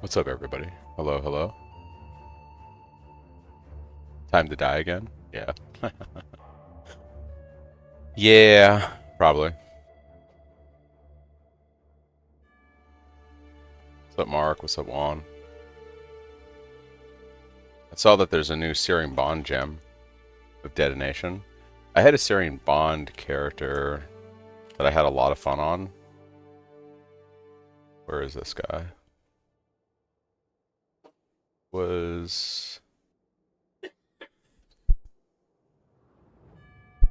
What's up, everybody? Hello, hello. Time to die again? Yeah. Yeah, probably. What's up, Mark? What's up, Juan? I saw that there's a new Searing Bond gem with detonation. I had a Searing Bond character that I had a lot of fun on. Where is this guy? Was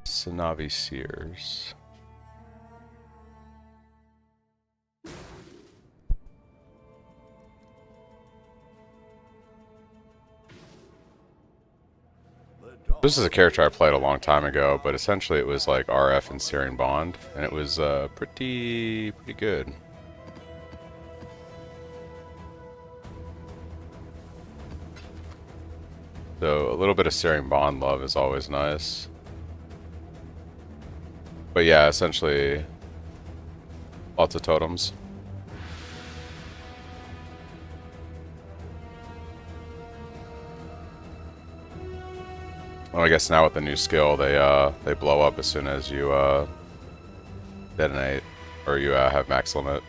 Sanavi Sears. This is a character I played a long time ago, but essentially it was like RF and Searing Bond, and it was pretty good. So a little bit of Searing Bond love is always nice. But yeah, essentially lots of totems. Well, I guess now with the new skill, they blow up as soon as you detonate, or you have max limit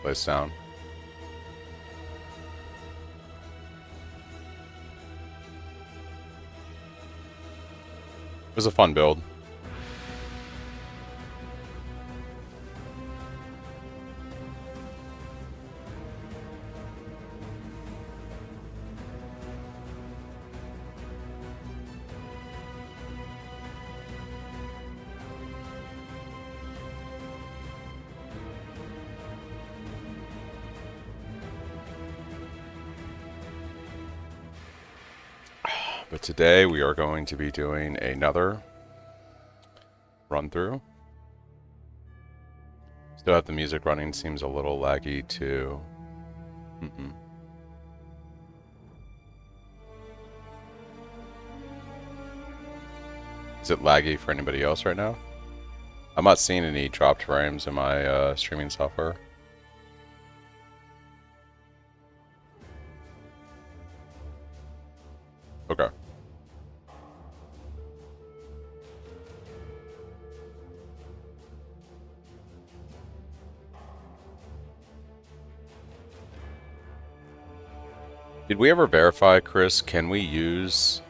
placed down. It was a fun build. But today we are going to be doing another run through. Still have the music running, seems a little laggy too. Is it laggy for anybody else right now? I'm not seeing any dropped frames in my streaming software. Okay. Did we ever verify, Chris, can we use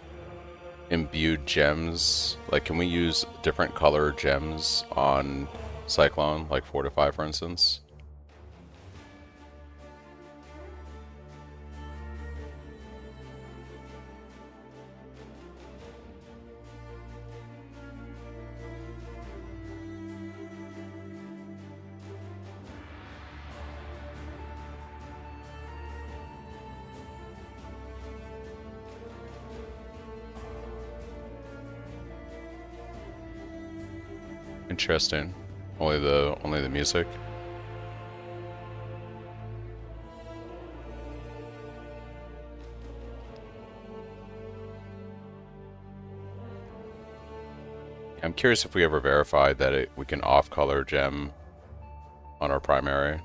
imbued gems? Like, can we use different color gems on Cyclone, like 4 to 5, for instance? Interesting. Only the music. I'm curious if we ever verified that we can off-color gem on our primary.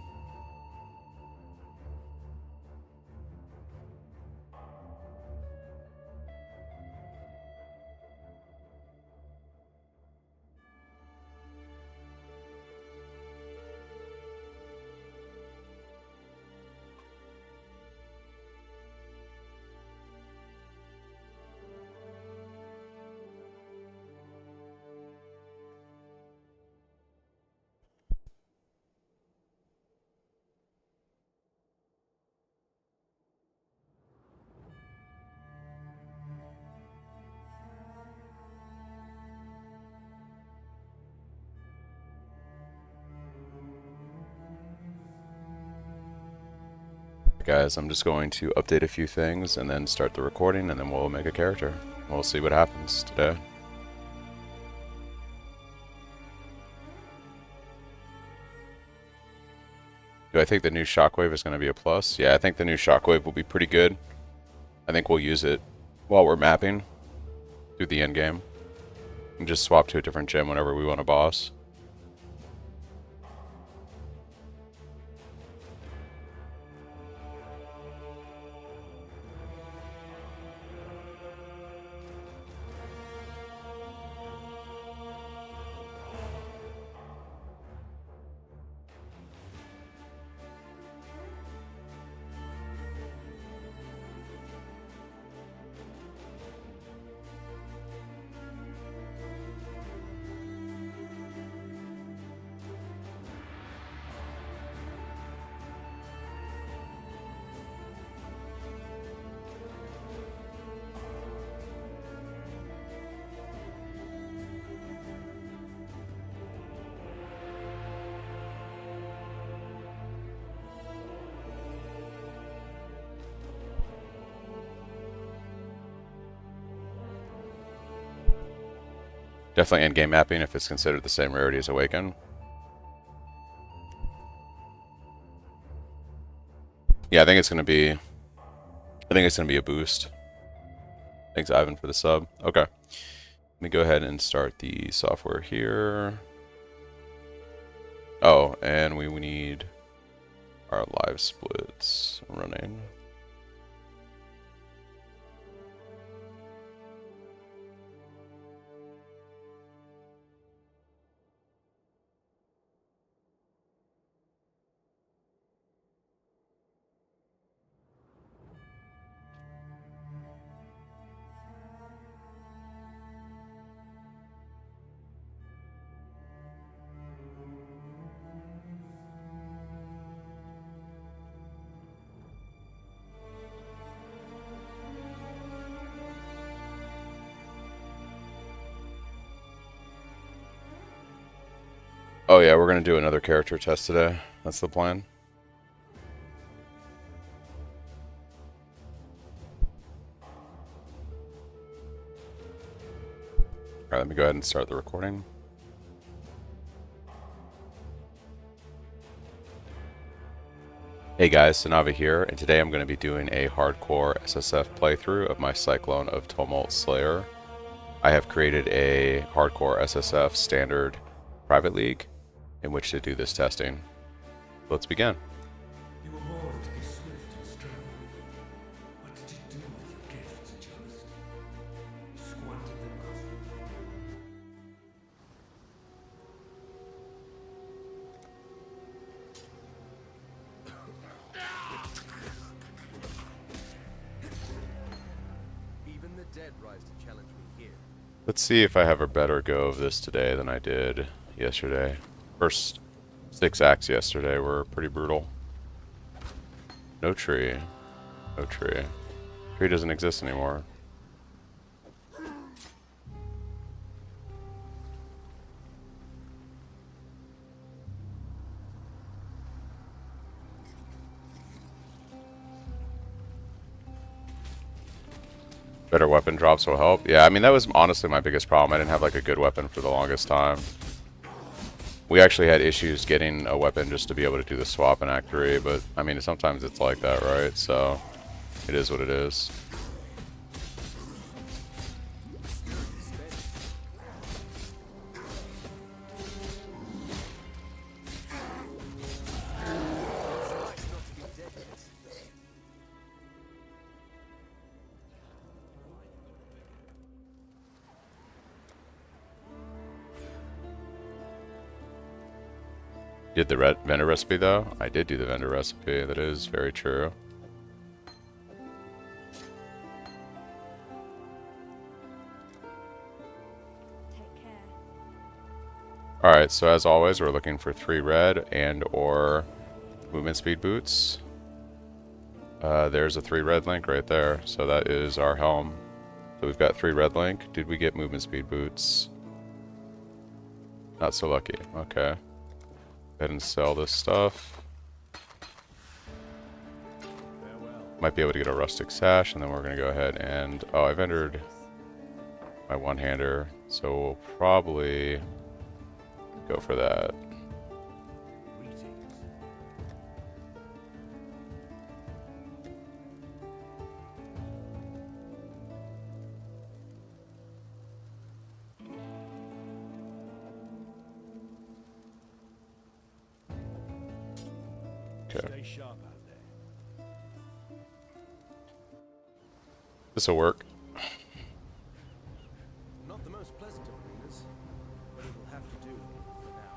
Guys, I'm just going to update a few things and then start the recording, and then we'll make a character. We'll see what happens today. Do I think the new Shockwave is going to be a plus? Yeah, I think the new Shockwave will be pretty good. I think we'll use it while we're mapping through the end game. And just swap to a different gem whenever we want a boss. Definitely end game mapping if it's considered the same rarity as Awaken. Yeah, I think it's gonna be a boost. Thanks, Ivan, for the sub. Okay. Let me go ahead and start the software here. Oh, and we need our live splits running. Oh yeah, we're gonna do another character test today. That's the plan. Alright, let me go ahead and start the recording. Hey guys, Sanava here, and today I'm going to be doing a hardcore SSF playthrough of my Cyclone of Tumult Slayer. I have created a hardcore SSF standard private league in which to do this testing. Let's begin. You were born to be swift and strong. What did you do with your gifts, Jost? You squandered them all. Even the dead rise to challenge me here. Let's see if I have a better go of this today than I did yesterday. First 6 acts yesterday were pretty brutal. No tree. No tree. Tree doesn't exist anymore. Better weapon drops will help. Yeah, I mean, that was honestly my biggest problem. I didn't have like a good weapon for the longest time. We actually had issues getting a weapon just to be able to do the swap in Act 3, but I mean, sometimes it's like that, right? So, it is what it is. Did the vendor recipe though? I did do the vendor recipe. That is very true. Take care. Alright, so as always, we're looking for 3 red and or movement speed boots. There's a 3 red link right there. So that is our helm. So we've got 3 red link. Did we get movement speed boots? Not so lucky. Okay. Go ahead and sell this stuff. Might be able to get a rustic sash, and then we're going to go ahead and... Oh, I've entered my one-hander, so we'll probably go for that. Okay. Stay sharp out there. This will work. Not the most pleasant of arenas, but it will have to do for now.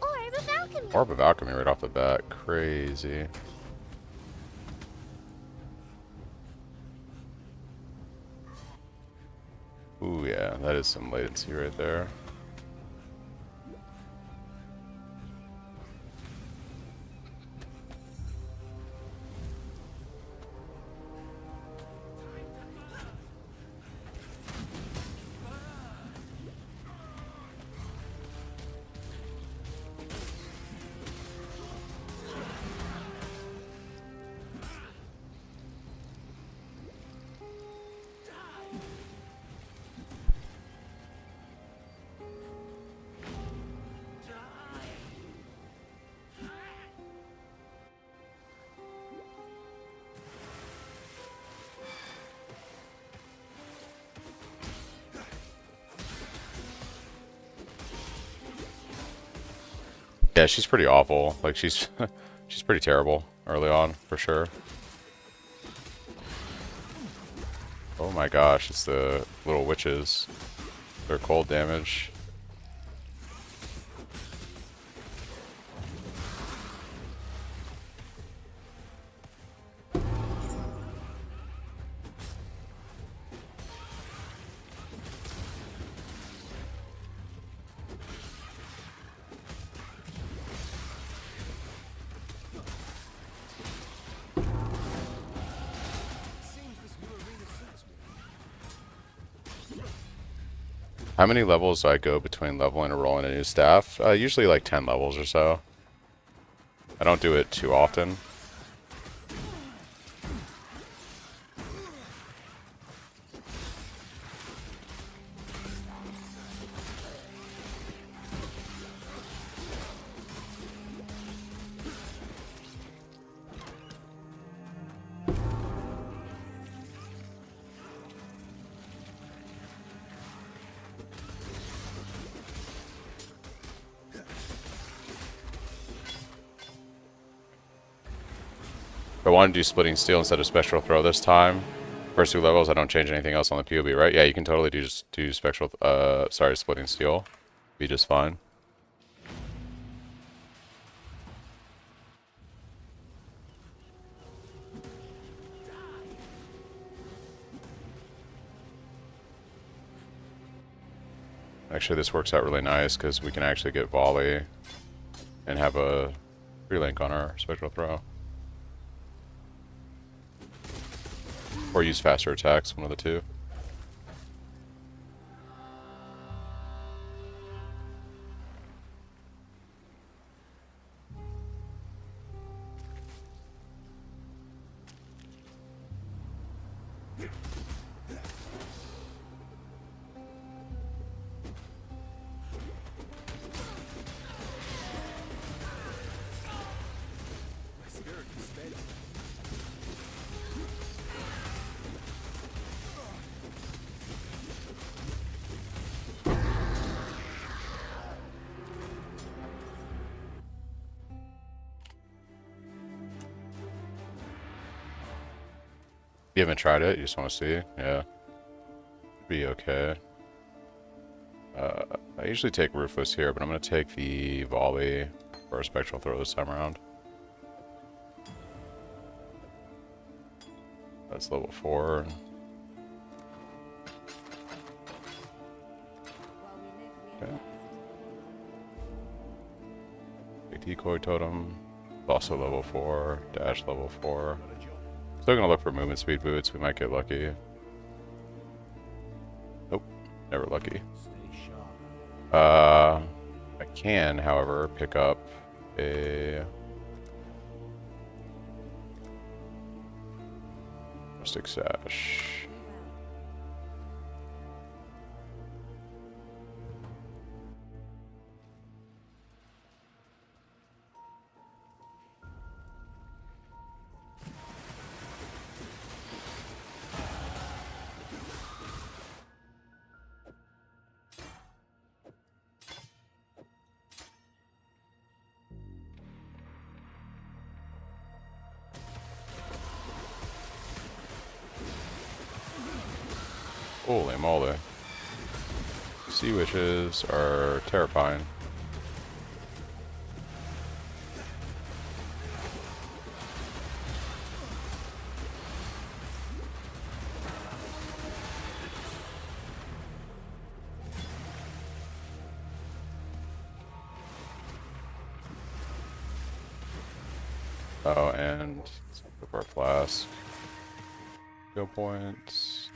Orb of alchemy. Orb of Alchemy right off the bat. Crazy. Ooh, yeah, that is some latency right there. Yeah, she's pretty awful. Like, she's she's pretty terrible early on, for sure. Oh my gosh, it's the little witches. Their cold damage. How many levels do I go between leveling and rolling a new staff? Usually like 10 levels or so. I don't do it too often. If I want to do splitting steel instead of spectral throw this time, first 2 levels, I don't change anything else on the POB, right? Yeah, you can totally do spectral, splitting steel. Be just fine. Actually, this works out really nice because we can actually get volley and have a free link on our spectral throw. Or use faster attacks, one of the two. You haven't tried it? You just want to see? Yeah. Be okay. I usually take Ruthless here, but I'm going to take the volley for a spectral throw this time around. That's level 4. Okay. Big decoy totem. Also level 4. Dash level 4. Still gonna look for movement speed boots. We might get lucky. Nope, never lucky. I can, however, pick up a Mystic Sash. Holy moly. Sea witches are terrifying. Oh, and let's pick up our flask. Skill points.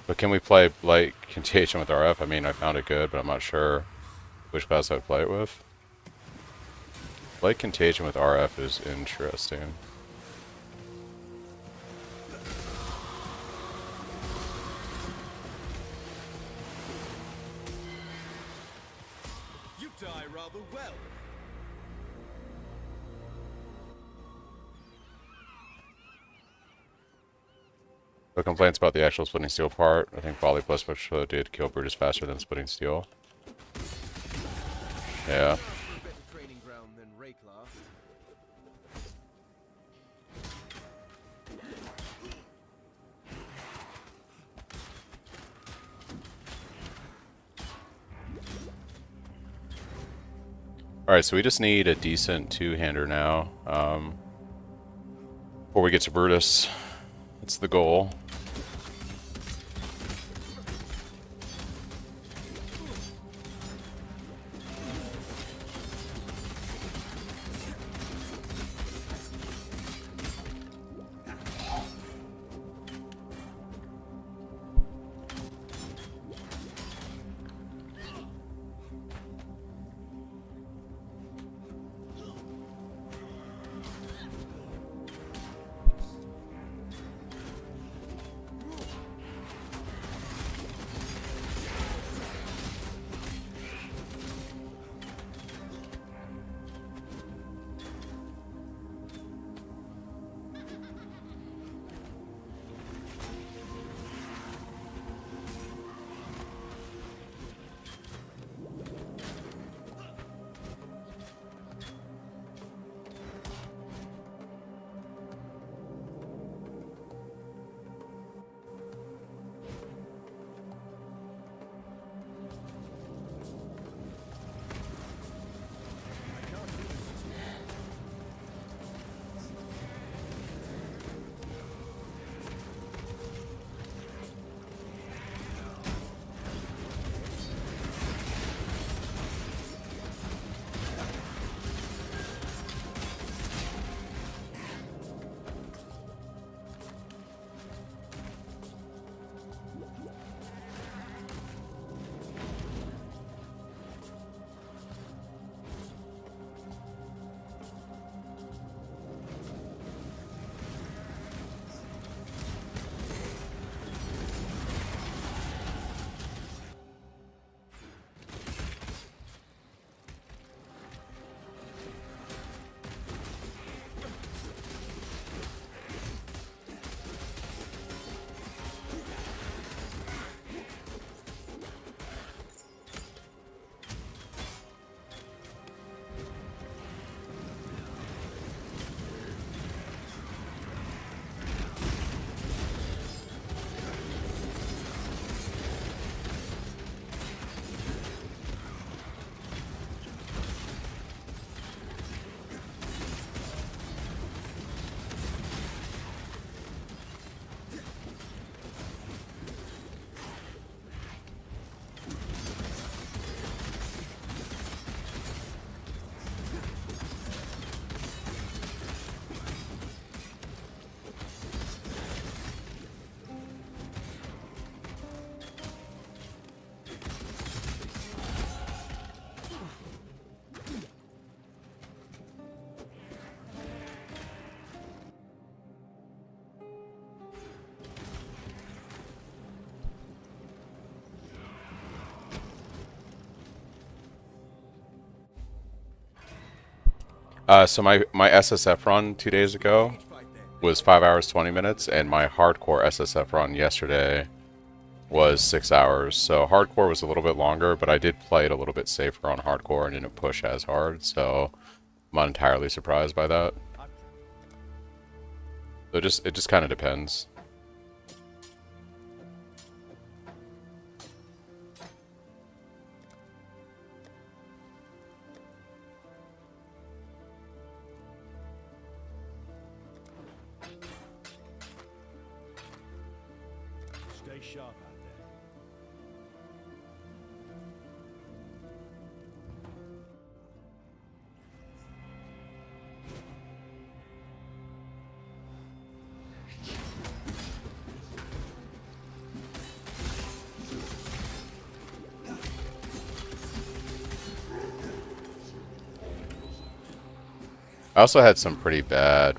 But can we play Light Contagion with RF? I mean, I found it good, but I'm not sure which class I'd play it with. Light contagion with RF is interesting. You die rather well. No complaints about the actual splitting steel part. I think volley plus special did kill Brutus faster than splitting steel. Yeah. A better training ground than Rayclar. Alright, so we just need a decent two-hander now. Before we get to Brutus. That's the goal. So my SSF run 2 days ago was 5 hours 20 minutes, and my hardcore SSF run yesterday was 6 hours. So hardcore was a little bit longer, but I did play it a little bit safer on hardcore and didn't push as hard. So I'm not entirely surprised by that. So it just kind of depends. Stay sharp out there. also had some pretty bad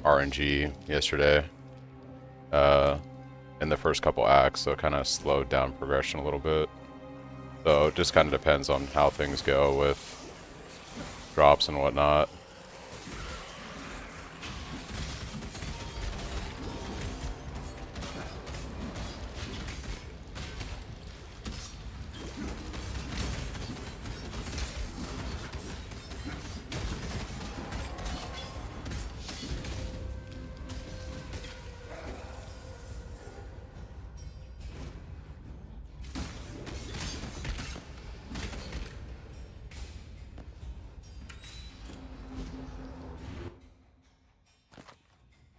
RNG yesterday in the first couple acts, so it kind of slowed down progression a little bit. So it just kind of depends on how things go with drops and whatnot.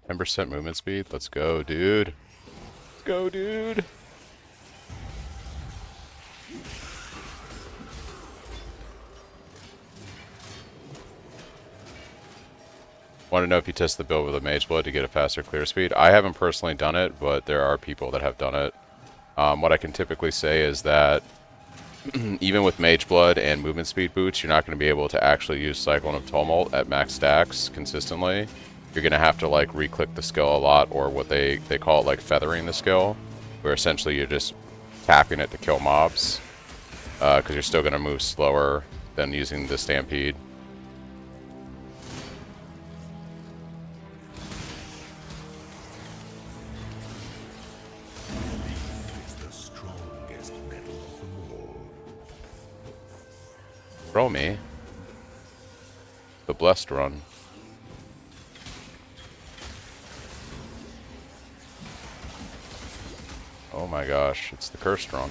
%, movement speed. Let's go, dude. Let's go, dude. Want to know if you test the build with a Mage Blood to get a faster clear speed? I haven't personally done it, but there are people that have done it. What I can typically say is that even with Mage Blood and movement speed boots, you're not going to be able to actually use Cyclone of Tumult at max stacks consistently. You're going to have to like re-click the skill a lot, or what they call it like feathering the skill, where essentially you're just tapping it to kill mobs, because you're still going to move slower than using the Stampede. Throw me. The blessed run. Oh my gosh, it's the cursed run.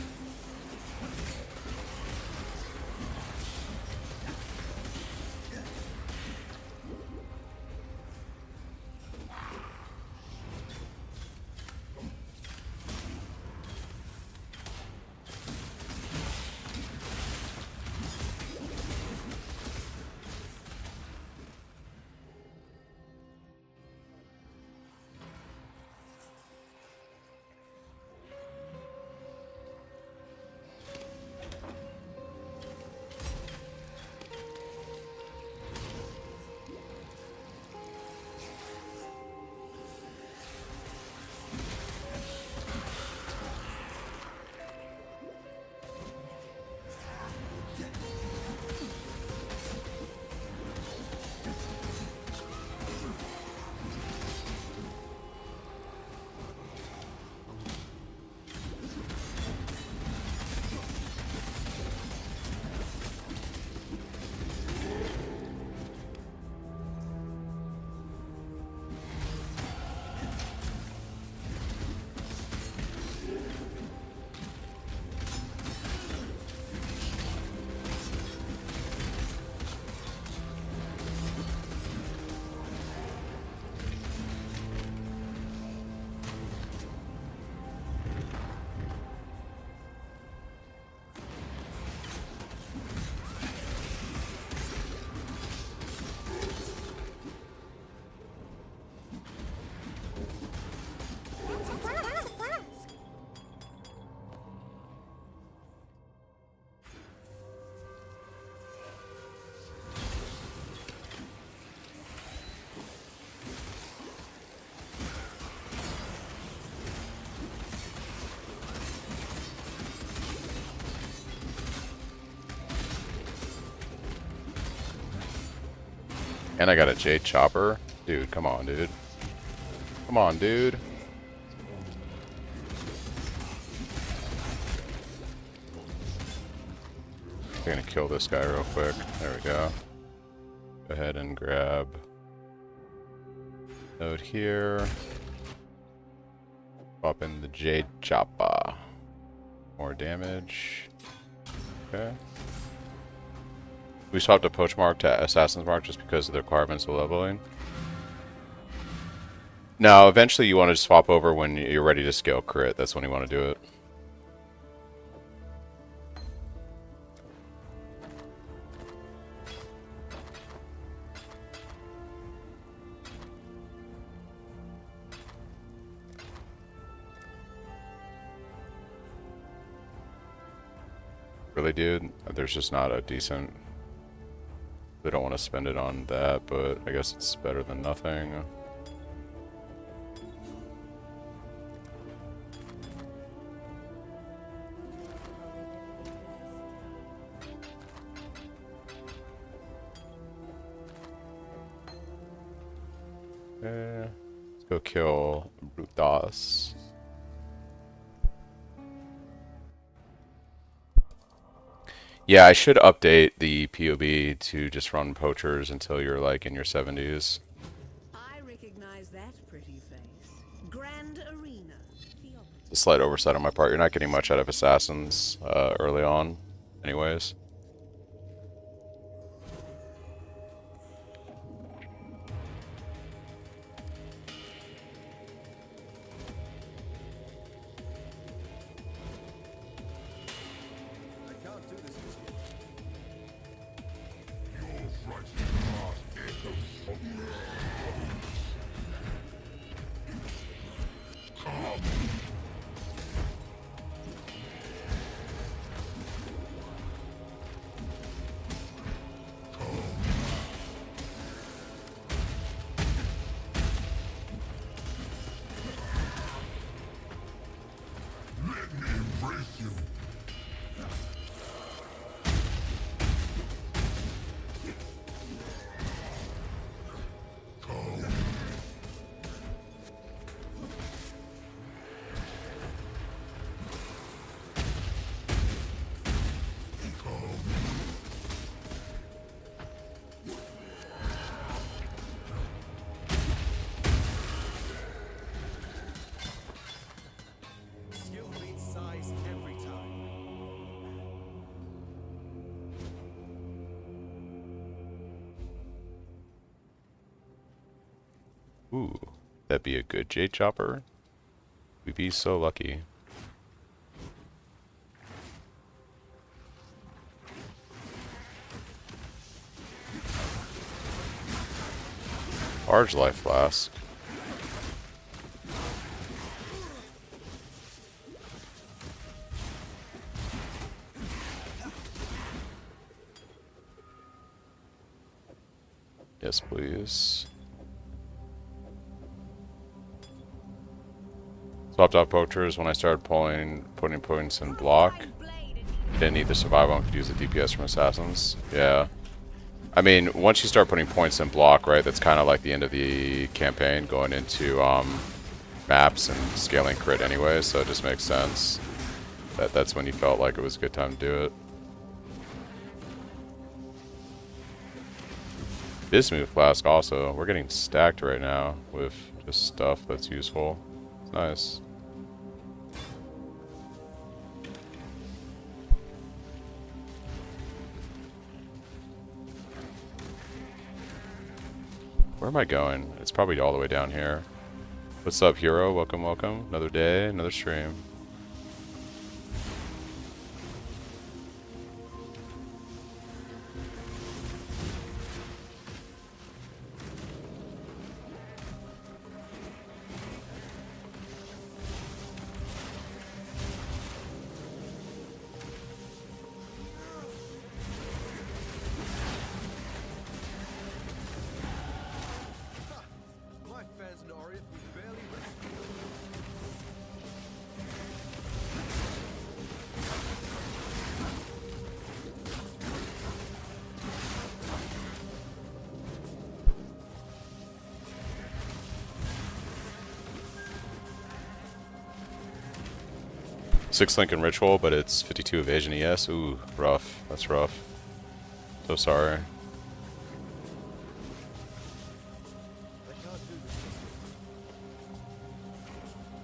And I got a Jade Chopper. Dude, come on, dude. Come on, dude. I'm gonna kill this guy real quick. There we go. Go ahead and grab node here. Pop in the Jade Chopper. More damage. Okay. We swapped a Post-mortem to Assassin's Mark just because of the requirements of leveling. No, eventually you want to swap over when you're ready to scale crit. That's when you want to do it. Really, dude? There's just not a decent... They don't want to spend it on that, but I guess it's better than nothing. Let's go kill Brutas. Yeah, I should update the POB to just run poachers until you're like in your 70s. I recognize that pretty face. Grand Arena. It's a slight oversight on my part. You're not getting much out of assassins early on, anyways. I can't do this just yet. Skill beats size every time. Ooh, that'd be a good Jade Chopper. We'd be so lucky. Large life flask. Yes, please. Swapped out poachers when I started putting points in block. Didn't need the survival and could use the DPS from assassins. Yeah. I mean, once you start putting points in block, right, that's kind of like the end of the campaign, going into maps and scaling crit anyway, so it just makes sense. That's when you felt like it was a good time to do it. Bismuth flask also. We're getting stacked right now with just stuff that's useful. It's nice. Where am I going? It's probably all the way down here. What's up, hero? Welcome, welcome. Another day, another stream. My fans and Oriath we barely rescued. Six Lincoln Ritual, but it's 52 evasion ES. Ooh, rough. That's rough. So sorry. I can't do this just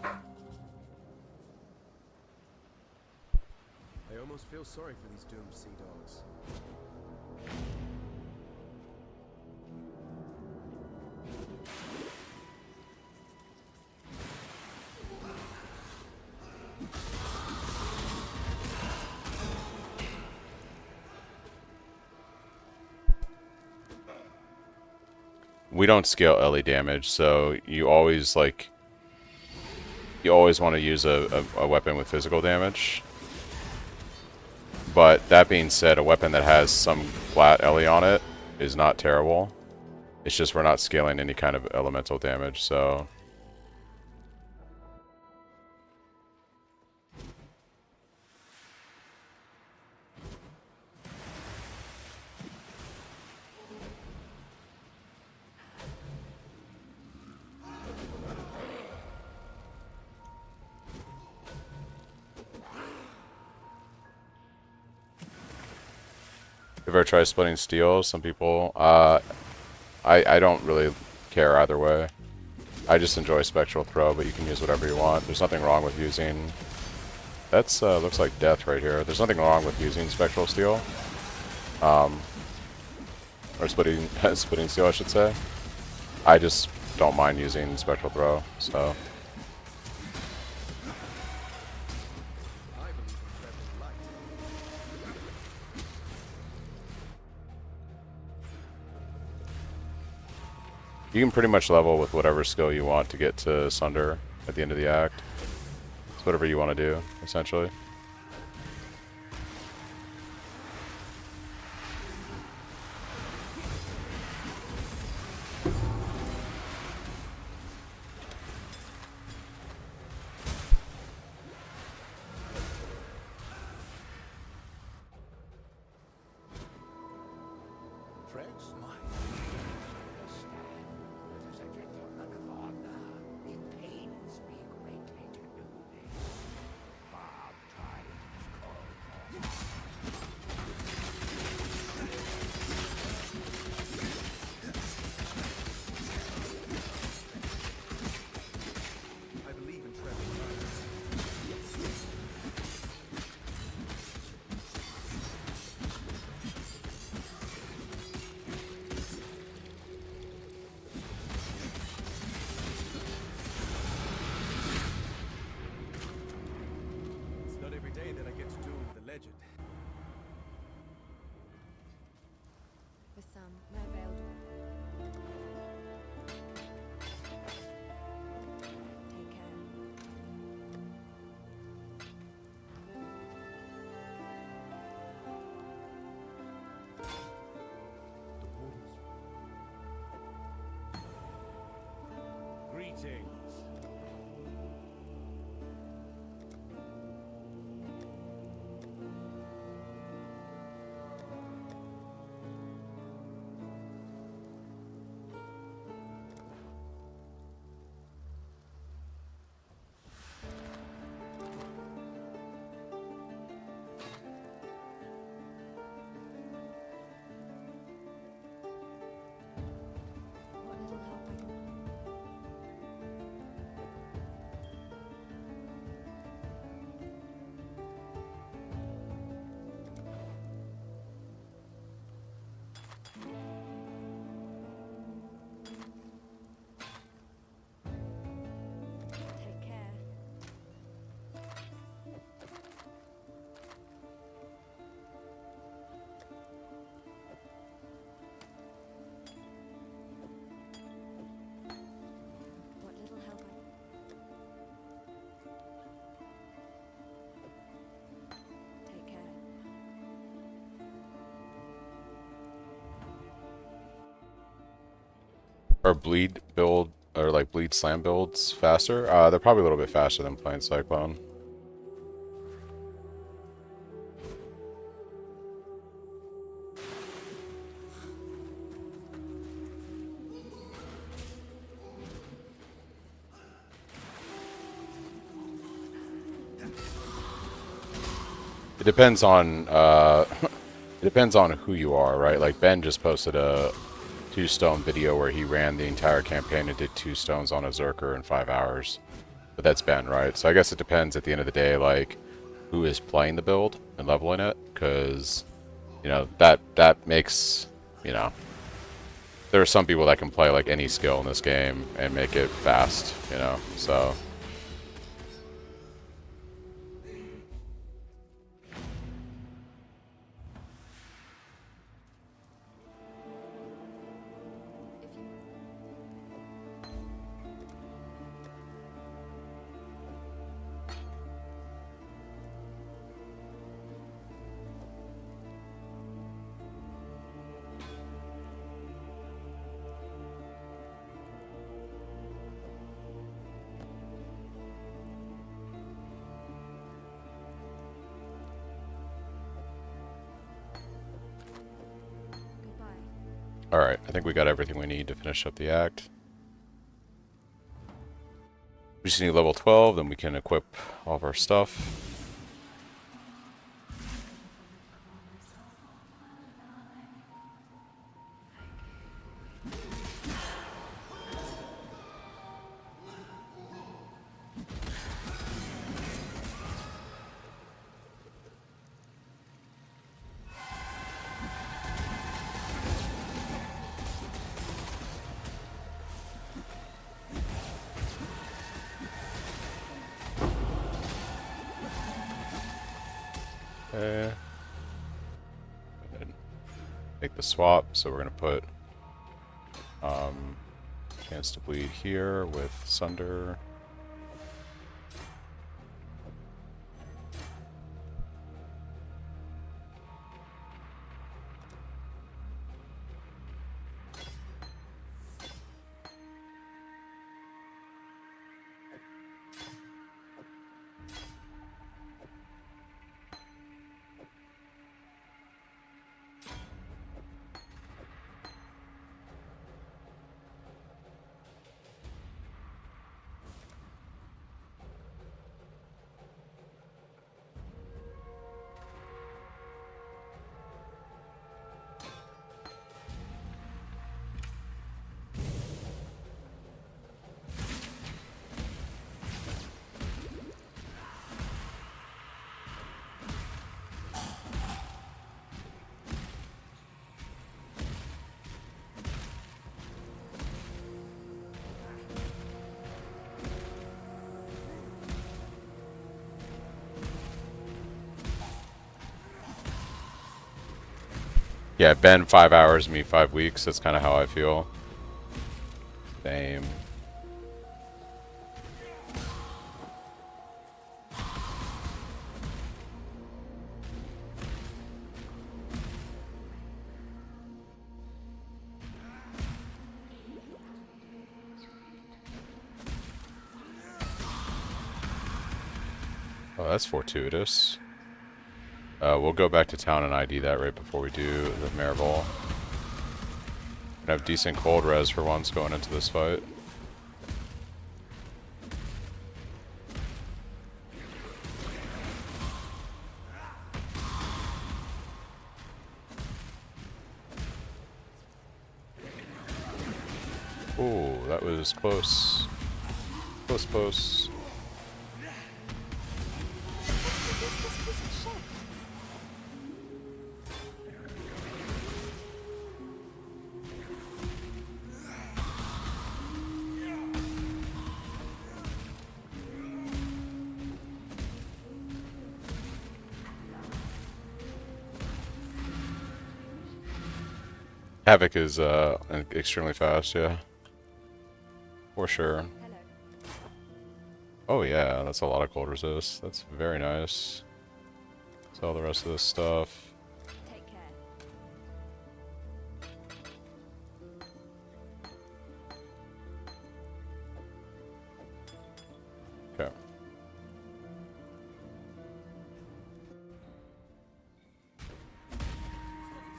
yet. I almost feel sorry for these doomed sea dogs. We don't scale LE damage, so you always want to use a weapon with physical damage. But that being said, a weapon that has some flat LE on it is not terrible. It's just we're not scaling any kind of elemental damage, so... Have you ever tried splitting steel? Some people, I don't really care either way. I just enjoy spectral throw, but you can use whatever you want. There's nothing wrong with using. That's looks like death right here. There's nothing wrong with using spectral steel, or splitting splitting steel, I should say. I just don't mind using spectral throw. So. You can pretty much level with whatever skill you want to get to Sunder at the end of the act. It's whatever you want to do, essentially. For some, no veiled. Take care. The portals. Greetings. What little help I can... Take care. What little help I... Take care. Or bleed build, or like bleed slam builds faster? They're probably a little bit faster than playing Cyclone. It depends on it depends on who you are, right? Like Ben just posted a 2-stone video where he ran the entire campaign and did 2 stones on a Zerker in 5 hours. But that's Ben, right? So I guess it depends at the end of the day, like, who is playing the build and leveling it, because, you know, that makes, you know, there are some people that can play, like, any skill in this game and make it fast, you know, so... Alright, I think we got everything we need to finish up the act. We just need level 12, then we can equip all of our stuff. Okay. Make the swap, so we're gonna put chance to bleed here with Sunder. Yeah, Ben 5 hours, me 5 weeks. That's kind of how I feel. Same. Oh, that's fortuitous. We'll go back to town and ID that right before we do the Maribel. We have decent cold res for once going into this fight. Ooh, that was close. Close, close. Havoc is extremely fast, yeah. For sure. Hello. Oh yeah, that's a lot of cold resist. That's very nice. Sell the rest of this stuff. Take care. Okay.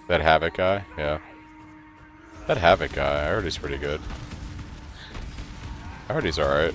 That Havoc guy? Yeah. That Havoc guy, I heard he's pretty good. I heard he's alright.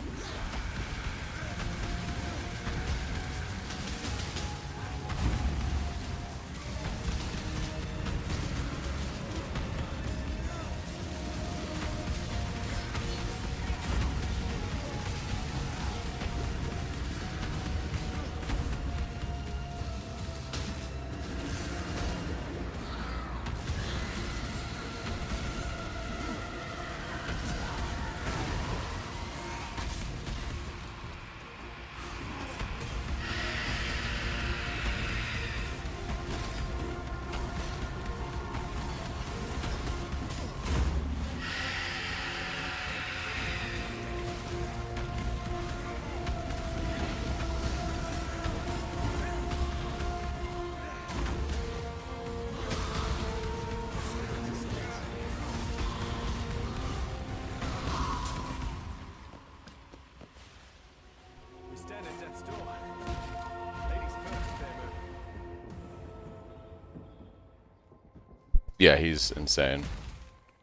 We stand at death's door. Ladies first, Fairmoon. Yeah, he's insane.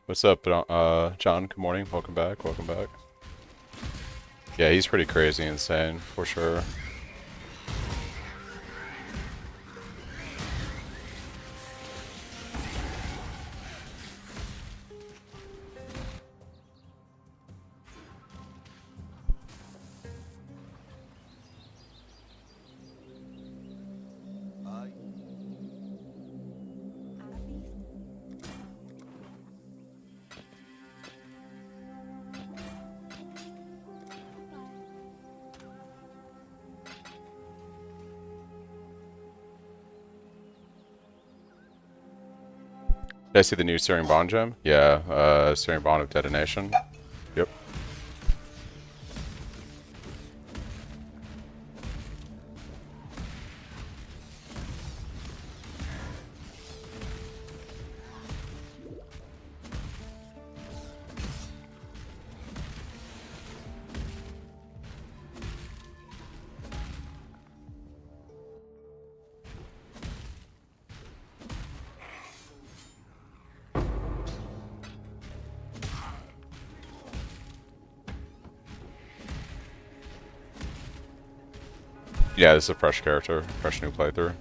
What's up, John? Good morning. Welcome back. Welcome back. Yeah, he's pretty crazy insane, for sure. Did I see the new Searing Bond gem? Yeah, Searing Bond of Detonation. Yep. Yeah, this is a fresh character, fresh new playthrough.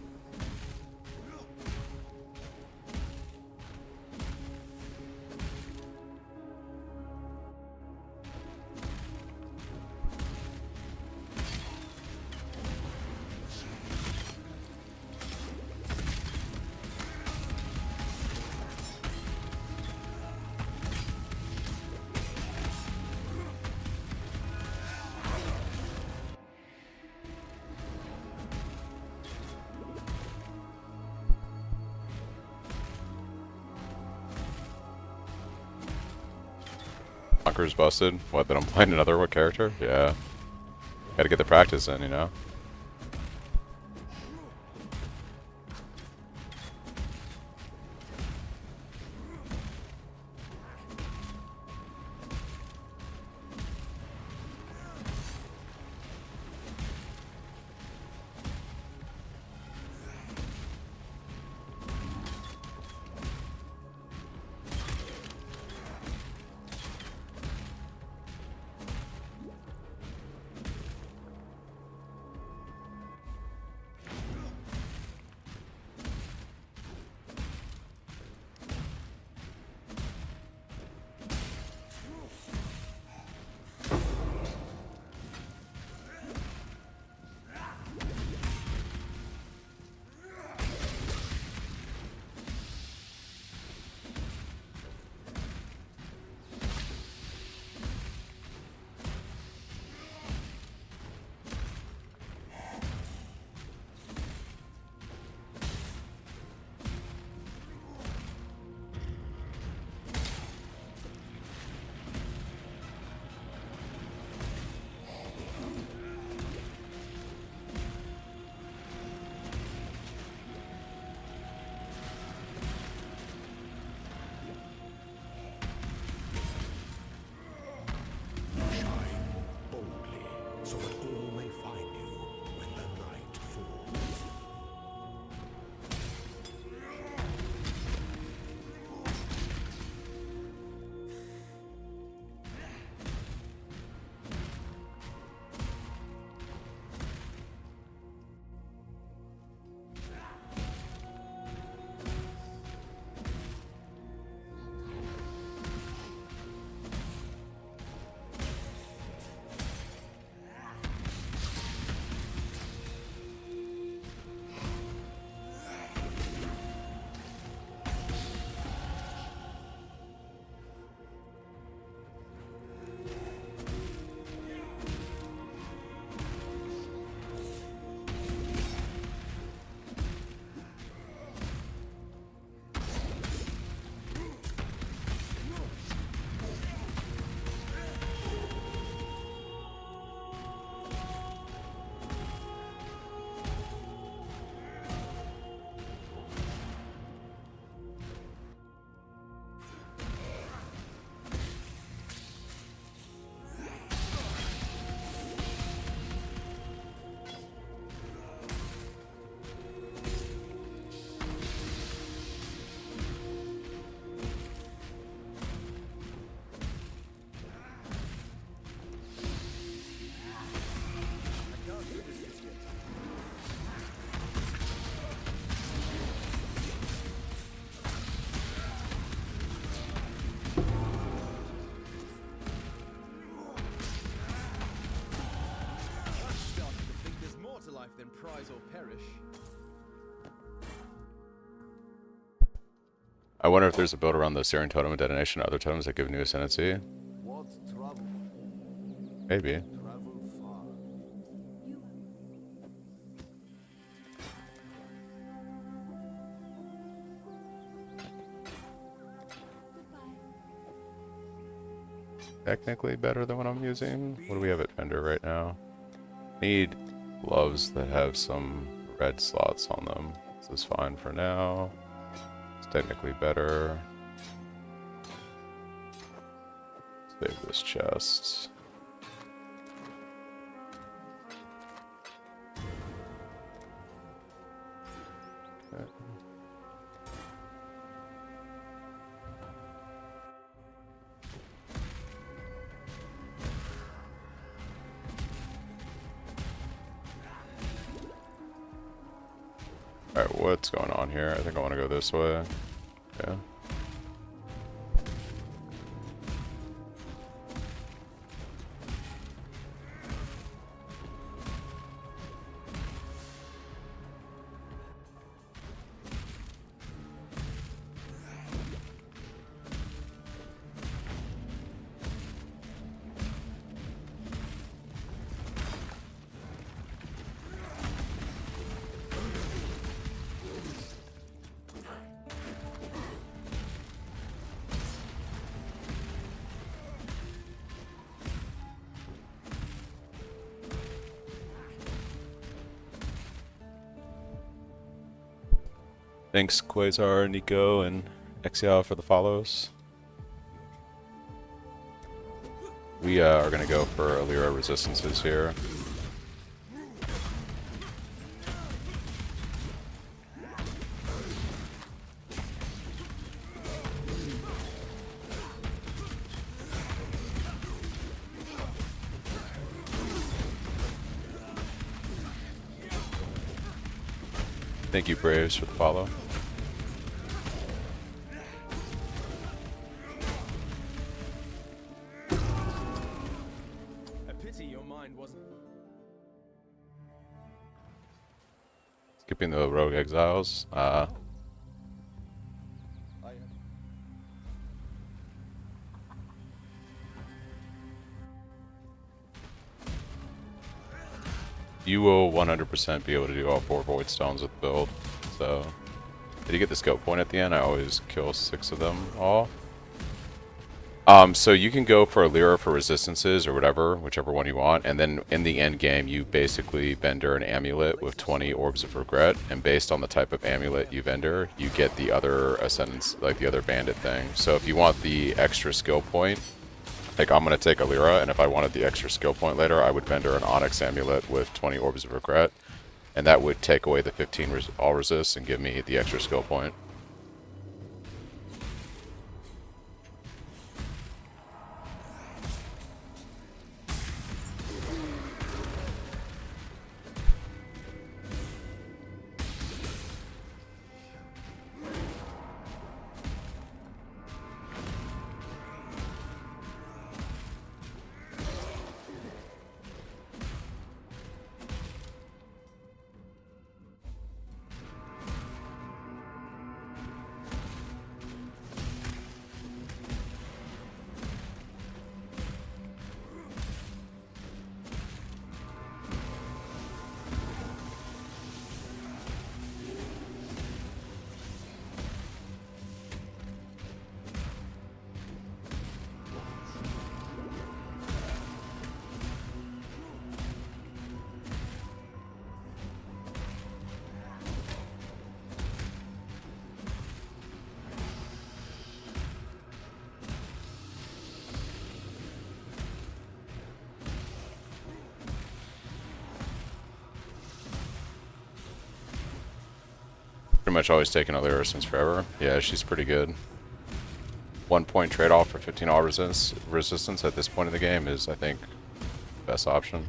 Conqueror's busted. What, then I'm playing another what character? Yeah. Gotta get the practice in, you know? life than prize or perish. I wonder if there's a build around the Syrian totem of detonation and other totems that give new ascendancy. What trouble? Maybe. Travel far. Technically better than what I'm using. What do we have at vendor right now? Need gloves that have some red slots on them. This is fine for now. It's technically better. Save this chest. Okay. Alright, what's going on here? I think I want to go this way. Yeah. Thanks Quasar, Nico, and Exia for the follows. We are going to go for Alira resistances here. Thank you, Braves, for the follow. A pity your mind wasn't. Skipping the Rogue Exiles. You will 100% be able to do all 4 Void Stones with the build. So, if you get the scope point at the end, I always kill 6 of them all. So you can go for a Lyra for resistances or whatever, whichever one you want, and then in the end game you basically vendor an amulet with 20 Orbs of Regret, and based on the type of amulet you vendor, you get the other Ascendance, like the other bandit thing. So if you want the extra skill point, like I'm going to take a Lyra, and if I wanted the extra skill point later, I would vendor an Onyx amulet with 20 Orbs of Regret, and that would take away the 15 all resists and give me the extra skill point. Pretty much always taken a Lyra since forever. Yeah, she's pretty good. 1 point trade-off for 15 all resistance at this point in the game is, I think, the best option.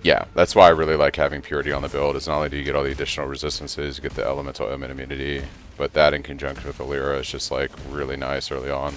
Yeah, that's why I really like having Purity on the build, is not only do you get all the additional resistances, you get the elemental element immunity, but that in conjunction with Illyra is just like really nice early on.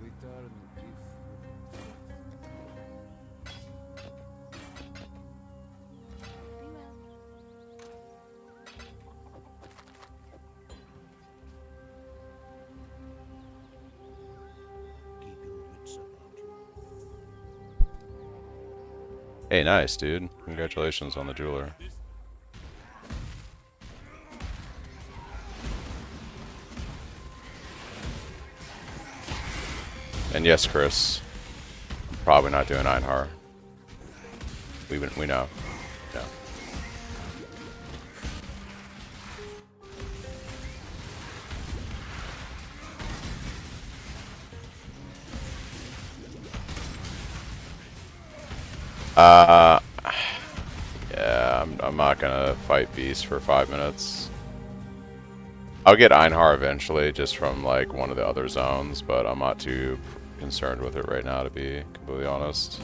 Be well. Keep your wits about you. Hey, nice, dude. Congratulations on the jeweler. And yes, Chris, probably not doing Einhar. We know. Yeah. Yeah, I'm not gonna fight Beast for 5 minutes. I'll get Einhar eventually, just from like one of the other zones, but I'm not too concerned with it right now, to be completely honest.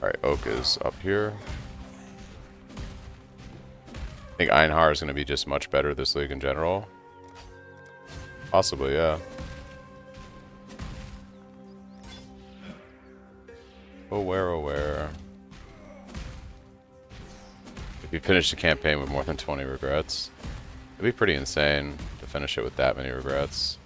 Alright, Oak is up here. I think Einhar is going to be just much better this league in general. Possibly, yeah. Aware. If you finish the campaign with more than 20 regrets, it'd be pretty insane to finish it with that many regrets.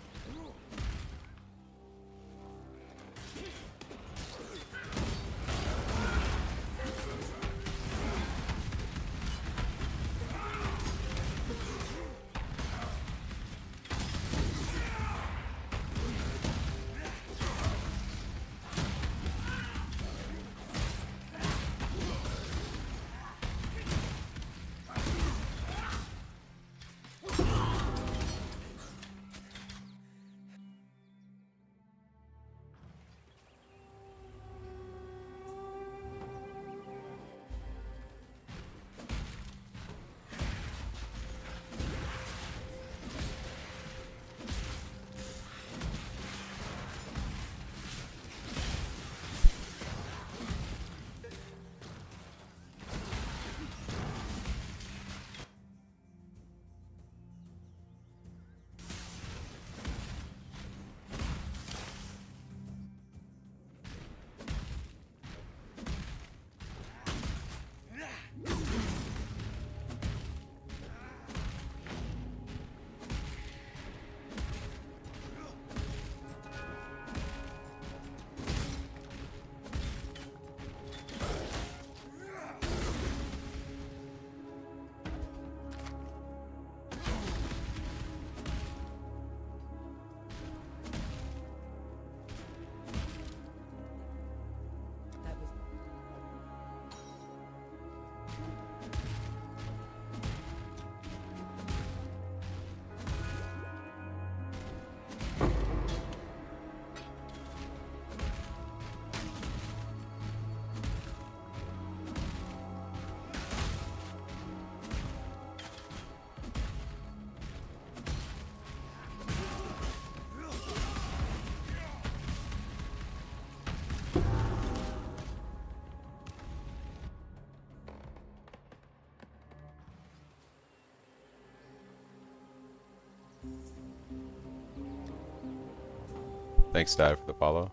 Thanks, Dive, for the follow.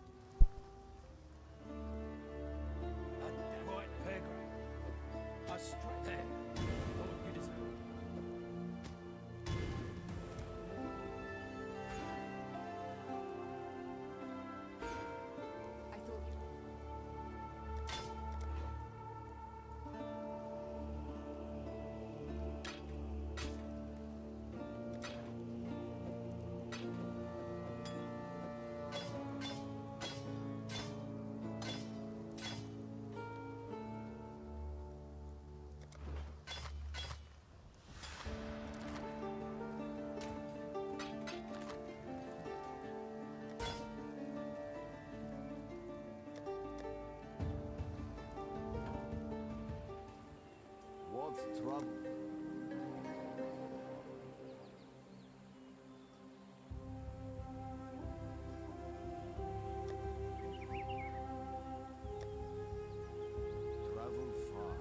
Right, fair grab. Straight there. Oh, you deserve it. I thought you. What's trouble? Travel far.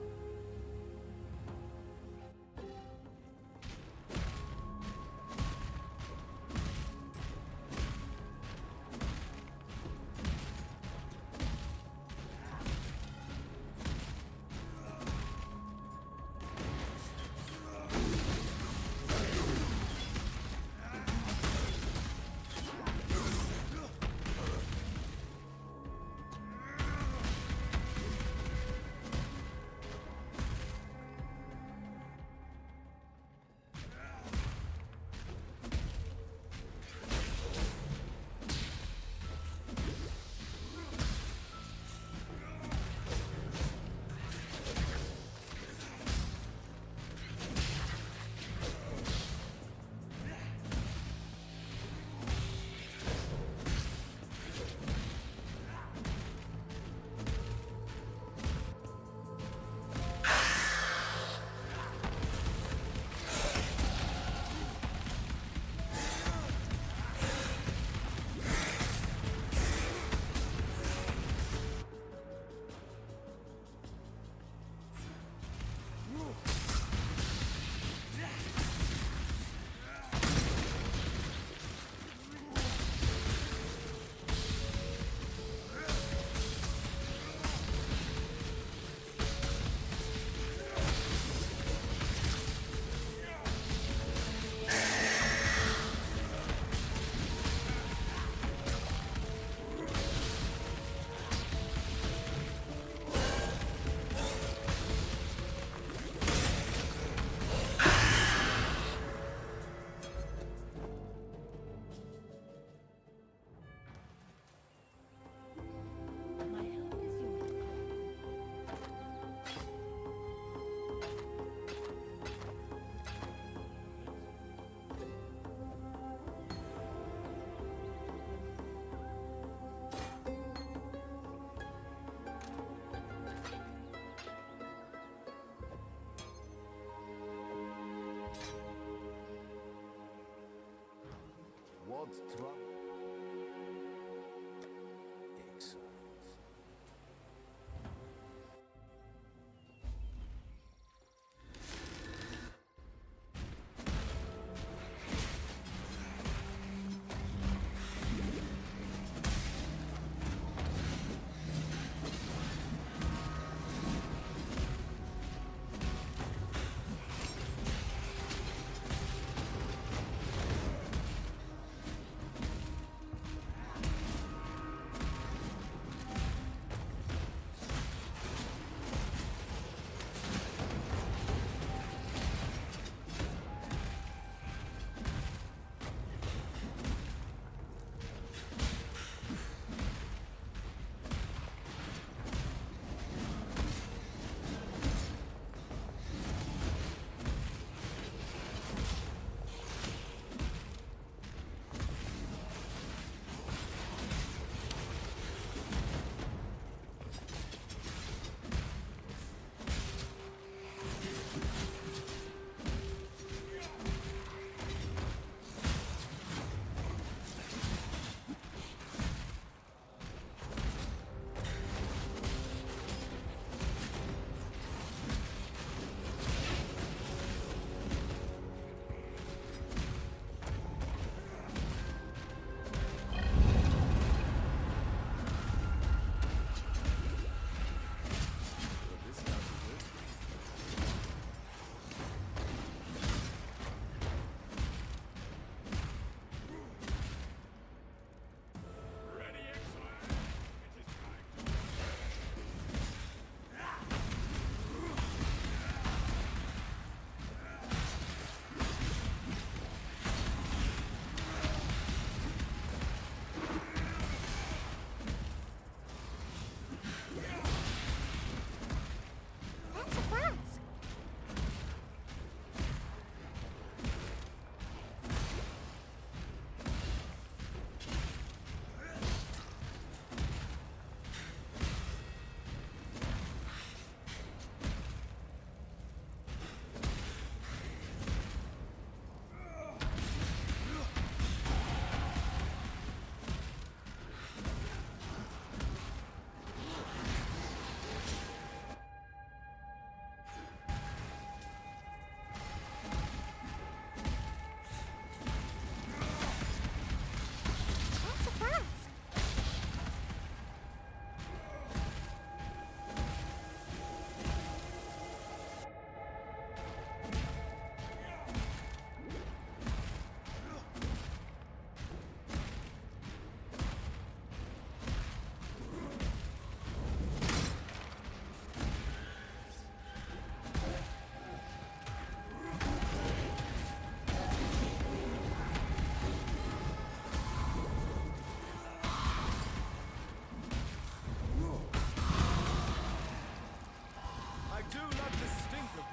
My help is yours. What's trouble? Excellent.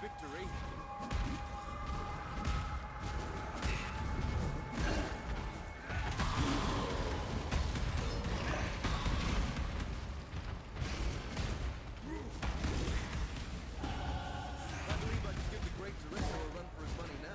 Victory. I believe I could give the great Taristo a run for his money now.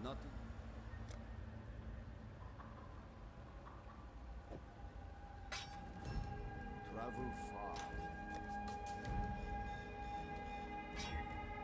Nothing. Travel far. You may just discover the truth of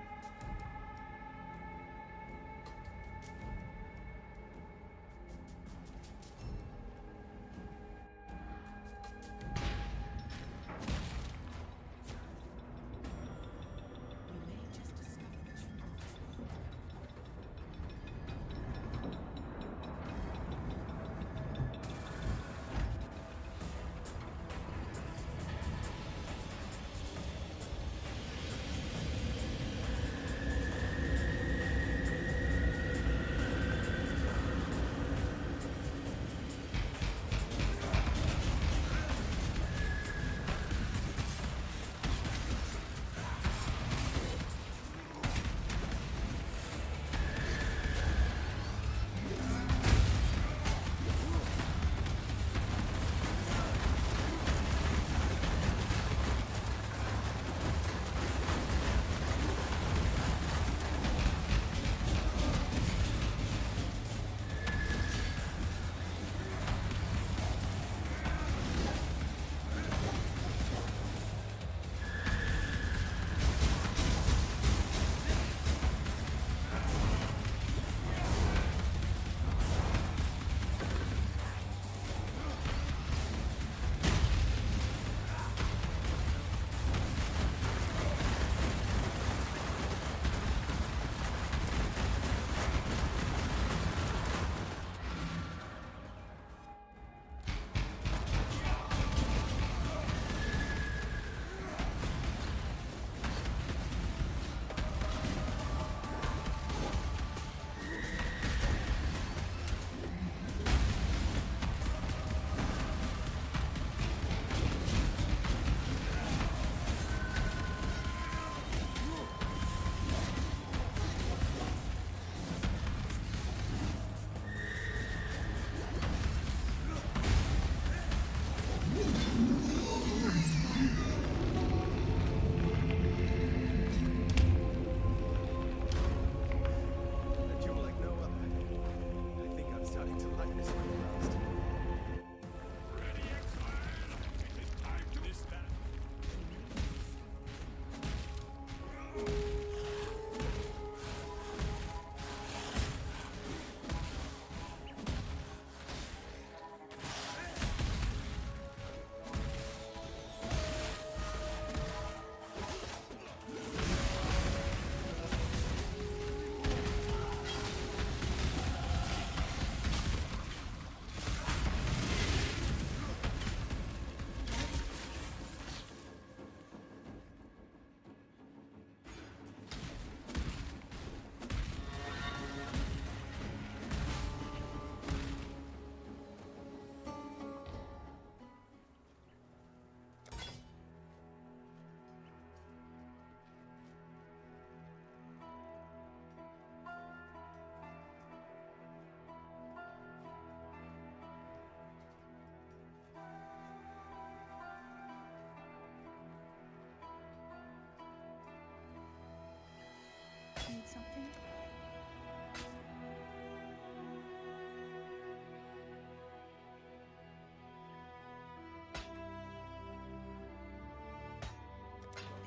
this world.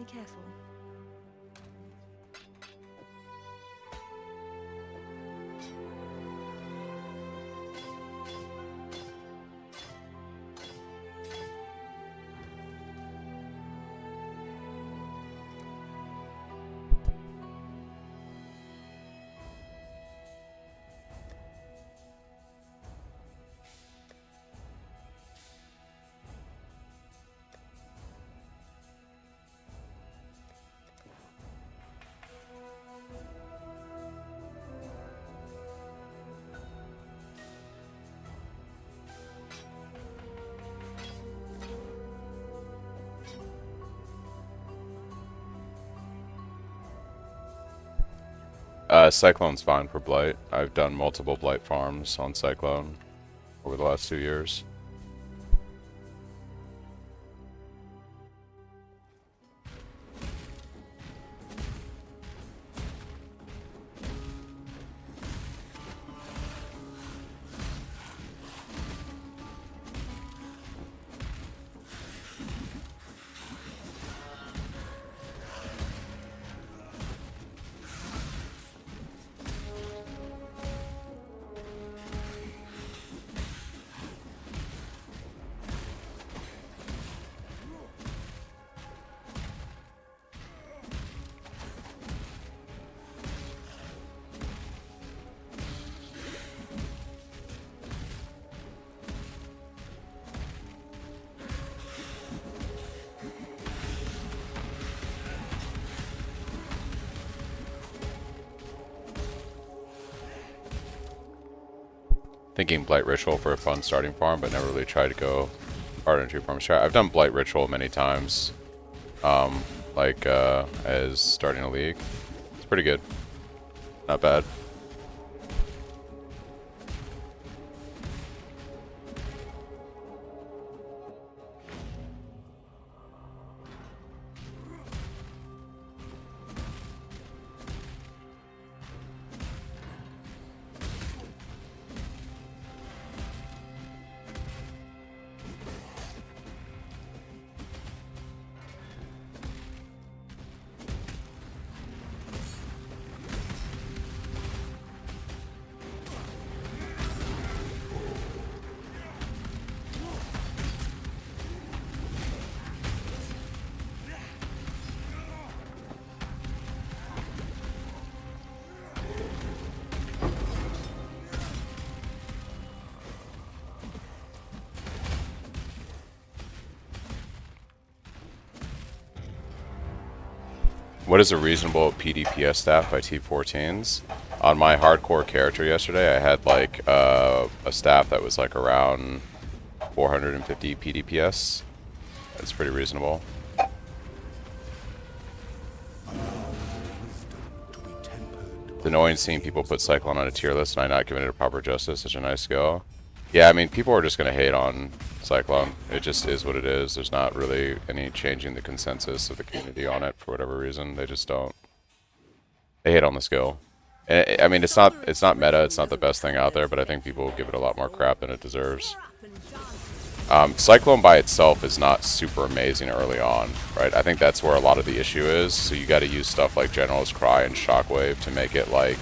Be careful. Cyclone's fine for Blight. I've done multiple Blight farms on Cyclone over the last 2 years. Thinking Blight Ritual for a fun starting farm, but never really tried to go hard into farm strat. I've done Blight Ritual many times, as starting a league. It's pretty good. Not bad. What is a reasonable PDPS staff by T14s? On my hardcore character yesterday, I had like a staff that was like around 450 PDPS. That's pretty reasonable. It's annoying seeing people put Cyclone on a tier list and I not giving it a proper justice. Such a nice skill. Yeah, I mean, people are just going to hate on Cyclone. It just is what it is. There's not really any changing the consensus of the community on it for whatever reason. They just don't. They hate on the skill. And I mean, it's not meta. It's not the best thing out there, but I think people give it a lot more crap than it deserves. Cyclone by itself is not super amazing early on, right? I think that's where a lot of the issue is. So you got to use stuff like General's Cry and Shockwave to make it like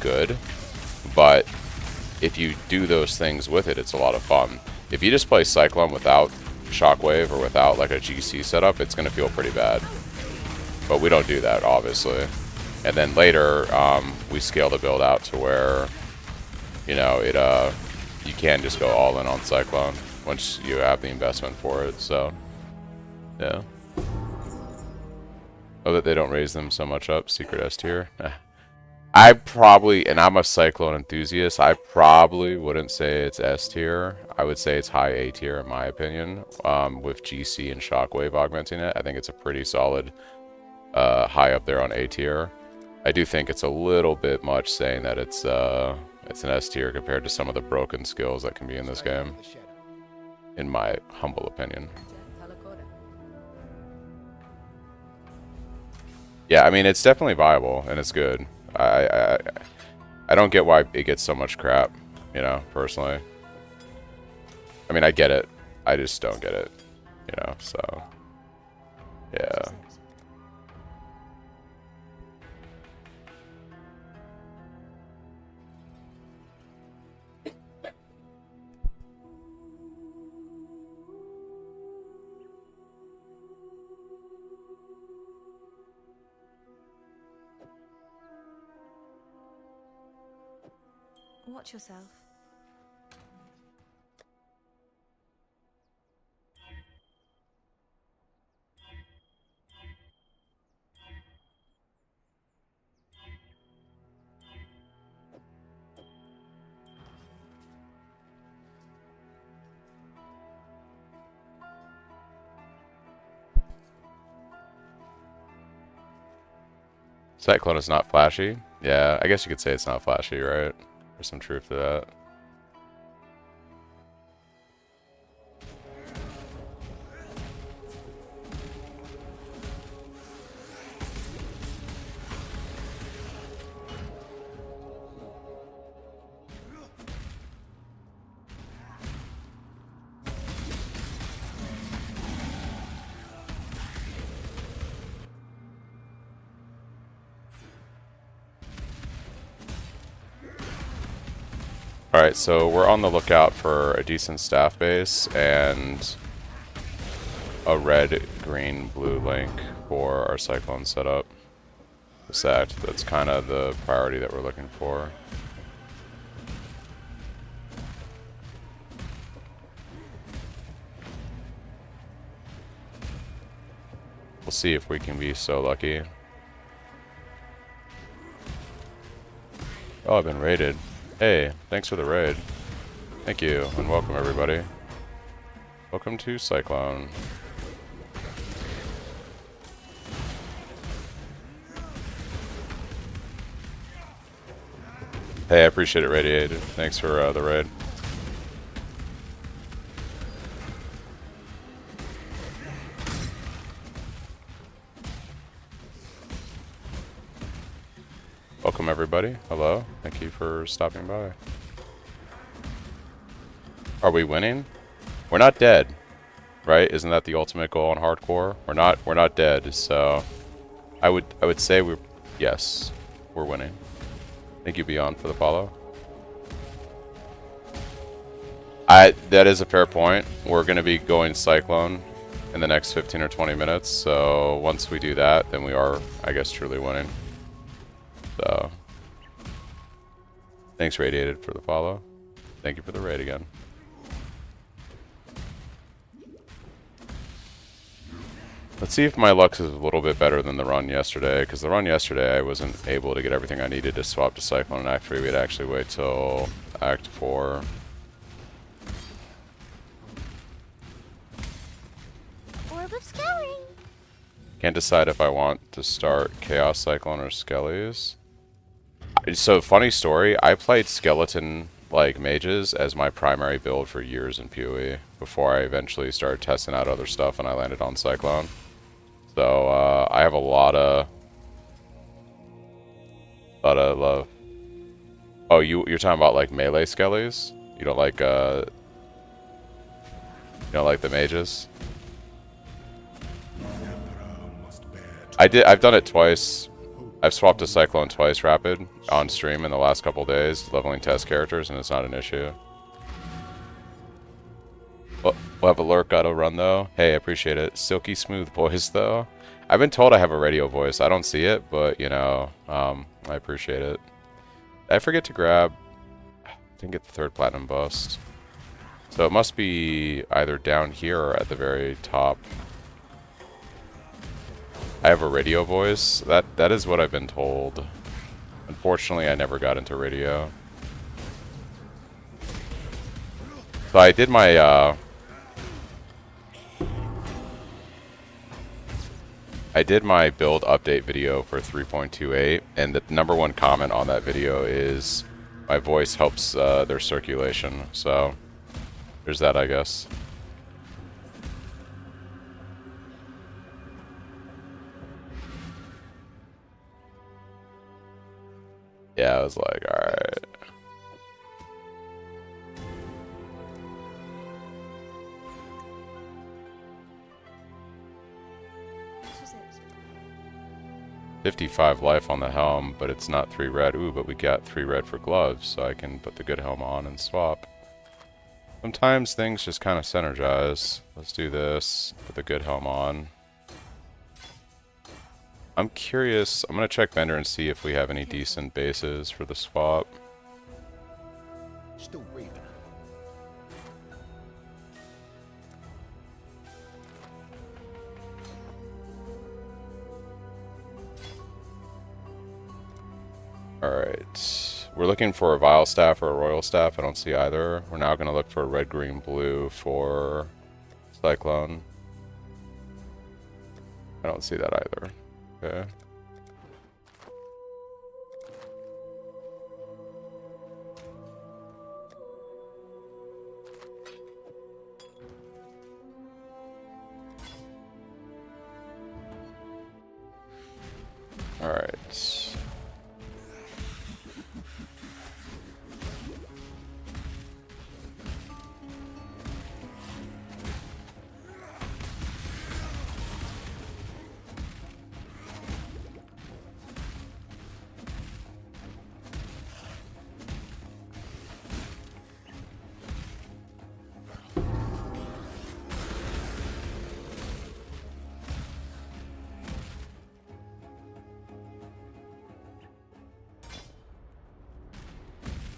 good. But if you do those things with it, it's a lot of fun. If you just play Cyclone without Shockwave or without like a GC setup, it's going to feel pretty bad. But we don't do that, obviously. And then later, we scale the build out to where, you know, you can just go all in on Cyclone once you have the investment for it. So, yeah. Oh, that they don't raise them so much up. Secret S tier. I probably, and I'm a Cyclone enthusiast, I probably wouldn't say it's S tier. I would say it's high A tier in my opinion. With GC and Shockwave augmenting it, I think it's a pretty solid high up there on A tier. I do think it's a little bit much saying that it's an S tier compared to some of the broken skills that can be in this game, in my humble opinion. Yeah, I mean, it's definitely viable and it's good. I don't get why it gets so much crap, you know, personally. I mean, I get it. I just don't get it, you know, so, yeah. Watch yourself. Cyclone is not flashy. Yeah, I guess you could say it's not flashy, right? There's some truth to that. Alright, so we're on the lookout for a decent staff base and a red, green, blue link for our Cyclone setup. That's kind of the priority that we're looking for. We'll see if we can be so lucky. Oh, I've been raided. Hey, thanks for the raid. Thank you, and welcome everybody. Welcome to Cyclone. Hey, I appreciate it, Radiated. Thanks for the raid. Welcome everybody. Hello. Thank you for stopping by. Are we winning? We're not dead, right? Isn't that the ultimate goal on hardcore? We're not dead. So I would say yes, we're winning. Thank you, Beyond, for the follow. That is a fair point. We're going to be going Cyclone in the next 15 or 20 minutes. So once we do that, then we are, I guess, truly winning. So, thanks Radiated for the follow. Thank you for the raid again. Let's see if my luck is a little bit better than the run yesterday, because the run yesterday I wasn't able to get everything I needed to swap to Cyclone in Act 3. We had to actually wait till Act 4. Orb of scouring. Can't decide if I want to start Chaos Cyclone or Skellies. So, funny story, I played Skeleton, like, mages as my primary build for years in PoE, before I eventually started testing out other stuff and I landed on Cyclone. So, I have a lot of love. Oh, you're talking about, like, melee Skellies? You don't like the mages? I've done it twice. I've swapped to Cyclone twice rapid on stream in the last couple days, leveling test characters, and it's not an issue. We'll have a lurk auto run though. Hey, I appreciate it. Silky smooth voice though. I've been told I have a radio voice. I don't see it, but you know, I appreciate it. I forget to grab. Didn't get the 3rd platinum bust. So it must be either down here or at the very top. I have a radio voice. That is what I've been told. Unfortunately, I never got into radio. So I did my build update video for 3.28, and the #1 comment on that video is my voice helps their circulation. So there's that, I guess. Yeah, I was like, alright. This is it. 55 life on the helm, but it's not 3 red. Ooh, but we got 3 red for gloves, so I can put the good helm on and swap. Sometimes things just kind of synergize. Let's do this. Put the good helm on. I'm curious. I'm going to check vendor and see if we have any decent bases for the swap. Still breathing. Alright. We're looking for a Vile Staff or a Royal Staff. I don't see either. We're now going to look for a red, green, blue for Cyclone. I don't see that either. Okay. Alright.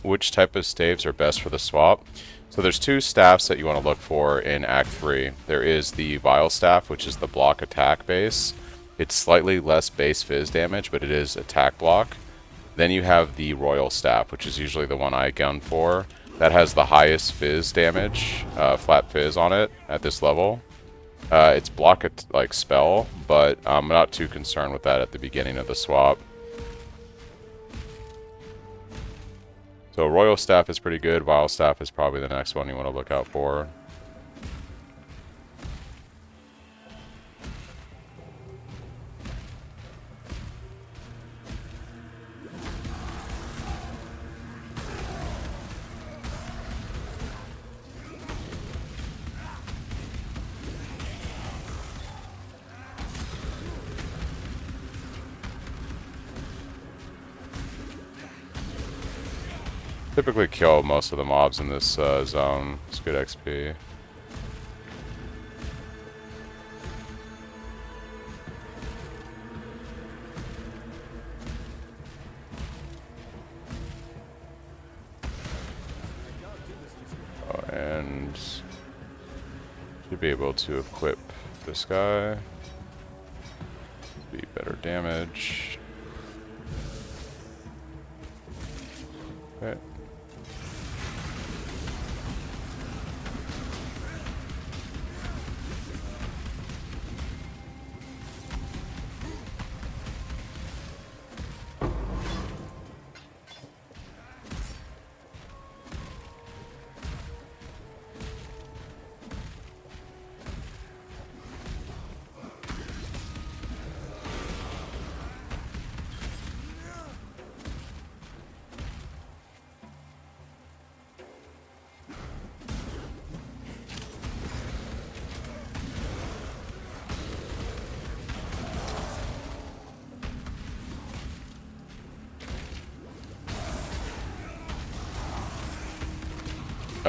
Which type of staves are best for the swap? So there's two staffs that you want to look for in Act 3. There is the Vile Staff, which is the block attack base. It's slightly less base fizz damage, but it is attack block. Then you have the Royal Staff, which is usually the one I gun for. That has the highest fizz damage, flat fizz on it at this level. It's block like spell, but I'm not too concerned with that at the beginning of the swap. So Royal Staff is pretty good. Vile Staff is probably the next one you want to look out for. Typically kill most of the mobs in this zone. It's good XP. Oh, and should be able to equip this guy. Be better damage. Okay.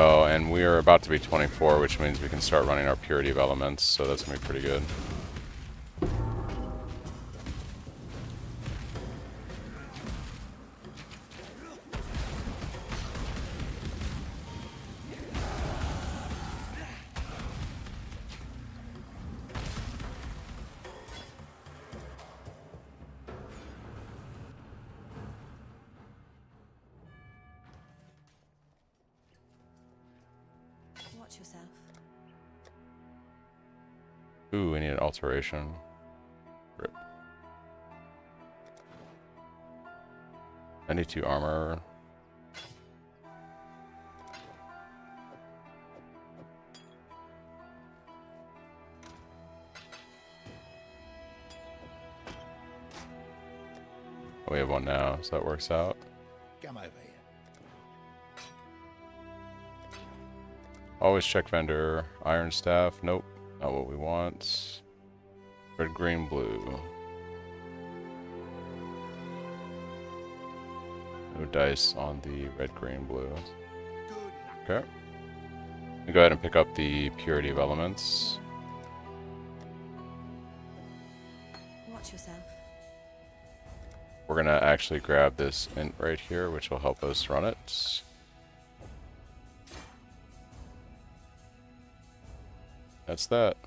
Oh, and we are about to be 24, which means we can start running our Purity of Elements, so that's going to be pretty good. Watch yourself. Ooh, we need an alteration. Rip. 92 armor. Oh, we have one now, so that works out. Come over here. Always check vendor. Iron staff. Nope. Not what we want. Red, green, blue. No dice on the red, green, blue. Okay. We go ahead and pick up the Purity of Elements. Watch yourself. We're gonna actually grab this int right here, which will help us run it. that's that.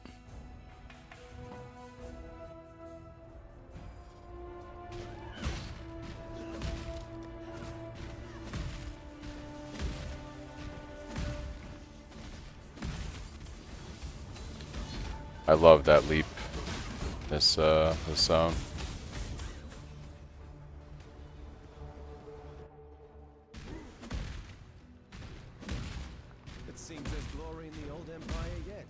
I love that leap. This zone. It seems there's glory in the old empire yet.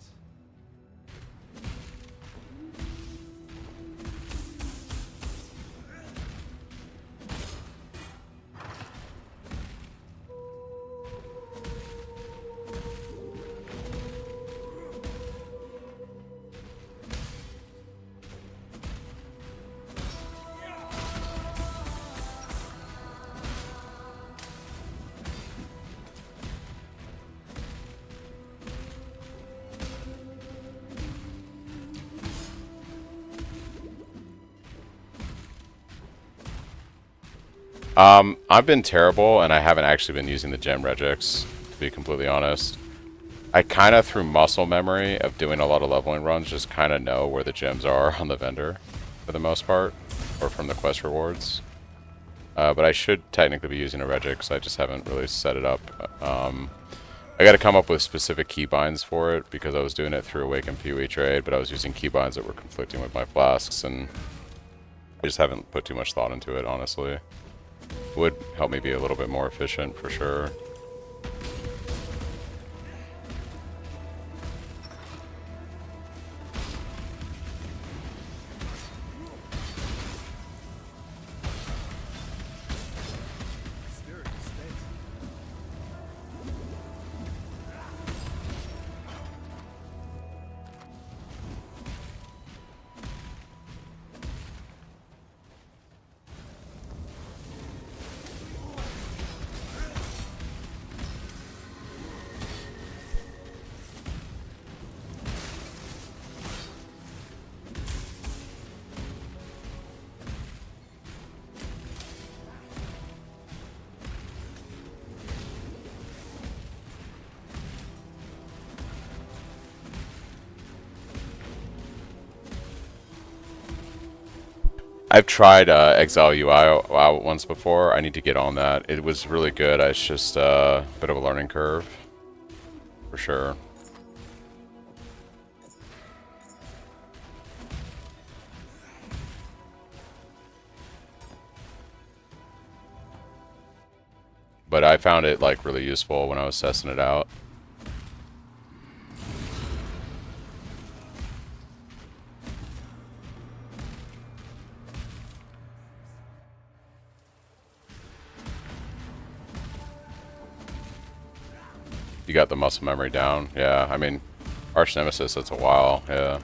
I've been terrible, and I haven't actually been using the gem regex, to be completely honest. I kind of, through muscle memory of doing a lot of leveling runs, just kind of know where the gems are on the vendor, for the most part, or from the quest rewards. But I should technically be using a regex, I just haven't really set it up. I got to come up with specific keybinds for it, because I was doing it through Awaken PoE trade, but I was using keybinds that were conflicting with my flasks, and I just haven't put too much thought into it, honestly. Would help me be a little bit more efficient for sure. Spirit is spent. I've tried Exile UI once before. I need to get on that. It was really good. It's just a bit of a learning curve, for sure. But I found it like really useful when I was testing it out. You got the muscle memory down. Yeah, I mean, Arch Nemesis, that's a while. Yeah.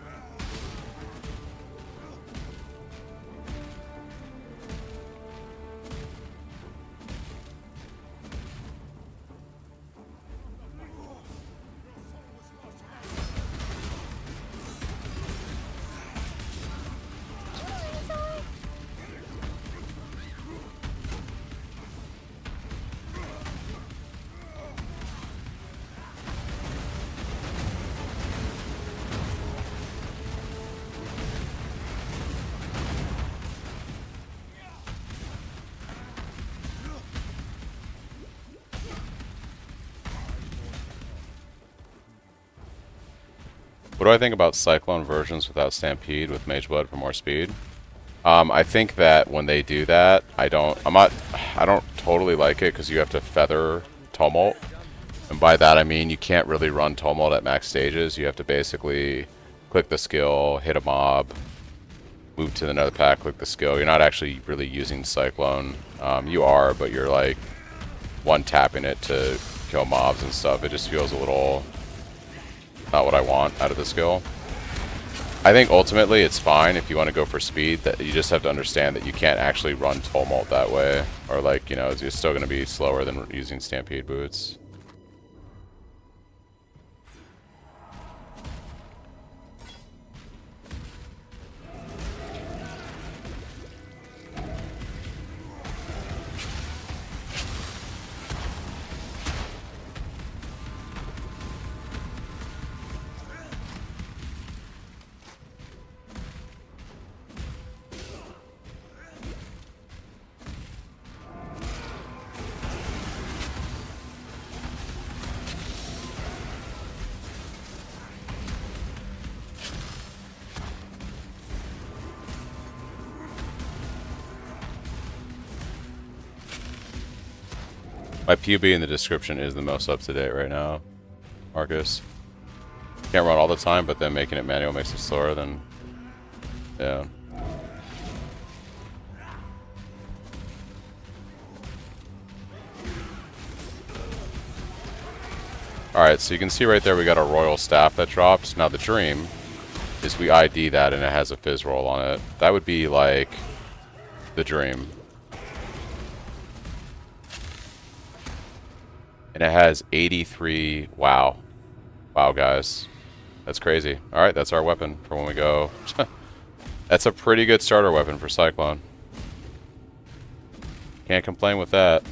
What do I think about Cyclone versions without Stampede with Mage Blood for more speed? I think that when they do that, I don't totally like it because you have to feather Tumult. And by that I mean you can't really run Tumult at max stages. You have to basically click the skill, hit a mob, move to another pack, click the skill. You're not actually really using Cyclone. You are, but you're like one-tapping it to kill mobs and stuff. It just feels a little not what I want out of the skill. I think ultimately it's fine if you want to go for speed, that you just have to understand that you can't actually run Tumult that way, or like, you know, you're still going to be slower than using Stampede boots. My PUB in the description is the most up to date right now, Marcus. Can't run all the time, but then making it manual makes it slower. Then, yeah. Alright, so you can see right there we got a royal staff that dropped. Now the dream is we ID that and it has a fizz roll on it. That would be like the dream. And it has 83. Wow. Wow, guys. That's crazy. Alright, that's our weapon for when we go. That's a pretty good starter weapon for Cyclone. Can't complain with that.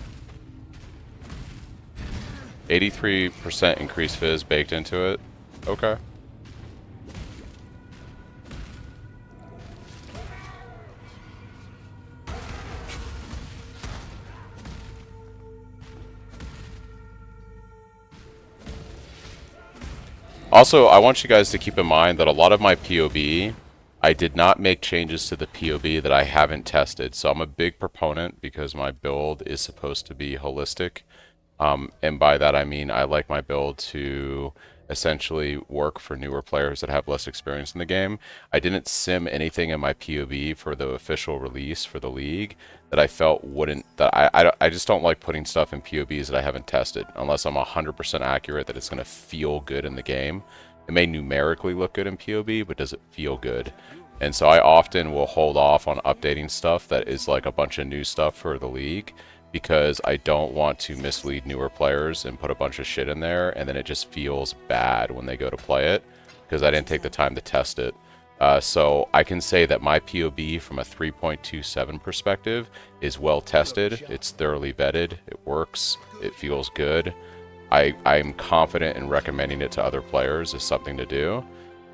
83% increased fizz baked into it. Okay. Also, I want you guys to keep in mind that a lot of my POB, I did not make changes to the POB that I haven't tested. So I'm a big proponent because my build is supposed to be holistic. And by that I mean I like my build to essentially work for newer players that have less experience in the game. I didn't sim anything in my POB for the official release for the league that I felt wouldn't, that I just don't like putting stuff in POBs that I haven't tested unless I'm 100% accurate that it's going to feel good in the game. It may numerically look good in POB, but does it feel good? And so I often will hold off on updating stuff that is like a bunch of new stuff for the league, because I don't want to mislead newer players and put a bunch of shit in there and then it just feels bad when they go to play it because I didn't take the time to test it. So I can say that my POB from a 3.27 perspective is well tested, it's thoroughly vetted, it works, it feels good. I'm confident in recommending it to other players as something to do.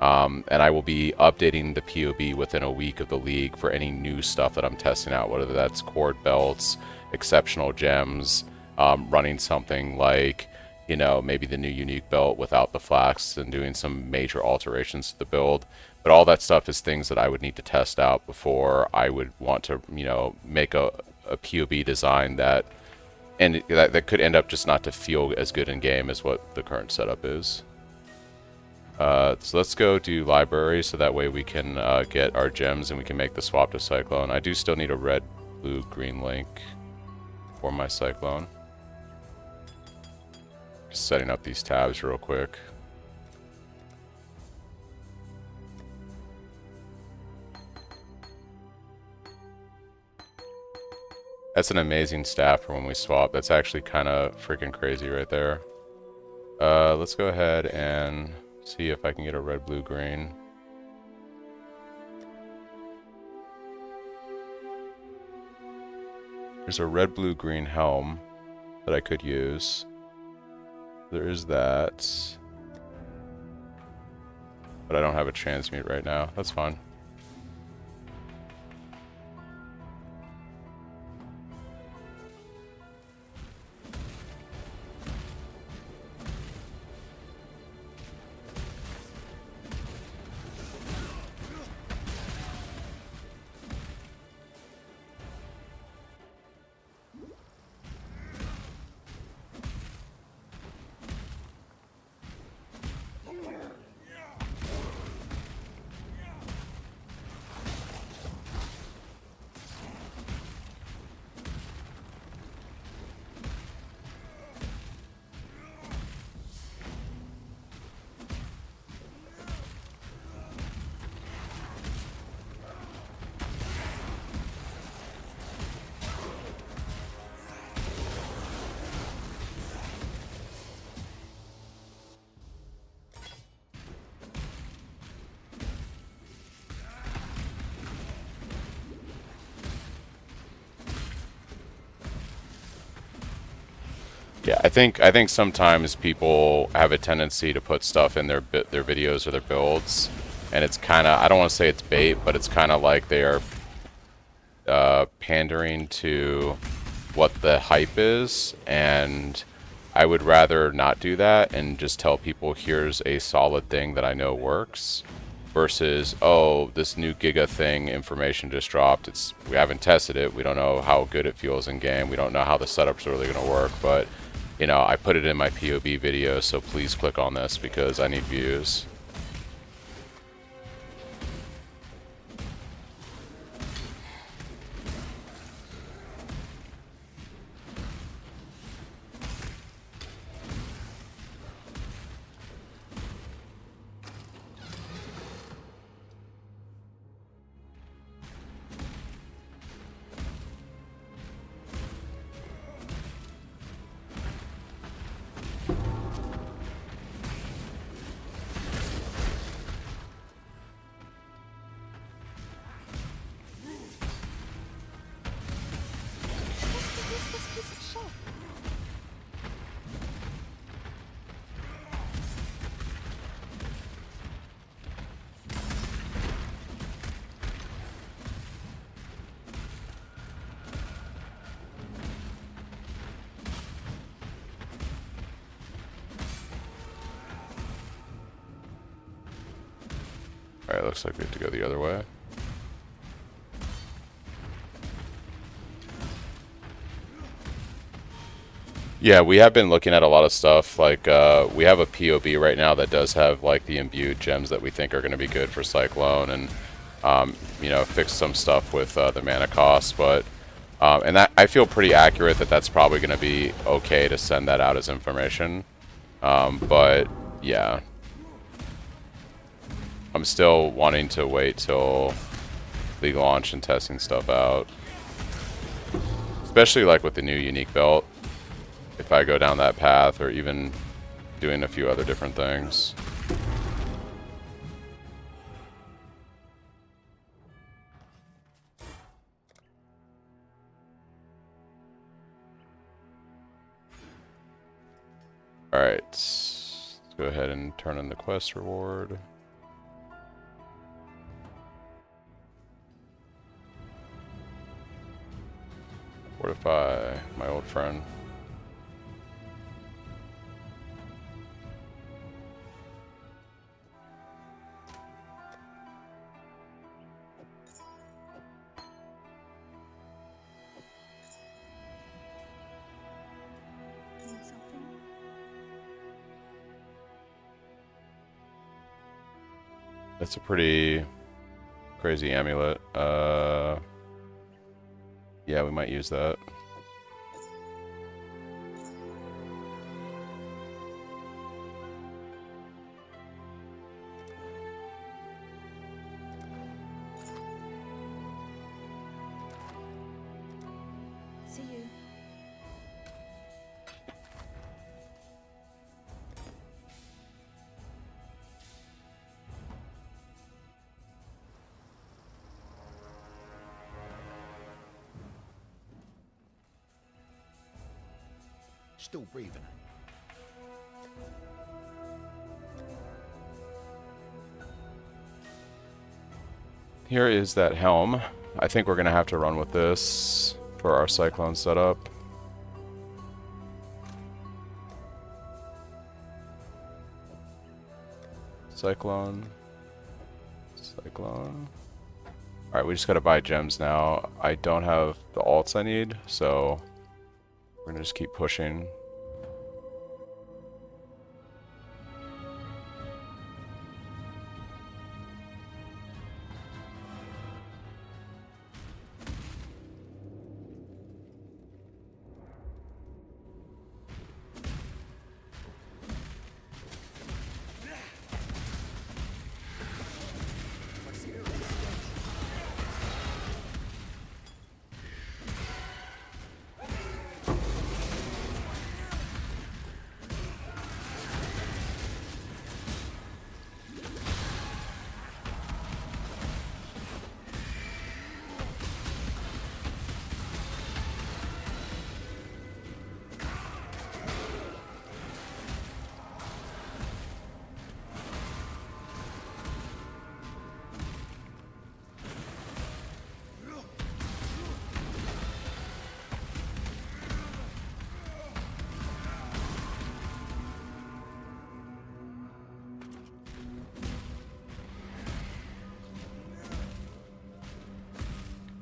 And I will be updating the POB within a week of the league for any new stuff that I'm testing out, whether that's cord belts, exceptional gems, running something like, you know, maybe the new unique belt without the flax and doing some major alterations to the build. But all that stuff is things that I would need to test out before I would want to, you know, make a POB design that, and that could end up just not to feel as good in game as what the current setup is. So let's go do library so that way we can get our gems and we can make the swap to Cyclone. I do still need a red, blue, green link for my Cyclone. Just setting up these tabs real quick. That's an amazing staff for when we swap. That's actually kind of freaking crazy right there. Let's go ahead and see if I can get a red, blue, green. There's a red, blue, green helm that I could use. There is that. But I don't have a transmute right now. That's fine. Yeah, I think sometimes people have a tendency to put stuff in their videos or their builds, and it's kind of, I don't want to say it's bait, but it's kind of like they are pandering to what the hype is, and I would rather not do that and just tell people here's a solid thing that I know works. versus, oh, this new Giga thing information just dropped. We haven't tested it. We don't know how good it feels in game. We don't know how the setup's really going to work, but you know, I put it in my POB video, so please click on this because I need views. Who's this piece of shit? Alright, looks like we have to go the other way. Yeah, we have been looking at a lot of stuff. Like, we have a POB right now that does have, like, the imbued gems that we think are going to be good for Cyclone, and, you know, fix some stuff with the mana cost. But, and that, I feel pretty accurate that that's probably going to be okay to send that out as information. But, yeah. I'm still wanting to wait till League launch and testing stuff out. Especially, like, with the new unique belt. If I go down that path, or even doing a few other different things. Alright, let's go ahead and turn in the quest reward. Fortify my old friend. Need something? That's a pretty crazy amulet. Yeah, we might use that. See you. Still breathing. Here is that helm. I think we're gonna have to run with this for our Cyclone setup. Cyclone. Cyclone. Alright, we just gotta buy gems now. I don't have the alts I need, so we're gonna just keep pushing.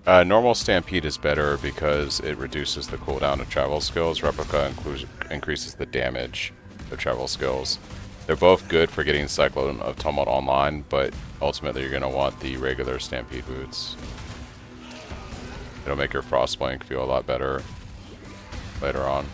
Normal Stampede is better because it reduces the cooldown of travel skills. Replica increases the damage of travel skills. They're both good for getting Cyclone of Tumult online, but ultimately you're going to want the regular Stampede boots. It'll make your Frostblink feel a lot better later on.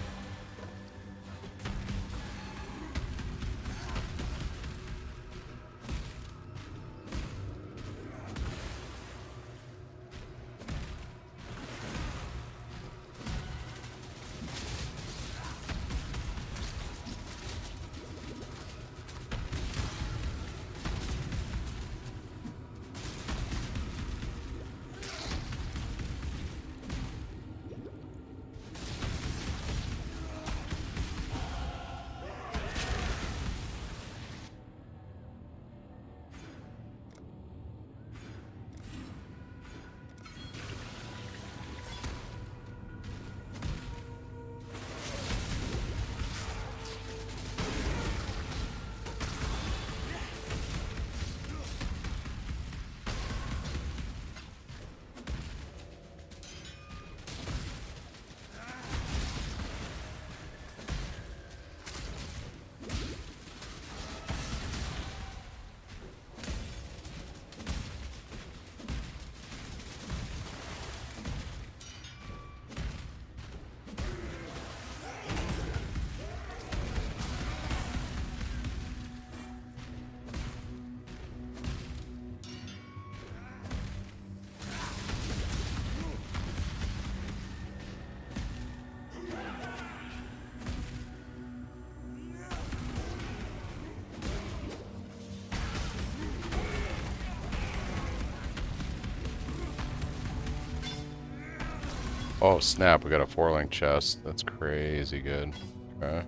Oh snap, we got a 4-link chest. That's crazy good. Okay.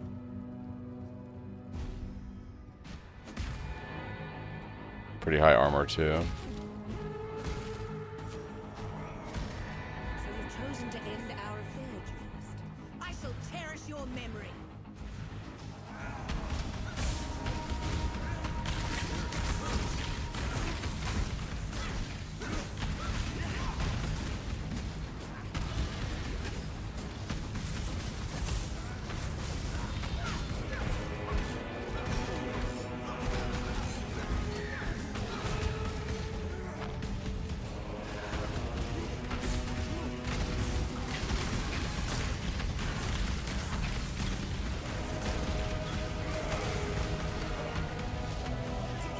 Pretty high armor too. So you've chosen to end our affair, journalist. I shall cherish your memory.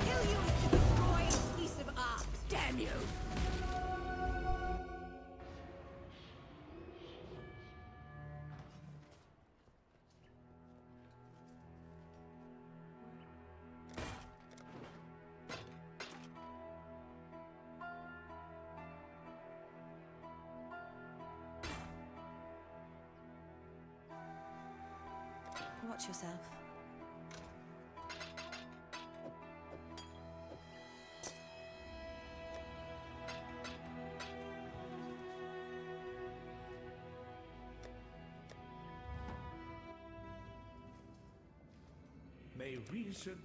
Kill you is to destroy a piece of art. Damn you! Watch yourself. May reason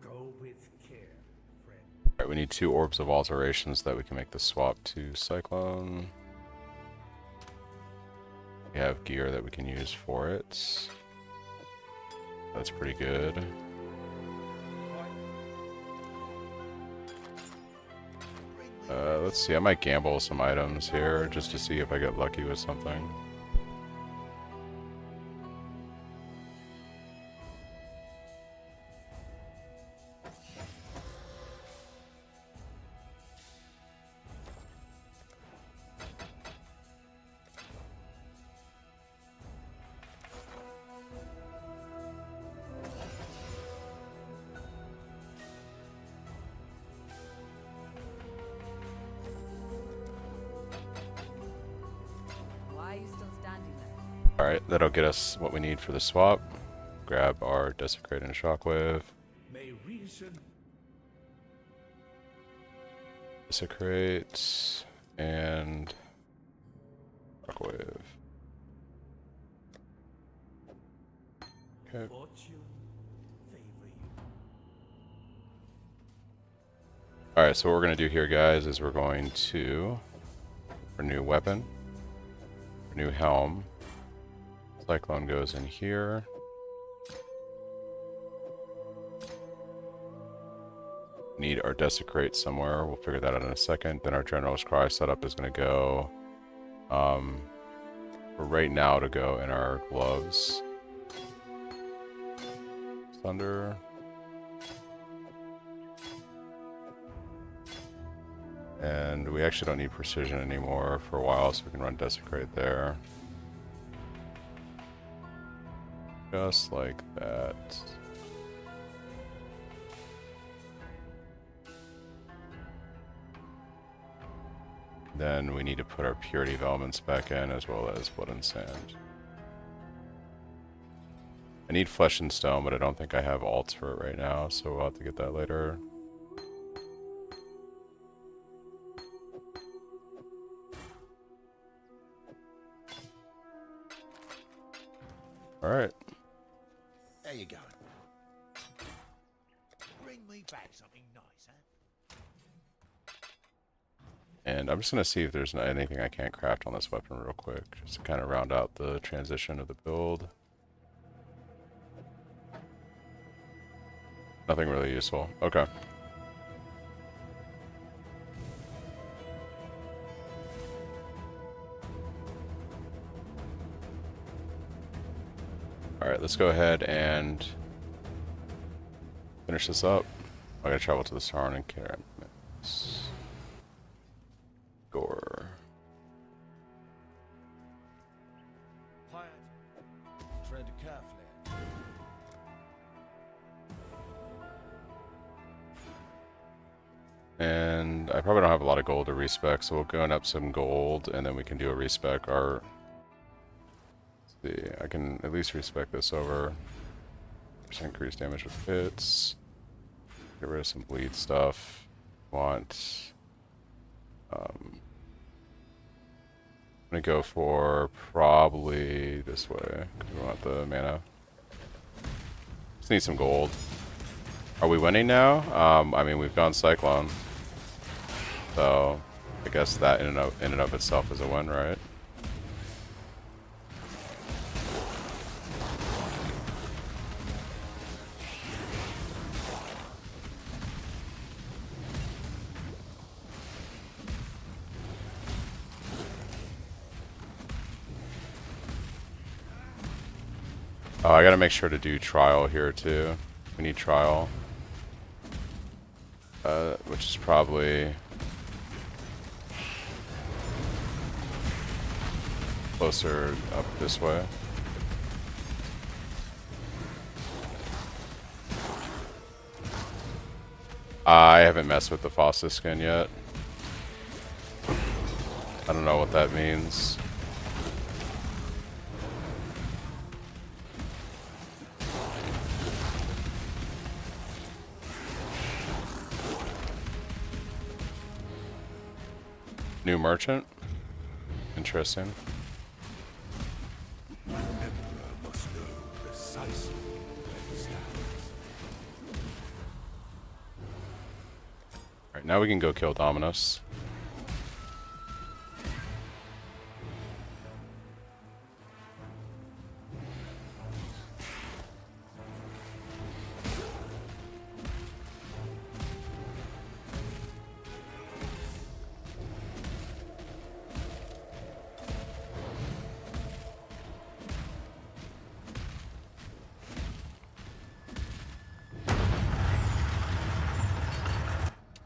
go with care, friend. Alright, we need 2 Orbs of Alteration so that we can make the swap to Cyclone. We have gear that we can use for it. That's pretty good. Let's see, I might gamble some items here just to see if I get lucky with something. Alright, that'll get us what we need for the swap. Grab our Desecrate and Shockwave. May reason Desecrate and Shockwave. Okay. fortune favor you. Alright, so what we're going to do here, guys, is we're going to renew weapon, renew helm. Cyclone goes in here. Need our Desecrate somewhere. We'll figure that out in a second. Then our General's Cry setup is going to go, for right now, to go in our gloves. Thunder. And we actually don't need Precision anymore for a while, so we can run Desecrate there. Just like that. Then we need to put our Purity Elements back in, as well as Blood and Sand. I need Flesh and Stone, but I don't think I have alts for it right now, so we'll have to get that later. Alright. There you go. Bring me back something nice, huh? And I'm just going to see if there's anything I can't craft on this weapon real quick, just to kind of round out the transition of the build. Nothing really useful. Okay. Alright, let's go ahead and finish this up. I gotta travel to the Saron and Karamis. Gore. Quiet. Tread carefully. And I probably don't have a lot of gold to respec, so we'll go up some gold, and then we can do a respec. Our see, I can at least respec this over. Percent increased damage with hits. Get rid of some bleed stuff. Want. I'm gonna go for probably this way because we want the mana. Just need some gold. Are we winning now? I mean, we've gone Cyclone, so I guess that in and of itself is a win, right? Oh, I gotta make sure to do trial here too. We need trial. Which is probably closer up this way. I haven't messed with the Fossa skin yet. I don't know what that means. New merchant? Interesting. The Emperor must know precisely where he stands. Alright, now we can go kill Dominus.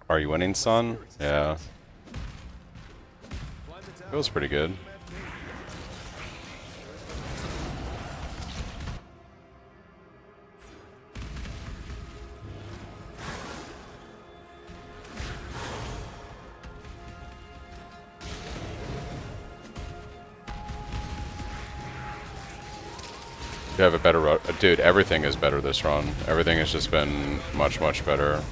Are you winning, son? Yeah. Feels pretty good. You have a better run. Dude, everything is better this run. Everything has just been much, much better.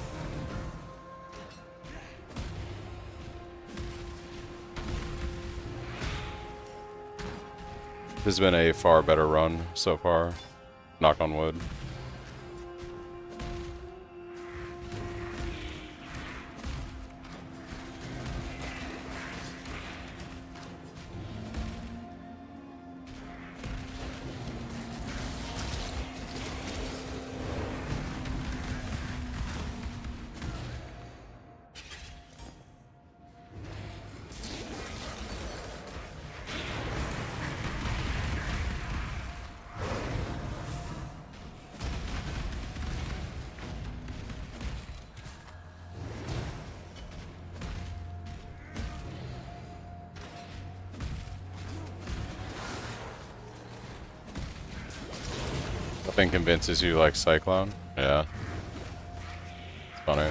This has been a far better run so far. Knock on wood. Nothing convinces you like Cyclone? Yeah. It's funny.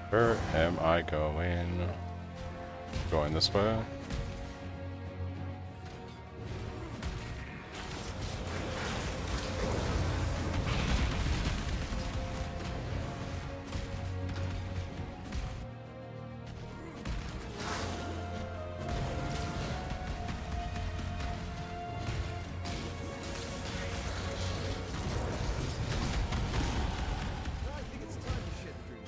Where am I going? Going this way? I think it's time to share the dream.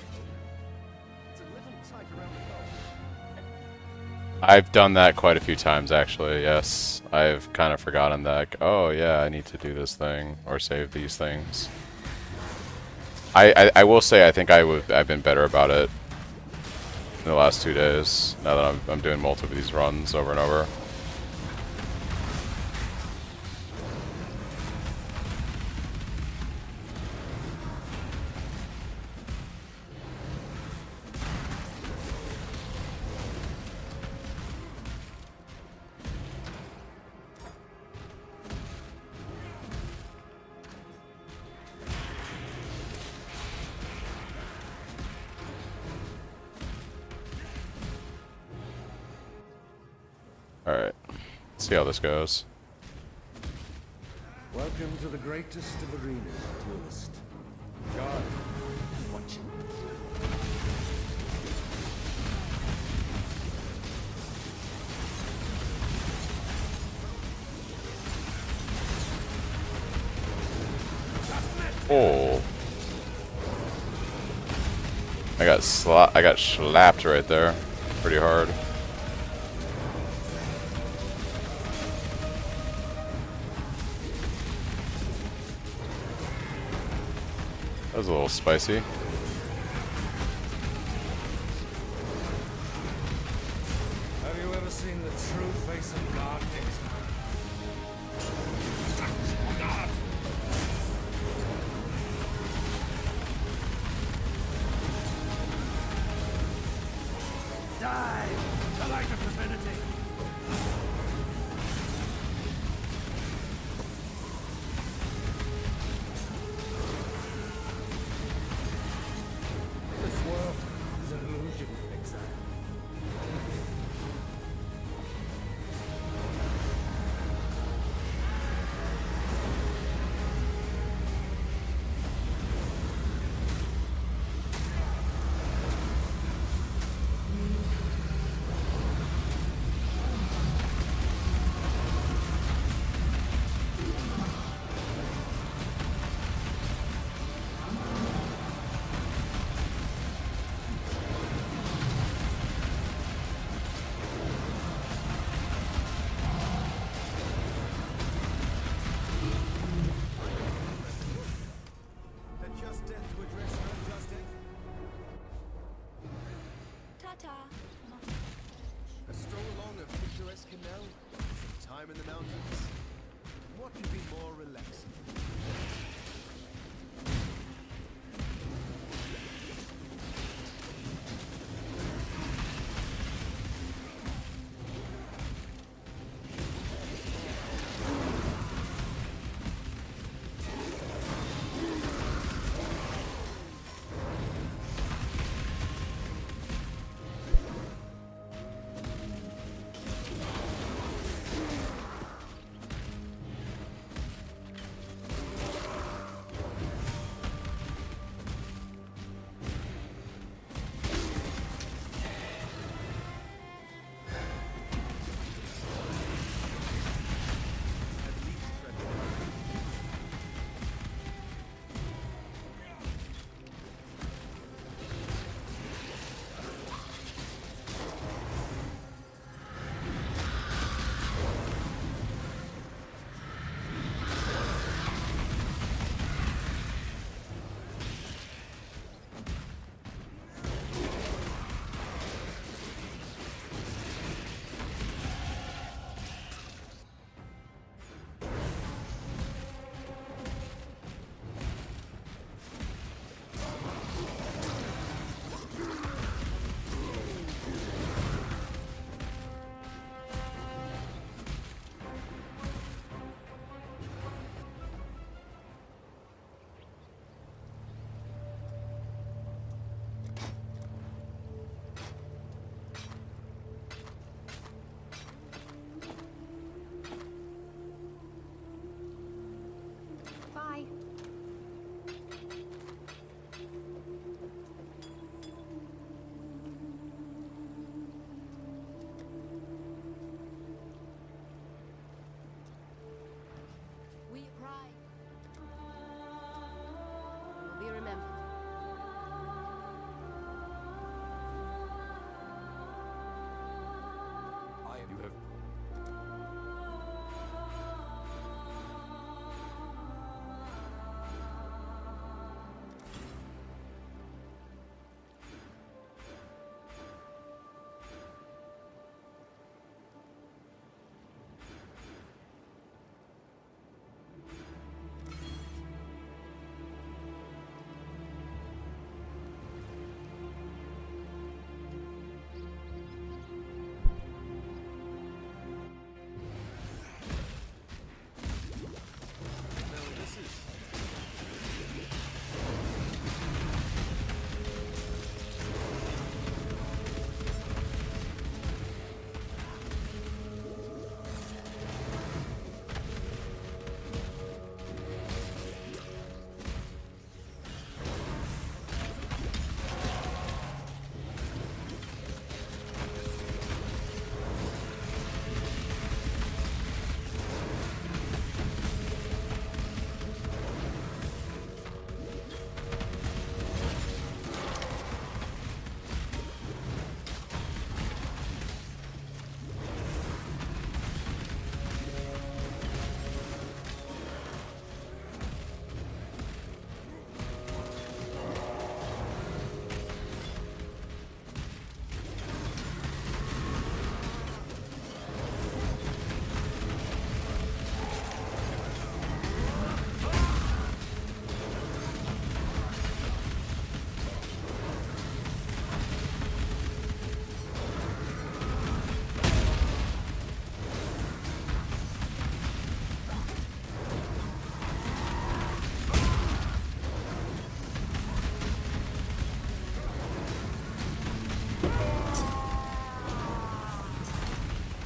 It's a little tight around the collar. I've done that quite a few times actually, yes. I've kind of forgotten that. Oh yeah, I need to do this thing or save these things. I will say I think I've been better about it in the last 2 days, now that I'm doing multiple of these runs over and over. Alright, let's see how this goes. Welcome to the greatest of arenas, duelist. God, watch it. Oh. I got slapped right there. Pretty hard. That was a little spicy. Have you ever seen the true face of God, Dixon? God! Die! The light of divinity! This world is an illusion, exile. time in the mountains? What could be more relaxing? Bye. We cry. Will be remembered. I am. You have No, this is.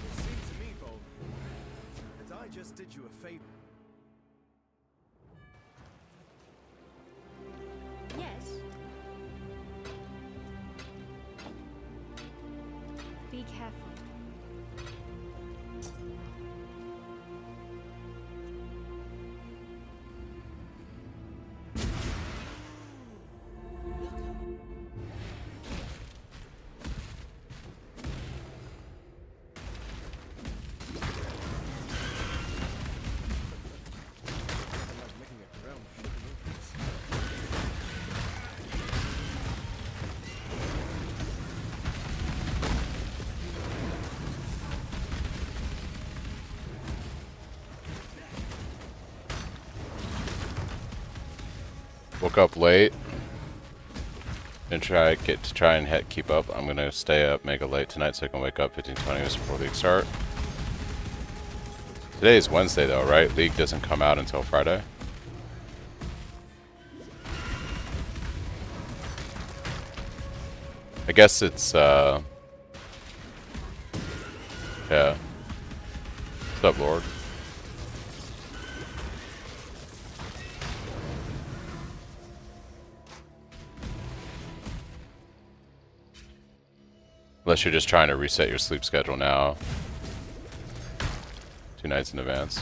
It seemed to me, Vol, that I just did you a favor. Yes. Be careful. Woke up late and try and keep up. I'm gonna stay up mega late tonight so I can wake up 15-20 minutes before league start. Today is Wednesday though, right? League doesn't come out until Friday. I guess it's yeah. What's up, Lord? Unless you're just trying to reset your sleep schedule now. 2 nights in advance.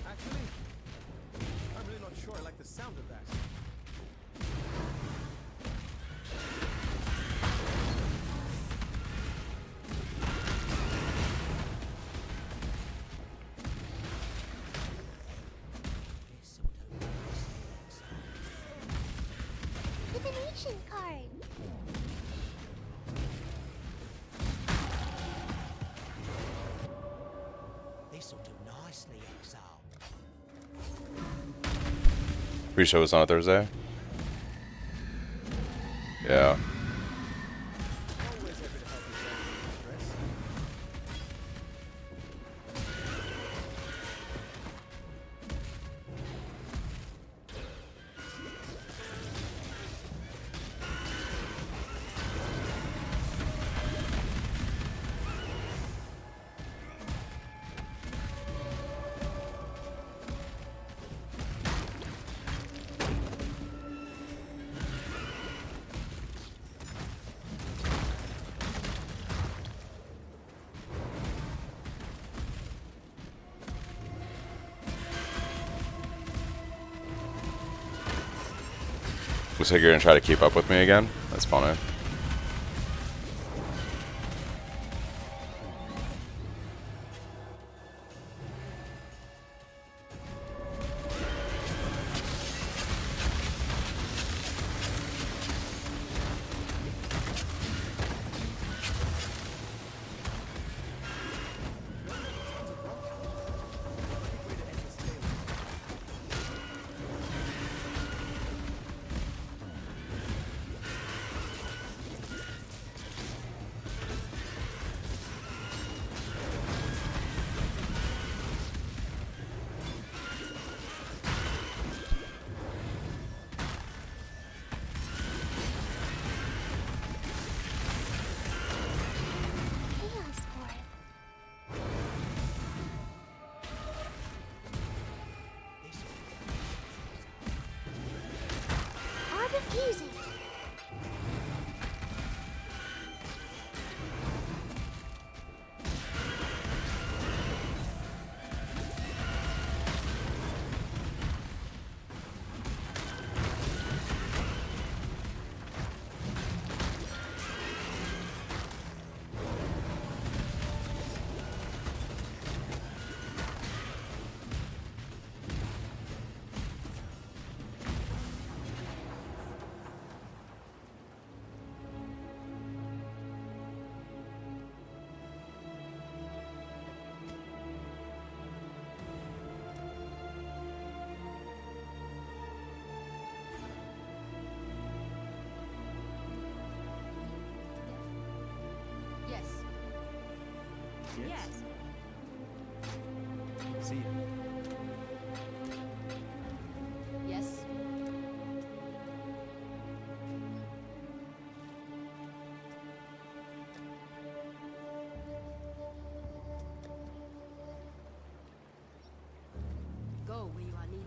Actually, I'm really not sure I like the sound of that. Divination card. This'll do nicely, Exile. Pre-show was on a Thursday? Yeah. Always happy to help you with stress. Looks like you're gonna try to keep up with me again? That's funny. Chaos board. Orb of fusing. Yes. Yes. See ya. Yes. Go where you are needed.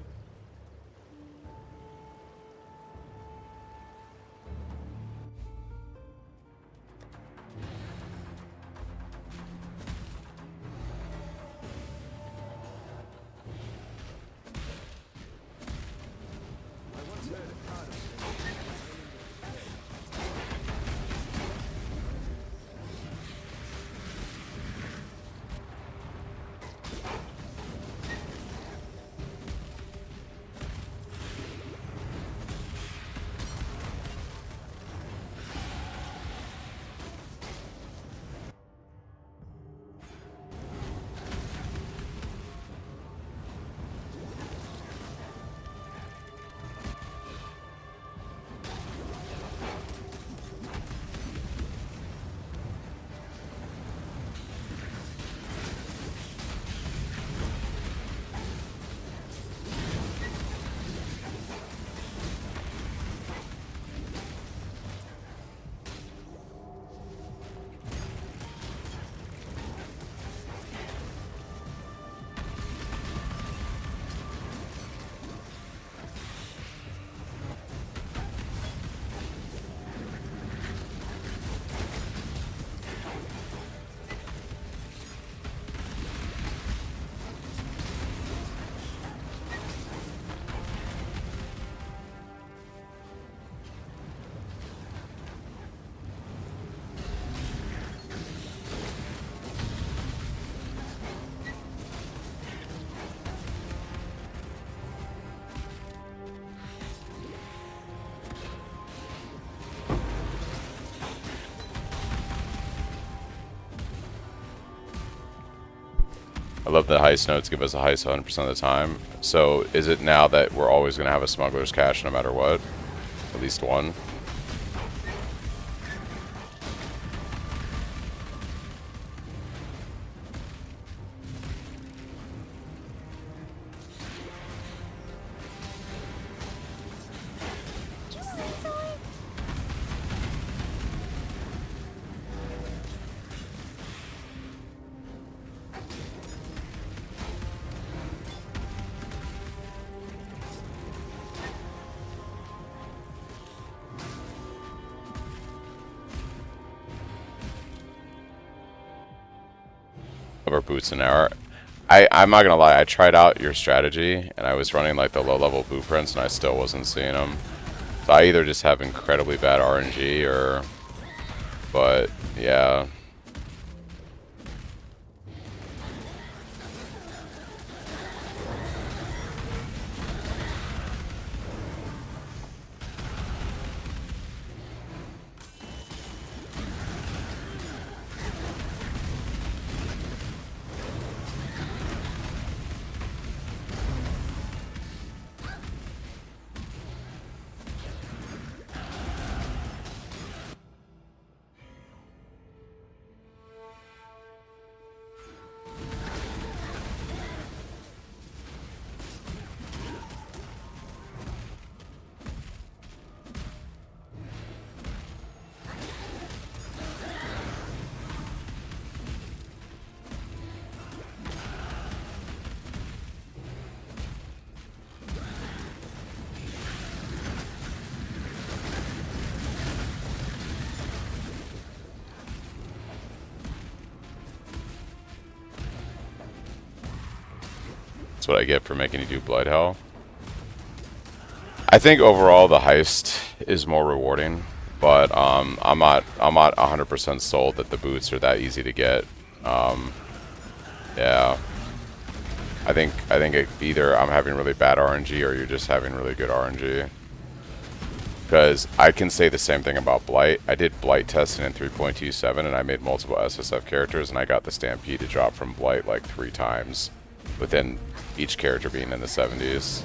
I love that heist notes give us a heist 100% of the time. So is it now that we're always going to have a smuggler's cache no matter what? At least one? Of our boots an hour. I'm not gonna lie, I tried out your strategy and I was running like the low level blueprints and I still wasn't seeing them. So I either just have incredibly bad RNG or, but yeah. That's what I get for making you do Blight Hell. I think overall the heist is more rewarding, but I'm not 100% sold that the boots are that easy to get. Yeah, I think either I'm having really bad RNG or you're just having really good RNG. Because I can say the same thing about Blight. I did Blight testing in 3.27 and I made multiple SSF characters and I got the Stampede to drop from Blight like 3 times within each character being in the 70s,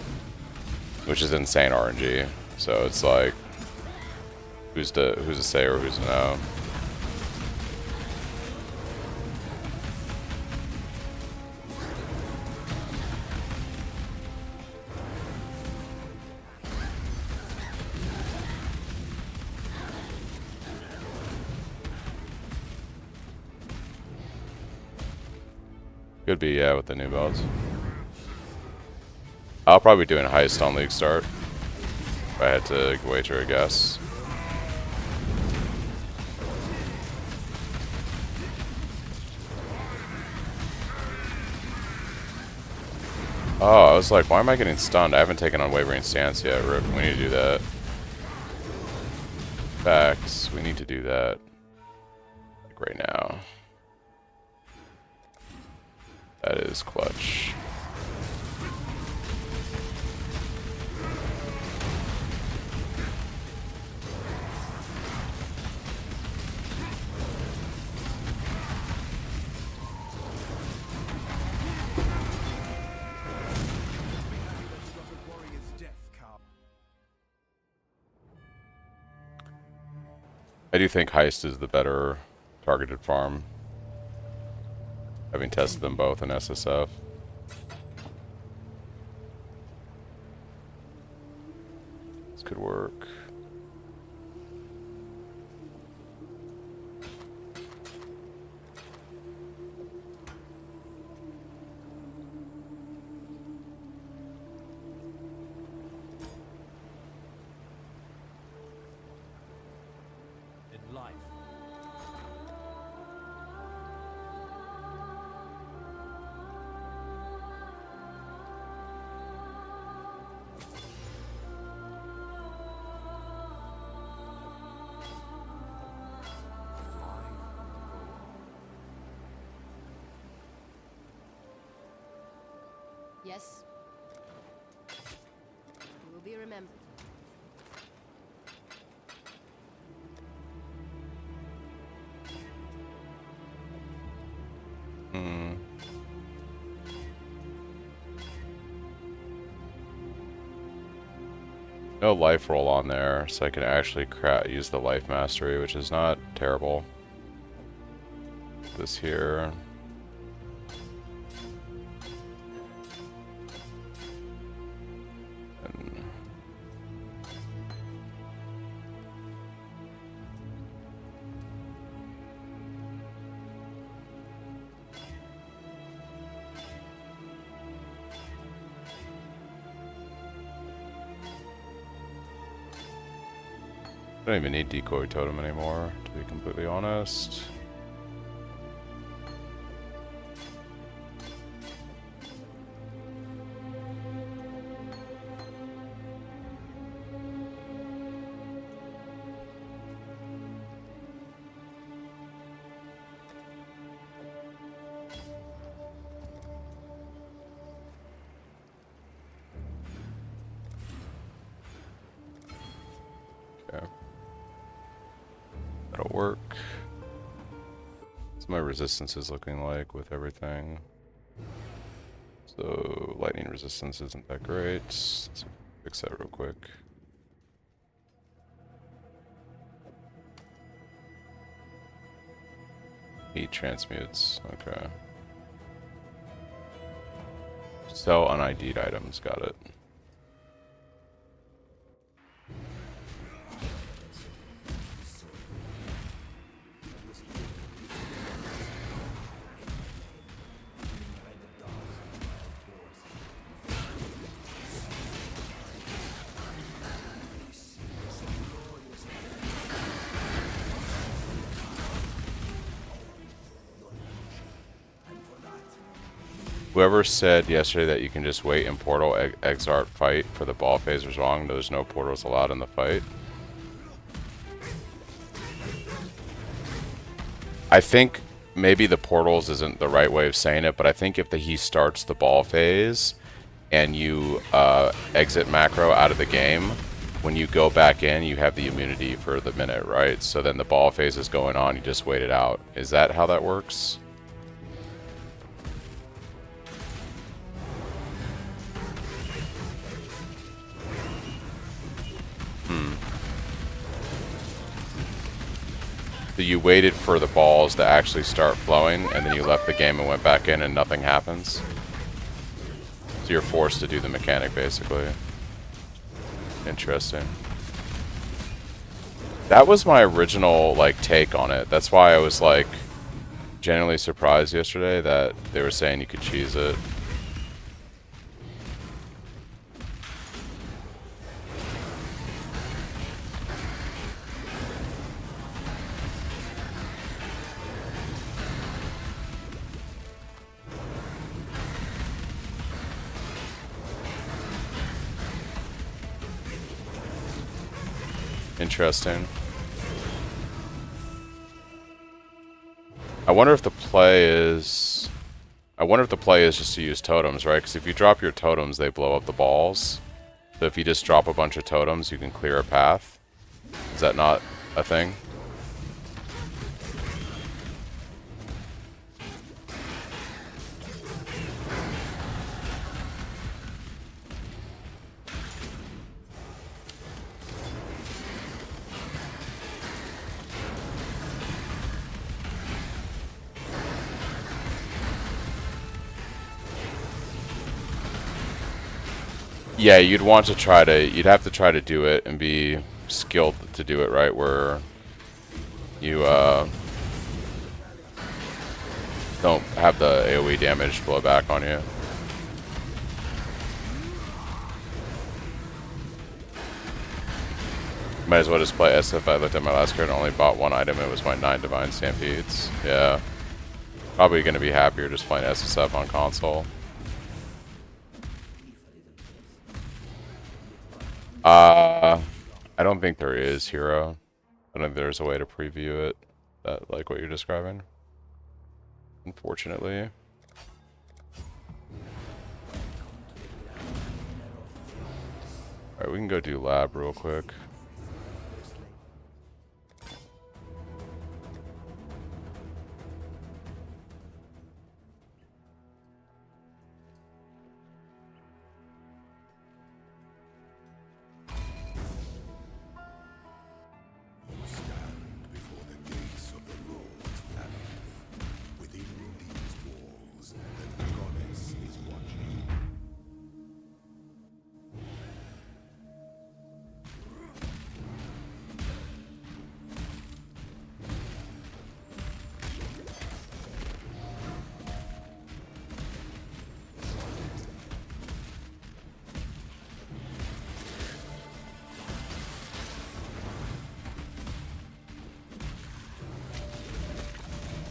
which is insane RNG. So it's like, who's to say or who's to know? Could be, yeah, with the new belts. I'll probably be doing a heist on League Start. If I had to wager a guess. Oh, I was like, why am I getting stunned? I haven't taken on Wavering Stance yet, Rip. We need to do that. Facts, we need to do that. Like right now. That is clutch. I do think Heist is the better targeted farm, having tested them both in SSF. This could work. In life, Yes. You will be remembered. no life roll on there, so I can actually use the life mastery, which is not terrible. This here. And I don't even need decoy totem anymore, to be completely honest. Okay. That'll work. What's my resistances looking like with everything? So, lightning resistance isn't that great. Let's fix that real quick. Heat transmutes, okay. Sell un-ID'd items, got it. Whoever said yesterday that you can just wait in portal exart fight for the ball phase was wrong. There's no portals allowed in the fight. I think maybe the portals isn't the right way of saying it, but I think if he starts the ball phase and you exit macro out of the game, when you go back in, you have the immunity for the minute, right? So then the ball phase is going on, you just wait it out. Is that how that works? So you waited for the balls to actually start flowing, and then you left the game and went back in and nothing happens? So you're forced to do the mechanic, basically. Interesting. That was my original, like, take on it. That's why I was, like, genuinely surprised yesterday that they were saying you could cheese it. Interesting. I wonder if the play is just to use totems, right? Because if you drop your totems, they blow up the balls. So if you just drop a bunch of totems, you can clear a path. Is that not a thing? Yeah, you'd have to try to do it and be skilled to do it, right? Where you don't have the AoE damage blow back on you. Might as well just play SF. I looked at my last card and only bought one item. It was my 9 Divine Stampedes. Yeah. Probably going to be happier just playing SSF on console. I don't think there is, Hero. I don't think there's a way to preview it, that, like what you're describing. Unfortunately. Alright, we can go do lab real quick.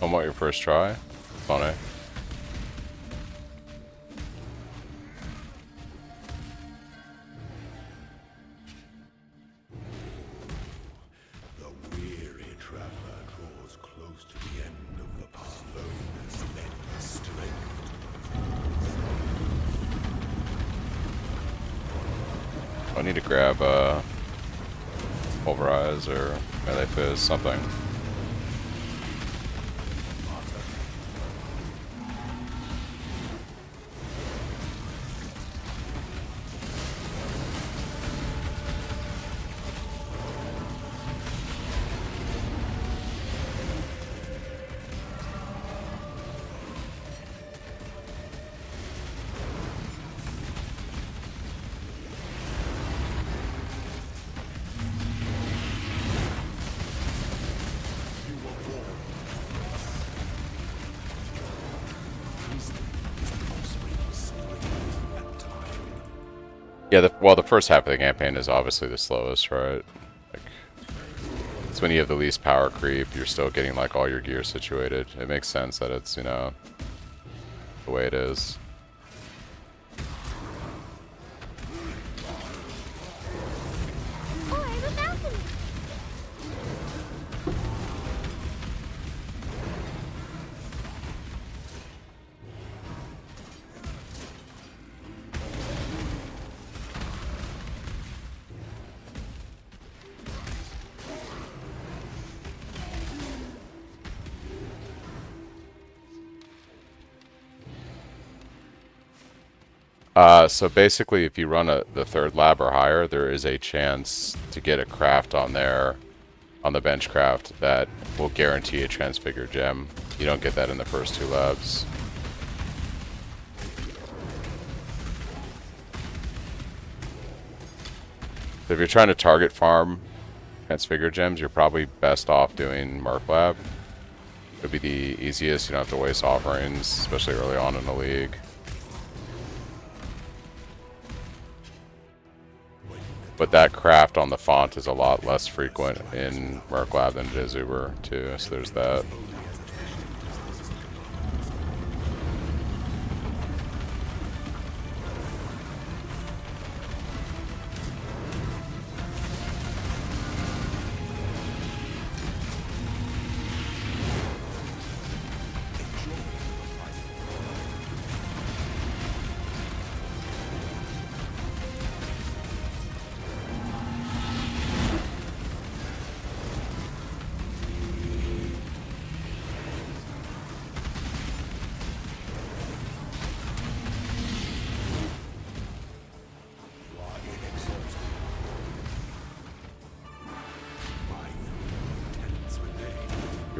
Almost your first try? Funny. The weary traveler draws close to the end of the path. Slowness lends strength. I need to grab Pulverize or Melee Fizz, something. Yeah, well, the first half of the campaign is obviously the slowest, right? Like, it's when you have the least power creep, you're still getting, like, all your gear situated. It makes sense that it's, you know, the way it is. Oh, I have a balcony. So basically, if you run the third lab or higher, there is a chance to get a craft on there, on the bench craft, that will guarantee a transfigured gem. You don't get that in the first 2 labs. So if you're trying to target farm transfigured gems, you're probably best off doing Merc Lab. It'll be the easiest, you don't have to waste offerings, especially early on in the league. But that craft on the font is a lot less frequent in Merc Lab than it is Uber too, so there's that.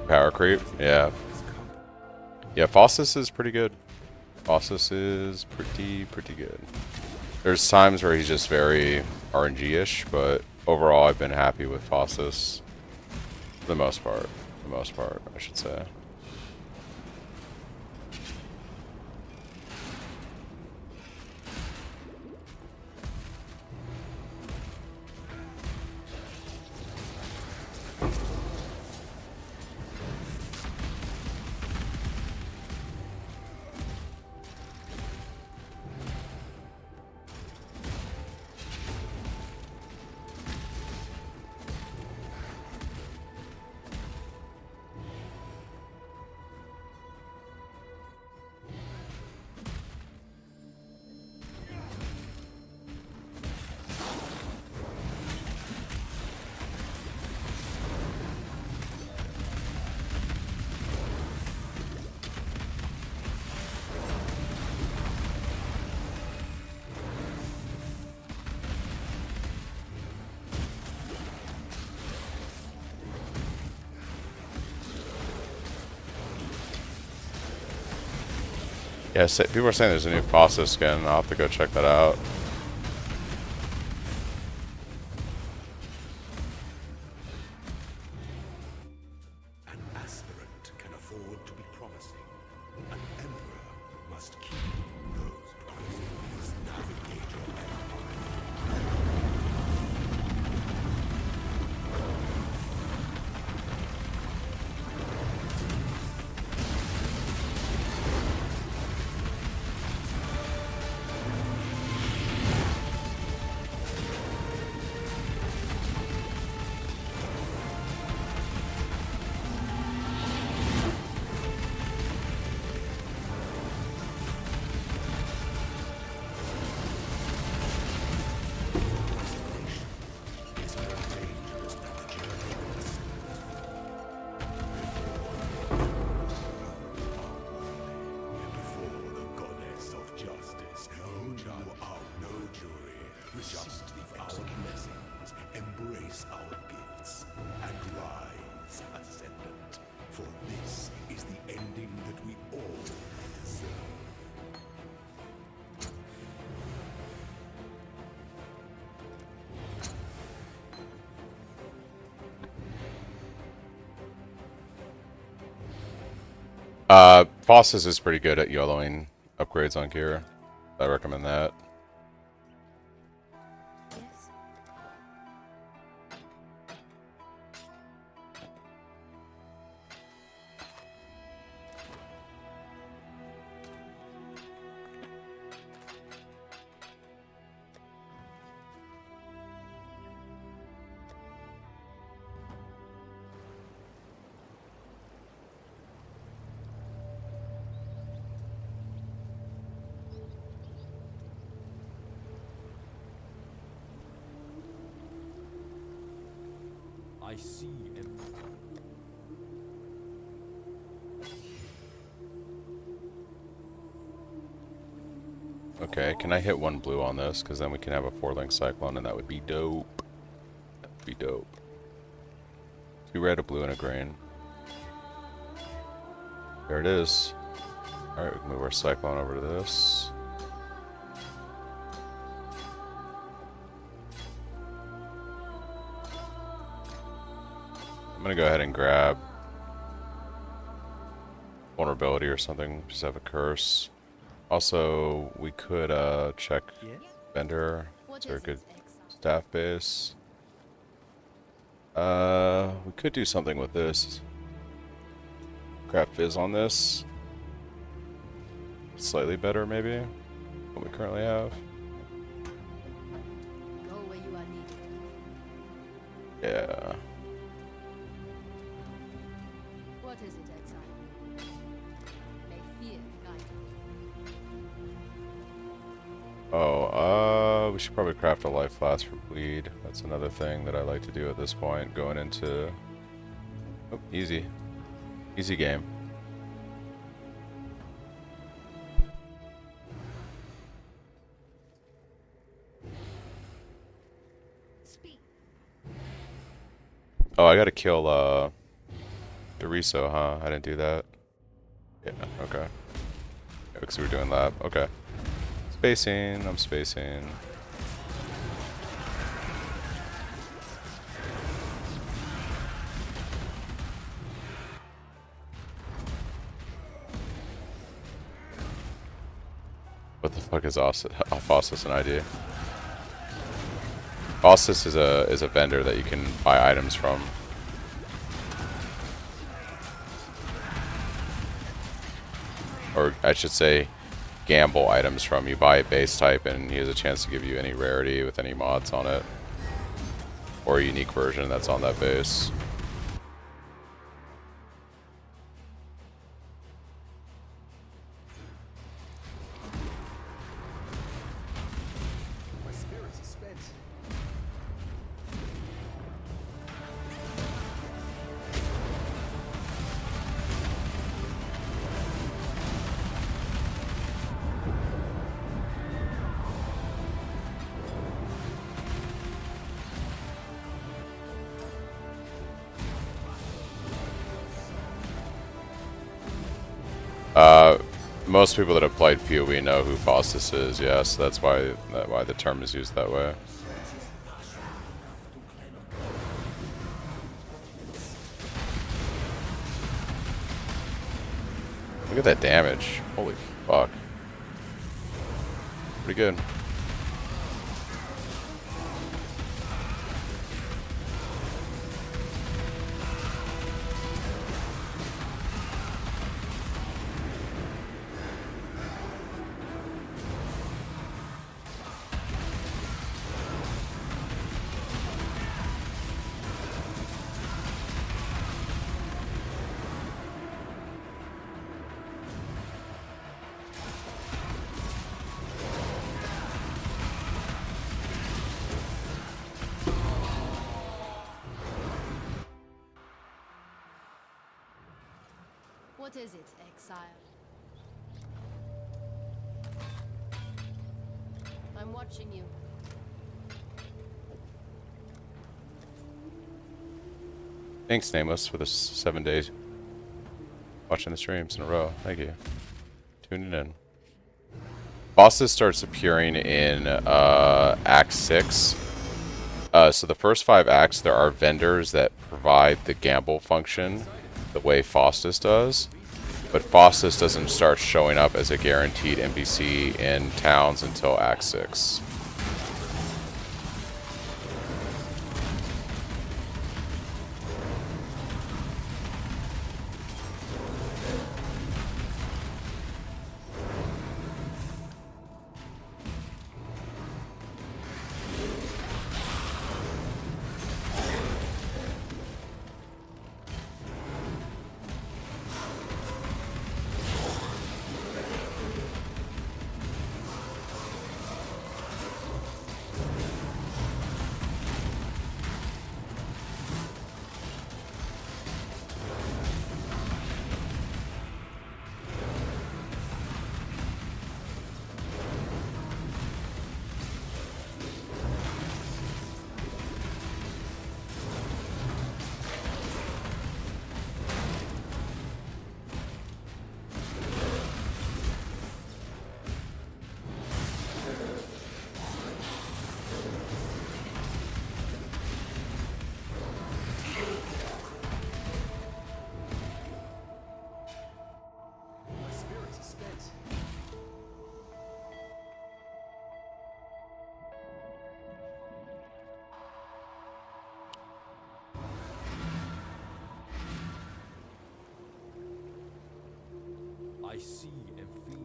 Power creep, yeah. Yeah, Fossis is pretty good. Fossis is pretty good. There's times where he's just very RNG-ish, but overall I've been happy with Fossis. For the most part. For the most part, I should say. Yeah, people are saying there's a new Fossis skin. I'll have to go check that out. An aspirant can afford to be promising. An emperor must keep those promises. Navigate your empire. Faustus is pretty good at YOLOing upgrades on gear. I recommend that. Yes. I see everything. Okay, can I hit 1 blue on this? Because then we can have a 4-link Cyclone, and that would be dope. That would be dope. 2 red, a blue, and a green. There it is. Alright, we can move our Cyclone over to this. I'm gonna go ahead and grab vulnerability or something. Just have a curse. Also, we could check Yes? vendor. What Is there a is good it, exile? staff base? We could do something with this. Crap fizz on this. Slightly better, maybe, than what we currently have. Go where you are needed. Yeah. What is it, exile? May fear guide you. Oh, we should probably craft a life flask for bleed. That's another thing that I like to do at this point, going into... Oh, easy. Easy game. Speak. Oh, I gotta kill, Doriso, huh? I didn't do that. Yeah, okay. Because we were doing that. Okay. Spacing, I'm spacing. What the fuck is Faustus an ID? Faustus is a vendor that you can buy items from. Or I should say gamble items from. You buy a base type and he has a chance to give you any rarity with any mods on it. Or a unique version that's on that base. My spirits are spent. Most people that have played PoE know who Faustus is, yes, that's why the term is used that way. Look at that damage. Holy fuck. Pretty good. What is it, exile? I'm watching you. Thanks, Nameless, for the 7 days watching the streams in a row. Thank you. Tuning in. Bosses starts appearing in Act 6. So the first 5 acts, there are vendors that provide the gamble function the way Faustus does. but Faustus doesn't start showing up as a guaranteed NPC in towns until Act 6. My spirit is spent. I see and feel.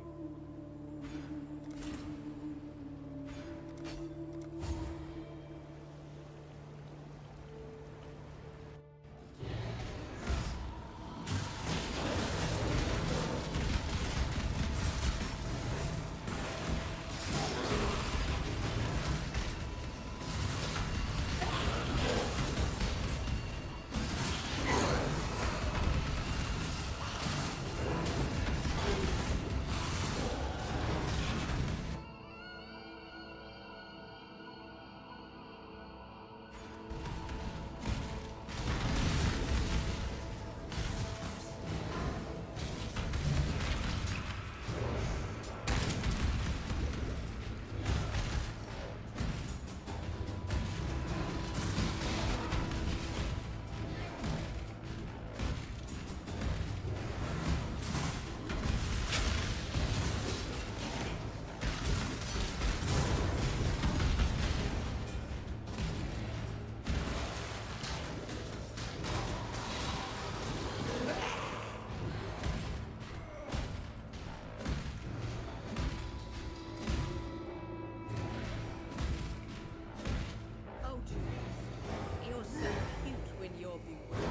Oh, Julius, you're so cute when you're bewildered.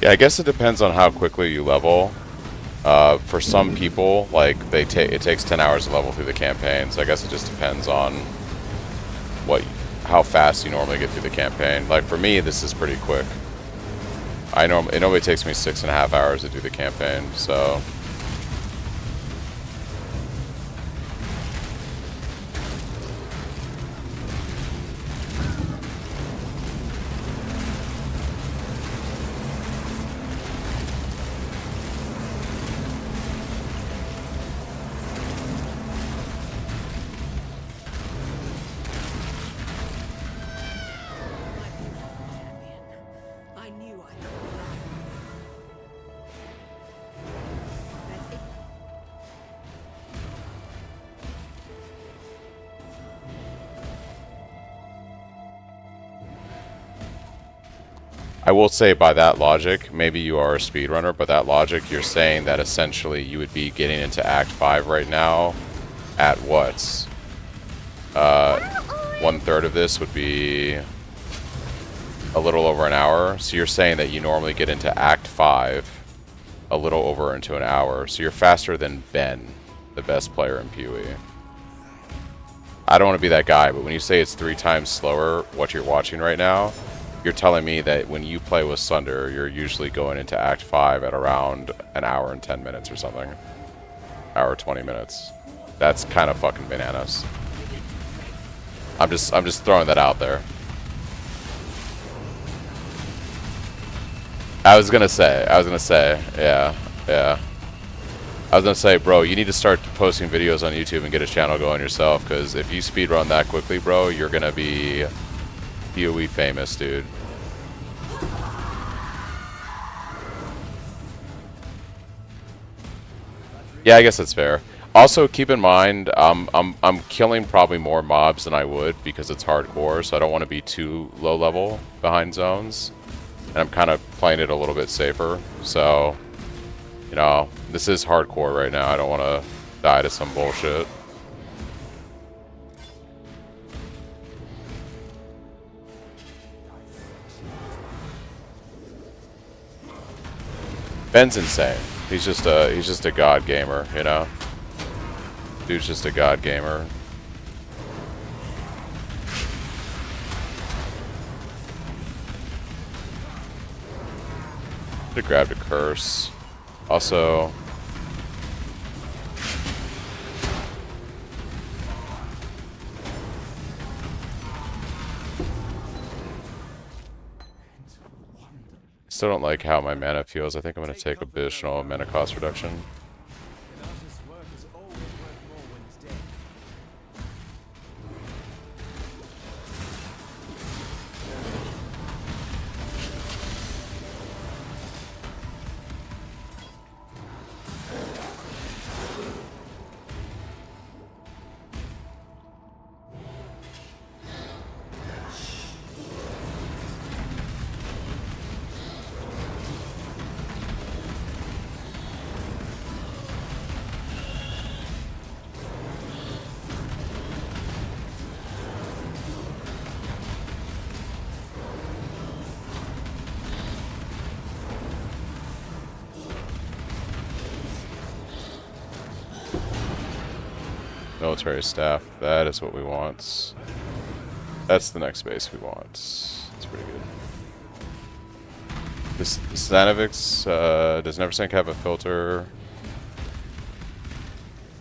Yeah, I guess it depends on how quickly you level. For some people, like it takes 10 hours to level through the campaign, so I guess it just depends on how fast you normally get through the campaign. Like for me, this is pretty quick. It normally takes me 6.5 hours to do the campaign, so. My beautiful champion. I knew I could rely on you. That's it. I will say by that logic, maybe you are a speedrunner, but that logic, you're saying that essentially you would be getting into Act 5 right now at what? 1/3 of this would be a little over an hour. So you're saying that you normally get into Act 5 a little over into an hour. So you're faster than Ben, the best player in PoE. I don't want to be that guy, but when you say it's 3 times slower what you're watching right now, you're telling me that when you play with Sunder, you're usually going into Act 5 at around an hour and 10 minutes or something. Hour 20 minutes. That's kind of fucking bananas. I'm just throwing that out there. I was gonna say, yeah. I was gonna say, bro, you need to start posting videos on YouTube and get a channel going yourself, because if you speedrun that quickly, bro, you're gonna be PoE famous, dude. Yeah, I guess that's fair. Also, keep in mind, I'm killing probably more mobs than I would because it's hardcore, so I don't want to be too low level behind zones. And I'm kind of playing it a little bit safer. So, you know, this is hardcore right now. I don't want to die to some bullshit. Ben's insane. He's just a god gamer, you know. Dude's just a god gamer. Should've grabbed a curse. Also, still don't like how my mana feels. I think I'm gonna take additional mana cost reduction. An artist's work is always worth more when it's dead. Military staff. That is what we want. That's the next base we want. It's pretty good. This Xanavix, does Neversink have a filter?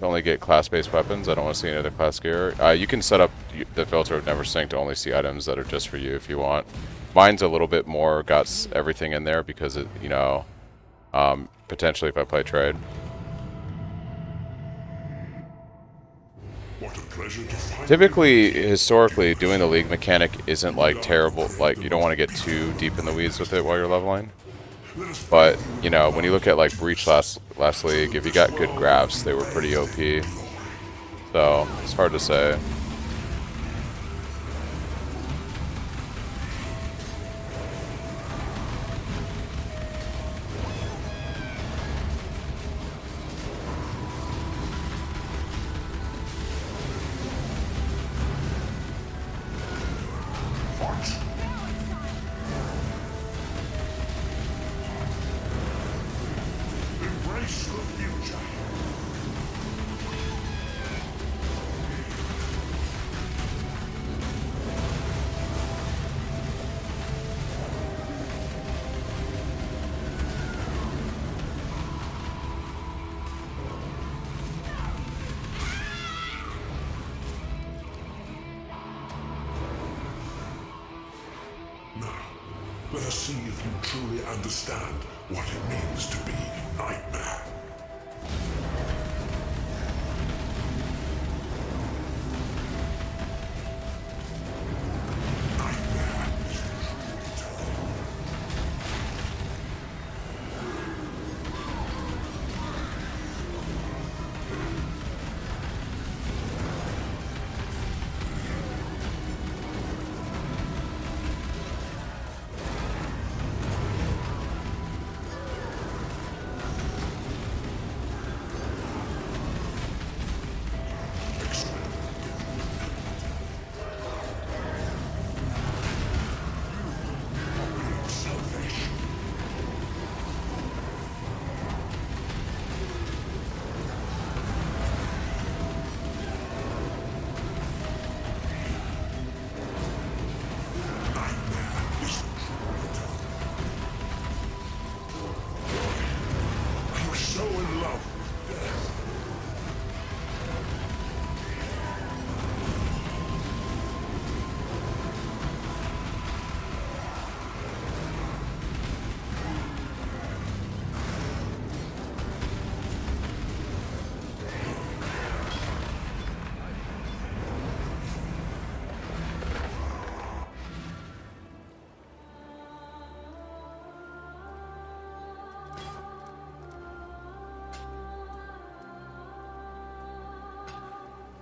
Only get class-based weapons. I don't want to see any other class gear. You can set up the filter of Neversink to only see items that are just for you if you want. Mine's a little bit more got everything in there because it, you know, potentially if I play trade. What a pleasure to find Typically, historically, doing the league mechanic isn't like terrible. Like, you don't want to get too deep in the weeds with it while you're leveling. But, you know, when you look at like Breach last league, if you got good graphs, they were pretty OP. So, it's hard to say. Embrace the future. Now, let us see if you truly understand what it means to be Nightmare. Nightmare is truly terrible.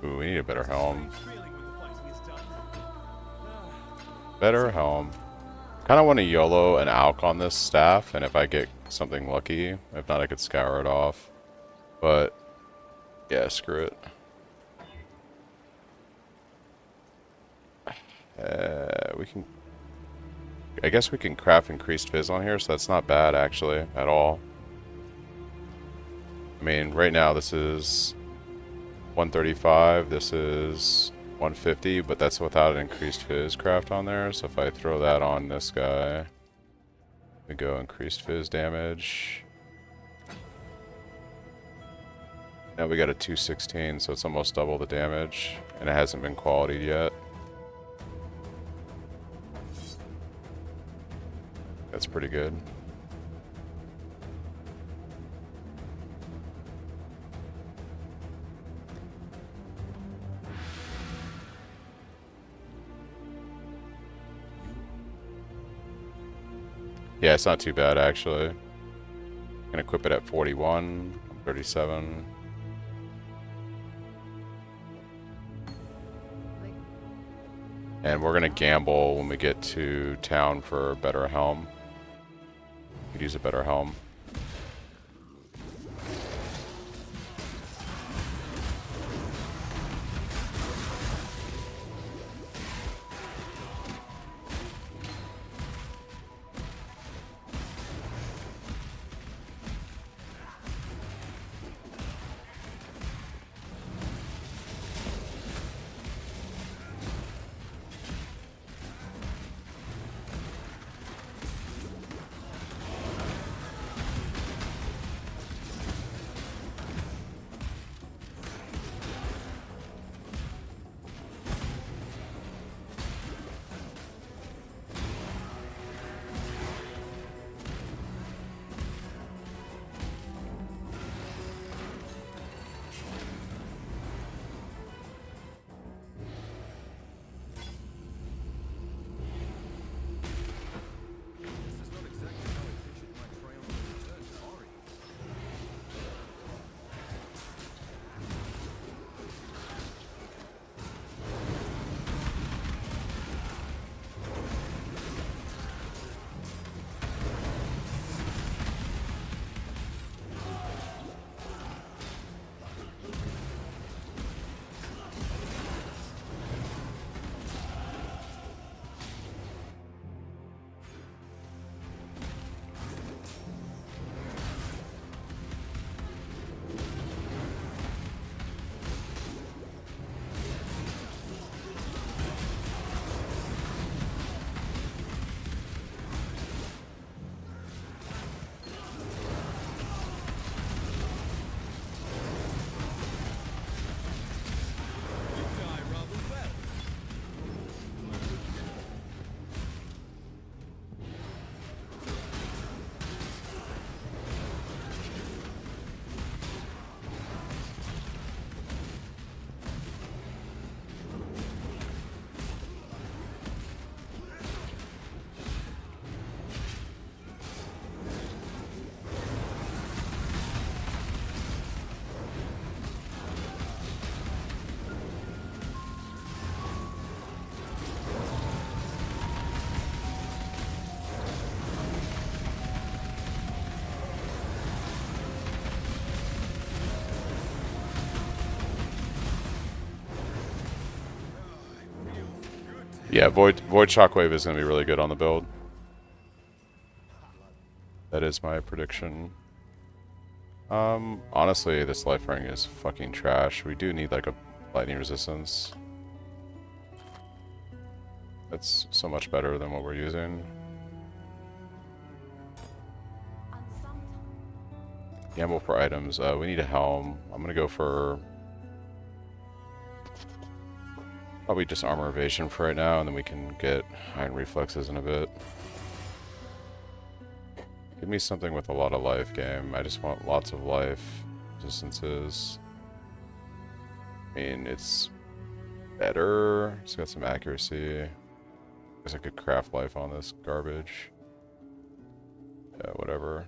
Ooh, we need a better helm. Feeling when the fighting is done. Better helm. Kind of want to YOLO an ALK on this staff, and if I get something lucky, if not, I could scour it off. But yeah, screw it. We can. I guess we can craft increased fizz on here, so that's not bad actually at all. I mean, right now this is 135. This is 150, but that's without an increased fizz craft on there. So if I throw that on this guy, we go increased fizz damage. Now we got a 216, so it's almost double the damage, and it hasn't been qualityed yet. That's pretty good. Yeah, it's not too bad actually. Gonna equip it at 41, 37. And we're gonna gamble when we get to town for a better helm. Could use a better helm. This is not exactly how I pictured my triumphant return to Ori. You die rather well. Yeah, Void Shockwave is going to be really good on the build. That is my prediction. Honestly, this life ring is fucking trash. We do need like a lightning resistance. That's so much better than what we're using. Gamble for items. We need a helm. I'm gonna go for probably just armor evasion for right now, and then we can get iron reflexes in a bit. Give me something with a lot of life, game. I just want lots of life resistances. I mean, it's better. It's got some accuracy. I guess I could craft life on this garbage. Yeah, whatever.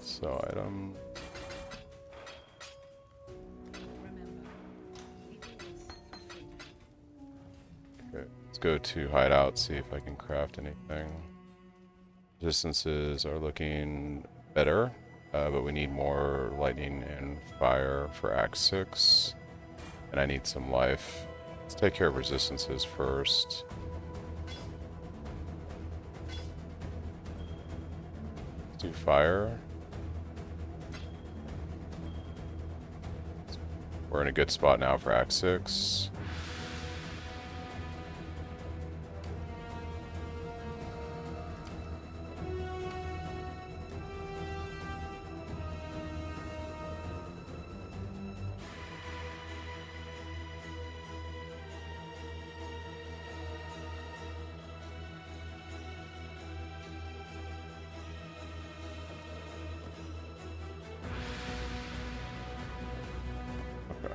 So item. Remember, we do this for freedom. Okay, let's go to hideout, see if I can craft anything. Distances are looking better, but we need more lightning and fire for Act 6. And I need some life. Let's take care of resistances first. Let's do fire. We're in a good spot now for Act 6. Okay.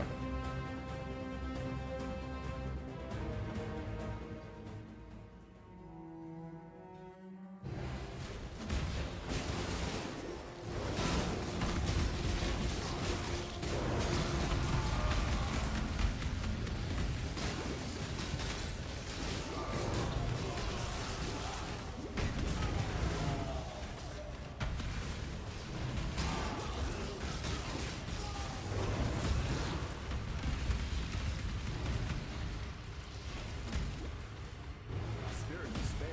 Spirit is spent.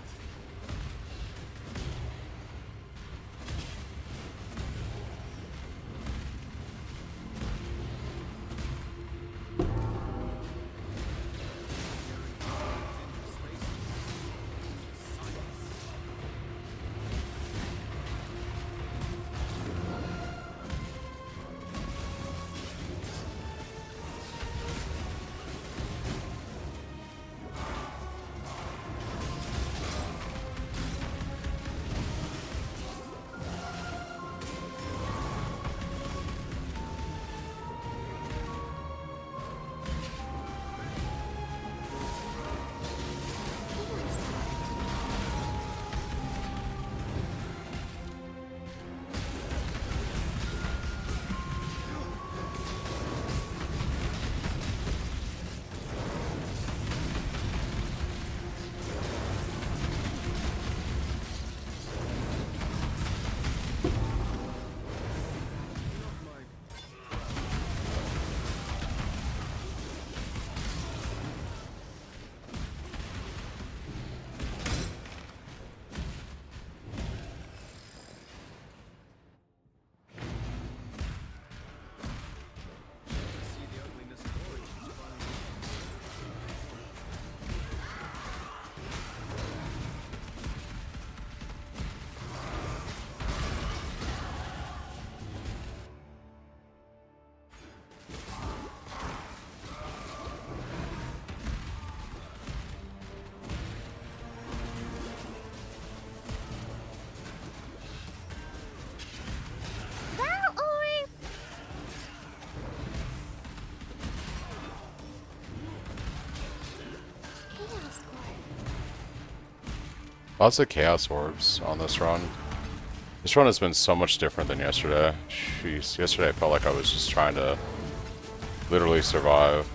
See the ugliness of origins finally. That or Chaos Orb. Lots of chaos orbs on this run. This run has been so much different than yesterday. Jeez, yesterday I felt like I was just trying to literally survive.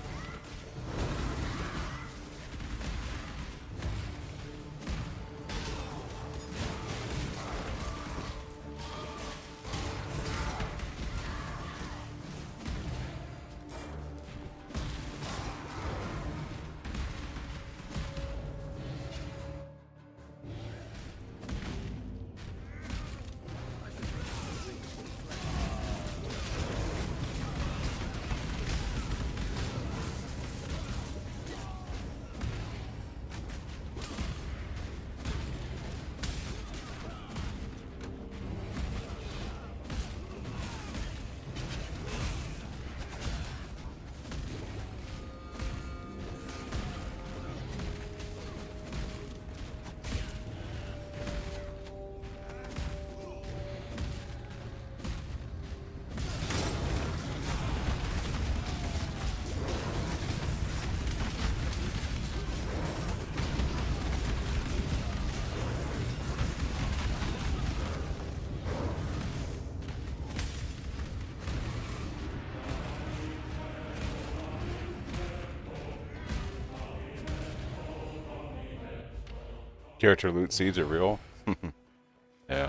Character loot seeds are real. Yeah.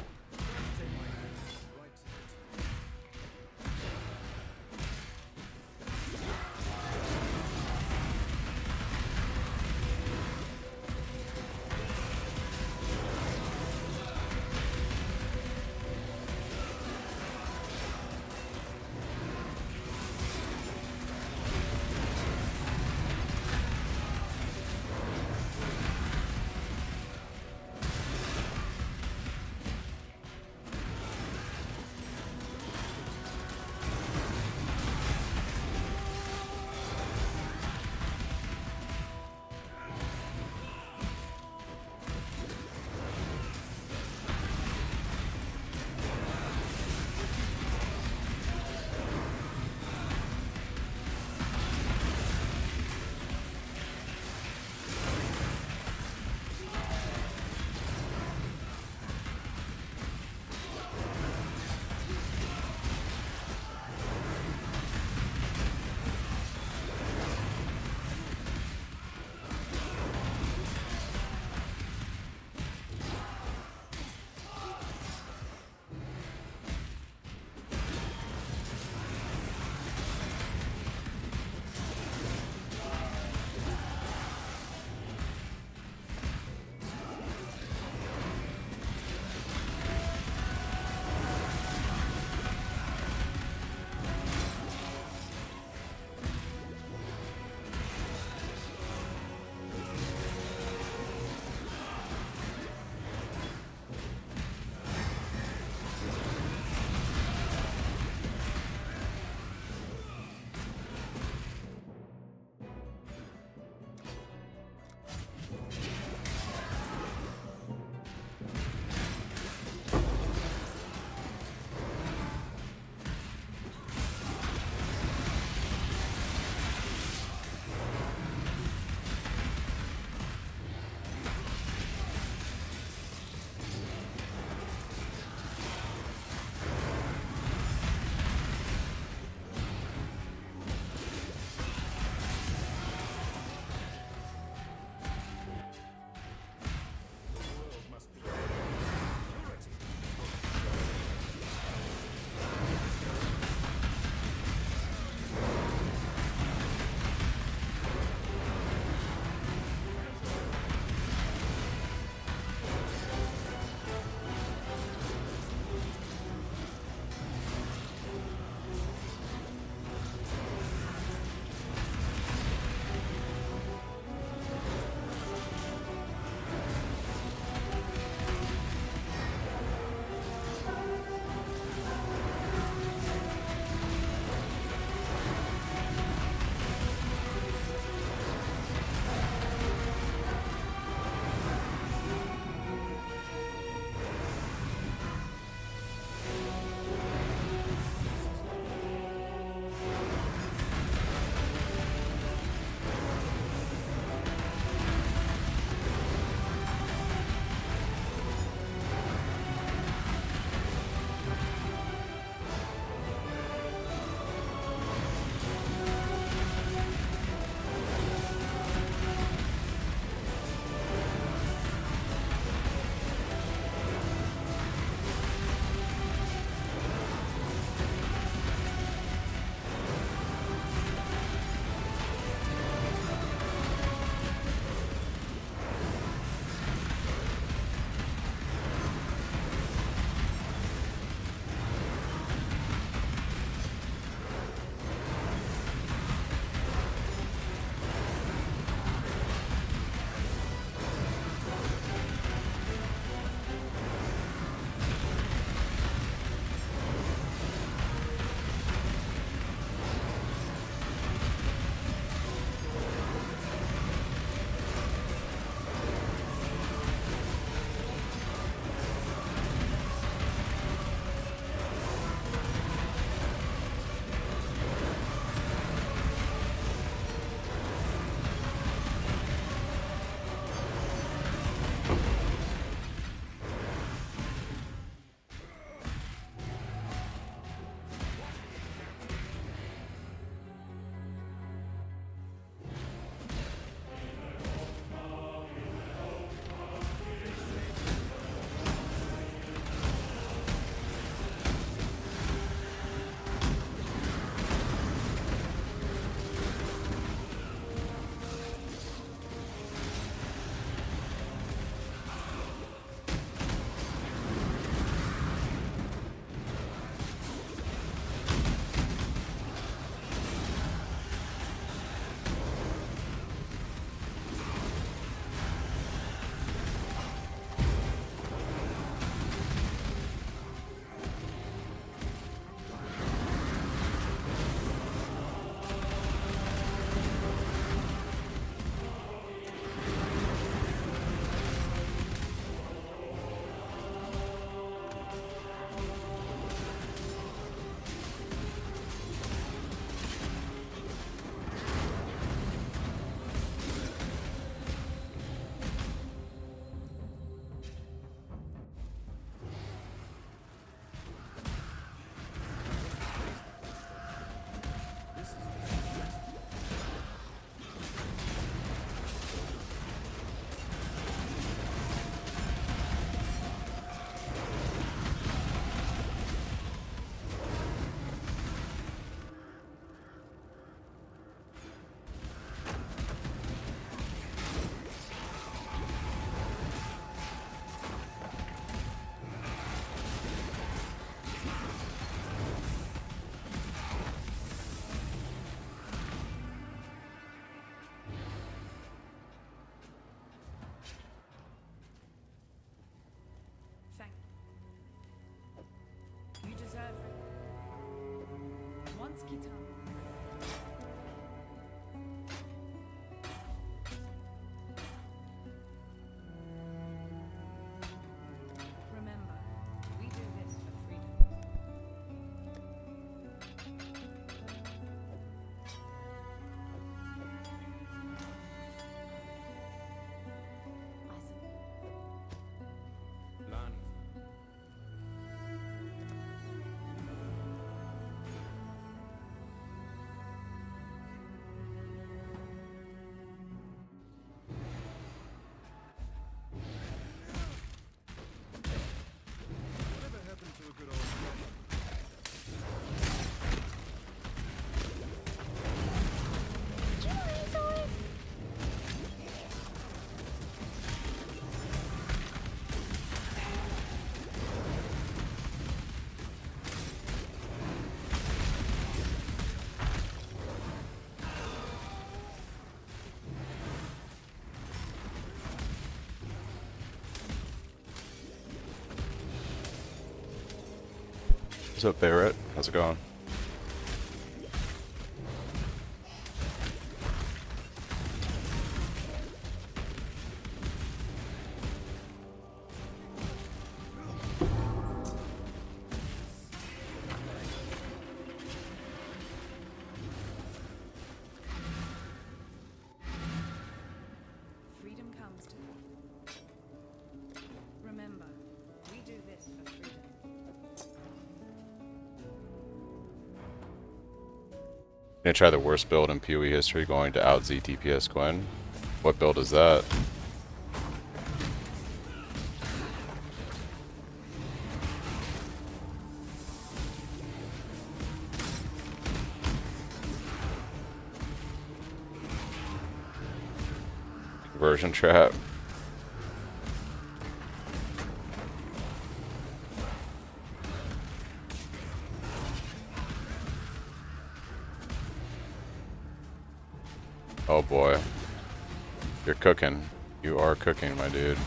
Ascendancy time. Remember, we do this for freedom. Lani. Whatever happened to a good old fashioned Dinosaurs! What's up, Barrett? How's it going? Freedom comes to them. Remember, we do this for freedom. Gonna try the worst build in PoE history, going to out ZTPS Gwen. What build is that? Conversion trap. Oh boy. You're cooking. You are cooking, my dude.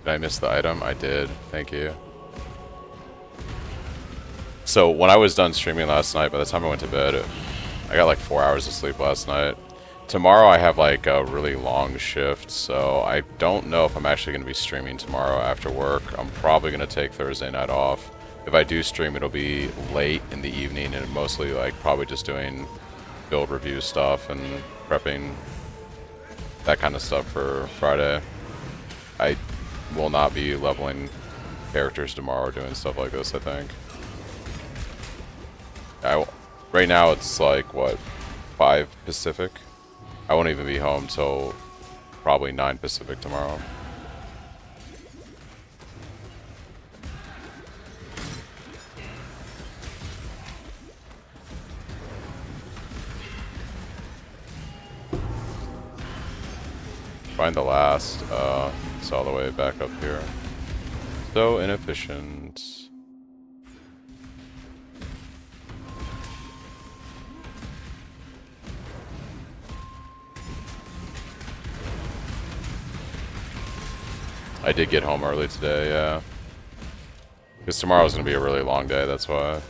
Did I miss the item? I did. Thank you. So when I was done streaming last night, by the time I went to bed, I got like 4 hours of sleep last night. Tomorrow I have like a really long shift, so I don't know if I'm actually going to be streaming tomorrow after work. I'm probably going to take Thursday night off. If I do stream, it'll be late in the evening and mostly like probably just doing build review stuff and prepping that kind of stuff for Friday. I will not be leveling characters tomorrow or doing stuff like this, I think. Right now it's like, what, 5 Pacific? I won't even be home till probably 9 Pacific tomorrow. Find the last, it's all the way back up here. So inefficient. I did get home early today, yeah. Because tomorrow's gonna be a really long day, that's why.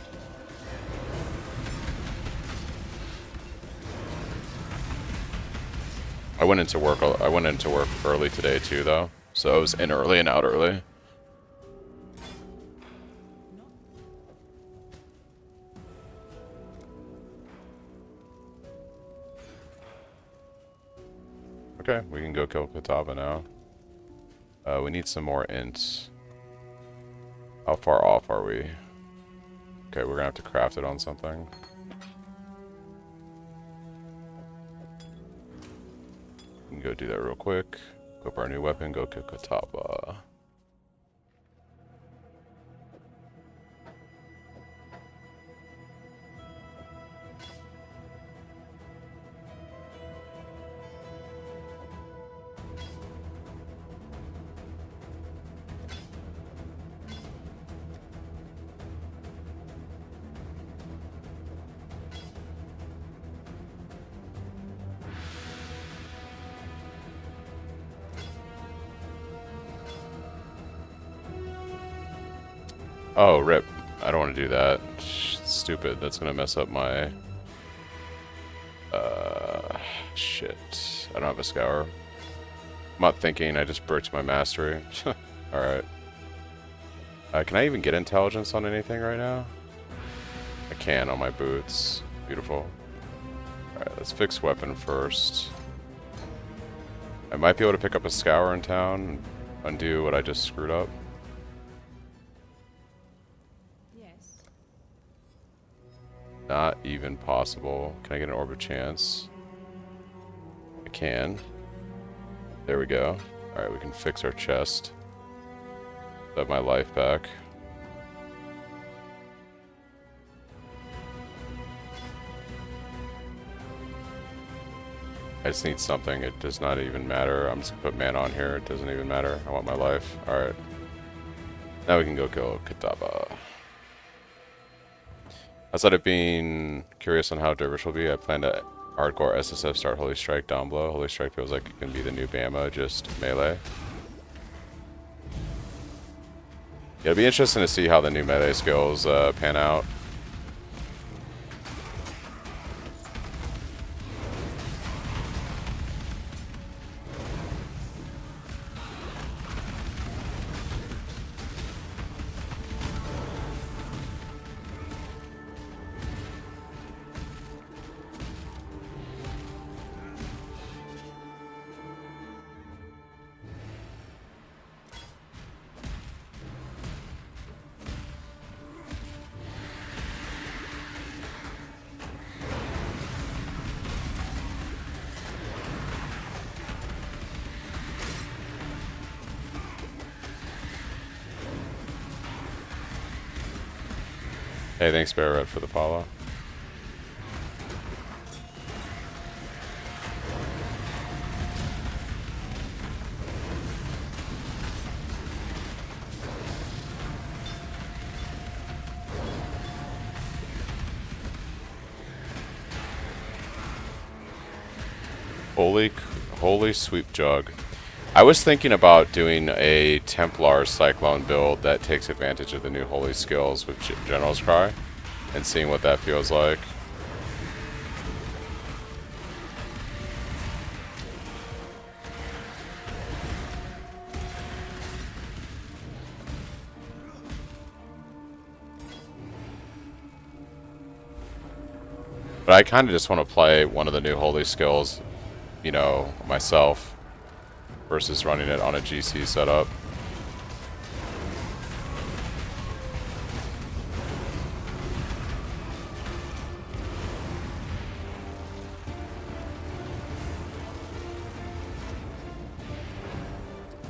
I went into work early today too, though. So I was in early and out early. Okay, we can go kill Kataba now. We need some more ints. How far off are we? Okay, we're gonna have to craft it on something. We can go do that real quick. Equip our new weapon, go kill Kataba. Oh, rip. I don't want to do that. Stupid. That's going to mess up my... shit. I don't have a scour. I'm not thinking, I just broached my mastery. Alright. Can I even get intelligence on anything right now? I can on my boots. Beautiful. Alright, let's fix weapon first. I might be able to pick up a scour in town and undo what I just screwed up. Yes. Not even possible. Can I get an orb of chance? I can. There we go. Alright, we can fix our chest. Have my life back. I just need something. It does not even matter. I'm just gonna put mana on here. It doesn't even matter. I want my life. Alright. Now we can go kill Kataba. Outside of being curious on how Dervish will be, I plan to hardcore SSF start Holy Strike down below. Holy Strike feels like it can be the new Bama, just melee. Yeah, it'll be interesting to see how the new melee skills pan out. Hey, thanks Barrett for the follow. Holy sweep jug. I was thinking about doing a Templar Cyclone build that takes advantage of the new holy skills with General's Cry and seeing what that feels like. But I kind of just want to play one of the new holy skills, you know, myself. Versus running it on a GC setup.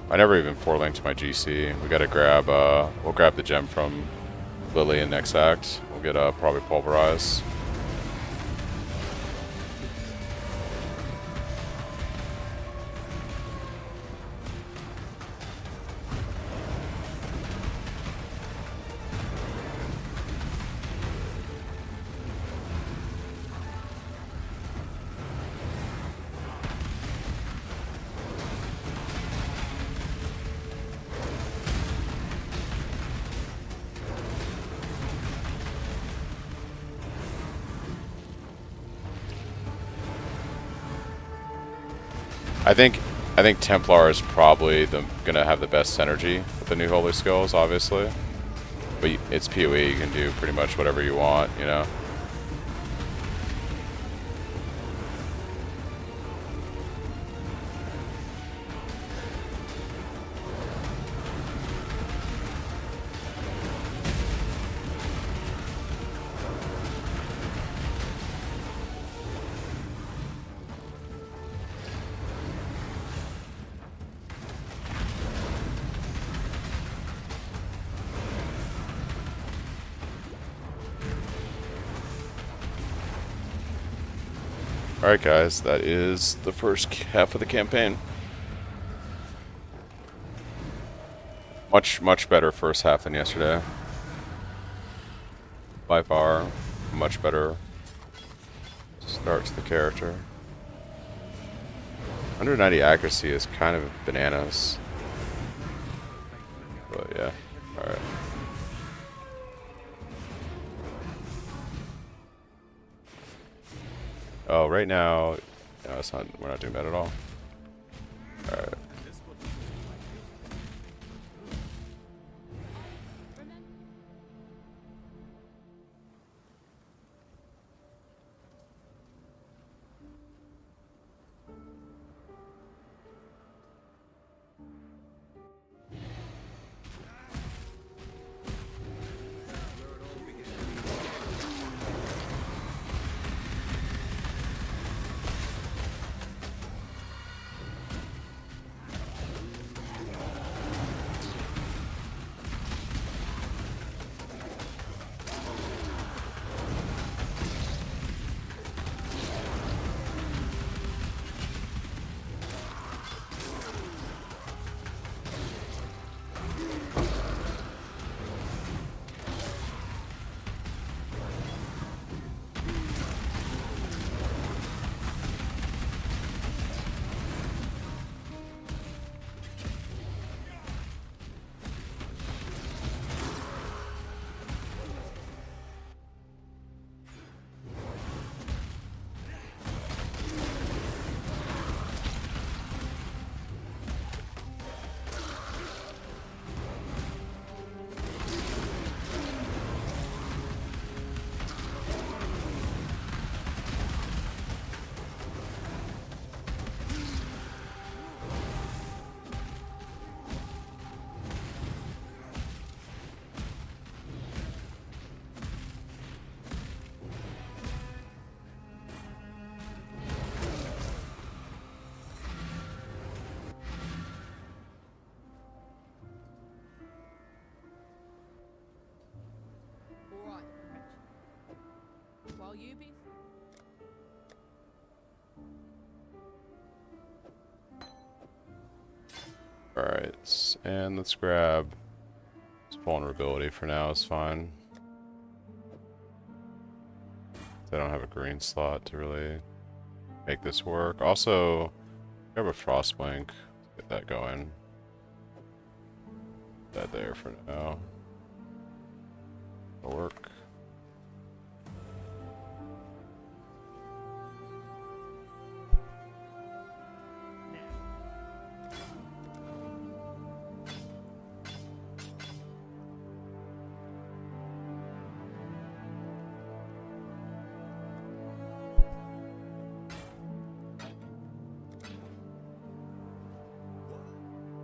I never even 4-linked my GC. We gotta grab, we'll grab the gem from Lily in next act. We'll get probably Pulverize. I think Templar is probably gonna have the best synergy with the new holy skills, obviously. But it's PoE, you can do pretty much whatever you want, you know. Alright guys, that is the first half of the campaign. Much better first half than yesterday. By far, much better start to the character. 190 accuracy is kind of bananas. But yeah, alright. Oh, right now, no, it's not. We're not doing that at all. All right. All right, Reg. While you be... Alright, and let's grab this vulnerability for now, is fine. I don't have a green slot to really make this work. Also, grab a Frostwink, get that going. That there for now. It'll work.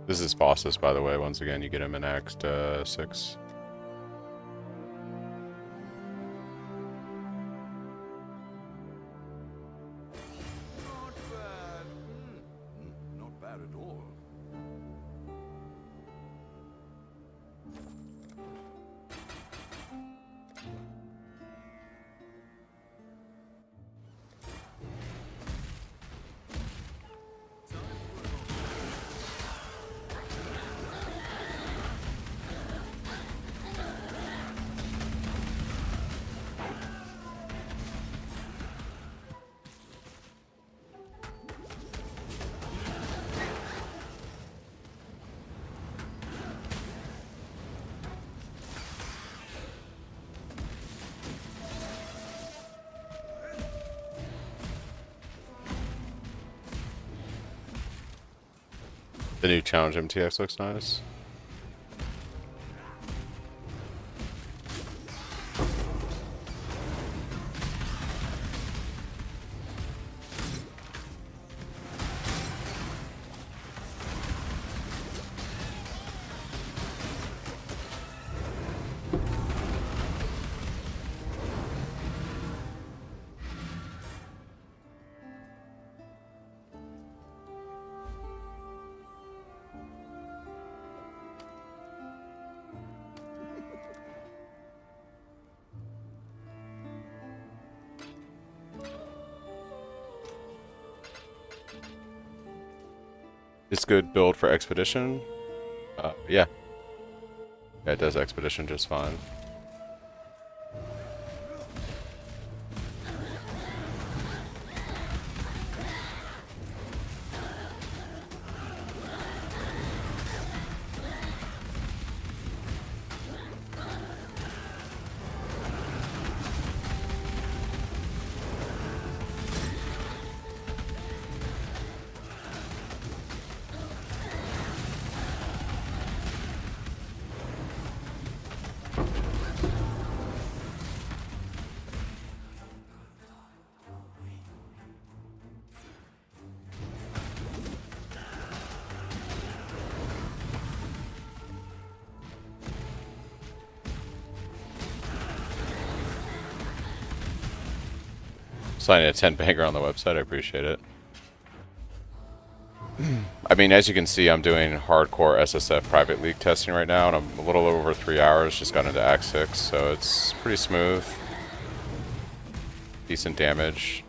This is bosses, by the way. Once again, you get him in Act 6. Not bad. Not bad at all. The new challenge MTX looks nice. It's good build for expedition. Yeah. Yeah, it does expedition just fine. Signing a 10 banger on the website, I appreciate it. I mean, as you can see, I'm doing hardcore SSF private league testing right now, and I'm a little over 3 hours, just got into Act 6, so it's pretty smooth. Decent damage.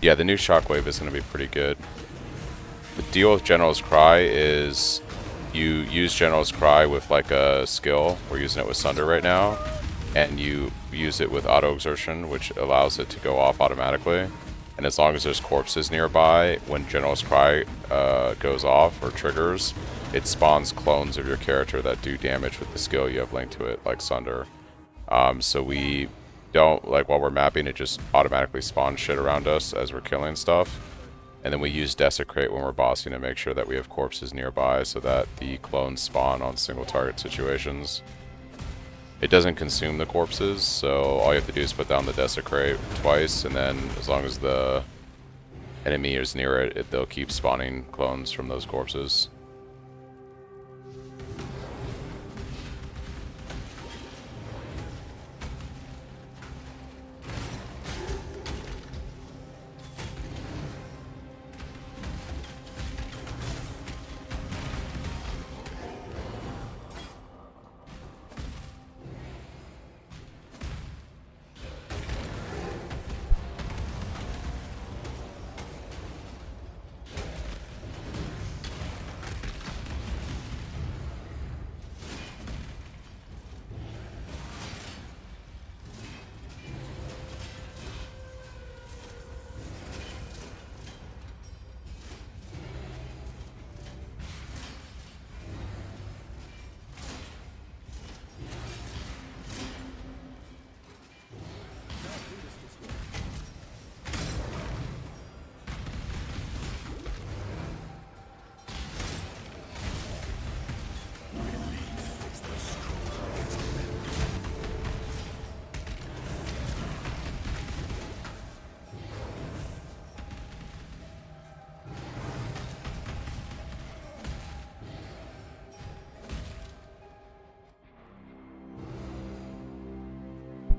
Yeah, the new Shockwave is going to be pretty good. The deal with General's Cry is you use General's Cry with like a skill. We're using it with Sunder right now. And you use it with Auto Exertion, which allows it to go off automatically. And as long as there's corpses nearby, when General's Cry goes off or triggers, it spawns clones of your character that do damage with the skill you have linked to it, like Sunder. So we don't, like, while we're mapping, it just automatically spawns shit around us as we're killing stuff. And then we use Desecrate when we're bossing to make sure that we have corpses nearby so that the clones spawn on single target situations. It doesn't consume the corpses, so all you have to do is put down the Desecrate twice, and then as long as the enemy is near it, they'll keep spawning clones from those corpses.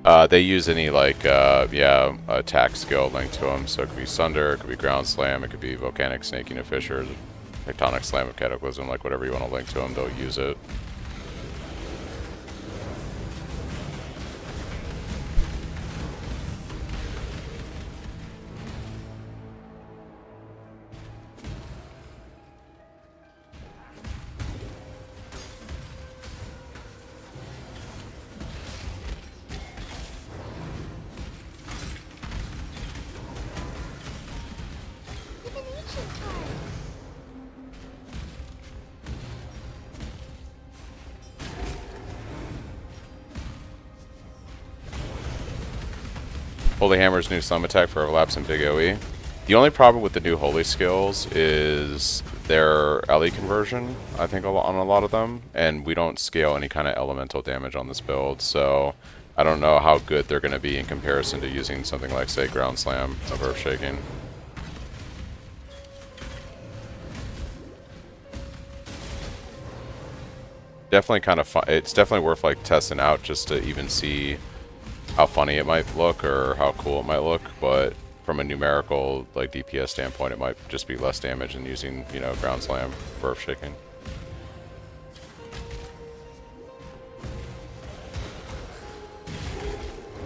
They use any like yeah, attack skill linked to them. So it could be Sunder, it could be Ground Slam, it could be Volcanic Snaking of Fissures, Tectonic Slam of Cataclysm, like whatever you want to link to them, they'll use it. With an ancient card. Holy Hammer's new Slam attack for overlaps and big OE. The only problem with the new Holy skills is their LE conversion, I think, on a lot of them, and we don't scale any kind of elemental damage on this build, so I don't know how good they're going to be in comparison to using something like, say, Ground Slam of Earth Shaking. Definitely kind of fun. It's definitely worth like testing out just to even see how funny it might look or how cool it might look, but from a numerical like DPS standpoint, it might just be less damage than using, you know, Ground Slam for Earth Shaking.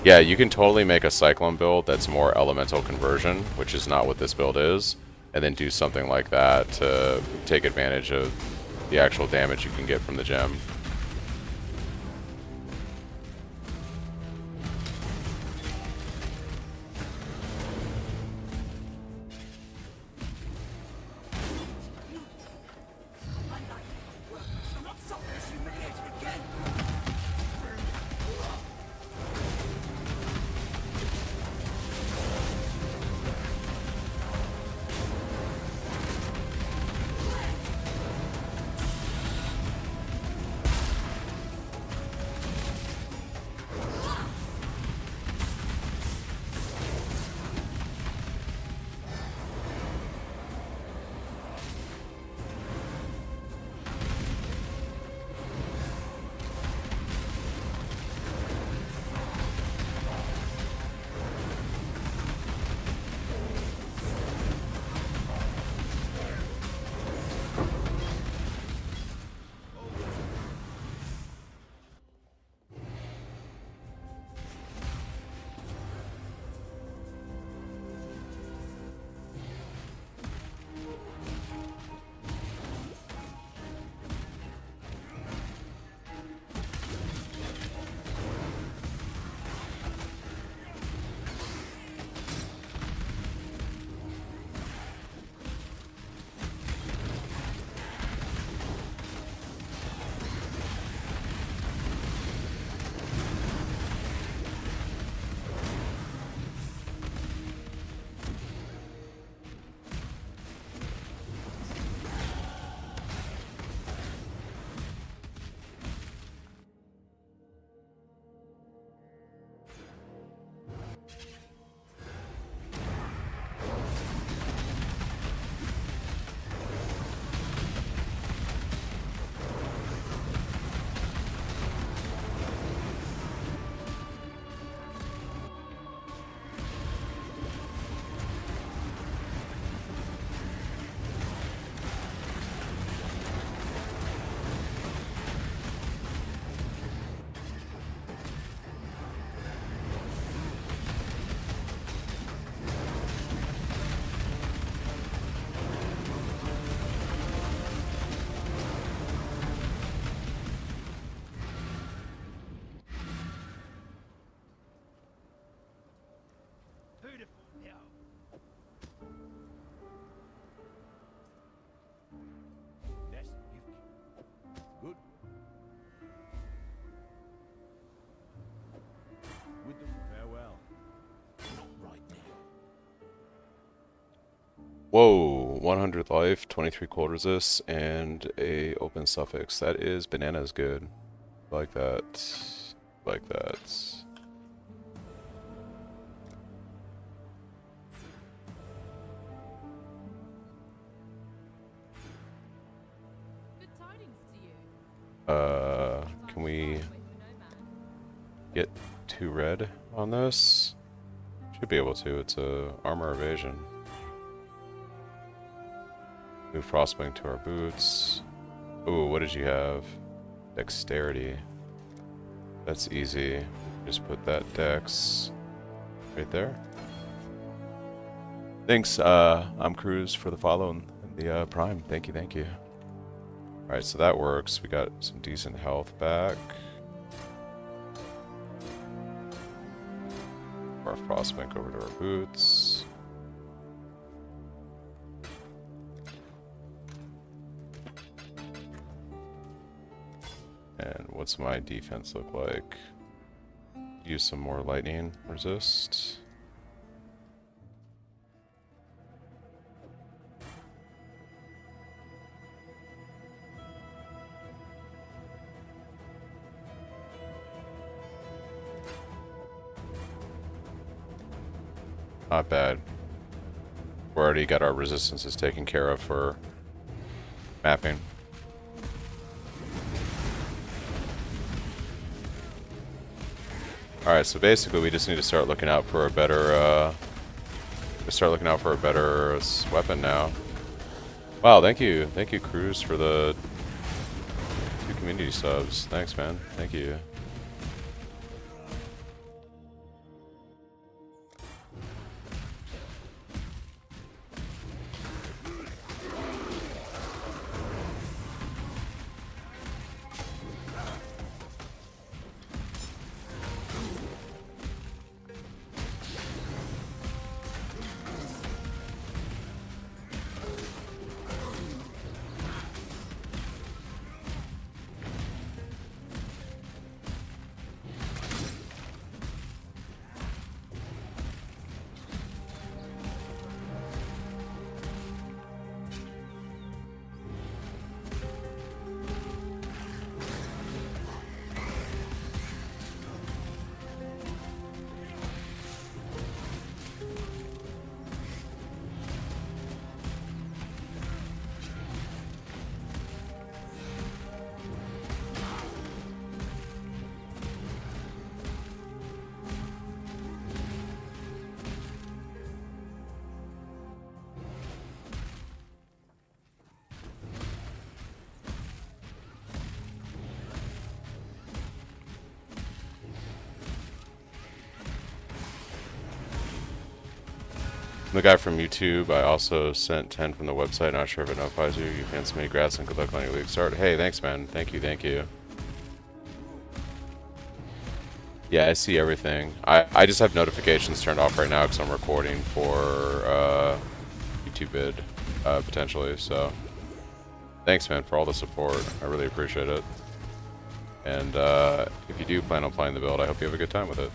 Yeah, you can totally make a Cyclone build that's more elemental conversion, which is not what this build is, and then do something like that to take advantage of the actual damage you can get from the gem. Good. With them, farewell. Not right now. Whoa, 100 life, 23 cold resist, and a open suffix. That is bananas good. Like that. Like that. Good tidings to you. Can we... get 2 red on this? Should be able to. It's a armor evasion. Move Frostwing to our boots. Ooh, what did you have? Dexterity. That's easy. Just put that dex right there. Thanks, I'm Cruz for the follow and the prime. Thank you, thank you. Alright, so that works. We got some decent health back. Our Frostbank over to our boots. And what's my defense look like? Use some more lightning resist. Not bad. We already got our resistances taken care of for mapping. Alright, so basically we just need to start looking out for a better weapon now. Wow, thank you Cruz for the 2 community subs. Thanks, man. Thank you. The guy from YouTube, I also sent 10 from the website. Not sure if it notifies you. You can send me grass and good luck on your league start. Hey, thanks, man. Thank you, thank you. Yeah, I see everything. I just have notifications turned off right now because I'm recording for YouTube vid, potentially. So, thanks, man, for all the support. I really appreciate it. And if you do plan on playing the build, I hope you have a good time with it.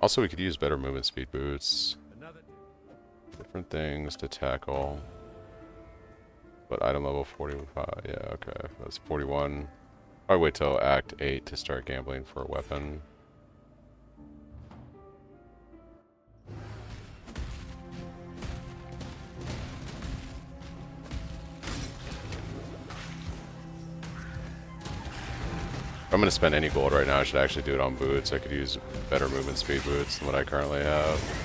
Also, we could use better movement speed boots. Different things to tackle. But item level 45, yeah, okay. That's 41. I'll wait till Act 8 to start gambling for a weapon. If I'm going to spend any gold right now, I should actually do it on boots. I could use better movement speed boots than what I currently have.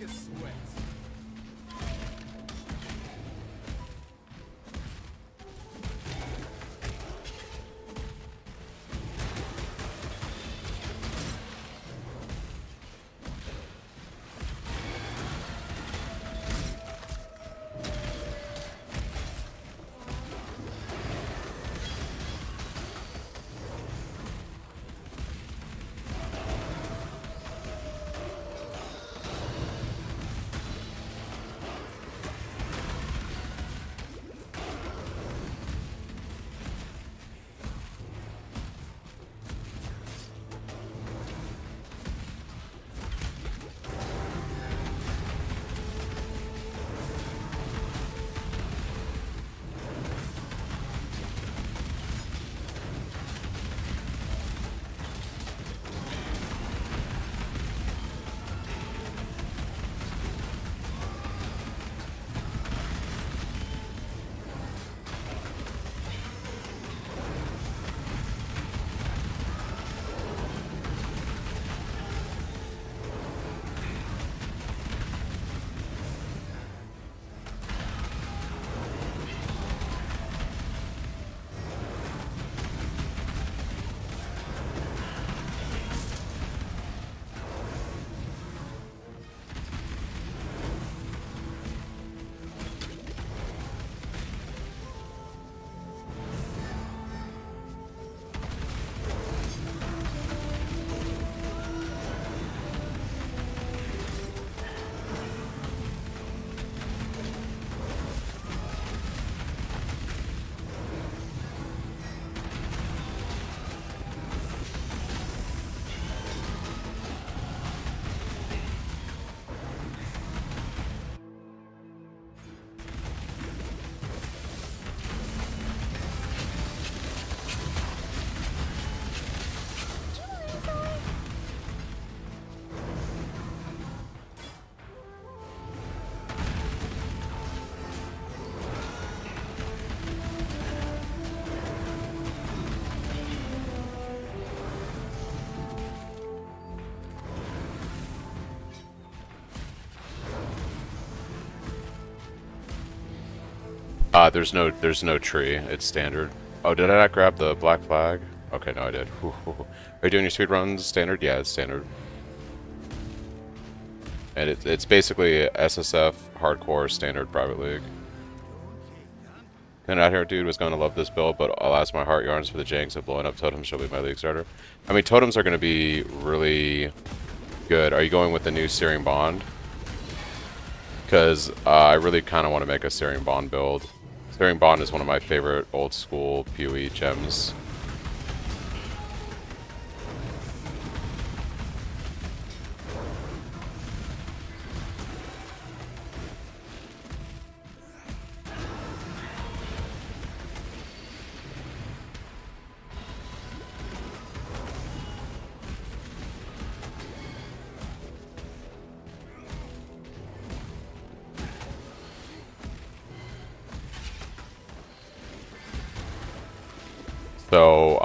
your sweat. There's no tree. It's standard. Oh, did I not grab the black flag? Okay, no, I did. Are you doing your speed runs standard? Yeah, it's standard. And it's basically SSF hardcore standard private league. And out here, dude was going to love this build, but alas, my heart yarns for the janks of blowing up totems. She'll be my league starter. I mean, totems are going to be really good. Are you going with the new Searing Bond? Because I really kind of want to make a Searing Bond build. Searing Bond is one of my favorite old school PoE gems. So,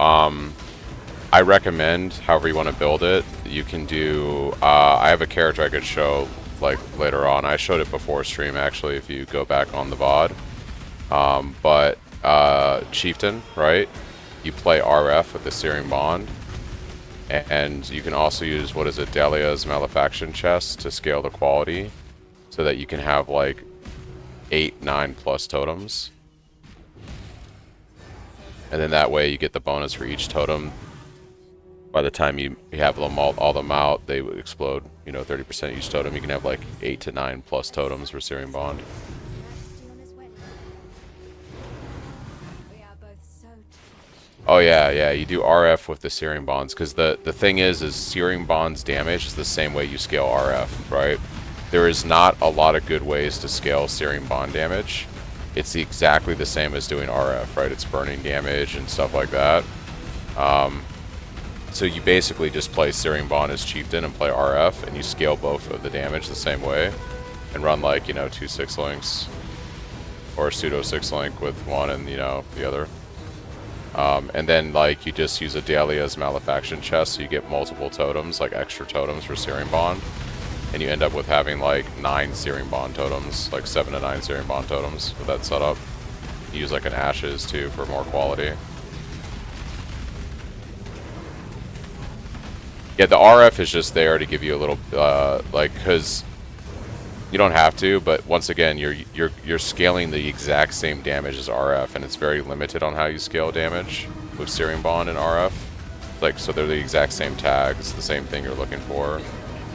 I recommend, however you want to build it, you can do, I have a character I could show, like, later on. I showed it before stream, actually, if you go back on the VOD. Chieftain, right? You play RF with the Searing Bond. And you can also use, what is it, Dahlia's Malefaction chest to scale the quality. So that you can have, like, 8, 9 plus totems. And then that way you get the bonus for each totem. By the time you have them all them out, they would explode, you know, 30% each totem. You can have like 8 to 9 plus totems for Searing Bond. Oh yeah, you do RF with the Searing Bonds, because the thing is Searing Bonds damage is the same way you scale RF, right? There is not a lot of good ways to scale Searing Bond damage. It's exactly the same as doing RF, right? It's burning damage and stuff like that. So you basically just play Searing Bond as Chieftain and play RF, and you scale both of the damage the same way, and run like, you know, 2 6-links, or a pseudo 6-link with one and, you know, the other. And then like you just use a Dahlia's Malefaction chest, so you get multiple totems, like extra totems for Searing Bond. and you end up with having like 9 Searing Bond totems, like 7 to 9 Searing Bond totems with that setup. You use like an Ashes too for more quality. Yeah, the RF is just there to give you a little, like, because you don't have to, but once again, you're scaling the exact same damage as RF, and it's very limited on how you scale damage with Searing Bond and RF. Like, so they're the exact same tags, the same thing you're looking for.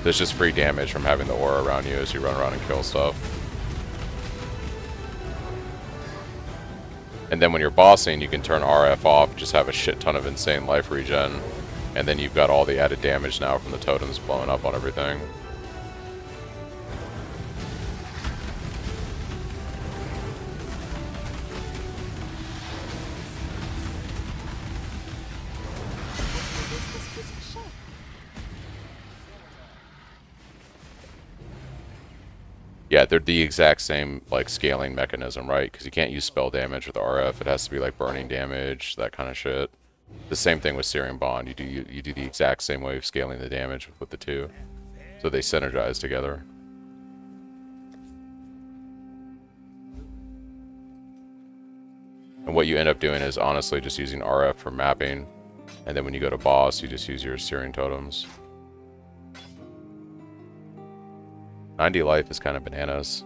There's just free damage from having the aura around you as you run around and kill stuff. And then when you're bossing, you can turn RF off, just have a shit ton of insane life regen, and then you've got all the added damage now from the totems blowing up on everything. Yeah, they're the exact same, like, scaling mechanism, right? Because you can't use spell damage with RF. It has to be, like, burning damage, that kind of shit. The same thing with Searing Bond. You do the exact same way of scaling the damage with the two. So they synergize together. And what you end up doing is, honestly, just using RF for mapping. And then when you go to boss, you just use your Searing Totems. 90 life is kind of bananas.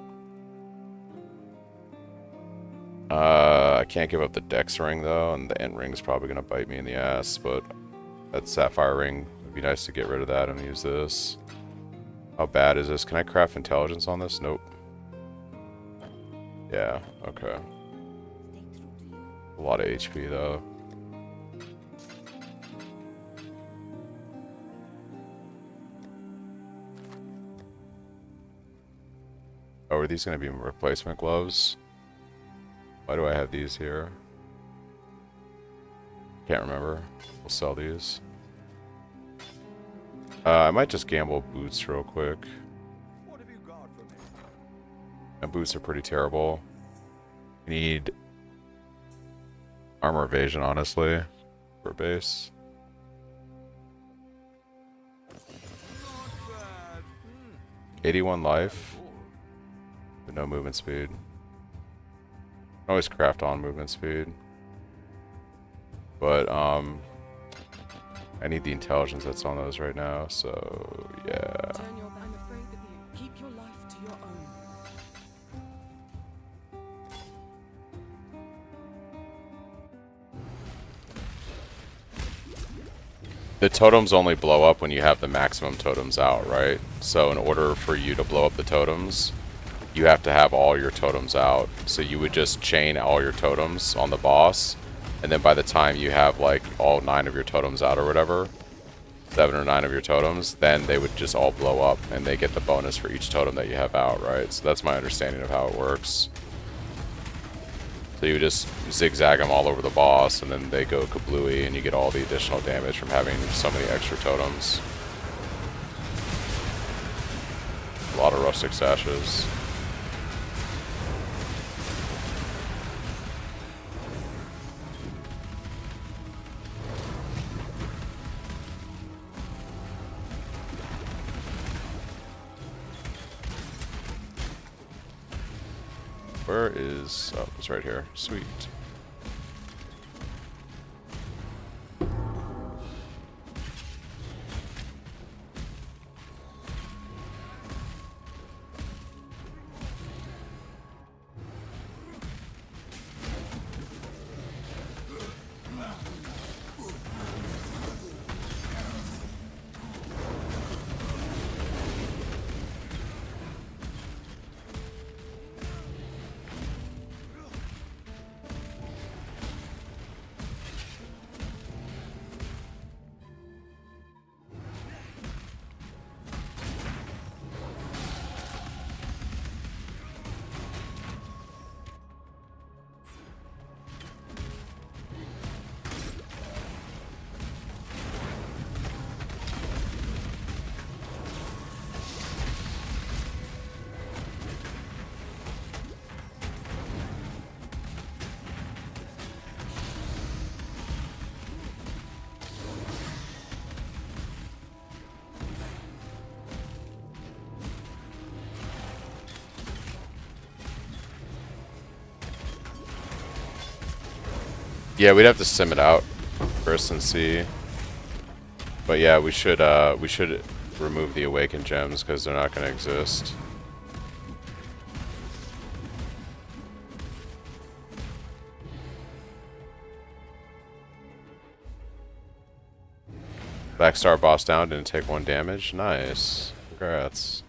I can't give up the Dex ring though, and the End ring is probably gonna bite me in the ass, but that Sapphire ring would be nice to get rid of that and use this. How bad is this? Can I craft intelligence on this? Nope. Yeah, okay. A lot of HP though. Oh, are these going to be replacement gloves? Why do I have these here? Can't remember. We'll sell these. I might just gamble boots real quick. What have you got for me? And boots are pretty terrible. We need armor evasion, honestly, for base. Not bad. 81 life. But no movement speed. Always craft on movement speed. But, I need the intelligence that's on those right now, so, yeah. Turn your back. I'm afraid of you. Keep your life to your own. The totems only blow up when you have the maximum totems out, right? So in order for you to blow up the totems, you have to have all your totems out. So you would just chain all your totems on the boss, and then by the time you have like all 9 of your totems out or whatever, 7 or 9 of your totems, then they would just all blow up and they get the bonus for each totem that you have out, right? So that's my understanding of how it works. So you just zigzag them all over the boss, and then they go kablooey, and you get all the additional damage from having so many extra totems. A lot of rustic sashes. Where is... oh, it's right here. Sweet. Yeah, we'd have to sim it out first and see. But yeah, we should remove the awakened gems because they're not going to exist. Blackstar boss down, didn't take 1 damage. Nice. Congrats.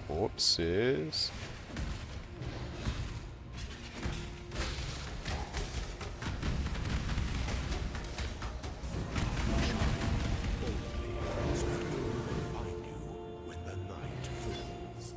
Whoopsies. Find you when the night falls.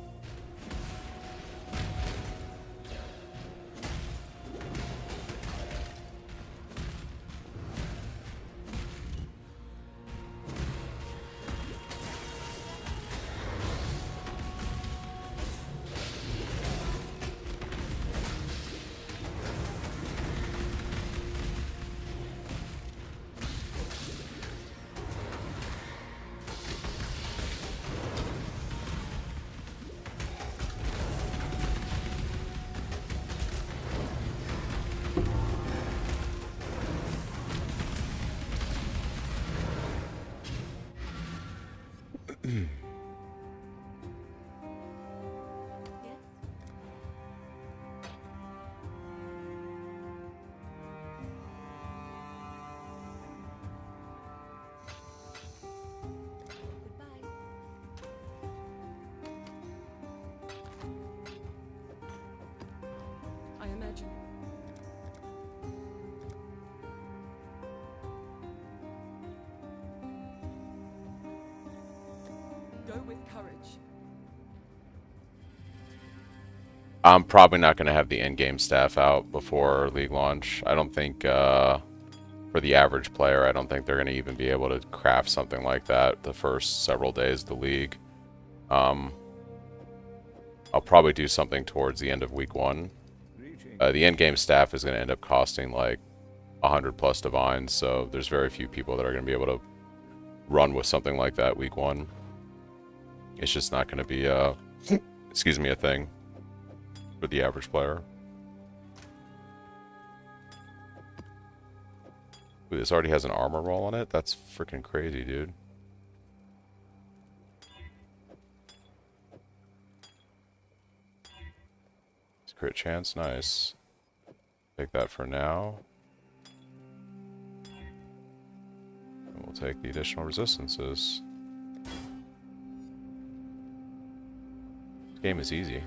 I imagine. Go with courage. I'm probably not going to have the endgame staff out before League launch. I don't think, for the average player, I don't think they're going to even be able to craft something like that the first several days of the League. I'll probably do something towards the end of week 1. The endgame staff is going to end up costing like 100+ divines, so there's very few people that are going to be able to run with something like that week 1. It's just not going to be, excuse me, a thing for the average player. Ooh, this already has an armor roll on it? That's freaking crazy, dude. Crit chance, nice. Take that for now. And we'll take the additional resistances. This game is easy.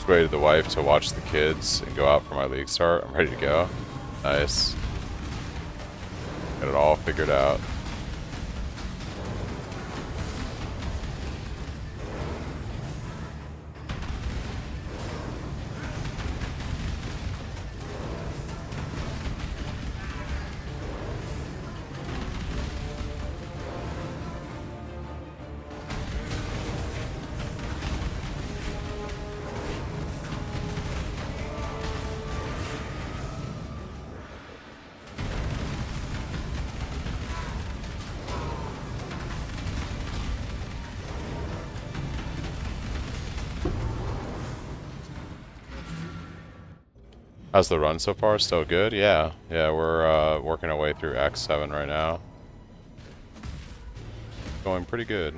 Persuaded the wife to watch the kids and go out for my League start. I'm ready to go. Nice. Got it all figured out. How's the run so far? Still good? Yeah. Yeah, we're working our way through Act 7 right now. Going pretty good.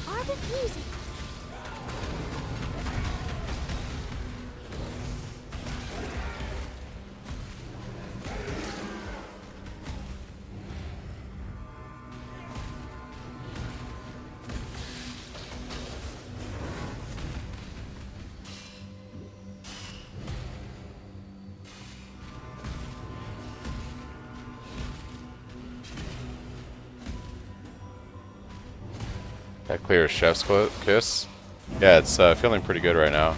Are diffusing. That clear chef's kiss. Yeah, it's feeling pretty good right now.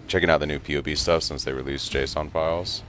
Checking out the new POB stuff since they released JSON files.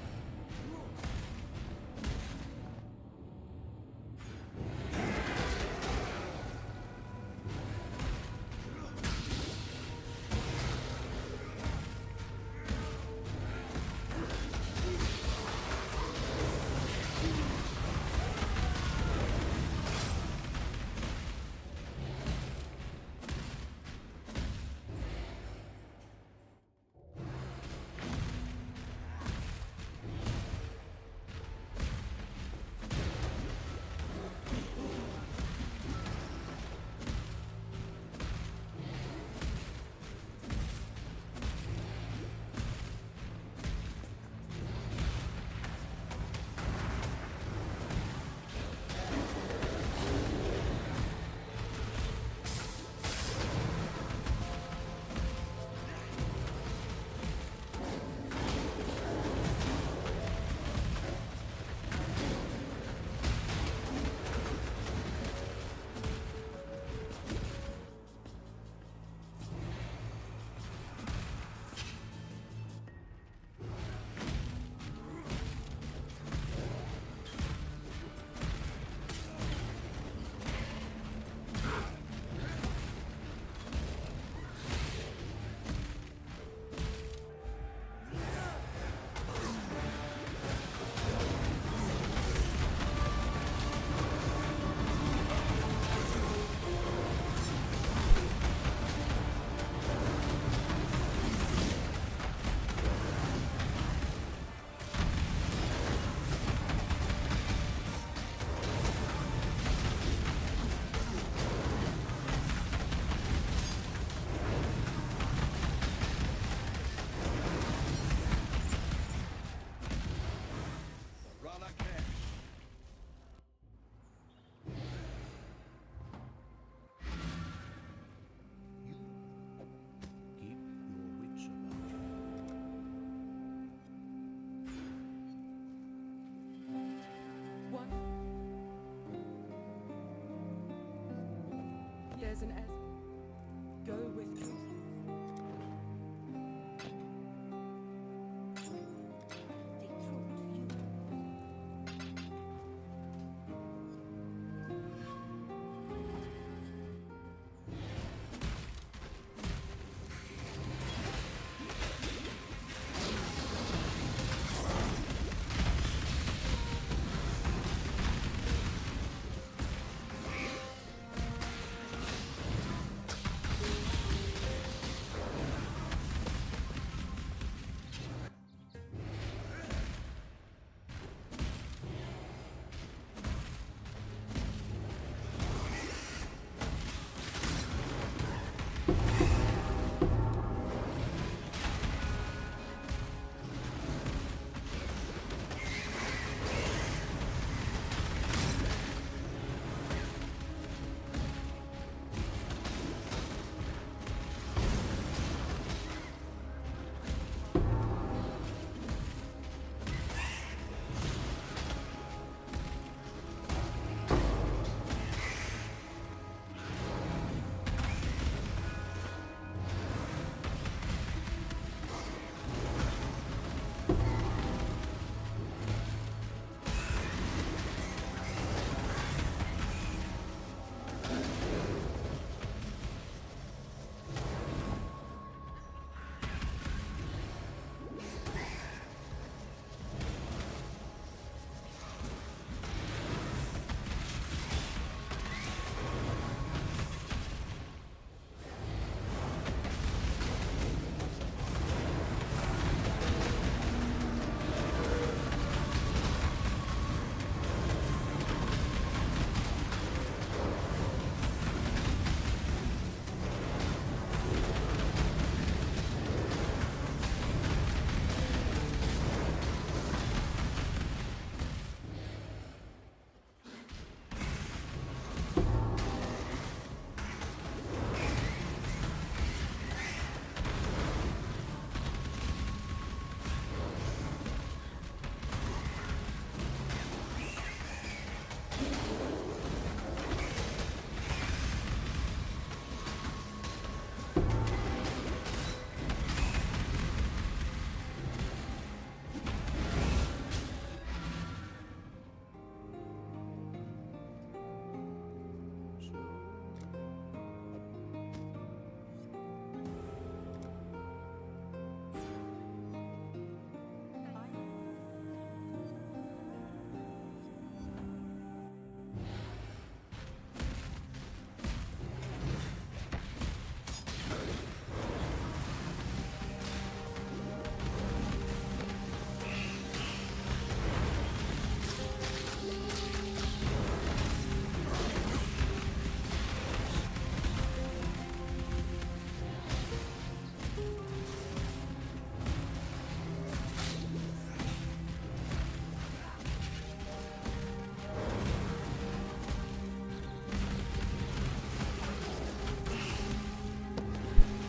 There's an S. Go with me. Stay true to you.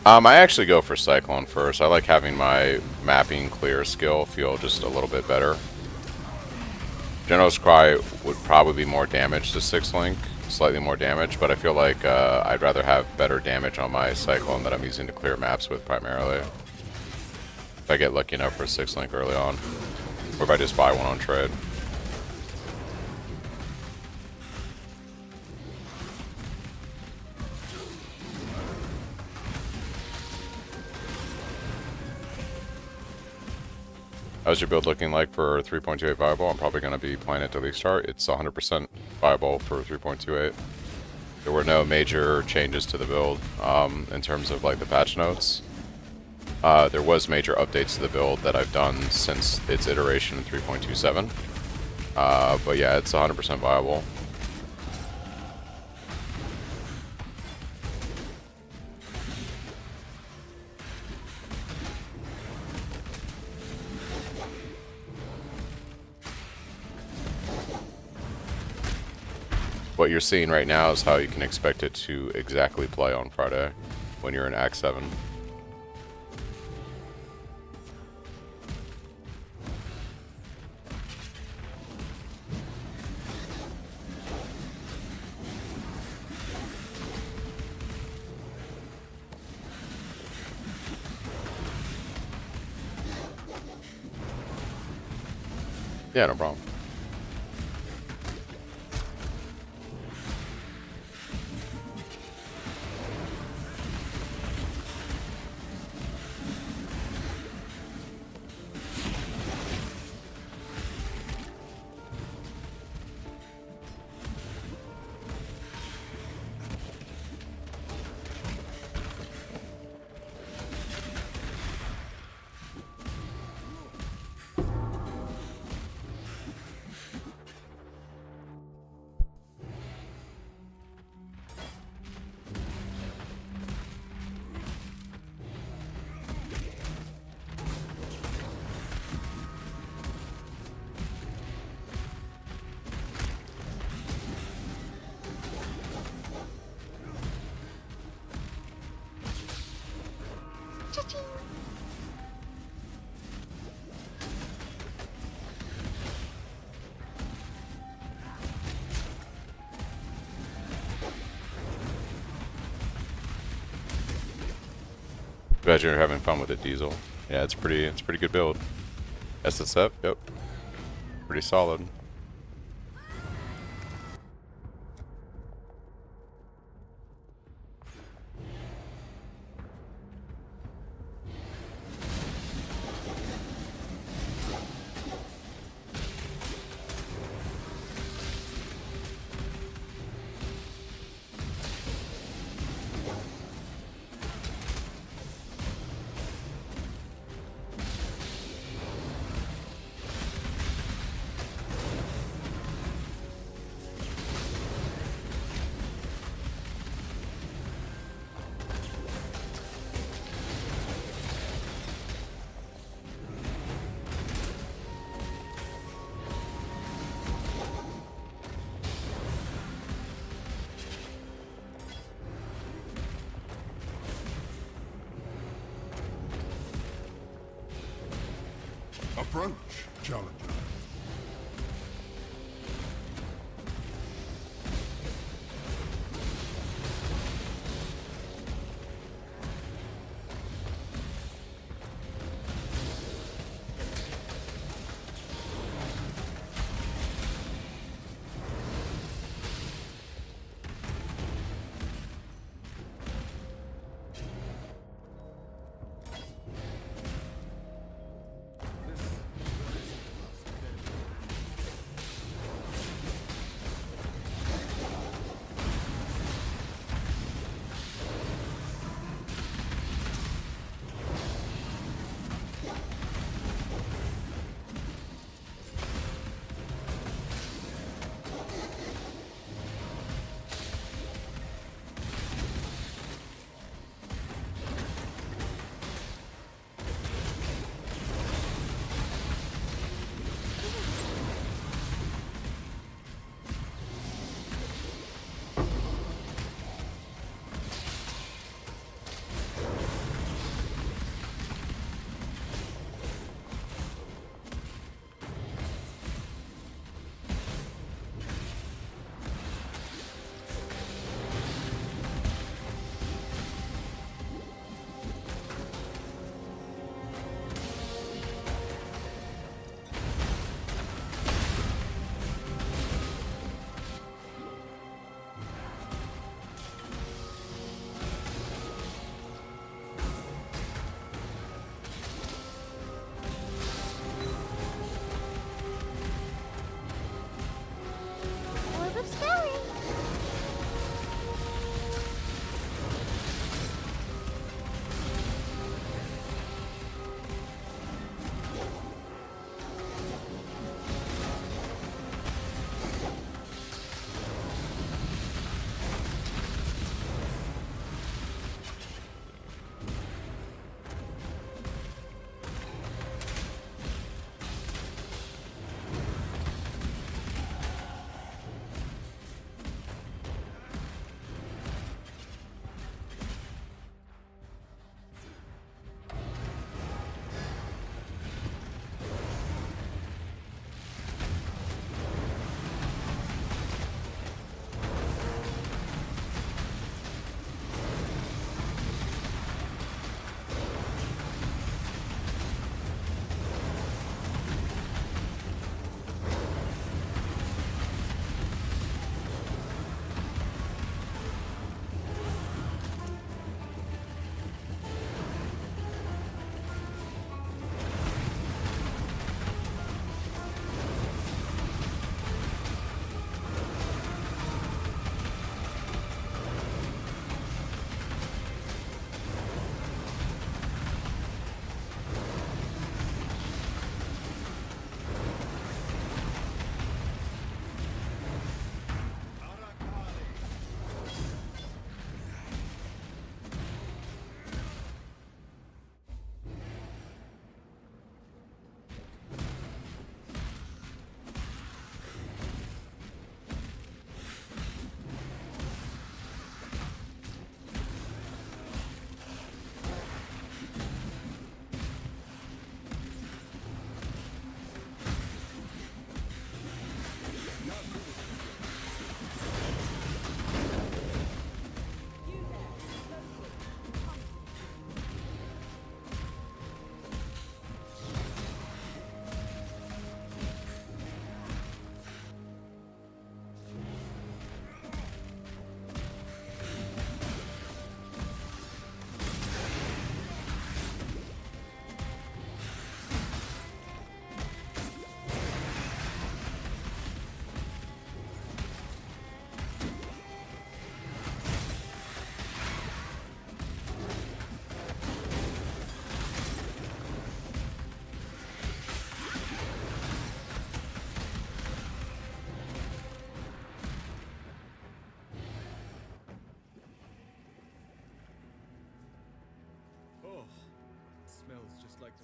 I actually go for Cyclone first. I like having my mapping clear skill feel just a little bit better. General's Cry would probably be more damage to 6 Link, slightly more damage, but I feel like I'd rather have better damage on my Cyclone that I'm using to clear maps with primarily. If I get lucky enough for 6 Link early on, or if I just buy one on trade. How's your build looking like for 3.28 viable? I'm probably going to be playing it to league start. It's 100% viable for 3.28. There were no major changes to the build in terms of like the patch notes. There was major updates to the build that I've done since its iteration in 3.27. But yeah, it's 100% viable. What you're seeing right now is how you can expect it to exactly play on Friday when you're in Act 7. Yeah, no problem. Cha-ching. Glad you're having fun with it, Diesel. Yeah, it's pretty good build. SSF, yep. Pretty solid. Approach, challenger.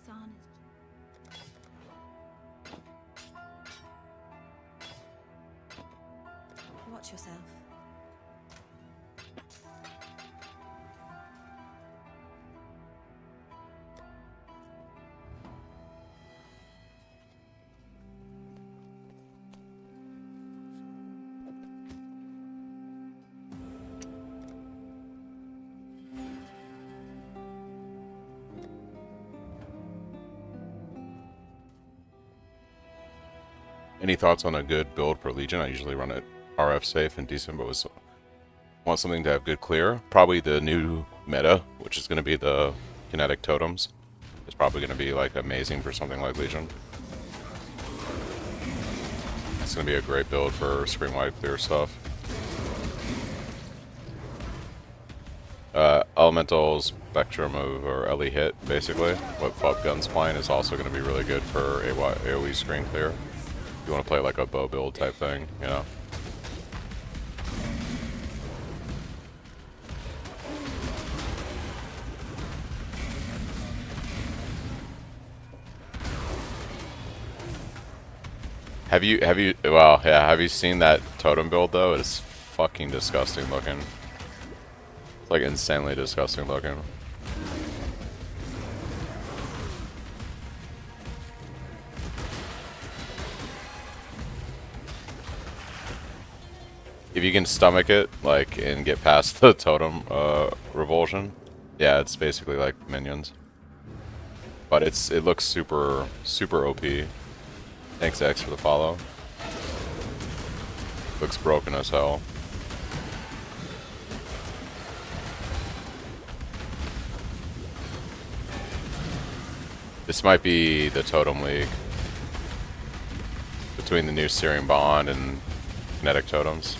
Son is... Watch yourself. Any thoughts on a good build for Legion? I usually run it RF safe and decent, but want something to have good clear. Probably the new meta, which is going to be the kinetic totems. It's probably going to be like amazing for something like Legion. It's going to be a great build for screen-wide clear stuff. Elemental Spectrum of, or LE hit, basically. What Fub Gun's playing is also going to be really good for AoE screen clear. If you want to play like a bow build type thing, you know. Have you well, yeah, have you seen that totem build though? It's fucking disgusting looking. It's like insanely disgusting looking. If you can stomach it, like, and get past the totem revulsion, yeah, it's basically like minions. But it looks super OP. Thanks X for the follow. Looks broken as hell. This might be the Totem League between the new Searing Bond and Kinetic Totems.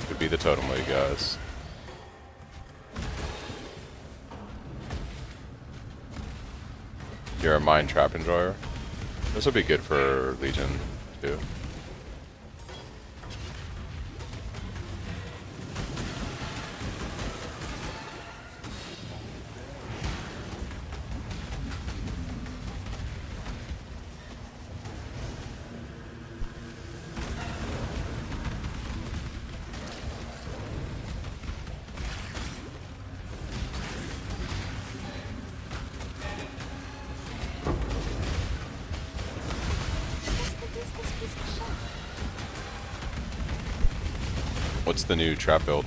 Could be the Totem League, guys. You're a Mind Trap enjoyer? This will be good for Legion, too. What's the new trap build?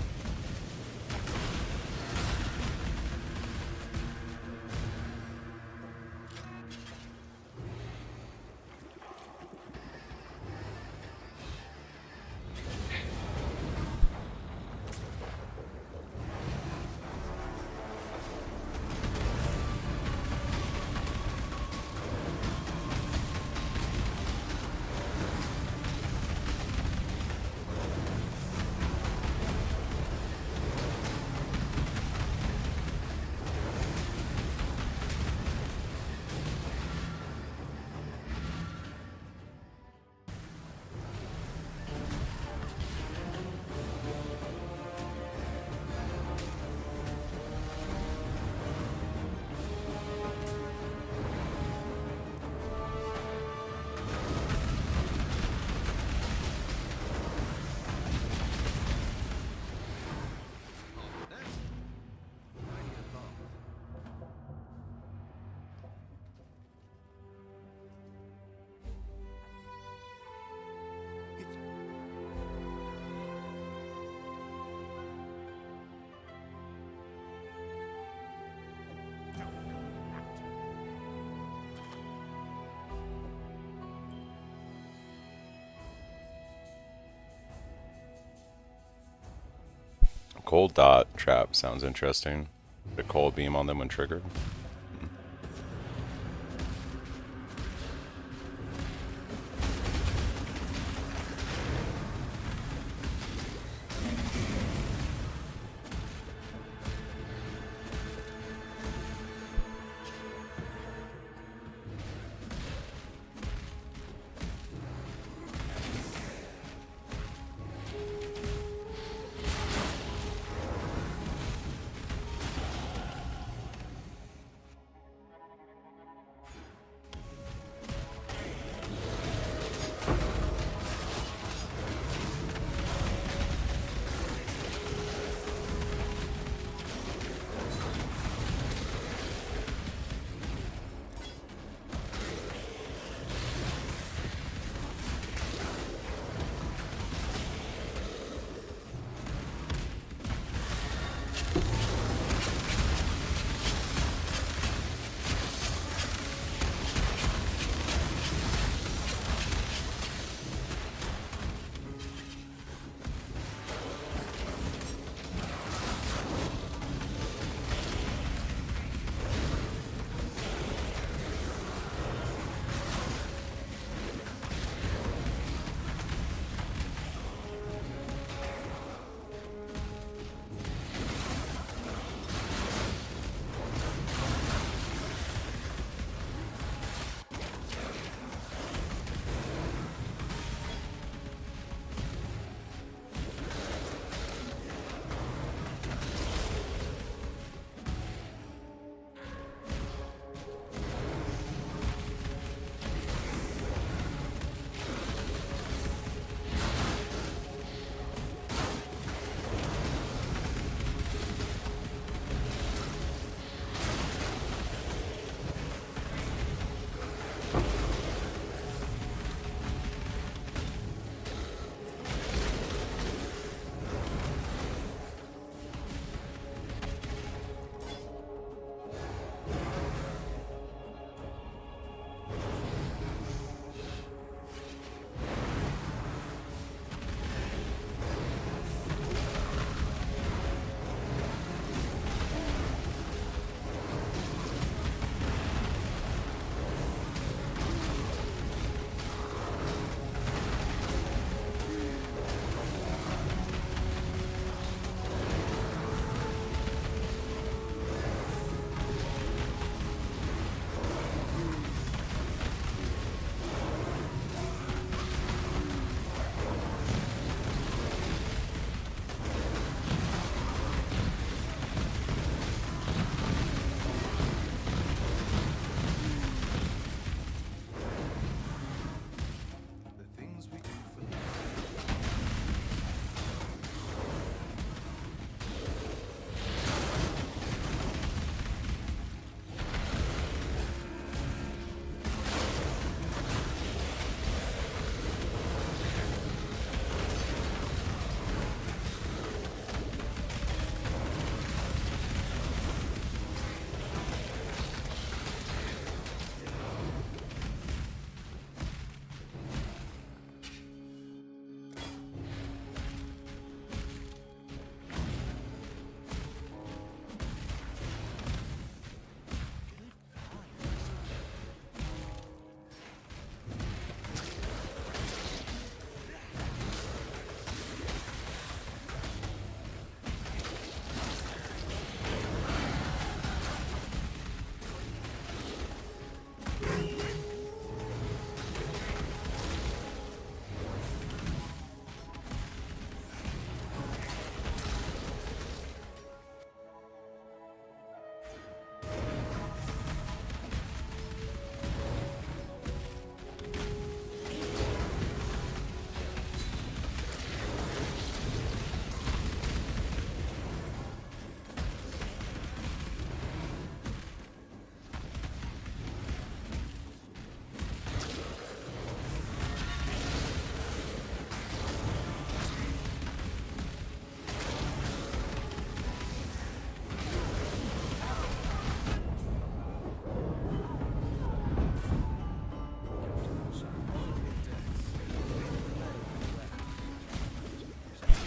Cold dot trap sounds interesting. The cold beam on them when triggered.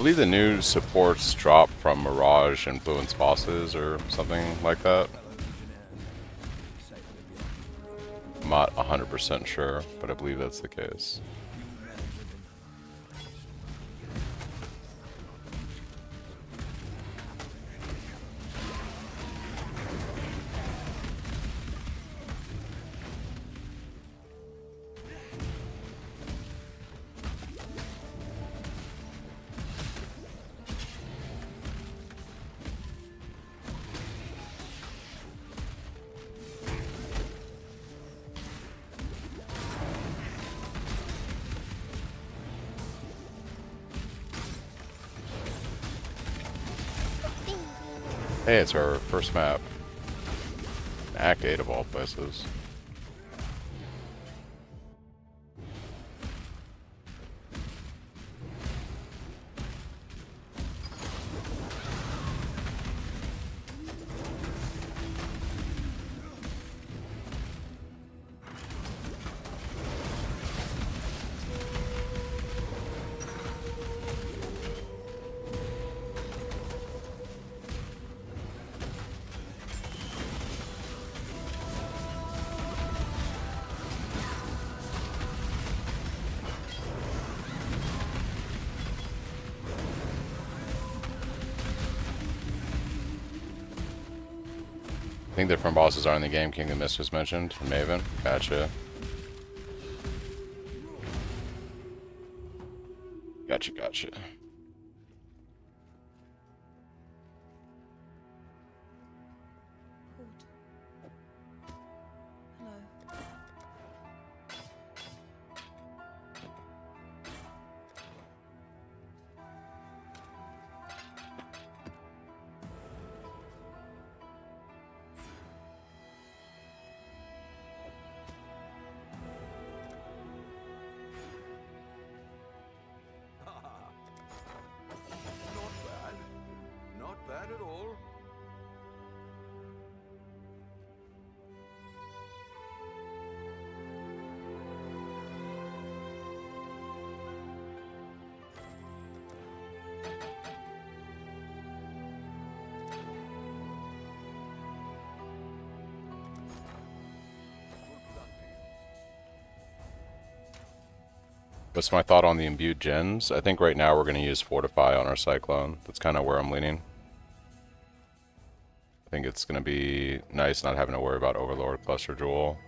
believe the new supports drop from Mirage influence bosses or something like that. I'm not 100% sure, but I believe that's the case. Hey, it's our first map. Act 8 of all places. I think different bosses are in the game. King of Mist was mentioned. Maven. Gotcha. Gotcha. Not bad at all. What's my thought on the imbued gens? I think right now we're going to use Fortify on our Cyclone. That's kind of where I'm leaning. I think it's going to be nice not having to worry about Overlord, Cluster Jewel.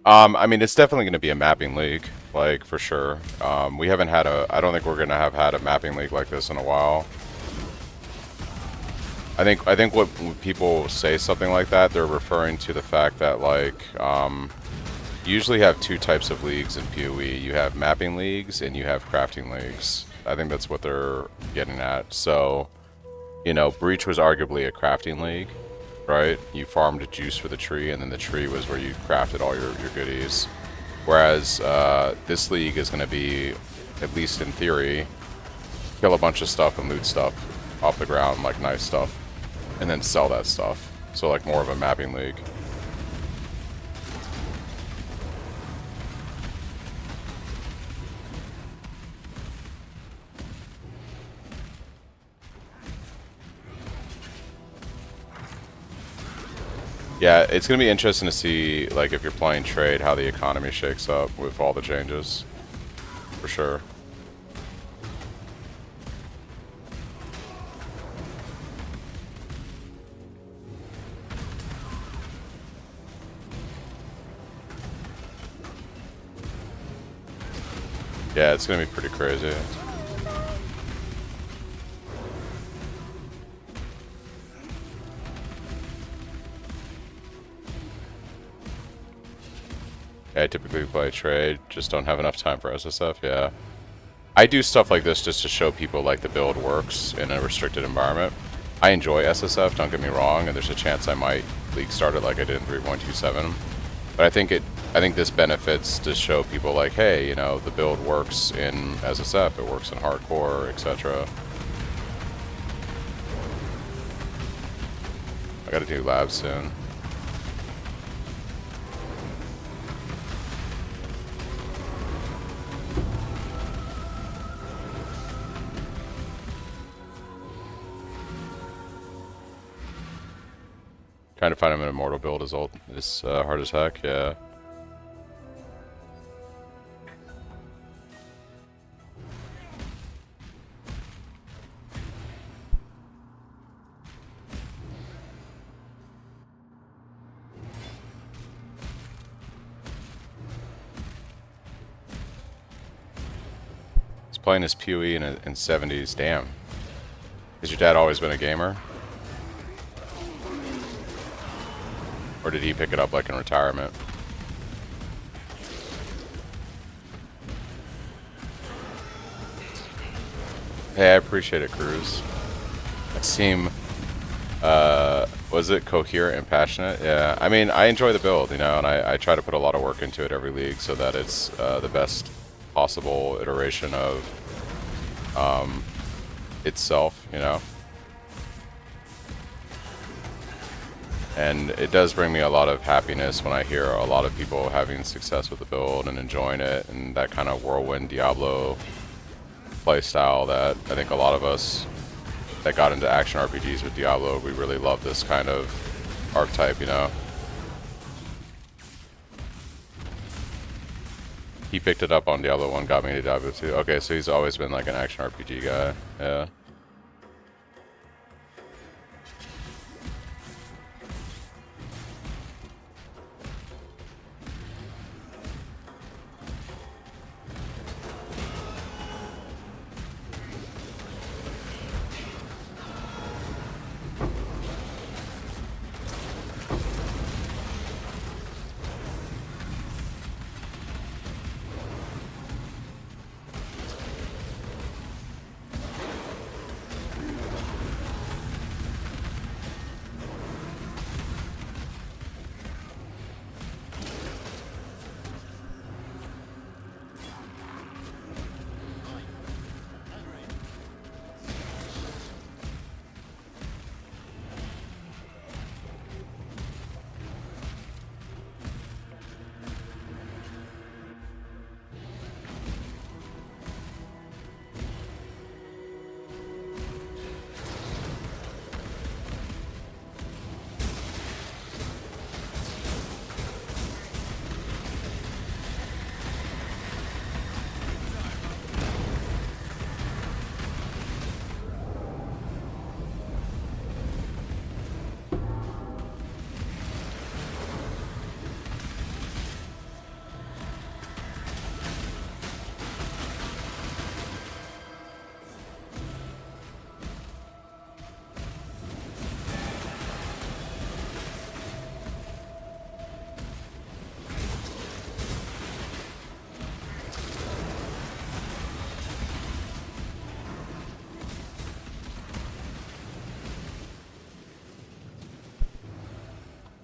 I mean, it's definitely going to be a mapping league, like, for sure. We haven't had I don't think we're going to have had a mapping league like this in a while. I think when people say something like that, they're referring to the fact that, like, you usually have two types of leagues in PoE. You have mapping leagues and you have crafting leagues. I think that's what they're getting at. So, you know, Breach was arguably a crafting league. Right? You farmed juice for the tree, and then the tree was where you crafted all your goodies. Whereas this league is going to be, at least in theory, kill a bunch of stuff and loot stuff off the ground, like nice stuff, and then sell that stuff. So like more of a mapping league. Yeah, it's going to be interesting to see, like, if you're playing trade, how the economy shakes up with all the changes. For sure. Yeah, it's going to be pretty crazy. Yeah, I typically play trade, just don't have enough time for SSF, yeah. I do stuff like this just to show people like the build works in a restricted environment. I enjoy SSF, don't get me wrong, and there's a chance I might league start it like I did in 3.27. But I think this benefits to show people like, hey, you know, the build works in SSF, it works in hardcore, etc. I gotta do labs soon. Trying to find him an immortal build is hard as heck, yeah. He's playing his PoE in 70s, damn. Has your dad always been a gamer? Or did he pick it up like in retirement? Hey, I appreciate it, Cruz. I seem, was it coherent and passionate? Yeah, I mean, I enjoy the build, you know, and I try to put a lot of work into it every league so that it's the best possible iteration of itself, you know. And it does bring me a lot of happiness when I hear a lot of people having success with the build and enjoying it, and that kind of whirlwind Diablo playstyle that I think a lot of us that got into action RPGs with Diablo, we really love this kind of archetype, you know. He picked it up on Diablo 1, got me into Diablo 2. Okay, so he's always been like an action RPG guy, yeah.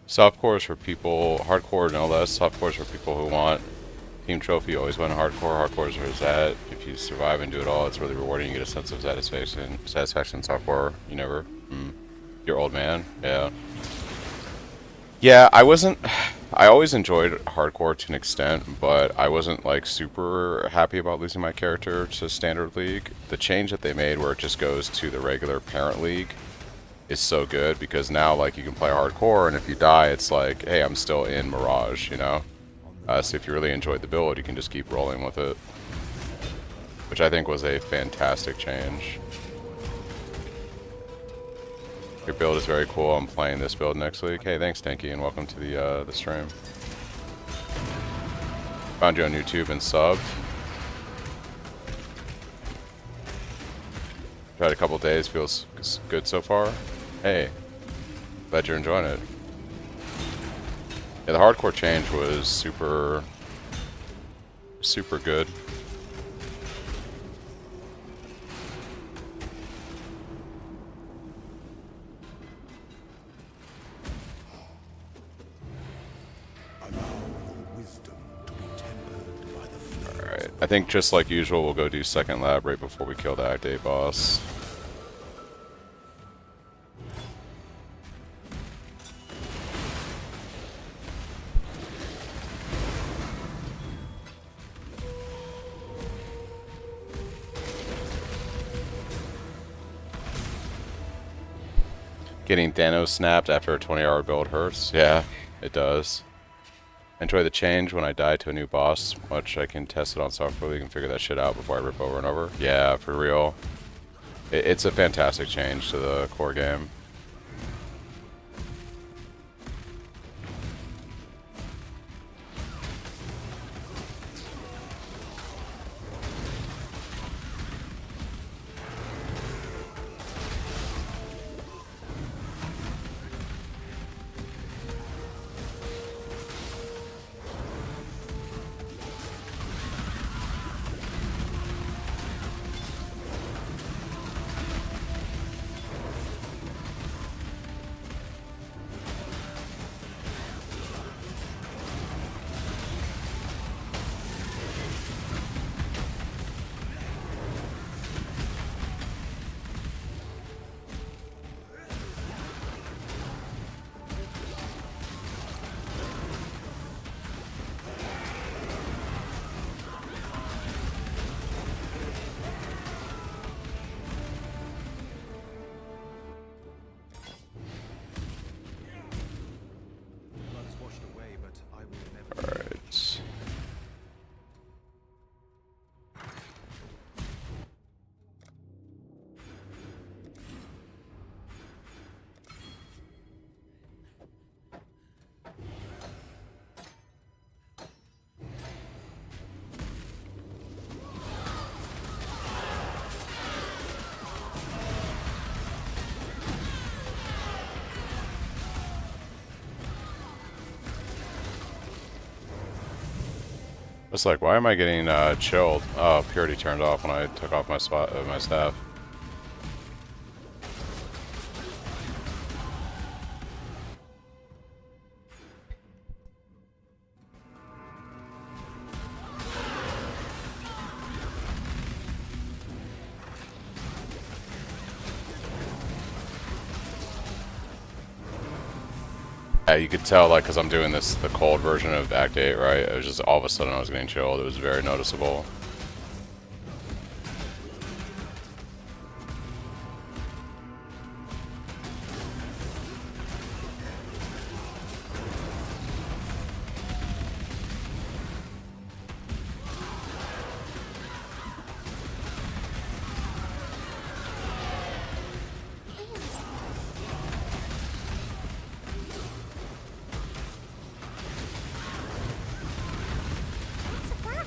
Softcore is for people, hardcore no less. Softcore is for people who want team trophy, always win hardcore. Hardcore is where it's at. If you survive and do it all, it's really rewarding. You get a sense of satisfaction. Satisfaction in softcore. You never, you're old man. Yeah. Yeah, I always enjoyed hardcore to an extent, but I wasn't like super happy about losing my character to standard league. The change that they made where it just goes to the regular parent league is so good, because now like you can play hardcore and if you die it's like, hey, I'm still in Mirage, you know. So if you really enjoyed the build, you can just keep rolling with it, which I think was a fantastic change. Your build is very cool. I'm playing this build next week. Hey, thanks Tanky, and welcome to the stream. Found you on YouTube and subbed. Tried a couple days, feels good so far. Hey, glad you're enjoying it. Yeah, the hardcore change was super super good. Allow your wisdom to be tempered by the flames. Alright, I think just like usual, we'll go do second lab right before we kill the Act 8 boss. Getting Thanos snapped after a 20-hour build hurts. Yeah, it does. Enjoy the change when I die to a new boss. Much I can test it on software. We can figure that shit out before I rip over and over. Yeah, for real. It's a fantastic change to the core game. Blood is washed away, but I will never. Alright. It's like, why am I getting chilled? Oh, purity turned off when I took off my my staff. Yeah, you could tell, like, because I'm doing this, the cold version of Act 8, right? It was just all of a sudden I was getting chilled. It was very noticeable. Surprise!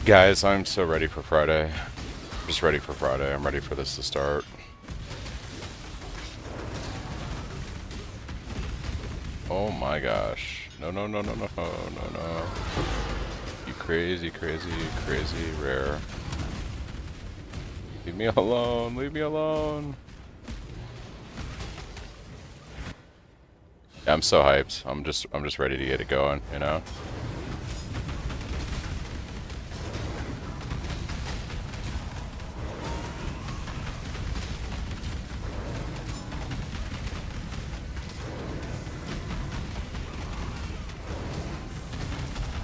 Guys, I'm so ready for Friday. Just ready for Friday. I'm ready for this to start. Oh my gosh. No, no, no, no, no, no, no, no. You crazy, crazy, crazy rare. Leave me alone. Leave me alone. Yeah, I'm so hyped. I'm just ready to get it going, you know?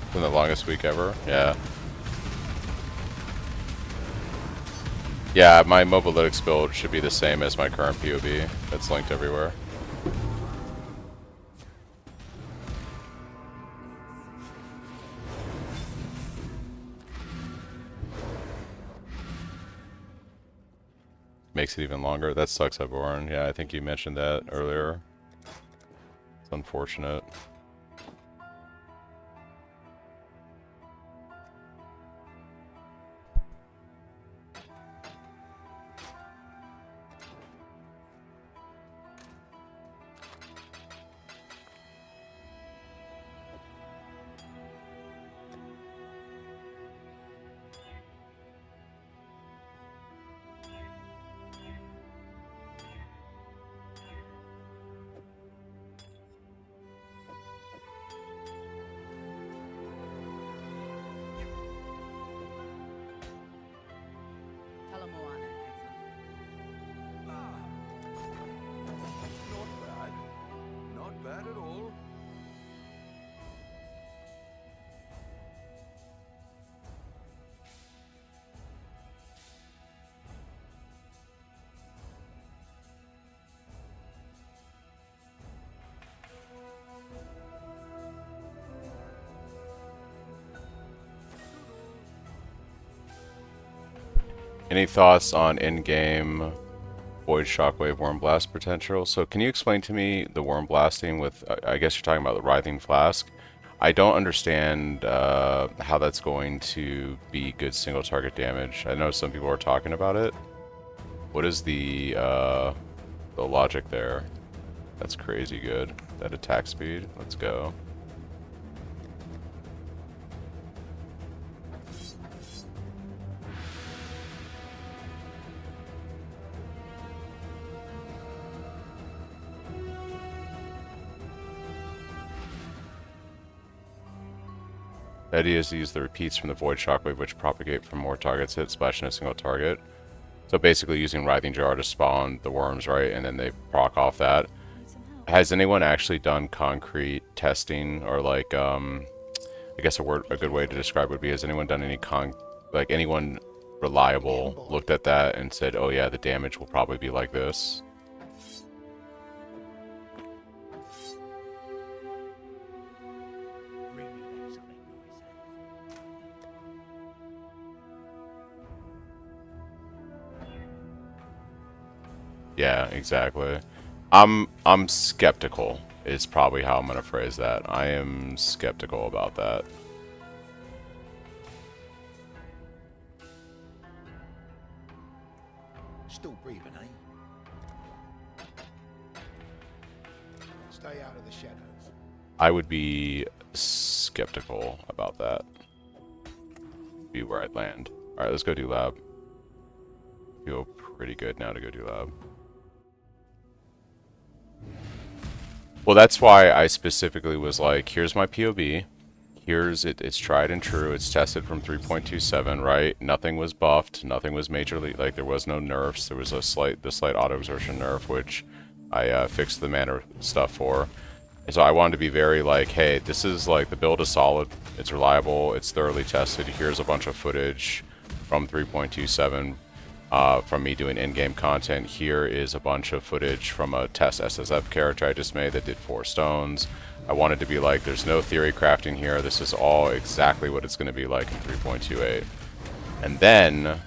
It's been the longest week ever. Yeah. Yeah, my Mobalytics build should be the same as my current POB. That's linked everywhere. Makes it even longer. That sucks, Eborn. Yeah, I think you mentioned that earlier. It's unfortunate. Not bad at all. Any thoughts on in-game Void Shockwave Worm Blast potential? So can you explain to me the Worm Blasting with, I guess you're talking about the Writhing Flask. I don't understand how that's going to be good single target damage. I know some people are talking about it. What is the logic there? That's crazy good. That attack speed, let's go. The idea is to use the repeats from the Void Shockwave, which propagate from more targets hit, splashing a single target. So basically using Writhing Jar to spawn the worms, right? And then they proc off that. Has anyone actually done concrete testing, or like, I guess a good way to describe it would be, has anyone done any anyone reliable looked at that and said, oh yeah, the damage will probably be like this? Yeah, exactly. I'm skeptical is probably how I'm gonna phrase that. I am skeptical about that. Still breathing, eh? Stay out of the shadows. I would be skeptical about that. Be where I'd land. Alright, let's go do lab. Feel pretty good now to go do lab. Well, that's why I specifically was like, here's my POB. Here's it. It's tried and true. It's tested from 3.27, right? Nothing was buffed. Nothing was majorly, like, there was no nerfs. There was the slight auto exertion nerf, which I fixed the mana stuff for. And so I wanted to be very like, hey, this is like, the build is solid. It's reliable. It's thoroughly tested. Here's a bunch of footage from 3.27. From me doing in-game content. Here is a bunch of footage from a test SSF character I just made that did 4 stones. I wanted to be like, there's no theory crafting here. This is all exactly what it's going to be like in 3.28. And then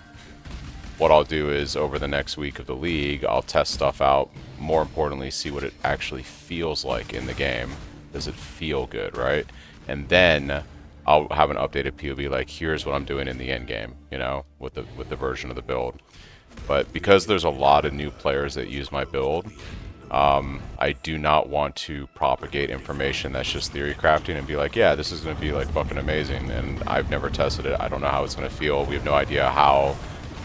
what I'll do is over the next week of the league, I'll test stuff out. More importantly, see what it actually feels like in the game. Does it feel good, right? And then I'll have an updated POV like, here's what I'm doing in the end game, you know, with the version of the build. But because there's a lot of new players that use my build, I do not want to propagate information that's just theory crafting and be like, yeah, this is going to be like fucking amazing, and I've never tested it. I don't know how it's going to feel. We have no idea how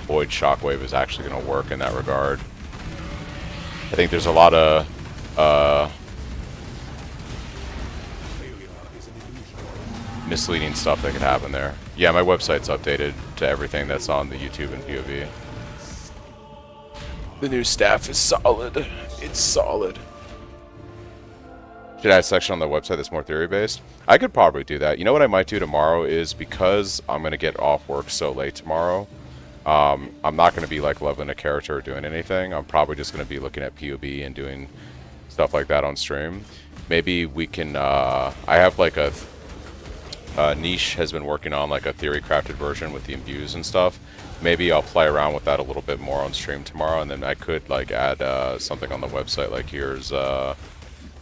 Void Shockwave is actually going to work in that regard. I think there's a lot of misleading stuff that could happen there. Yeah, my website's updated to everything that's on the YouTube and POV. The new staff is solid. It's solid. Should I add a section on the website that's more theory-based? I could probably do that. You know what I might do tomorrow is, because I'm going to get off work so late tomorrow, I'm not going to be like leveling a character or doing anything. I'm probably just going to be looking at POB and doing stuff like that on stream. Maybe we can, I have like a, Niche has been working on like a theory crafted version with the imbues and stuff. Maybe I'll play around with that a little bit more on stream tomorrow, and then I could like add something on the website, like here's, I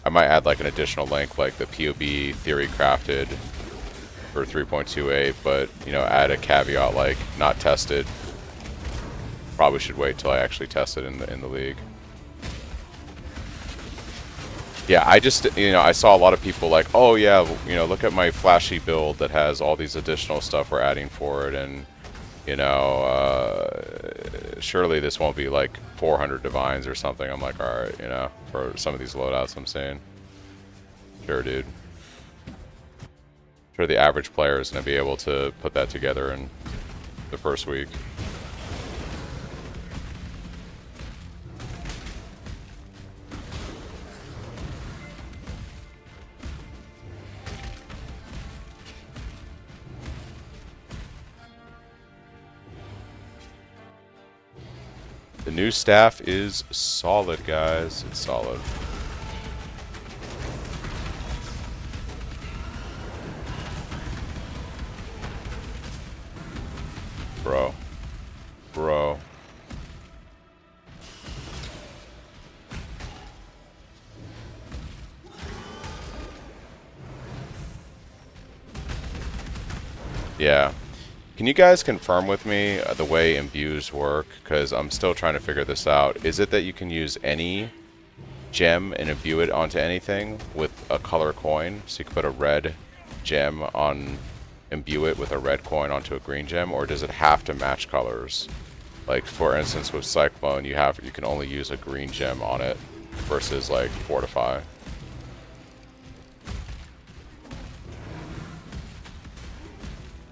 might add like an additional link, like the POB theory crafted for 3.28, but you know, add a caveat like not tested. Probably should wait till I actually test it in the league. Yeah, I just, you know, I saw a lot of people like, oh yeah, you know, look at my flashy build that has all these additional stuff we're adding for it, and you know, surely this won't be like 400 divines or something. I'm like, alright, you know, for some of these loadouts I'm saying. Sure, dude. Sure, the average player is going to be able to put that together in the first week. The new staff is solid, guys. It's solid. Bro. Bro. Yeah. Can you guys confirm with me the way imbues work? Because I'm still trying to figure this out. Is it that you can use any gem and imbue it onto anything with a color coin? So you can put a red gem on, imbue it with a red coin onto a green gem, or does it have to match colors? Like for instance with Cyclone, you can only use a green gem on it versus like Fortify.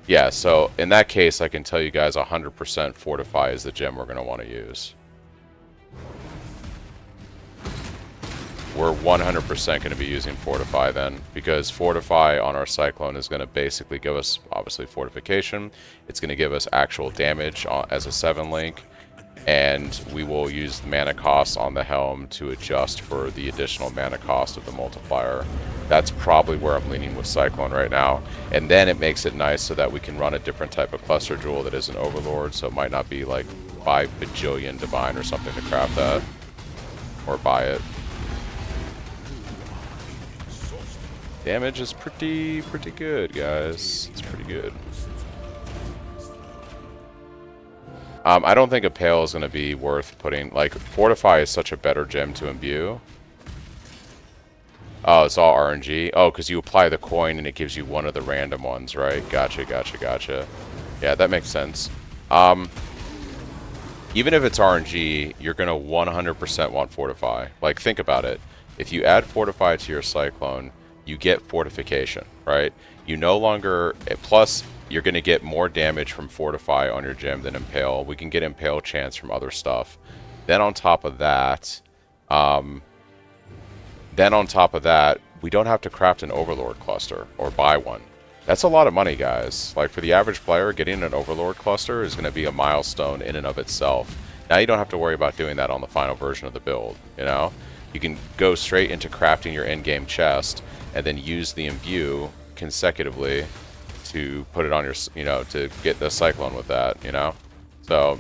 Yeah, so in that case, I can tell you guys 100% Fortify is the gem we're going to want to use. We're 100% going to be using Fortify then, because Fortify on our Cyclone is going to basically give us, obviously, Fortification. It's going to give us actual damage as a 7-link, and we will use the mana cost on the Helm to adjust for the additional mana cost of the multiplier. That's probably where I'm leaning with Cyclone right now. And then it makes it nice so that we can run a different type of cluster jewel that isn't Overlord, so it might not be like 5 bajillion Divine or something to craft that. Or buy it. Damage is pretty good, guys. It's pretty good. I don't think a Pale is going to be worth putting... Like, Fortify is such a better gem to imbue. Oh, it's all RNG? Oh, because you apply the coin and it gives you one of the random ones, right? Gotcha, gotcha, gotcha. Yeah, that makes sense. Even if it's RNG, you're going to 100% want Fortify. Like, think about it. If you add Fortify to your Cyclone, you get Fortification, right? You no longer... Plus, you're going to get more damage from Fortify on your gem than Impale. We can get Impale chance from other stuff. Then on top of that... we don't have to craft an Overlord cluster or buy one. That's a lot of money, guys. Like, for the average player, getting an Overlord cluster is going to be a milestone in and of itself. Now you don't have to worry about doing that on the final version of the build, you know? You can go straight into crafting your endgame chest and then use the imbue consecutively to put it on your, you know, to get the Cyclone with that, you know? So,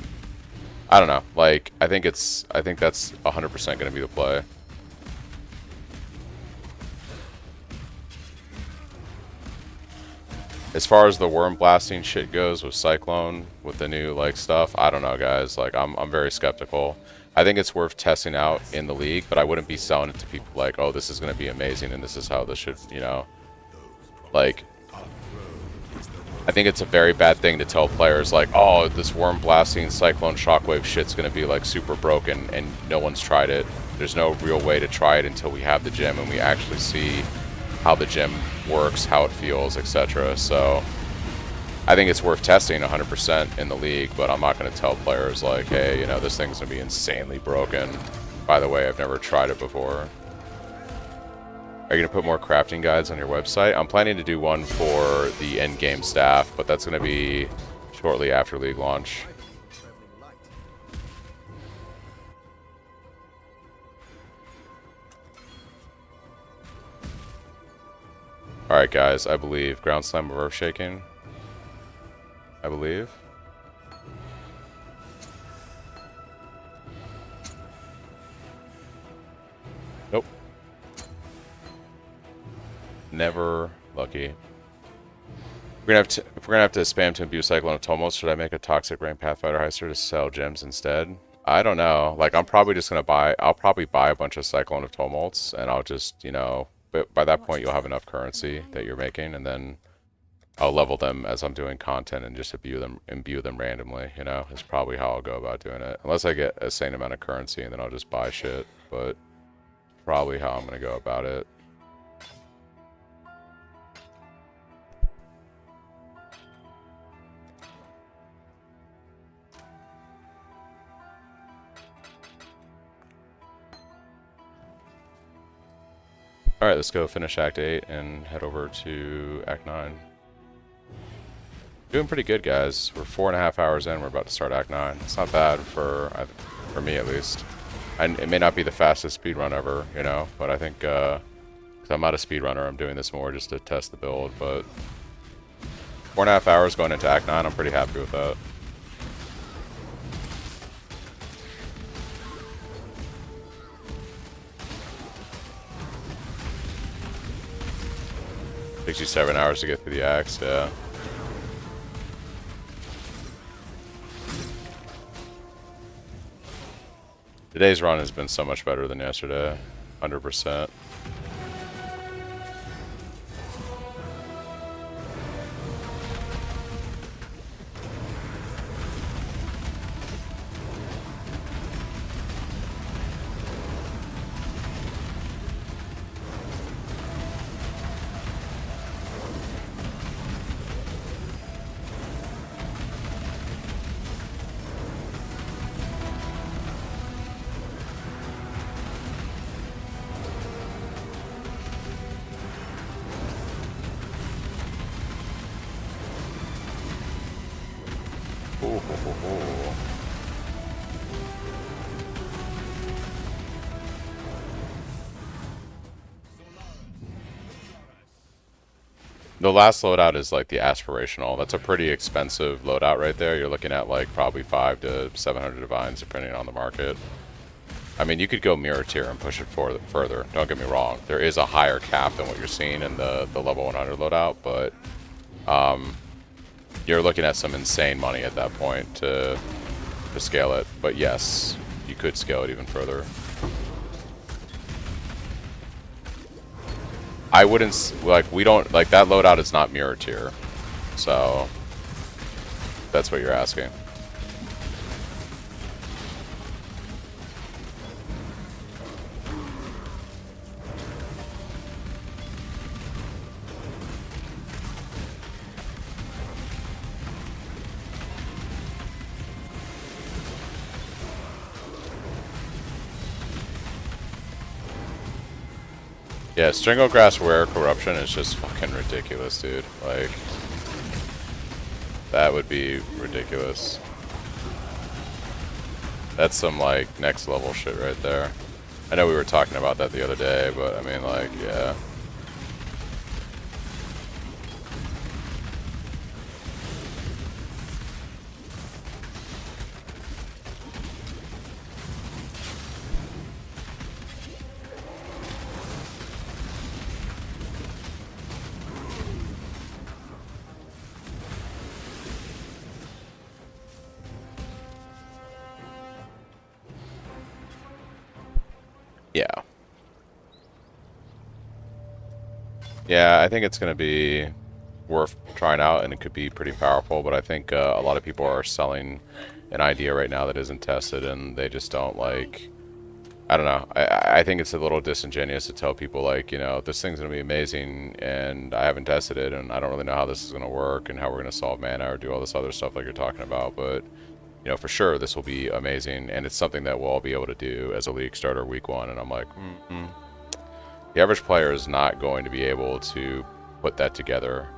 I don't know. Like, I think that's 100% going to be the play. as far as the worm blasting shit goes with Cyclone, with the new like stuff, I don't know, guys. Like I'm very skeptical. I think it's worth testing out in the league, but I wouldn't be selling it to people like, oh, this is going to be amazing and this is how this should, you know, like. I think it's a very bad thing to tell players like, oh, this worm blasting Cyclone Shockwave shit's going to be like super broken and no one's tried it. There's no real way to try it until we have the gym and we actually see how the gym works, how it feels, etc. So I think it's worth testing 100% in the league, but I'm not going to tell players like, hey, you know, this thing's going to be insanely broken. By the way, I've never tried it before. Are you going to put more crafting guides on your website? I'm planning to do one for the end game staff, but that's going to be shortly after league launch. Alright guys, I believe ground slam of earth shaking. I believe. Nope. Never lucky. If we're gonna have to spam to imbue Cyclone of Tumult, should I make a toxic rain Pathfinder heister to sell gems instead? I don't know. Like I'm probably just gonna buy. I'll probably buy a bunch of Cyclone of Tumults, and I'll just, you know. But by that point, you'll have enough currency that you're making, and then I'll level them as I'm doing content and just imbue them randomly. You know, is probably how I'll go about doing it. Unless I get a sane amount of currency, and then I'll just buy shit. But probably how I'm gonna go about it. Alright, let's go finish Act 8 and head over to Act 9. Doing pretty good, guys. We're 4.5 hours in, we're about to start Act 9. It's not bad for me, at least. It may not be the fastest speedrun ever, you know, but I think, because I'm not a speedrunner, I'm doing this more just to test the build, but 4.5 hours going into Act 9, I'm pretty happy with that. Takes you 7 hours to get through the acts, yeah. Today's run has been so much better than yesterday, 100%. The last loadout is like the aspirational. That's a pretty expensive loadout right there. You're looking at like probably 500 to 700 divines depending on the market. I mean, you could go mirror tier and push it further. Don't get me wrong. There is a higher cap than what you're seeing in the level 100 loadout, but you're looking at some insane money at that point to scale it. But yes, you could scale it even further. I wouldn't, like, we don't, like, that loadout is not mirror tier. So, that's what you're asking. Yeah, Stranglegrass Wear Corruption is just fucking ridiculous, dude. Like, that would be ridiculous. That's some, like, next level shit right there. I know we were talking about that the other day, but I mean, like, yeah. Yeah, I think it's going to be worth trying out, and it could be pretty powerful, but I think a lot of people are selling an idea right now that isn't tested, and they just don't like... I don't know. I think it's a little disingenuous to tell people, like, you know, this thing's going to be amazing, and I haven't tested it, and I don't really know how this is going to work, and how we're going to solve mana, or do all this other stuff like you're talking about, but, you know, for sure, this will be amazing, and it's something that we'll all be able to do as a league starter week 1, and I'm like, the average player is not going to be able to put that together.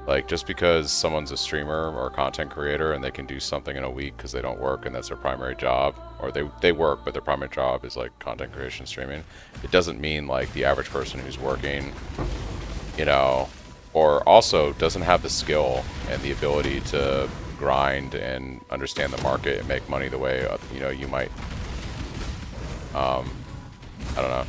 Like, just because someone's a streamer or a content creator and they can do something in a week because they don't work and that's their primary job, or they work but their primary job is like content creation, streaming, it doesn't mean like the average person who's working, you know, or also doesn't have the skill and the ability to grind and understand the market and make money the way, you know, you might. I don't know.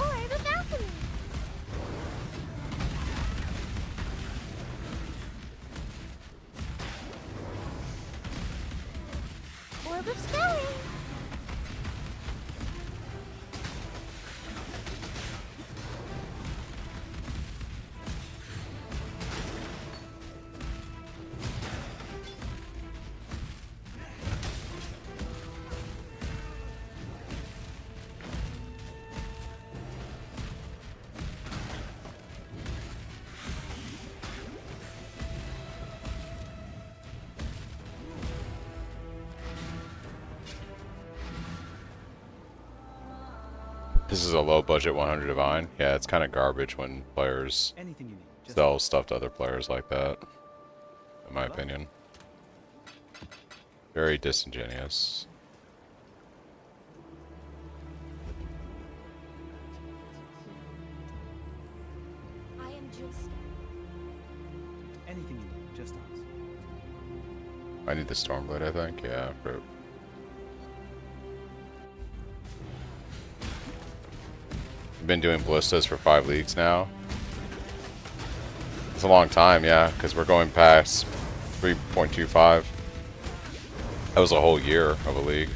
Orb of alchemy. Orb of spelling. This is a low budget 100 divine. Yeah, it's kind of garbage when players Anything you need. Just sell stuff to other players like that, in my opinion. Very disingenuous. I am just. anything you need. Just ask. I need the Stormblade, I think. Yeah, for... Been doing ballistas for 5 leagues now. It's a long time, yeah, because we're going past 3.25. That was a whole year of a league.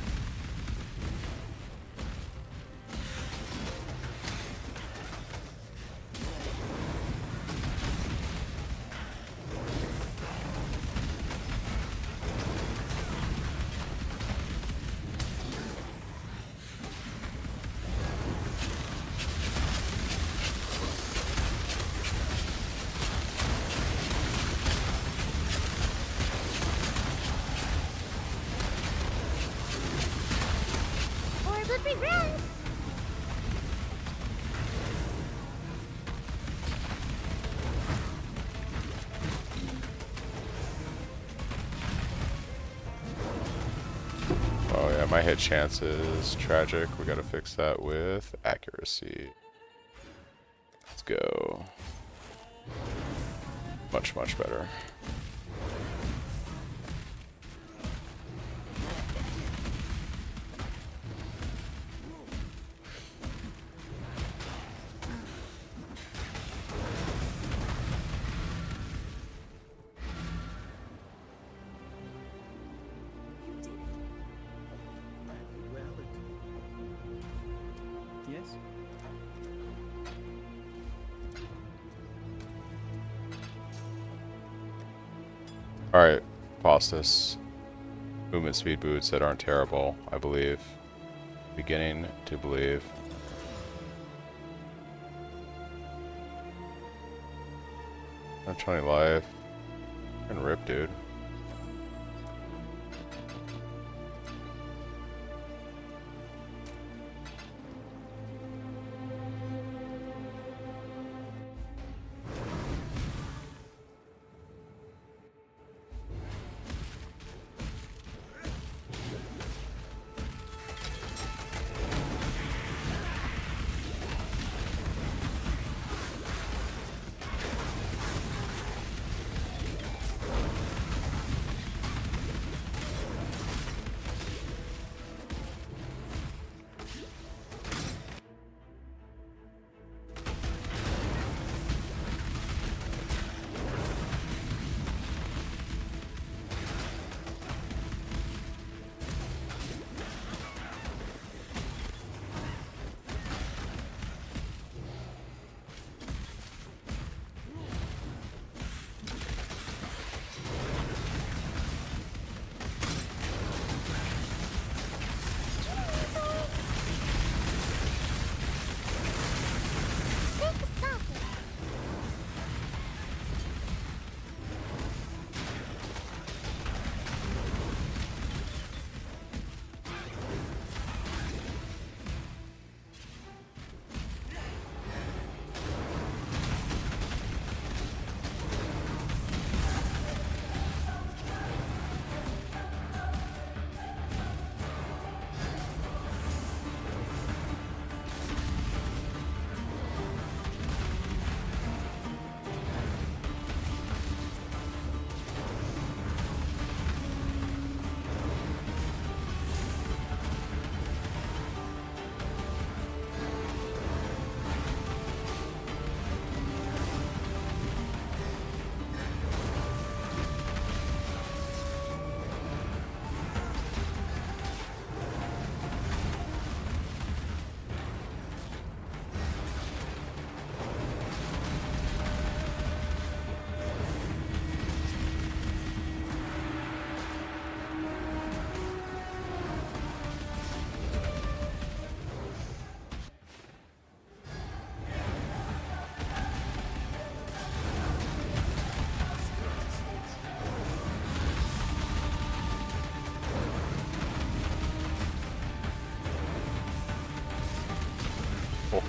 Orb of regret. Oh yeah, my hit chance is tragic. We gotta fix that with accuracy. Let's go. Much, much better. Yes. Alright, Postus. Movement speed boots that aren't terrible, I believe. Beginning to believe. Not 20 life. And rip, dude. Take a socket.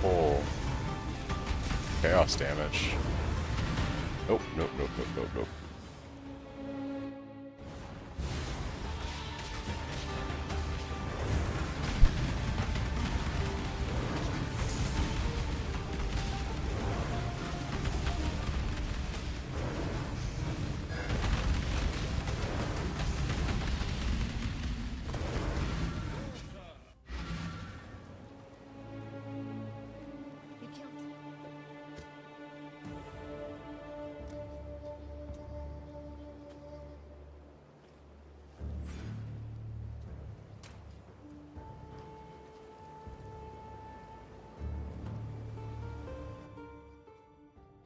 Oh, chaos damage. Nope, nope, nope, nope, nope, nope. You killed.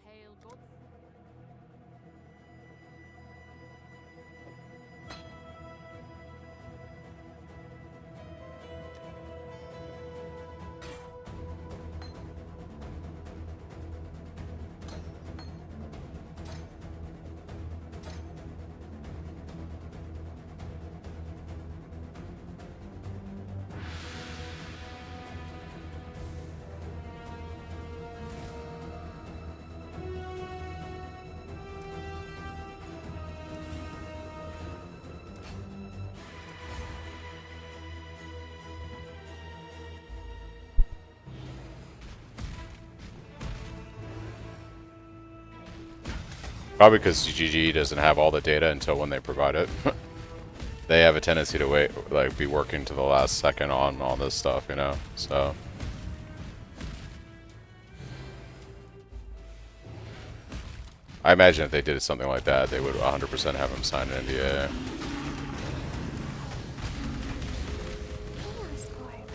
Hail God. Probably because GG doesn't have all the data until when they provide it. They have a tendency to wait, like, be working to the last second on all this stuff, you know? So. I imagine if they did something like that, they would 100% have him sign an NDA. Chaos Orb.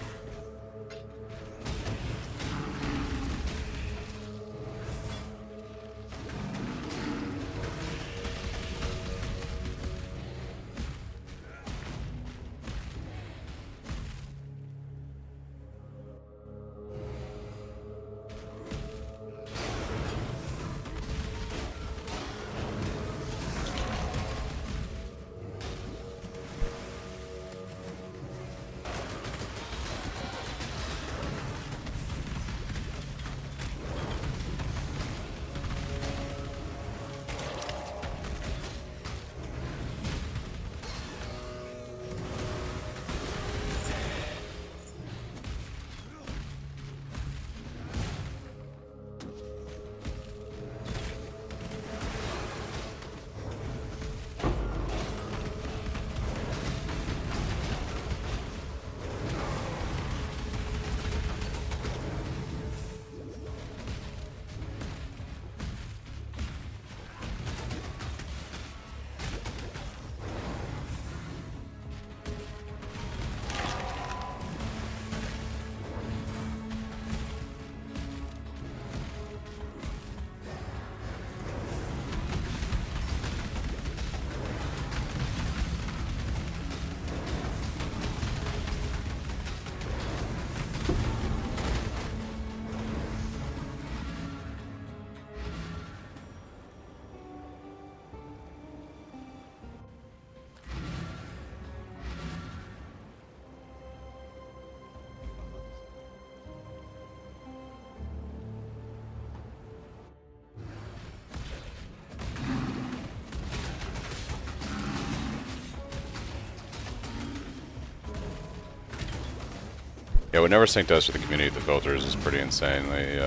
Yeah, what Neversink does for the community of the filters is pretty insanely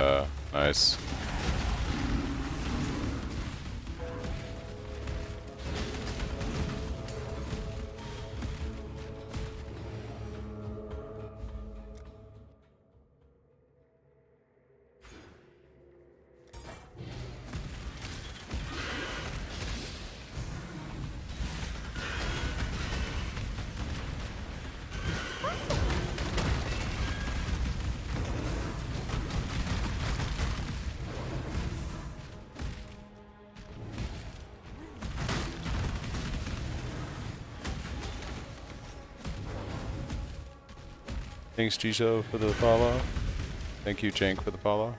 nice. Thanks, Jizo, for the follow. Thank you, Jank, for the follow.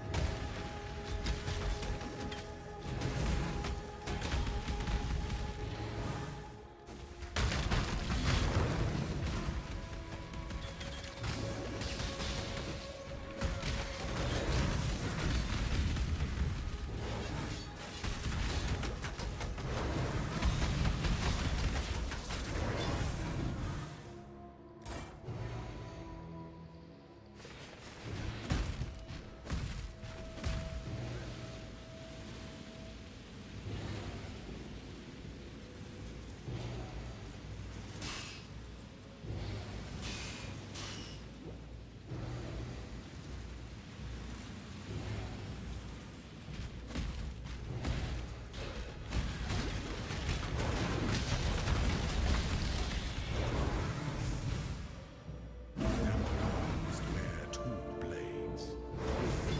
Must wear two blades.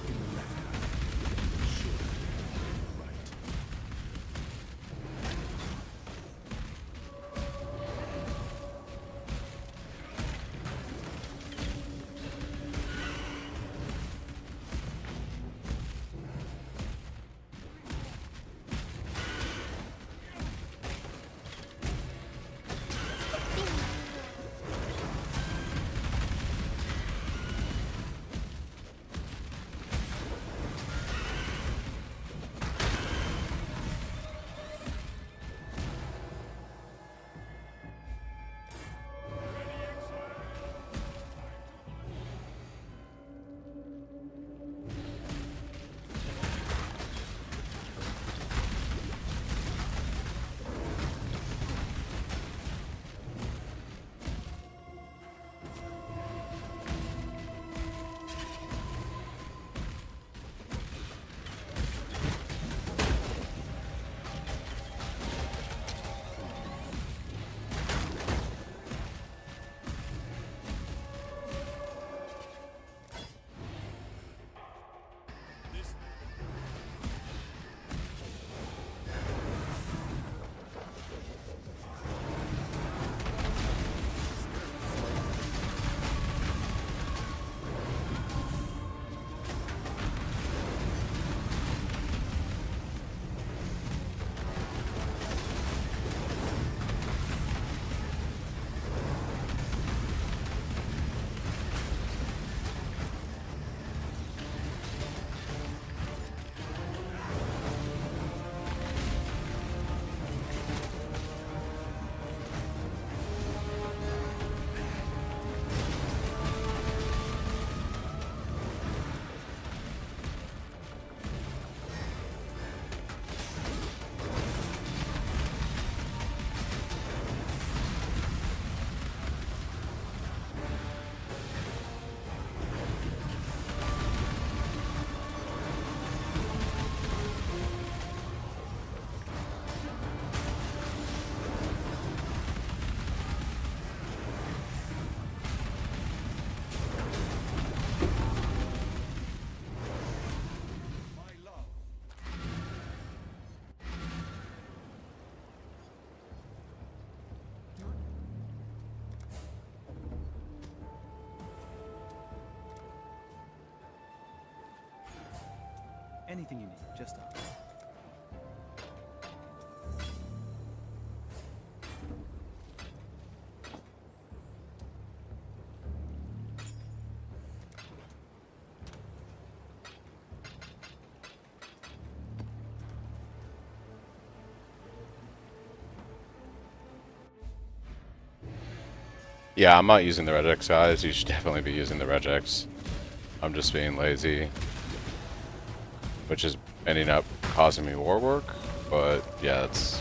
In the latter, should be right. Anything you need, just ask. Yeah, I'm not using the regex, guys. You should definitely be using the regex. I'm just being lazy, which is ending up causing me war work. But yeah, it's.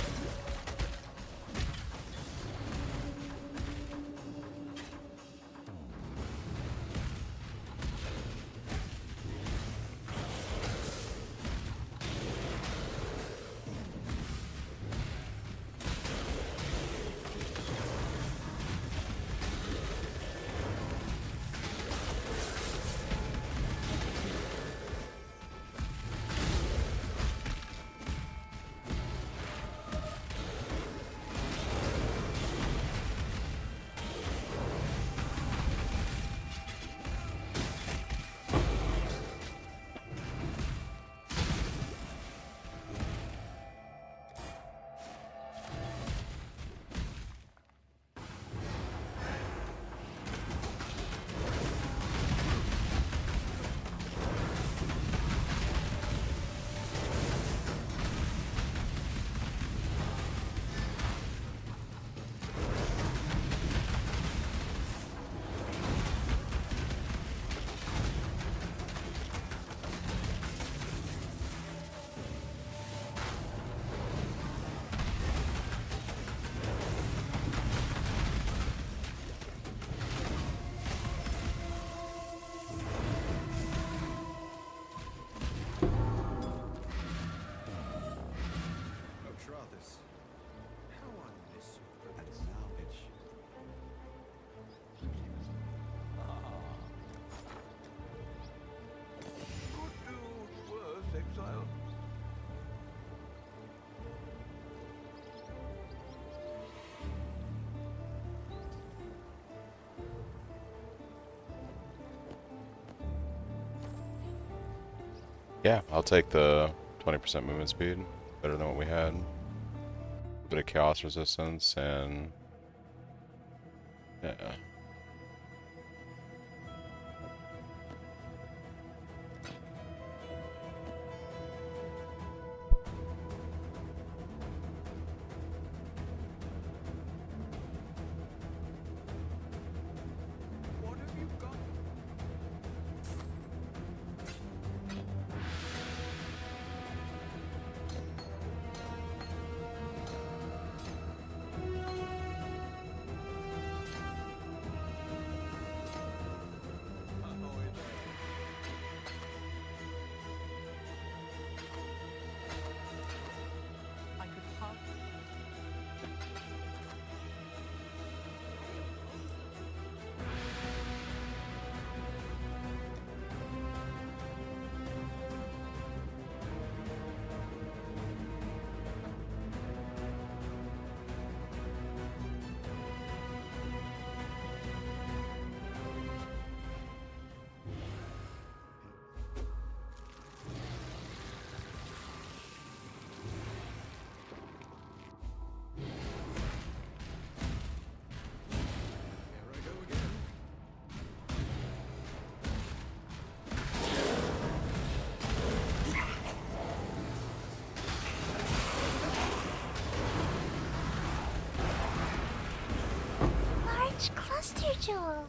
Oh, Travis. How I miss you. And salvage. Could do worse, exile. Yeah, I'll take the 20% movement speed. Better than what we had. A bit of chaos resistance and. Yeah. What have you got? I could hug. Here I go again. Large cluster jewel.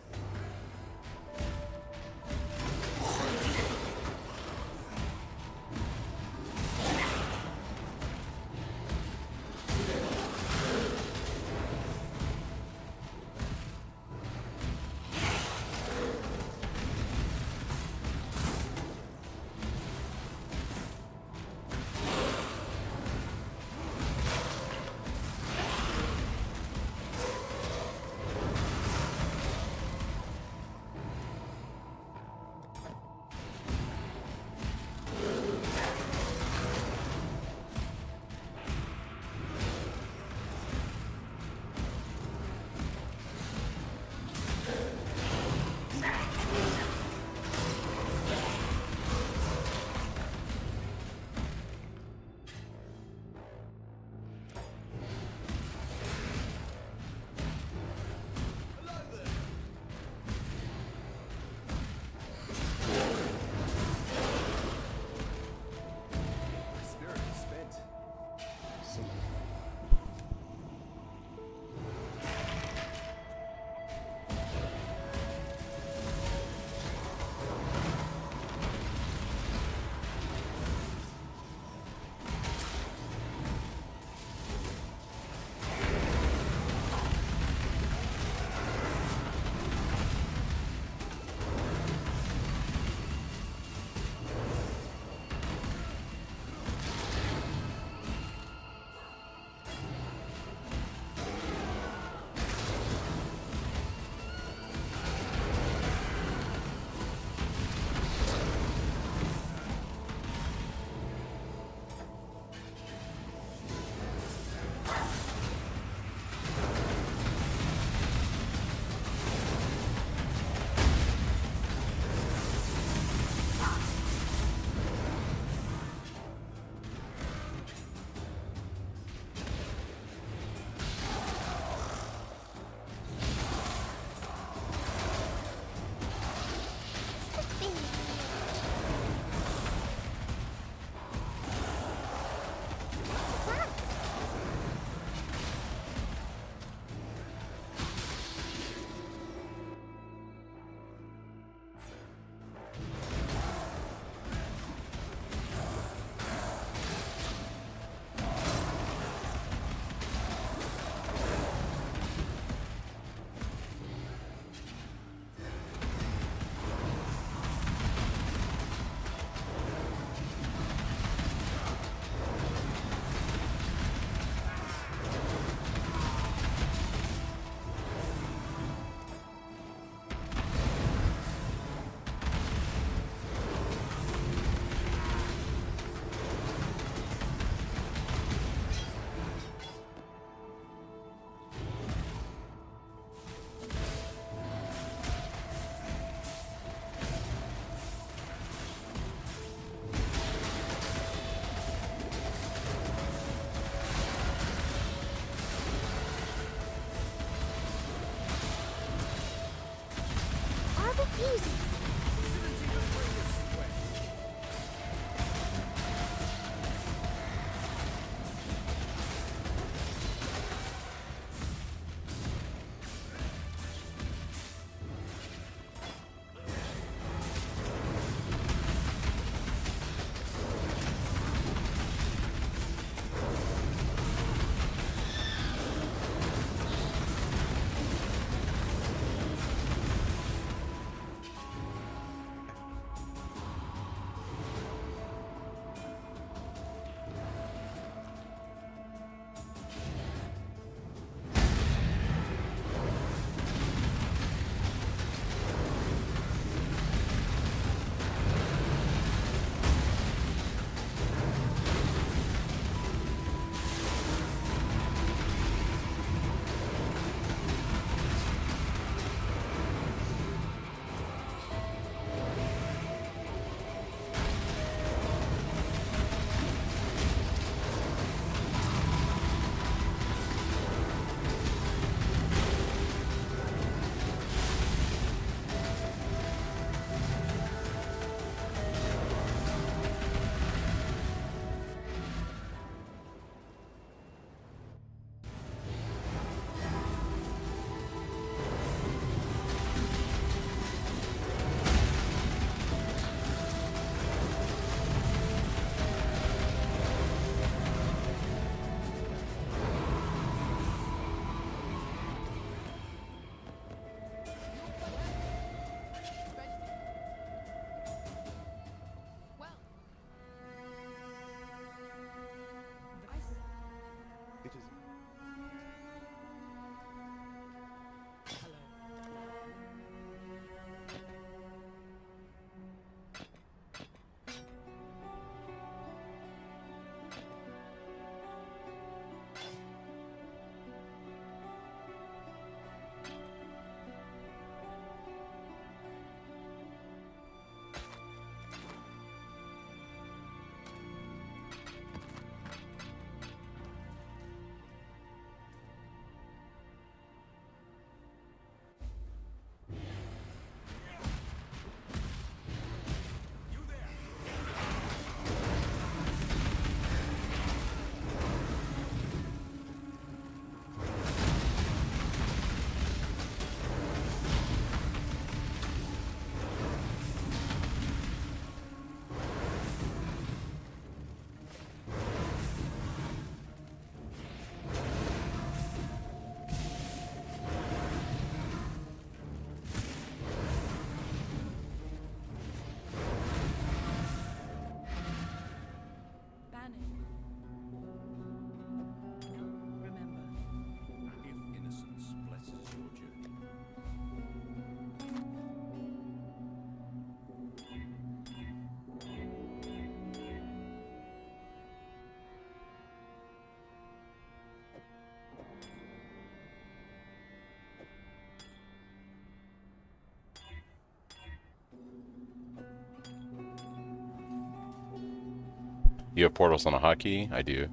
You have portals on a hotkey? I do.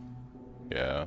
Yeah.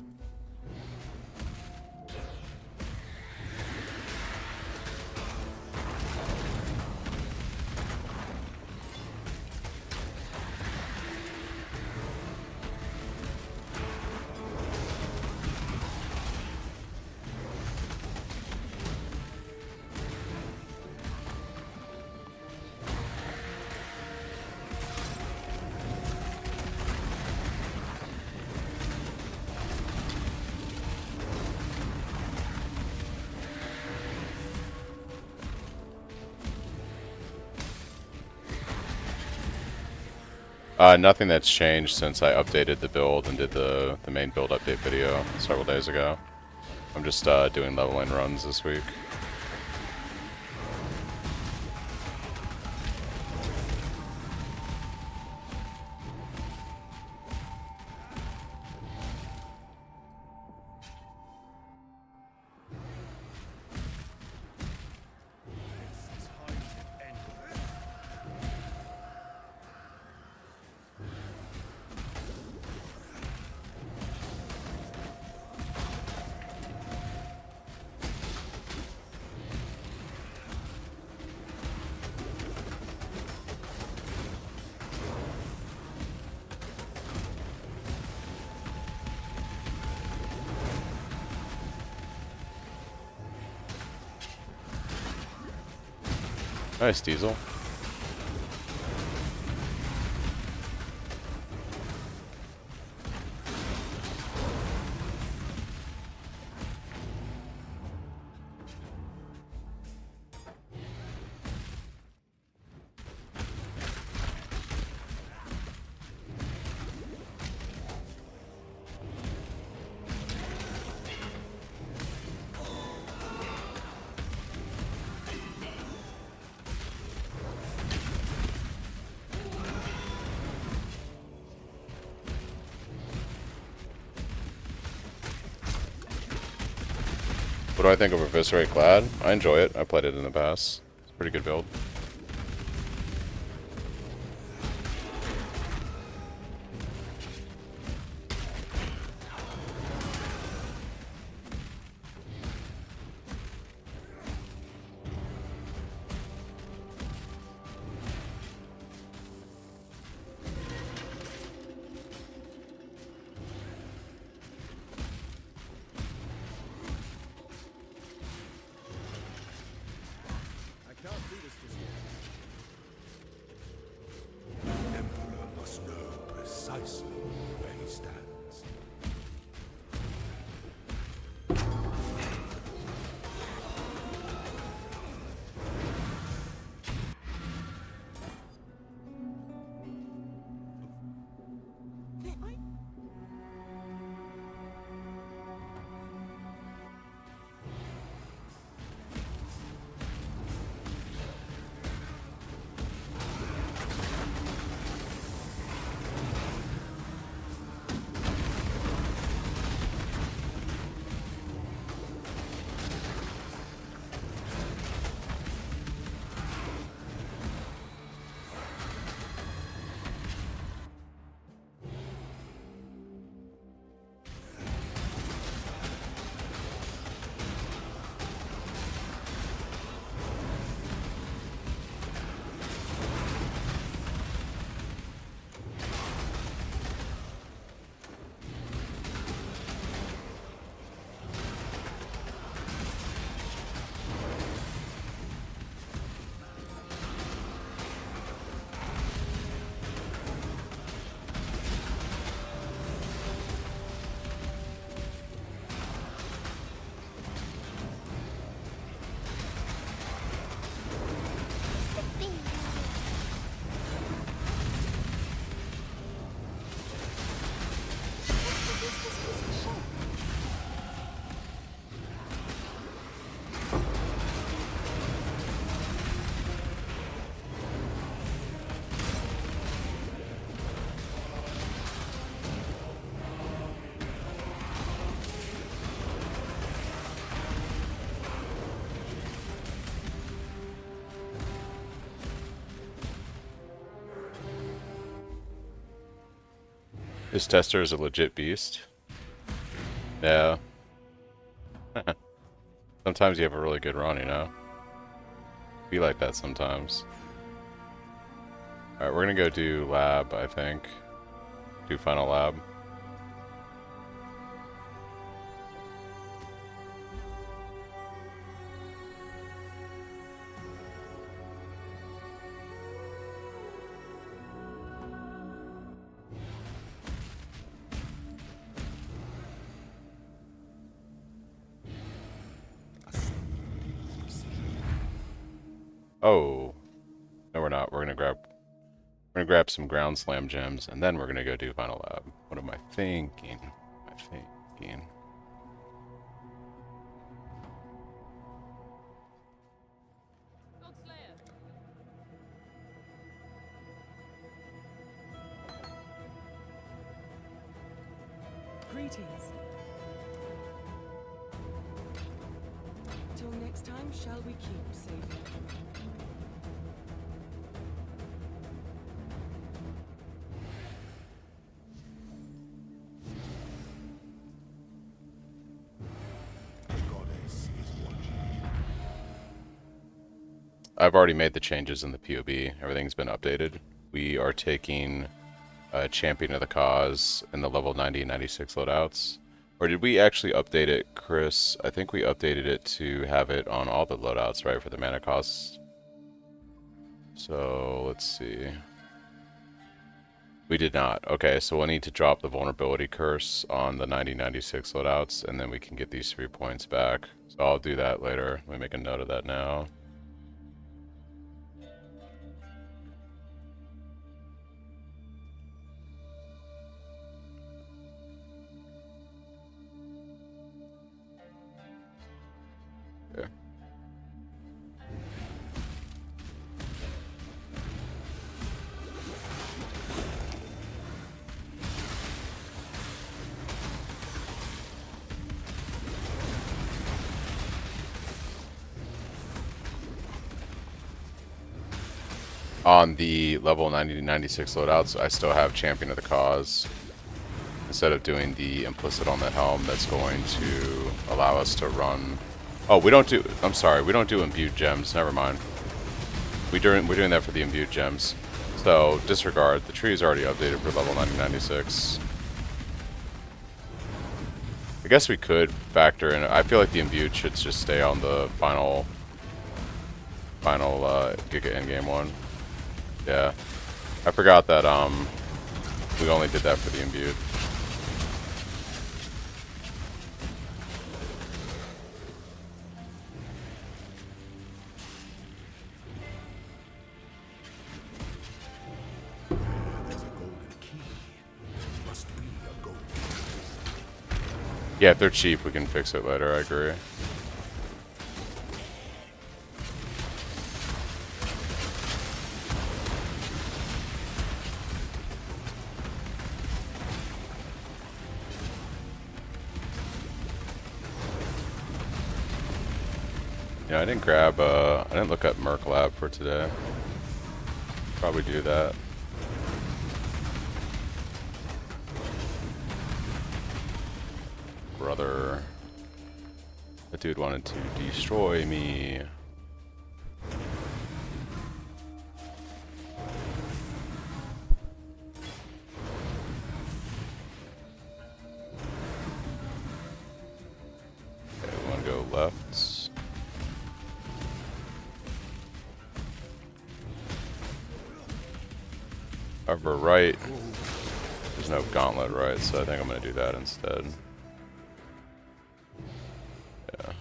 Nothing that's changed since I updated the build and did the main build update video several days ago. I'm just doing leveling runs this week. Nice, Diesel. What do I think of Eviscerate Glad? I enjoy it. I played it in the past. It's a pretty good build. Emperor must know precisely where he stands. This tester is a legit beast. Yeah. Sometimes you have a really good run, you know? Be like that sometimes. Alright, we're gonna go do lab, I think. Do final lab. Oh. No, we're not. We're gonna grab some ground slam gems, and then we're gonna go do final lab. What am I thinking? Greetings. Till next time, shall we keep saving? The goddess is watching. I've already made the changes in the POB. Everything's been updated. We are taking Champion of the Cause in the level 90 and 96 loadouts. Or did we actually update it, Chris? I think we updated it to have it on all the loadouts, right, for the mana costs. So, let's see. We did not. Okay, so we'll need to drop the vulnerability curse on the 90-96 loadouts, and then we can get these 3 points back. So I'll do that later. Let me make a note of that now. On the level 90 to 96 loadouts, I still have Champion of the Cause. Instead of doing the implicit on the helm, that's going to allow us to run... Oh, we don't do... I'm sorry, we don't do imbued gems. Never mind. We're doing that for the imbued gems. So, disregard. The tree is already updated for level 90-96. I guess we could factor in... I feel like the imbued should just stay on the final Giga endgame one. Yeah, I forgot that we only did that for the imbued. There's a golden key. Must be a golden Yeah, if they're cheap, we can fix it later. I agree. Yeah, I didn't look up Merc Lab for today. Probably do that. Brother. That dude wanted to destroy me. Okay, we want to go left. However, right, there's no gauntlet, right? So I think I'm going to do that instead. Yeah.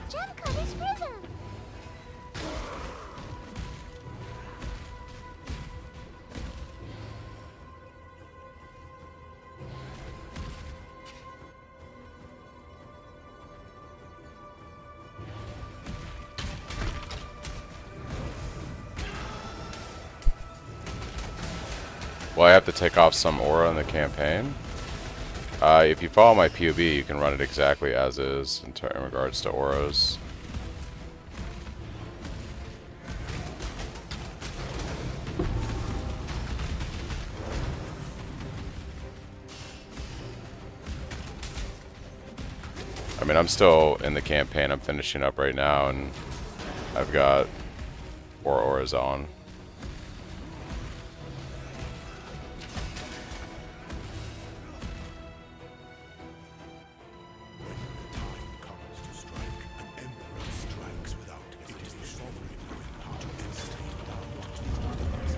Gemcutter's Prism! Well, I have to take off some aura in the campaign. If you follow my POV, you can run it exactly as is in regards to auras. I mean, I'm still in the campaign. I'm finishing up right now, and I've got 4 auras on. Time comes to strike. An emperor strikes without hesitation. Sovereign knowing how to instigate doubt to others.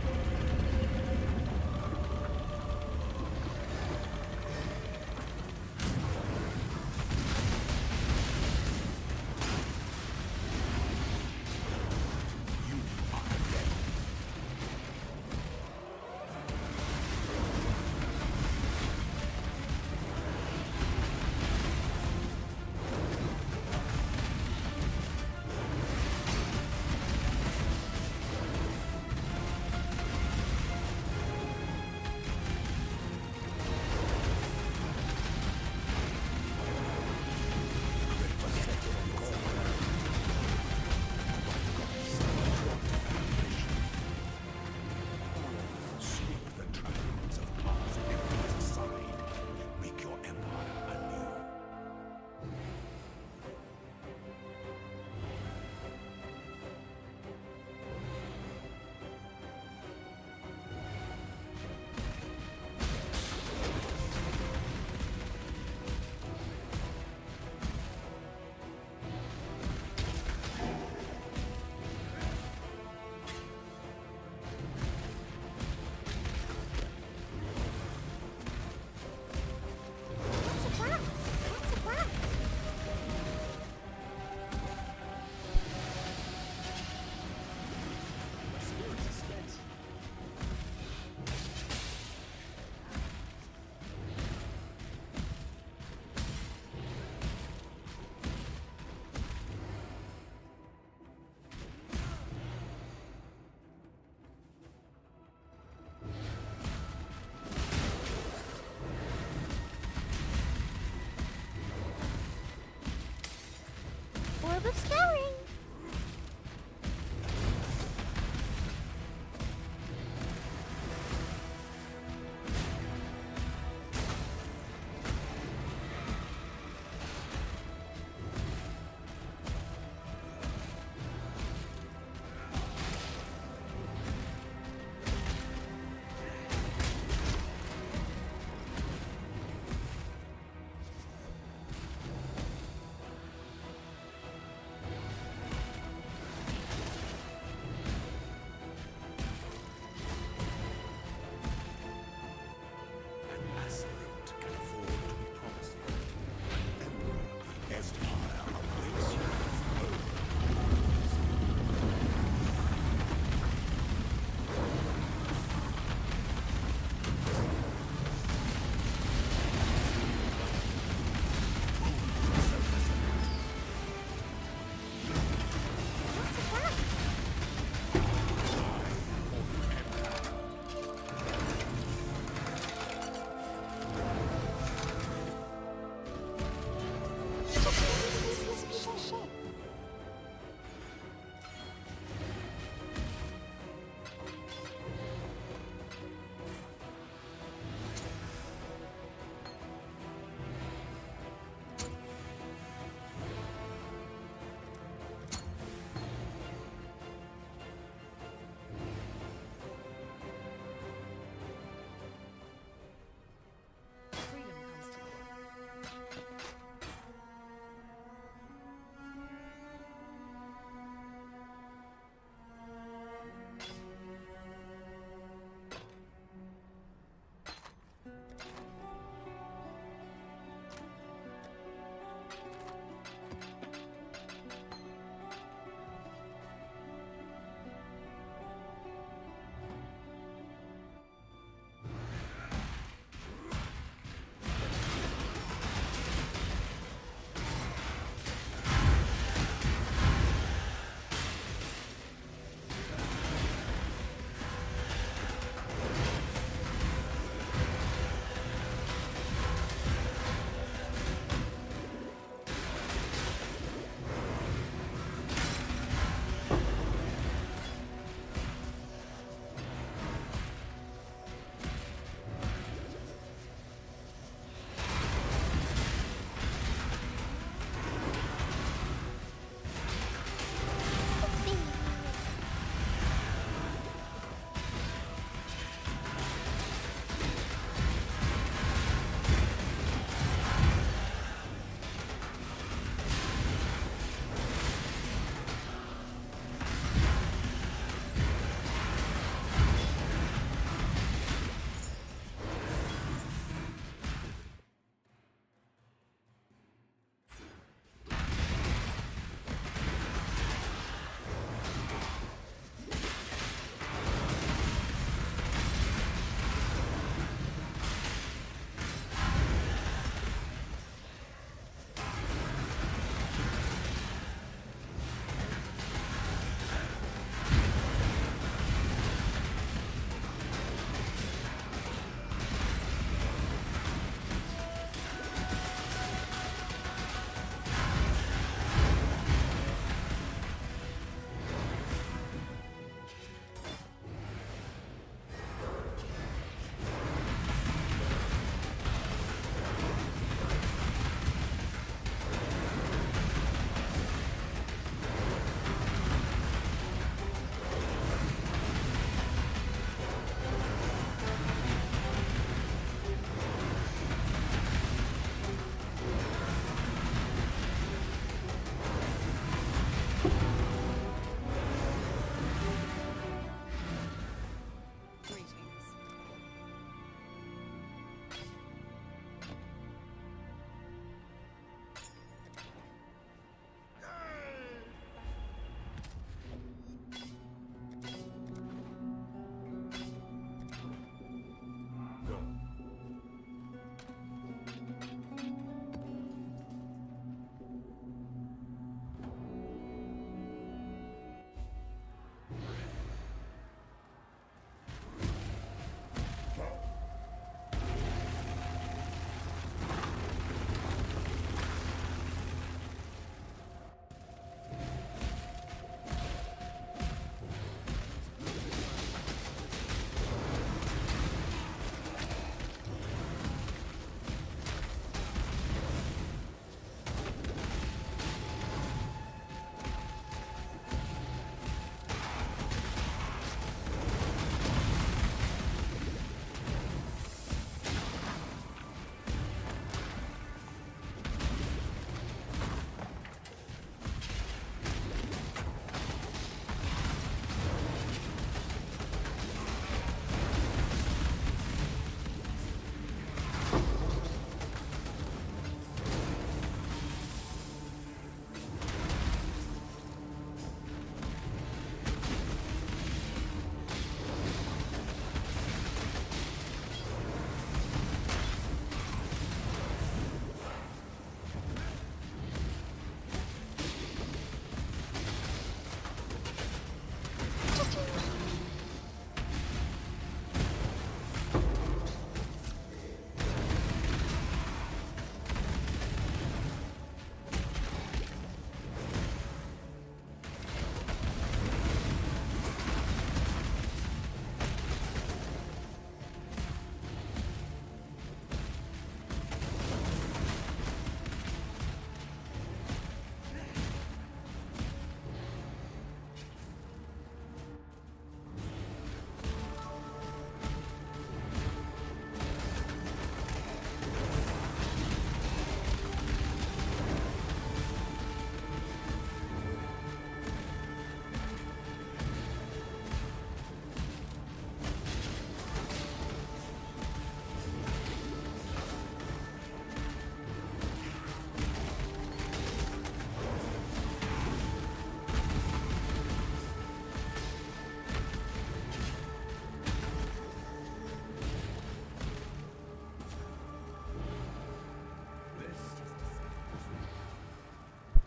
You are condemned.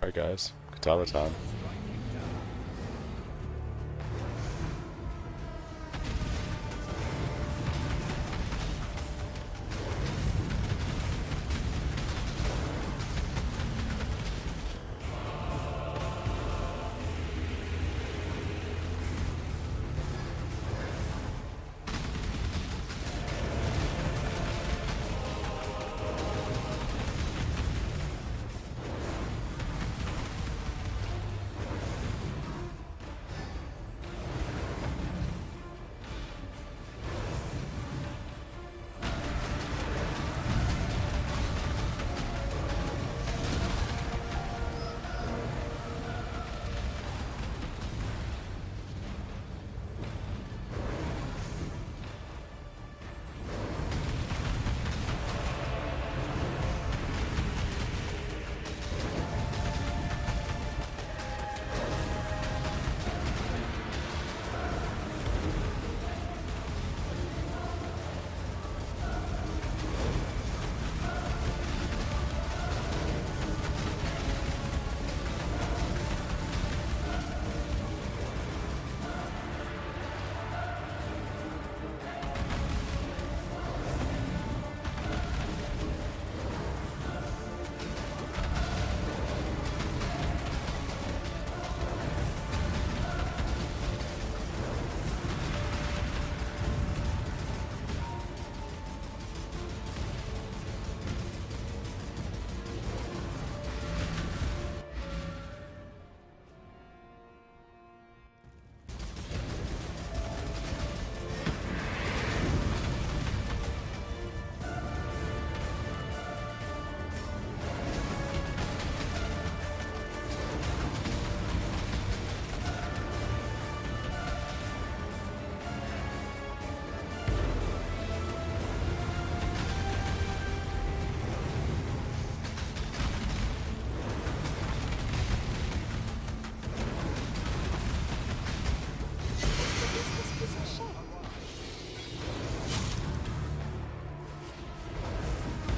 Alright guys, Katana time.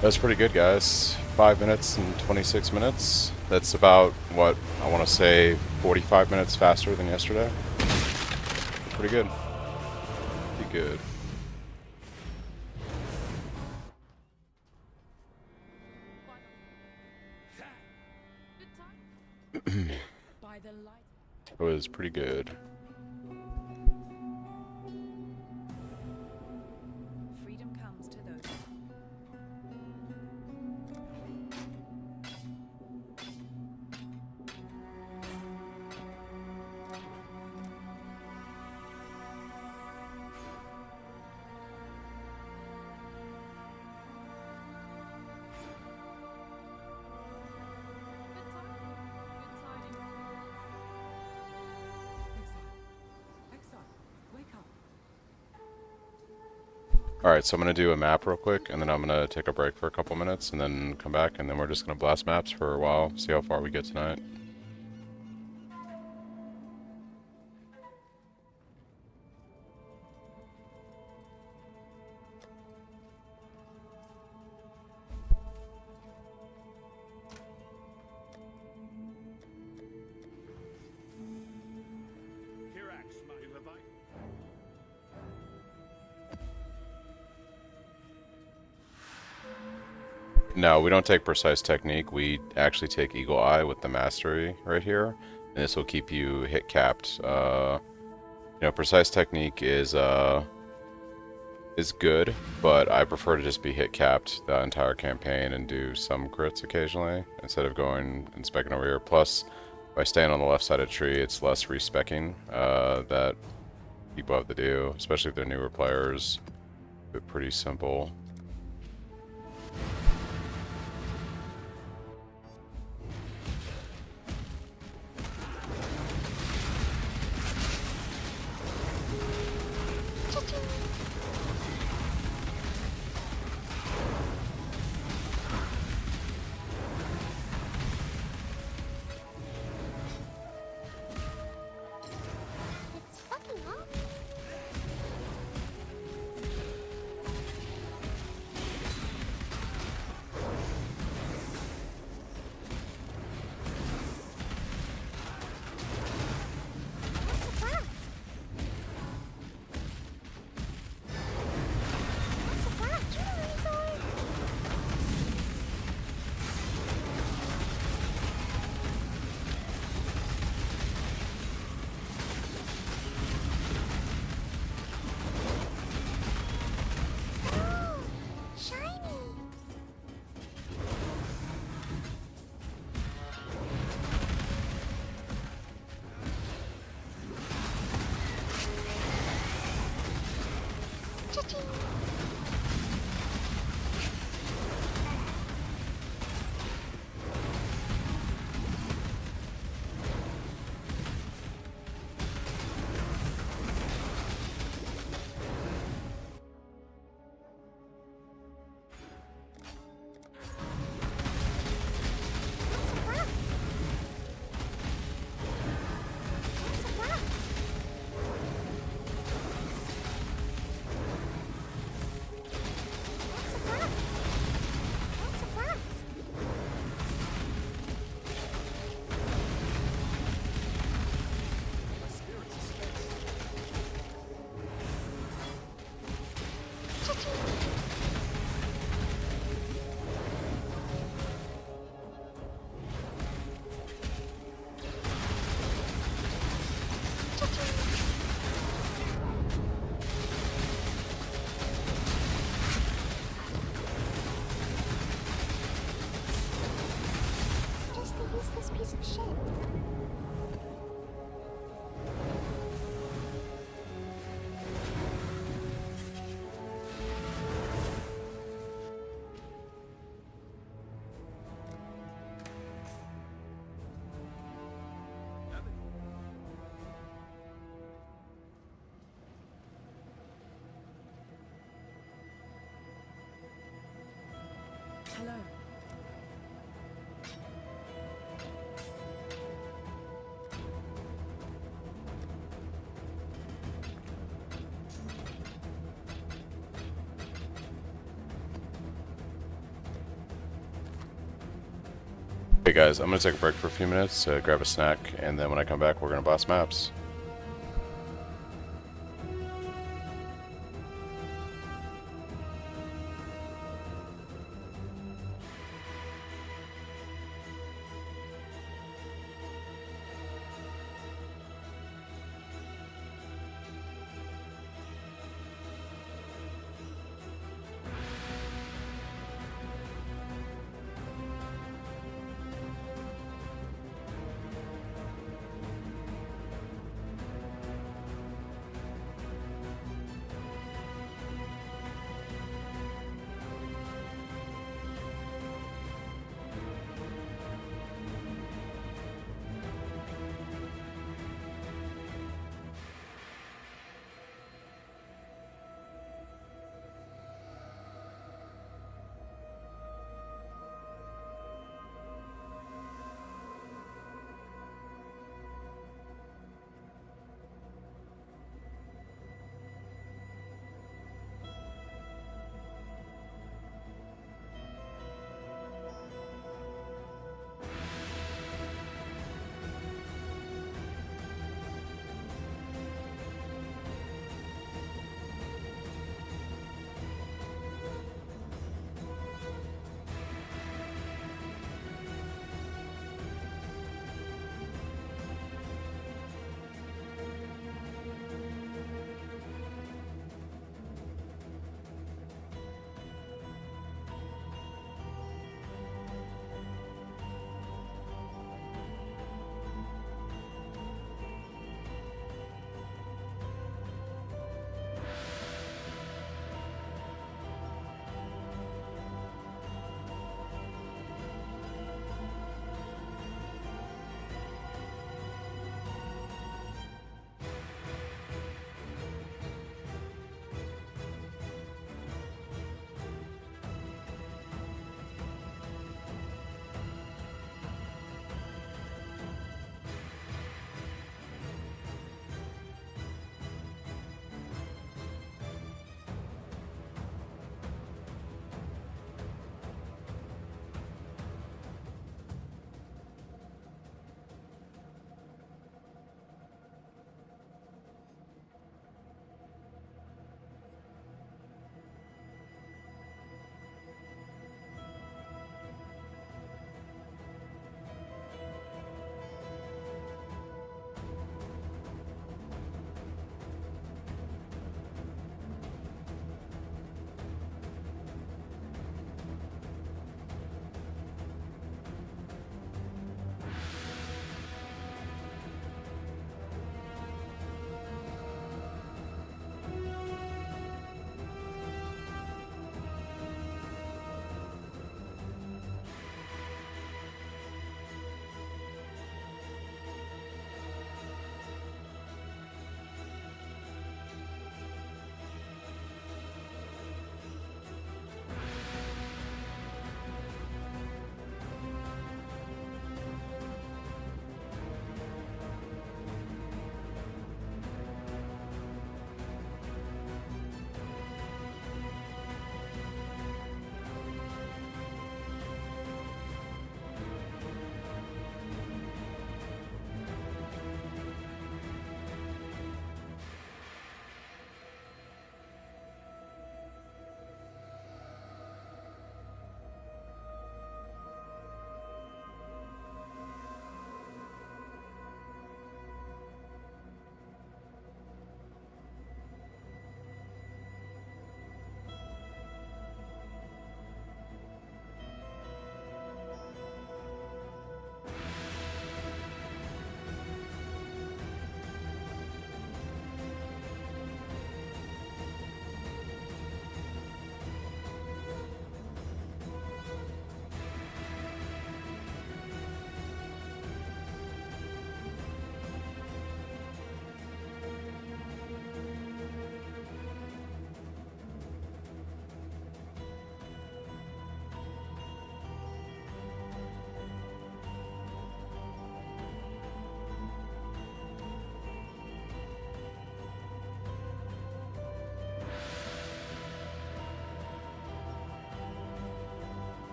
That's pretty good, guys. 5 minutes and 26 minutes. That's about, what, I want to say 45 minutes faster than yesterday. Pretty good. Pretty good. By the light. It was pretty good. Freedom comes to those. Alright, so I'm going to do a map real quick, and then I'm going to take a break for a couple minutes, and then come back, and then we're just going to blast maps for a while, see how far we get tonight. No, we don't take Precise Technique. We actually take Eagle Eye with the Mastery right here, and this will keep you hit capped. You know, Precise Technique is good, but I prefer to just be hit capped the entire campaign and do some crits occasionally instead of going and specking over here. Plus, by staying on the left side of the tree, it's less respecking that people have to do, especially if they're newer players. But pretty simple. It's fucking off. My spirits are spent. Just the useless piece of shit. Hello. Hey guys, I'm gonna take a break for a few minutes to grab a snack, and then when I come back, we're gonna boss maps.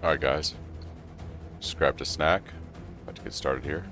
Alright guys, just grabbed a snack, about to get started here.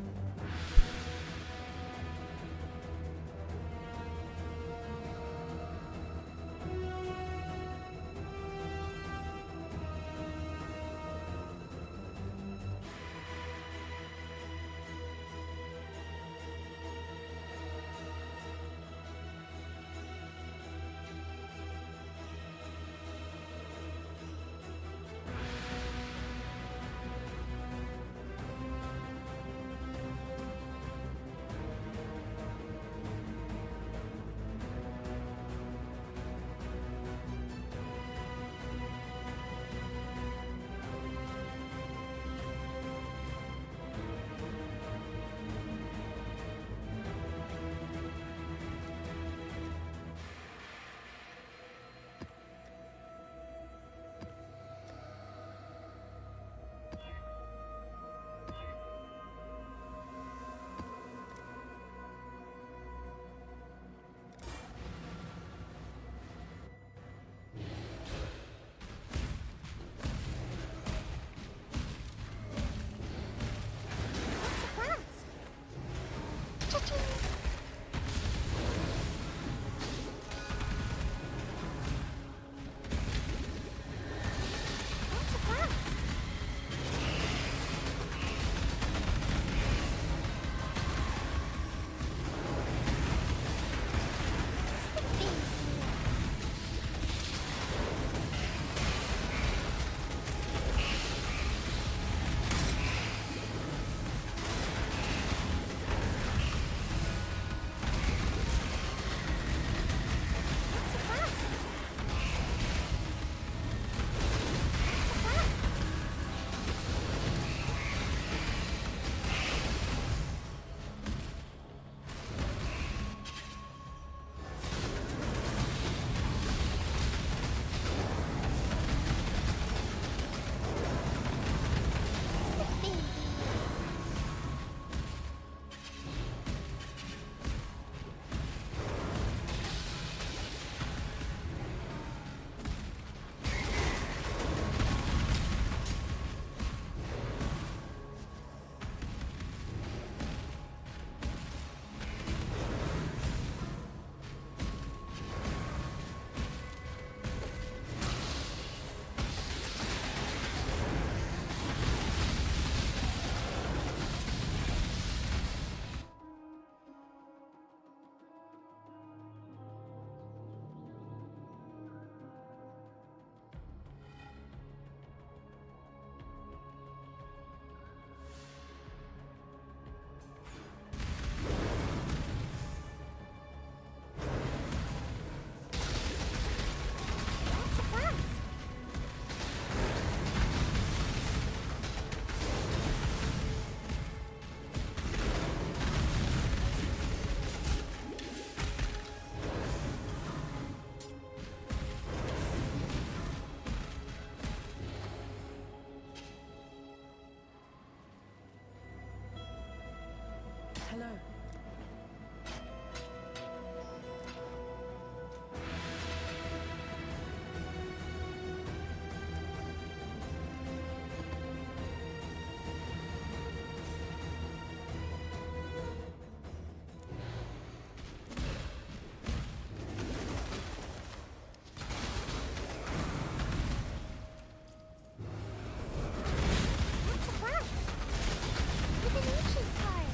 Hello. That's a class. With an ancient card.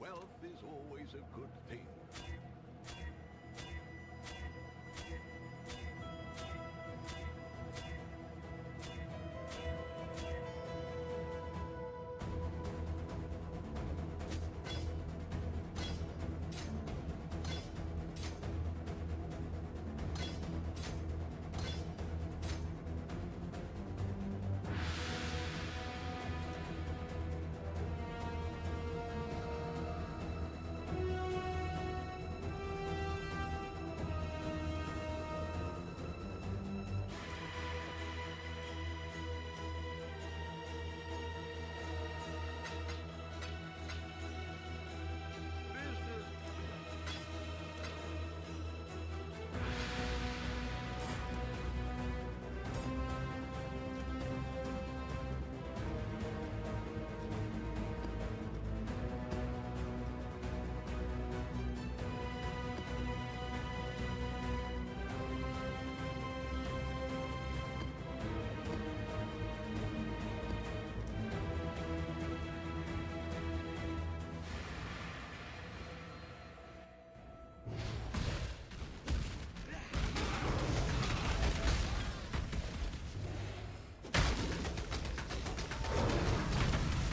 Wealth is always a good thing.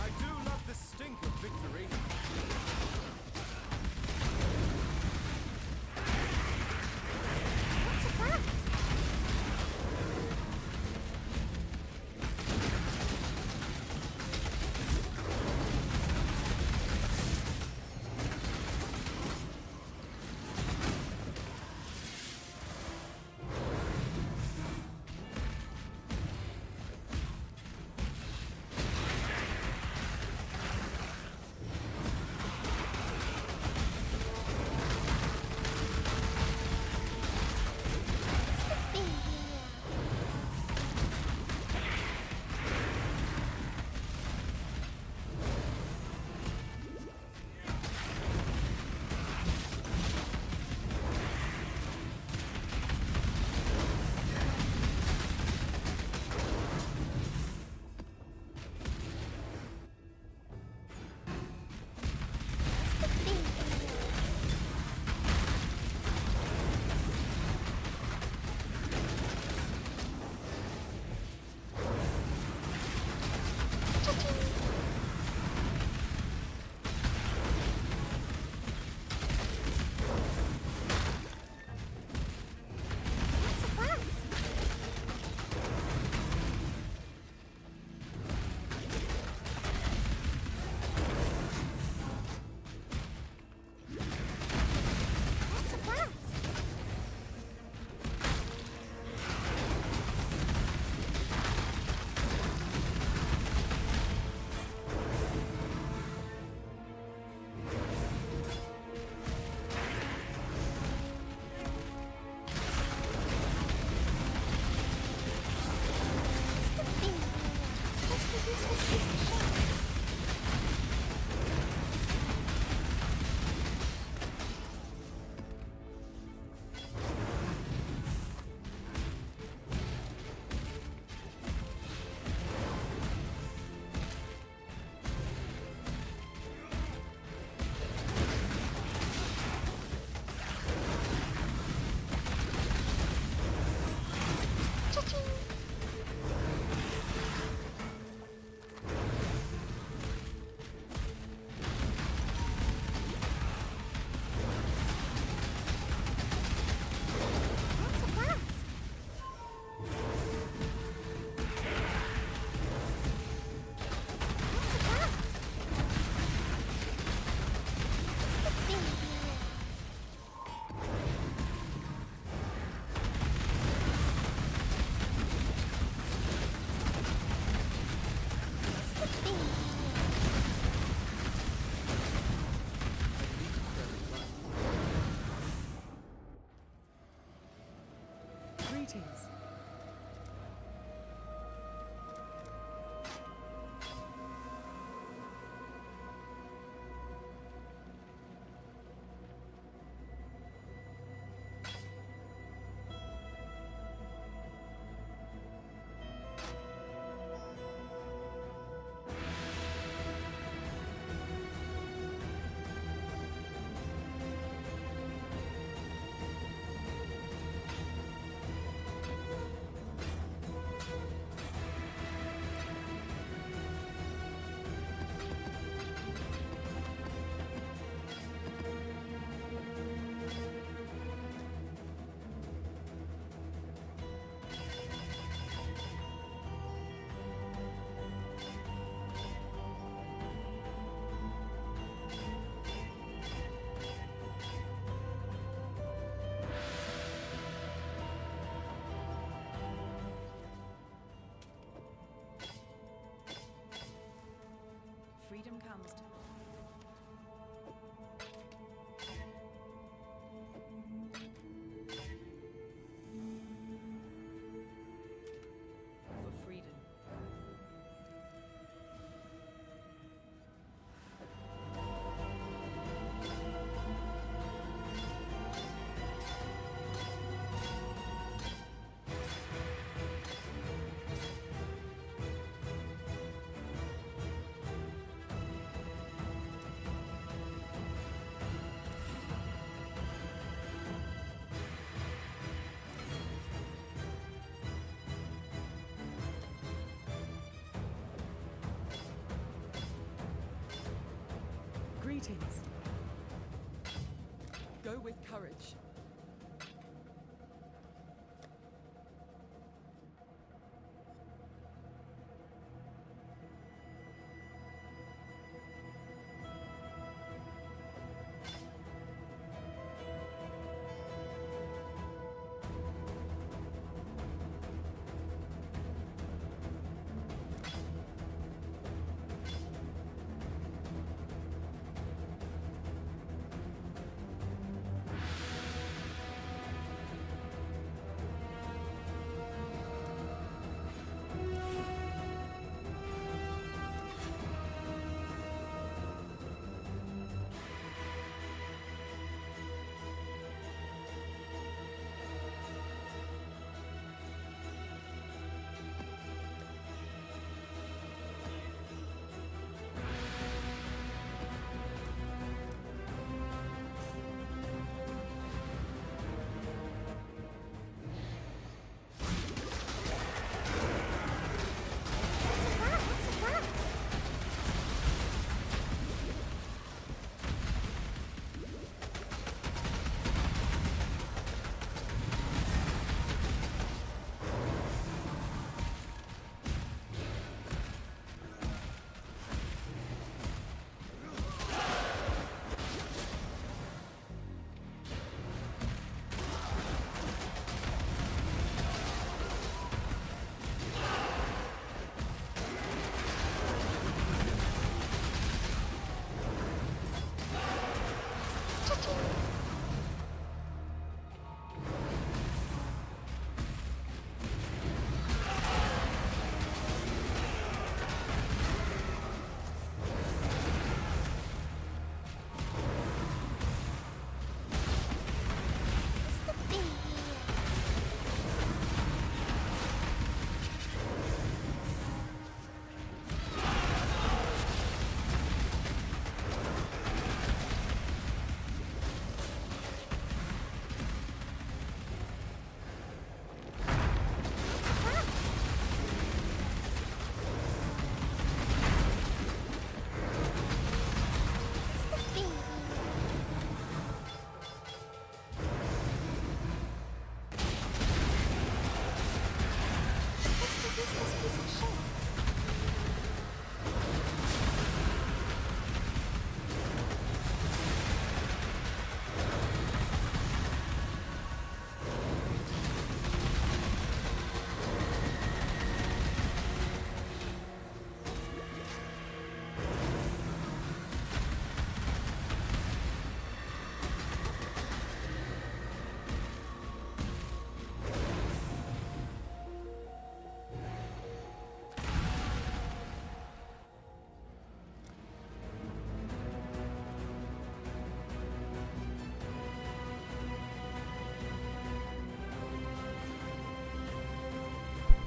I do love the stink of victory. What's a fast? Greetings. Go with courage.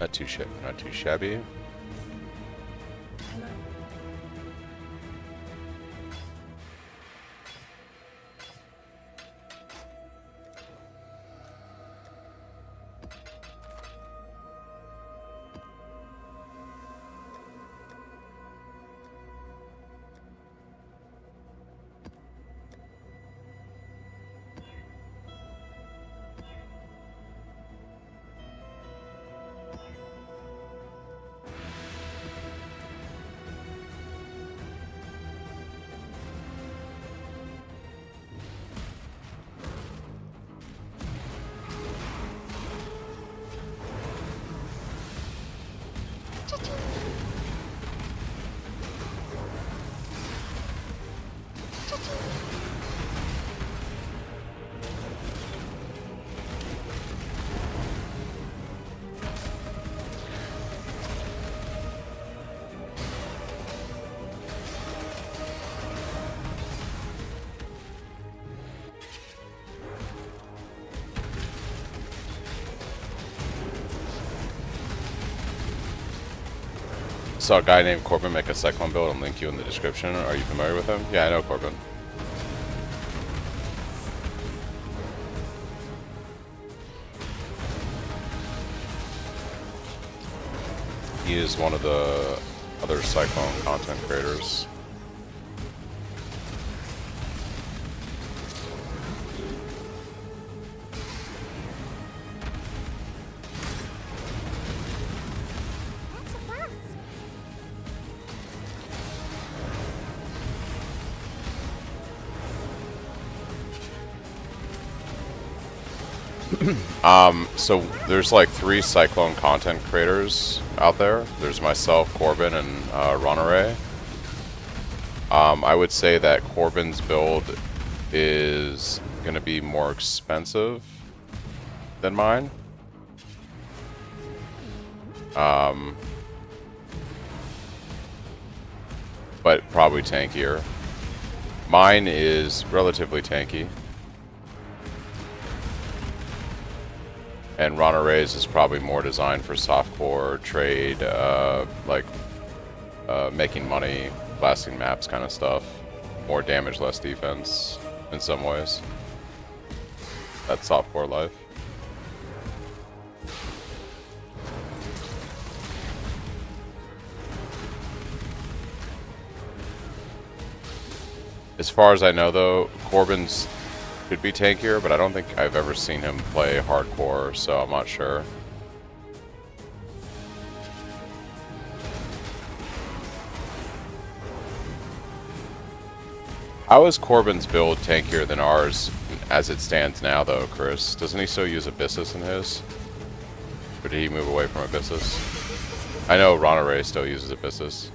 Not too shabby. Hello. Saw a guy named Corbin make a Cyclone build and link you in the description. Are you familiar with him? Yeah, I know Corbin. He is one of the other Cyclone content creators. So there's like 3 Cyclone content creators out there. There's myself, Corbin, and Ronare. I would say that Corbin's build is going to be more expensive than mine. But probably tankier. Mine is relatively tanky. And Ronaray's is probably more designed for softcore, trade, making money, blasting maps kind of stuff. More damage, less defense in some ways. That's softcore life. As far as I know, though, Corbin's could be tankier, but I don't think I've ever seen him play hardcore, so I'm not sure. How is Corbin's build tankier than ours as it stands now, though, Chris? Doesn't he still use Abyssus in his? Or did he move away from Abyssus? I know Ronare still uses Abyssus.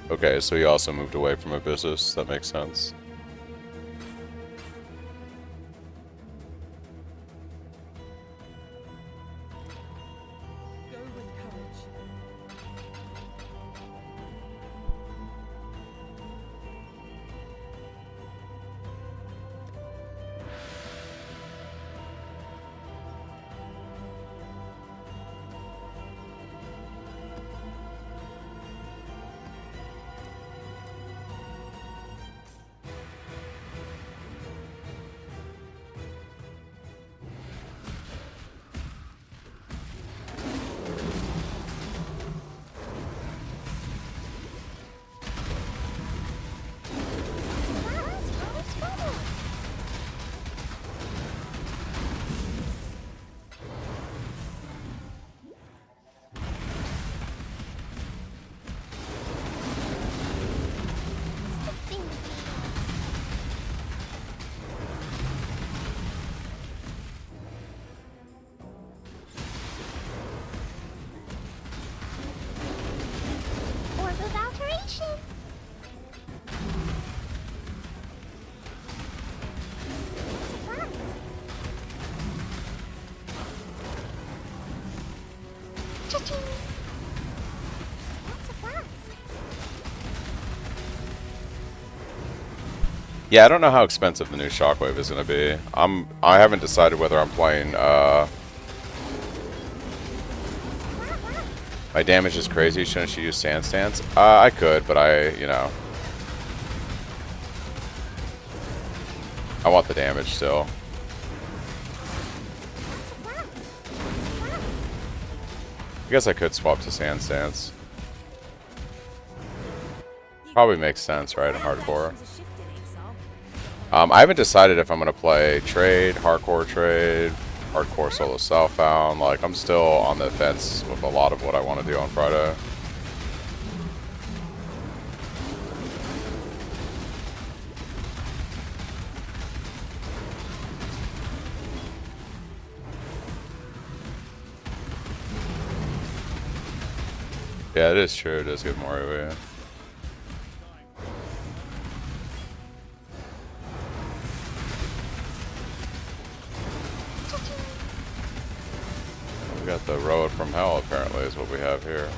Okay, so he also moved away from Abyssus. That makes sense. Go with courage. Orb of alteration. Surprise. Cha-ching. What surprise? Yeah, I don't know how expensive the new Shockwave is going to be. I haven't decided whether I'm playing. My damage is crazy. Shouldn't she use Sand Stance? I could, but I want the damage still. I guess I could swap to Sand Stance. Probably makes sense, right, in hardcore. I haven't decided if I'm going to play trade, hardcore solo southbound. Like, I'm still on the fence with a lot of what I want to do on Friday. Yeah, it is true. It does get more away. We got the road from hell, apparently, is what we have here.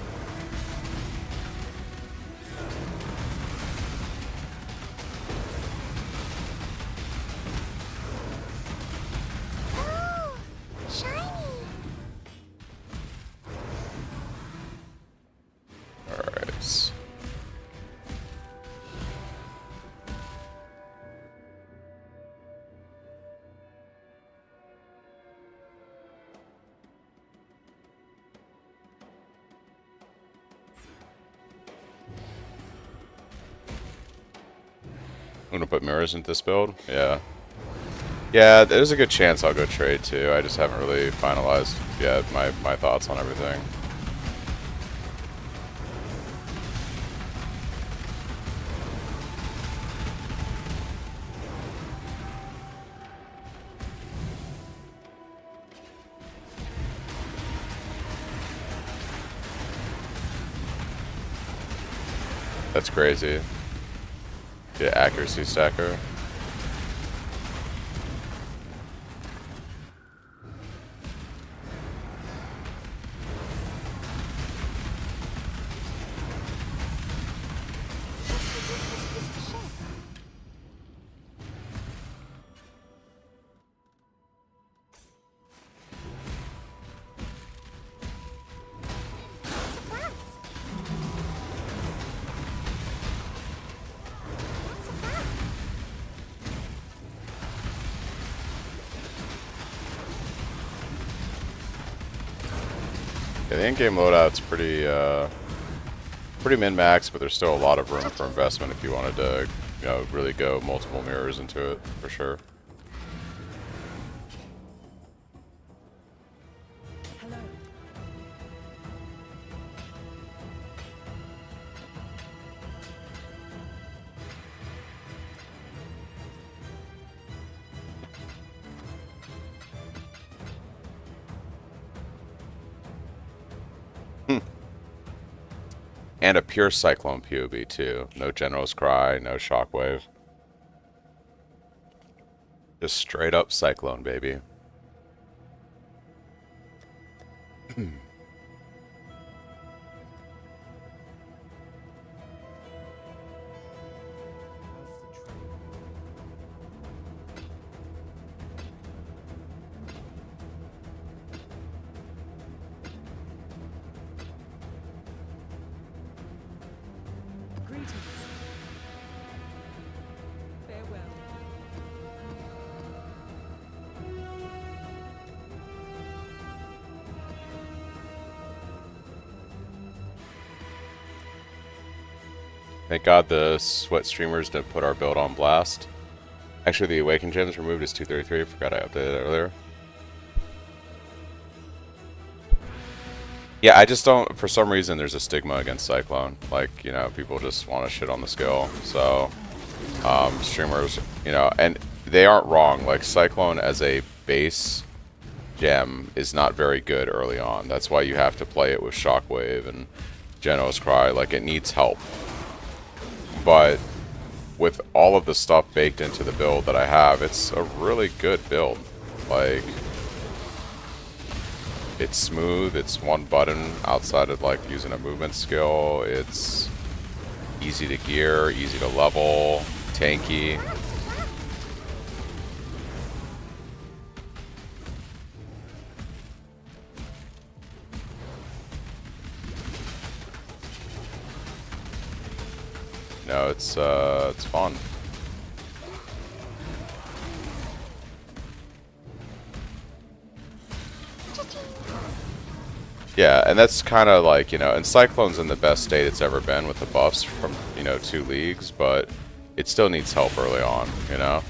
Oh, shiny. Alright. I'm gonna put mirrors into this build. Yeah. Yeah, there's a good chance I'll go trade too. I just haven't really finalized yet my thoughts on everything. That's crazy. Yeah, accuracy stacker. Yeah, the in-game loadout's pretty min-max, but there's still a lot of room for investment if you wanted to, you know, really go multiple mirrors into it, for sure. Hello. And a pure Cyclone POB too. No General's Cry, no Shockwave. Just straight up Cyclone, baby. Greetings. Farewell. Thank God the sweat streamers didn't put our build on blast. Actually, the Awakened Gems removed as 233. Forgot I updated it earlier. Yeah, I just don't, for some reason, there's a stigma against Cyclone. Like, you know, people just want to shit on the skill. So, streamers, you know, and they aren't wrong. Like, Cyclone as a base gem is not very good early on. That's why you have to play it with Shockwave and Genos Cry. Like, it needs help. But with all of the stuff baked into the build that I have, it's a really good build. Like, it's smooth, it's one button outside of like using a movement skill, it's easy to gear, easy to level, tanky. No, it's fun. Yeah, and that's kind of like, you know, and Cyclone's in the best state it's ever been with the buffs from, you know, 2 leagues, but it still needs help early on, you know?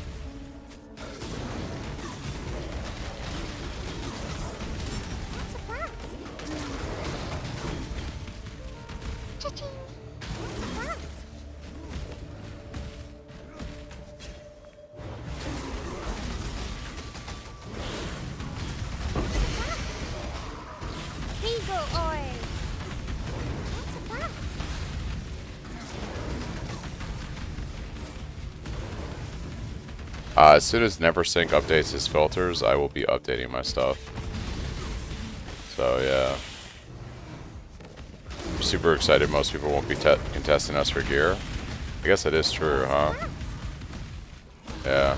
As soon as NeverSync updates his filters, I will be updating my stuff. So yeah. I'm super excited most people won't be contesting us for gear. I guess it is true, huh? Yeah.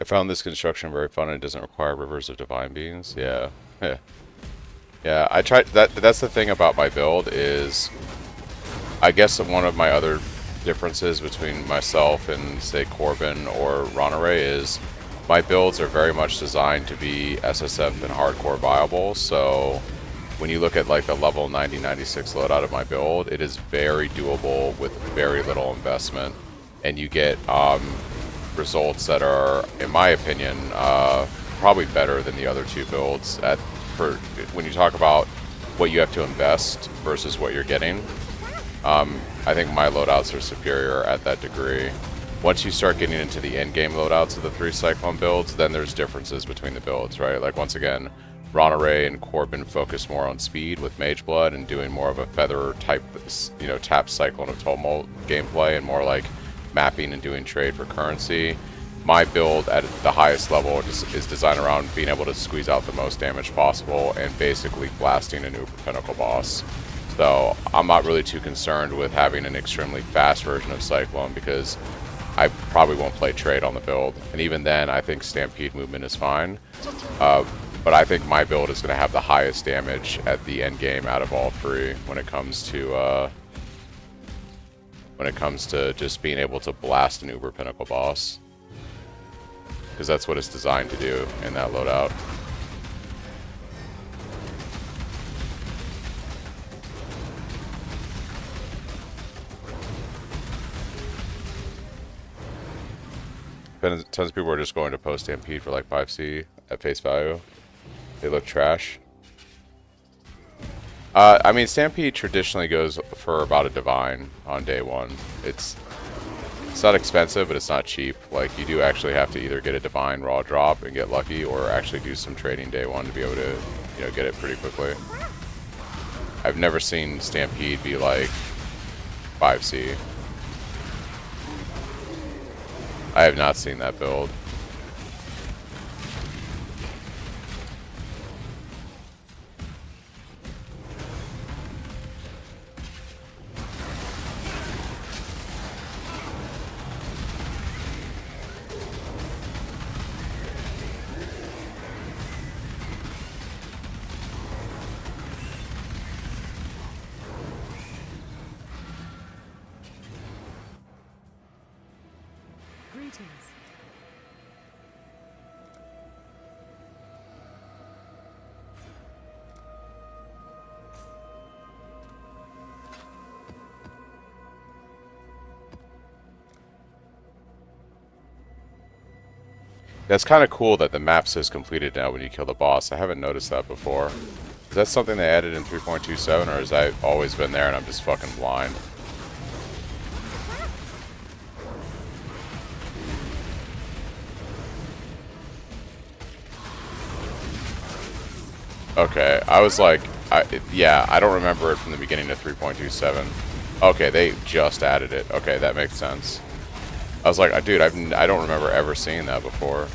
I found this construction very fun and it doesn't require rivers of divine beings. Yeah. Yeah, I tried that. That's the thing about my build is, I guess one of my other differences between myself and say Corbin or Ronare is my builds are very much designed to be SSF and hardcore viable. So when you look at like the level 90-96 loadout of my build, it is very doable with very little investment, and you get results that are, in my opinion, probably better than the other two builds when you talk about what you have to invest versus what you're getting. I think my loadouts are superior at that degree. Once you start getting into the end game loadouts of the 3 Cyclone builds, then there's differences between the builds, right? Like once again, Ronare and Corbin focus more on speed with Mage Blood and doing more of a feather type, tap Cyclone of Tumult gameplay and more like mapping and doing trade for currency. My build at the highest level is designed around being able to squeeze out the most damage possible and basically blasting an Uber Pinnacle boss. So I'm not really too concerned with having an extremely fast version of Cyclone because I probably won't play trade on the build. And even then, I think Stampede movement is fine. But I think my build is going to have the highest damage at the end game out of all 3 when it comes to just being able to blast an Uber Pinnacle boss. Because that's what it's designed to do in that loadout. Tons of people are just going to post Stampede for like 5C at face value. They look trash. I mean, Stampede traditionally goes for about a divine on day 1. It's not expensive, but it's not cheap. Like, you do actually have to either get a divine raw drop and get lucky, or actually do some trading day 1 to be able to, get it pretty quickly. I've never seen Stampede be like 5C. I have not seen that build. Greetings. That's kind of cool that the map says completed now when you kill the boss. I haven't noticed that before. Is that something they added in 3.27, or has that always been there and I'm just fucking blind? Okay, I was like, yeah, I don't remember it from the beginning of 3.27. Okay, they just added it. Okay, that makes sense. I was like, dude, I don't remember ever seeing that before.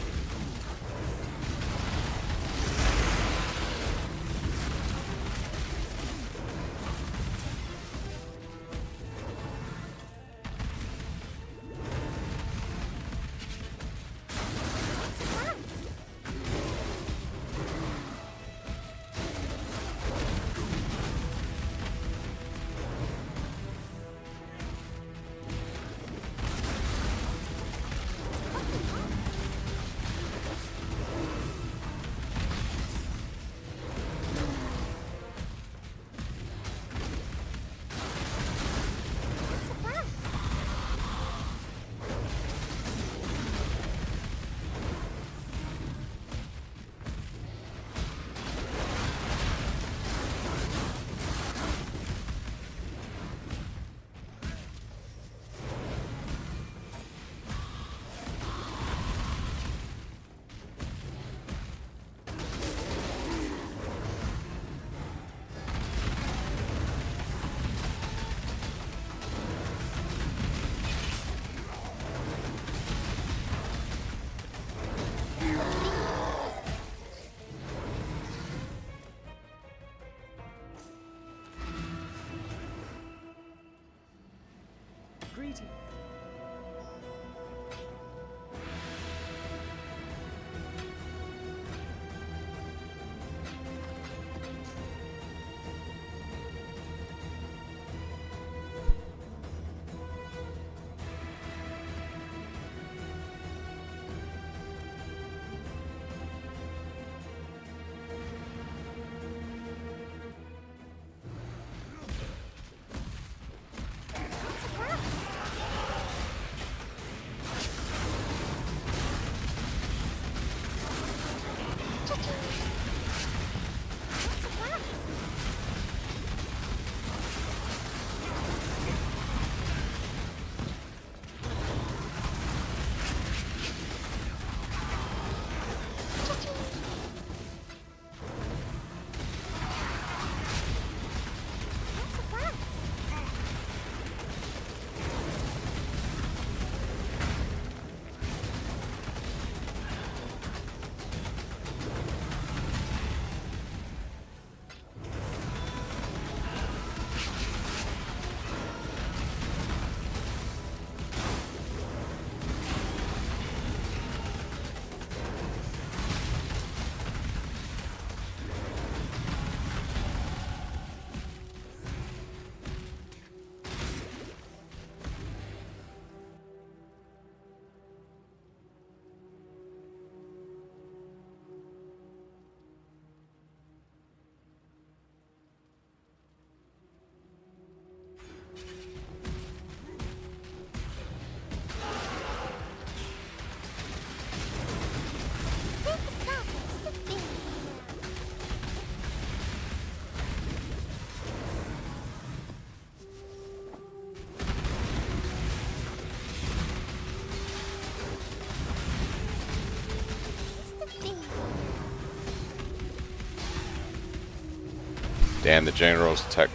Dan, the General's tech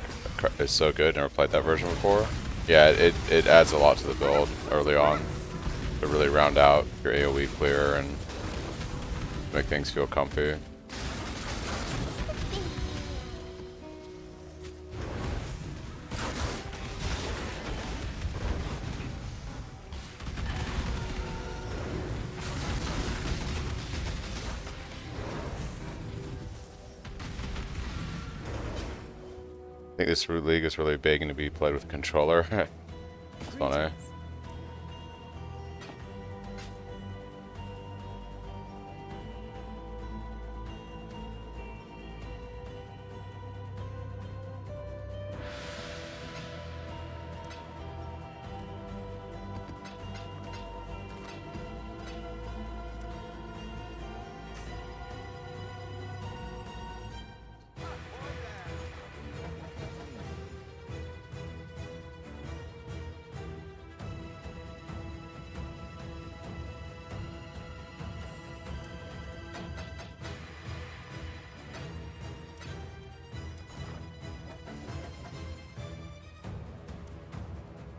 is so good. Never played that version before. Yeah, it adds a lot to the build early on to really round out your AoE clear and make things feel comfy. I think this league is really begging to be played with a controller. It's funny.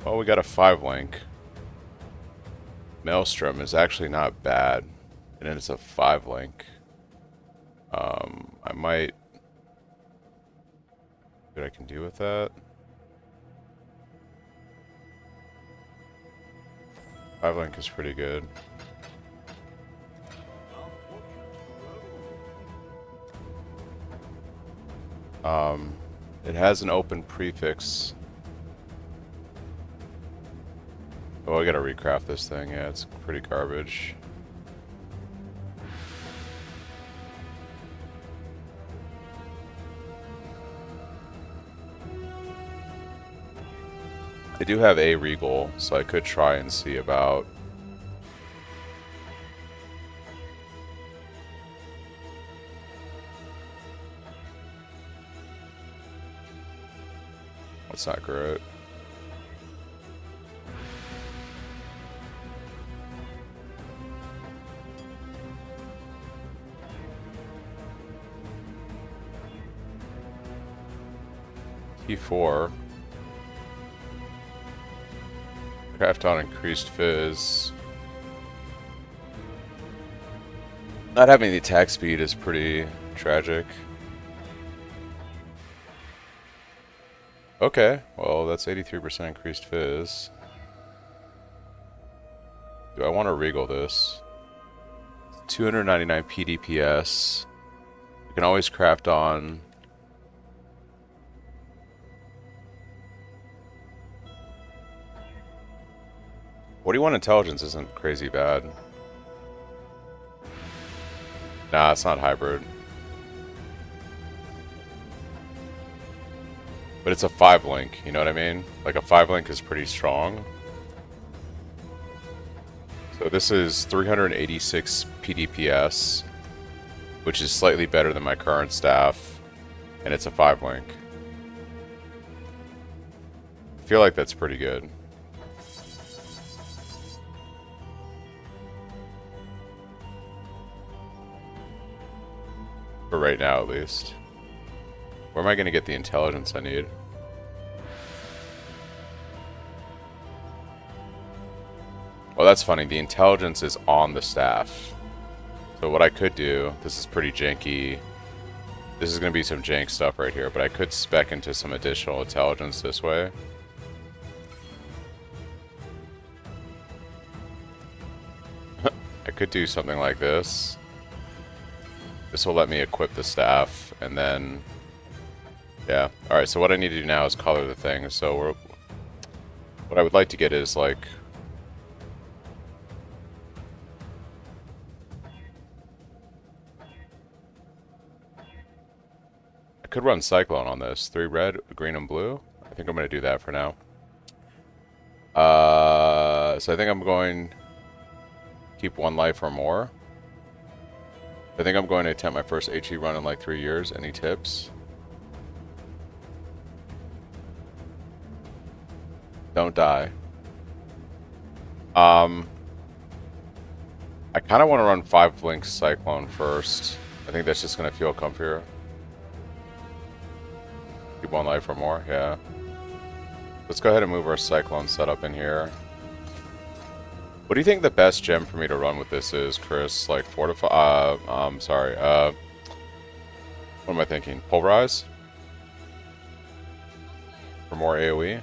Oh, we got a 5-link. Maelstrom is actually not bad, and it's a 5-link. I might... What I can do with that? 5-link is pretty good. It has an open prefix. Oh, I gotta recraft this thing. Yeah, it's pretty garbage. I do have a Regal, so I could try and see about... That's not great. T4. Craft on increased fizz. Not having the attack speed is pretty tragic. Okay, well that's 83% increased fizz. Do I want to regal this? 299 PDPS. You can always craft on... What do you want? Intelligence isn't crazy bad. Nah, it's not hybrid. But it's a 5-link, you know what I mean? Like a 5-link is pretty strong. So this is 386 PDPS, which is slightly better than my current staff, and it's a 5-link. I feel like that's pretty good. For right now, at least. Where am I going to get the intelligence I need? Well, that's funny. The intelligence is on the staff. So what I could do, this is pretty janky. This is going to be some jank stuff right here, but I could spec into some additional intelligence this way. I could do something like this. This will let me equip the staff, and then... Yeah. Alright, so what I need to do now is color the thing. So what I would like to get is, like... I could run Cyclone on this. 3 red, green, and blue. I think I'm going to do that for now. So I think I'm going to keep 1 life or more. I think I'm going to attempt my first HE run in like 3 years. Any tips? Don't die. I kind of want to run 5-link Cyclone first. I think that's just going to feel comfier. Save 1 life or more, yeah. Let's go ahead and move our Cyclone setup in here. What do you think the best gem for me to run with this is, Chris? Like Fortify, sorry, what am I thinking? Pulverize? For more AoE?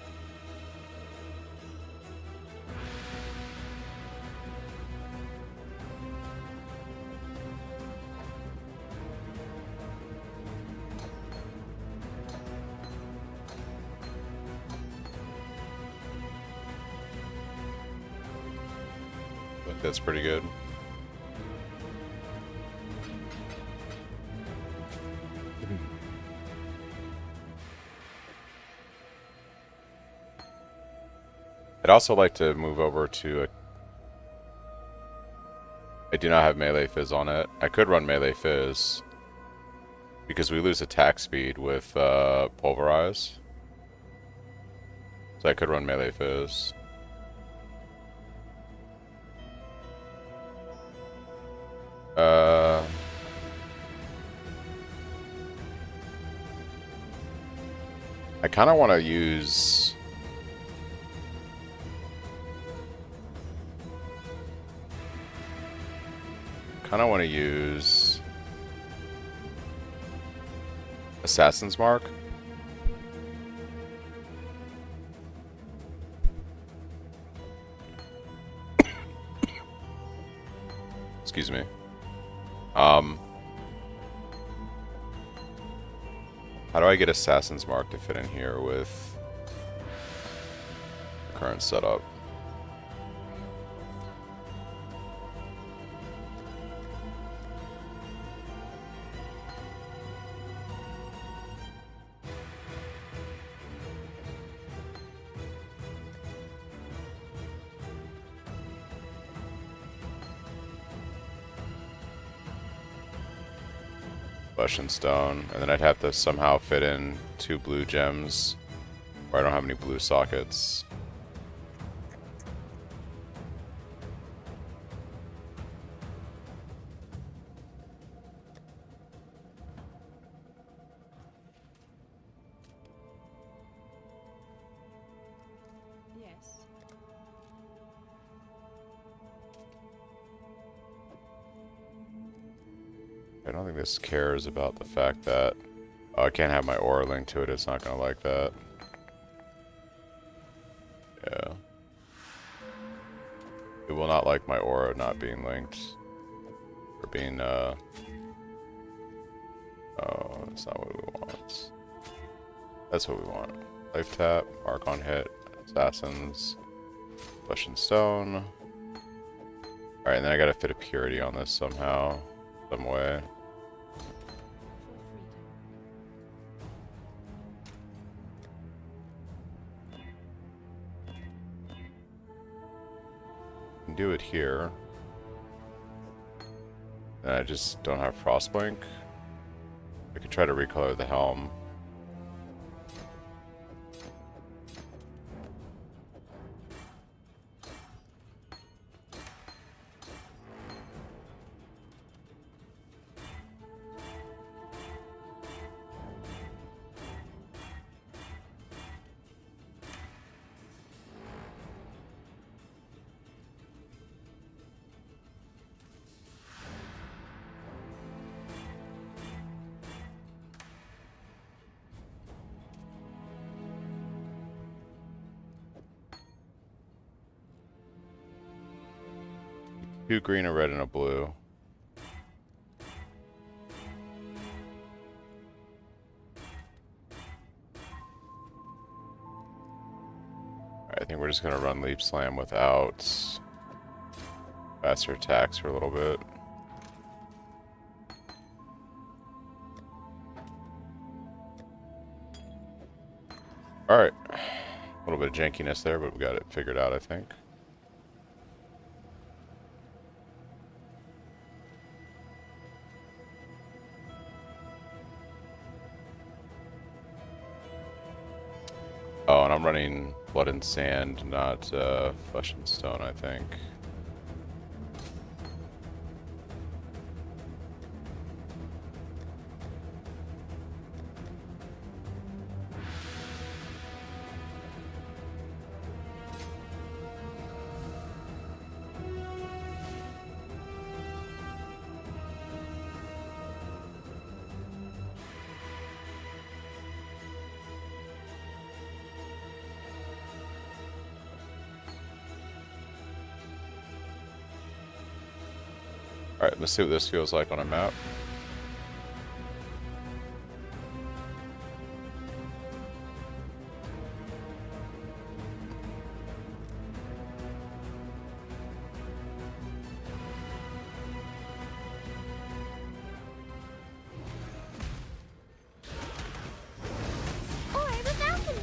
I think that's pretty good. I'd also like to move over to a... I do not have melee fizz on it. I could run melee fizz because we lose attack speed with pulverize. So I could run melee fizz. I kind of want to use... Assassin's Mark. Excuse me. How do I get Assassin's Mark to fit in here with the current setup? Flesh and stone, and then I'd have to somehow fit in 2 blue gems where I don't have any blue sockets. Yes. I don't think this cares about the fact that I can't have my aura linked to it. It's not going to like that. Yeah. It will not like my aura not being linked. Or being, oh, that's not what we want. That's what we want. Life tap, mark on hit, assassins, flesh and stone. Alright, and then I gotta fit a purity on this somehow. Some way. Do it here. And I just don't have Frostblink. I could try to recolor the helm. Two green, a red, and a blue. Alright, I think we're just gonna run Leap Slam without faster attacks for a little bit. Alright. A little bit of jankiness there, but we got it figured out, I think. Oh, and I'm running Blood and Sand, not Flesh and Stone, I think. Alright, let's see what this feels like on a map. Or the balcony.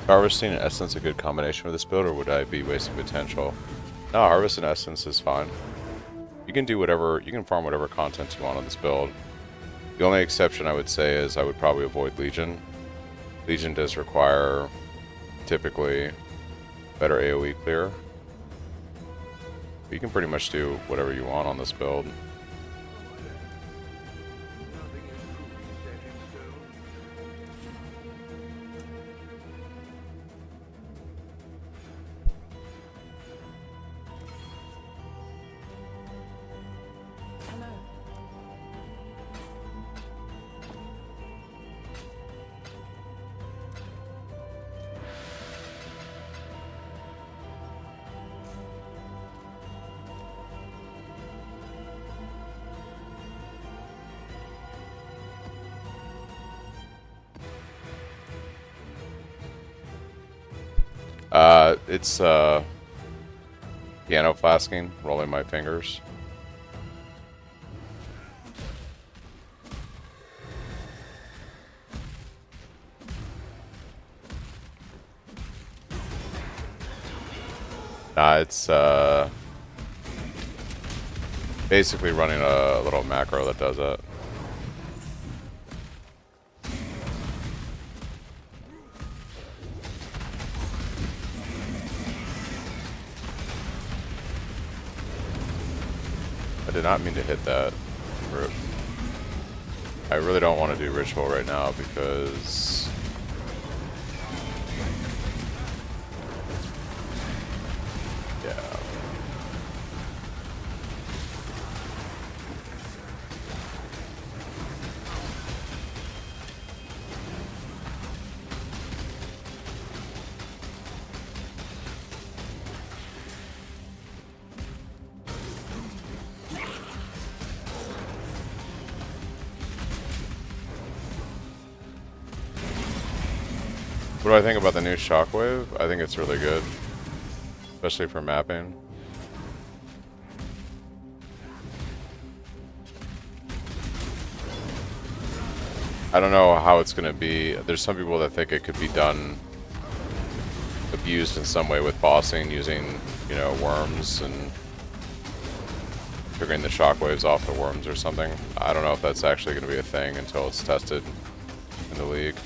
Harvesting and Essence a good combination with this build, or would I be wasting potential? No, Harvest and Essence is fine. You can do whatever, you can farm whatever content you want on this build. The only exception I would say is I would probably avoid Legion. Legion does require, typically, better AoE clear. But you can pretty much do whatever you want on this build. It's piano flasking, rolling my fingers. Nah, it's basically running a little macro that does it. I did not mean to hit that. I really don't want to do ritual right now because yeah. What do I think about the new Shockwave? I think it's really good, especially for mapping. I don't know how it's going to be. There's some people that think it could be done, abused in some way with bossing, using, you know, worms and triggering the shockwaves off the worms or something. I don't know if that's actually going to be a thing until it's tested in the league.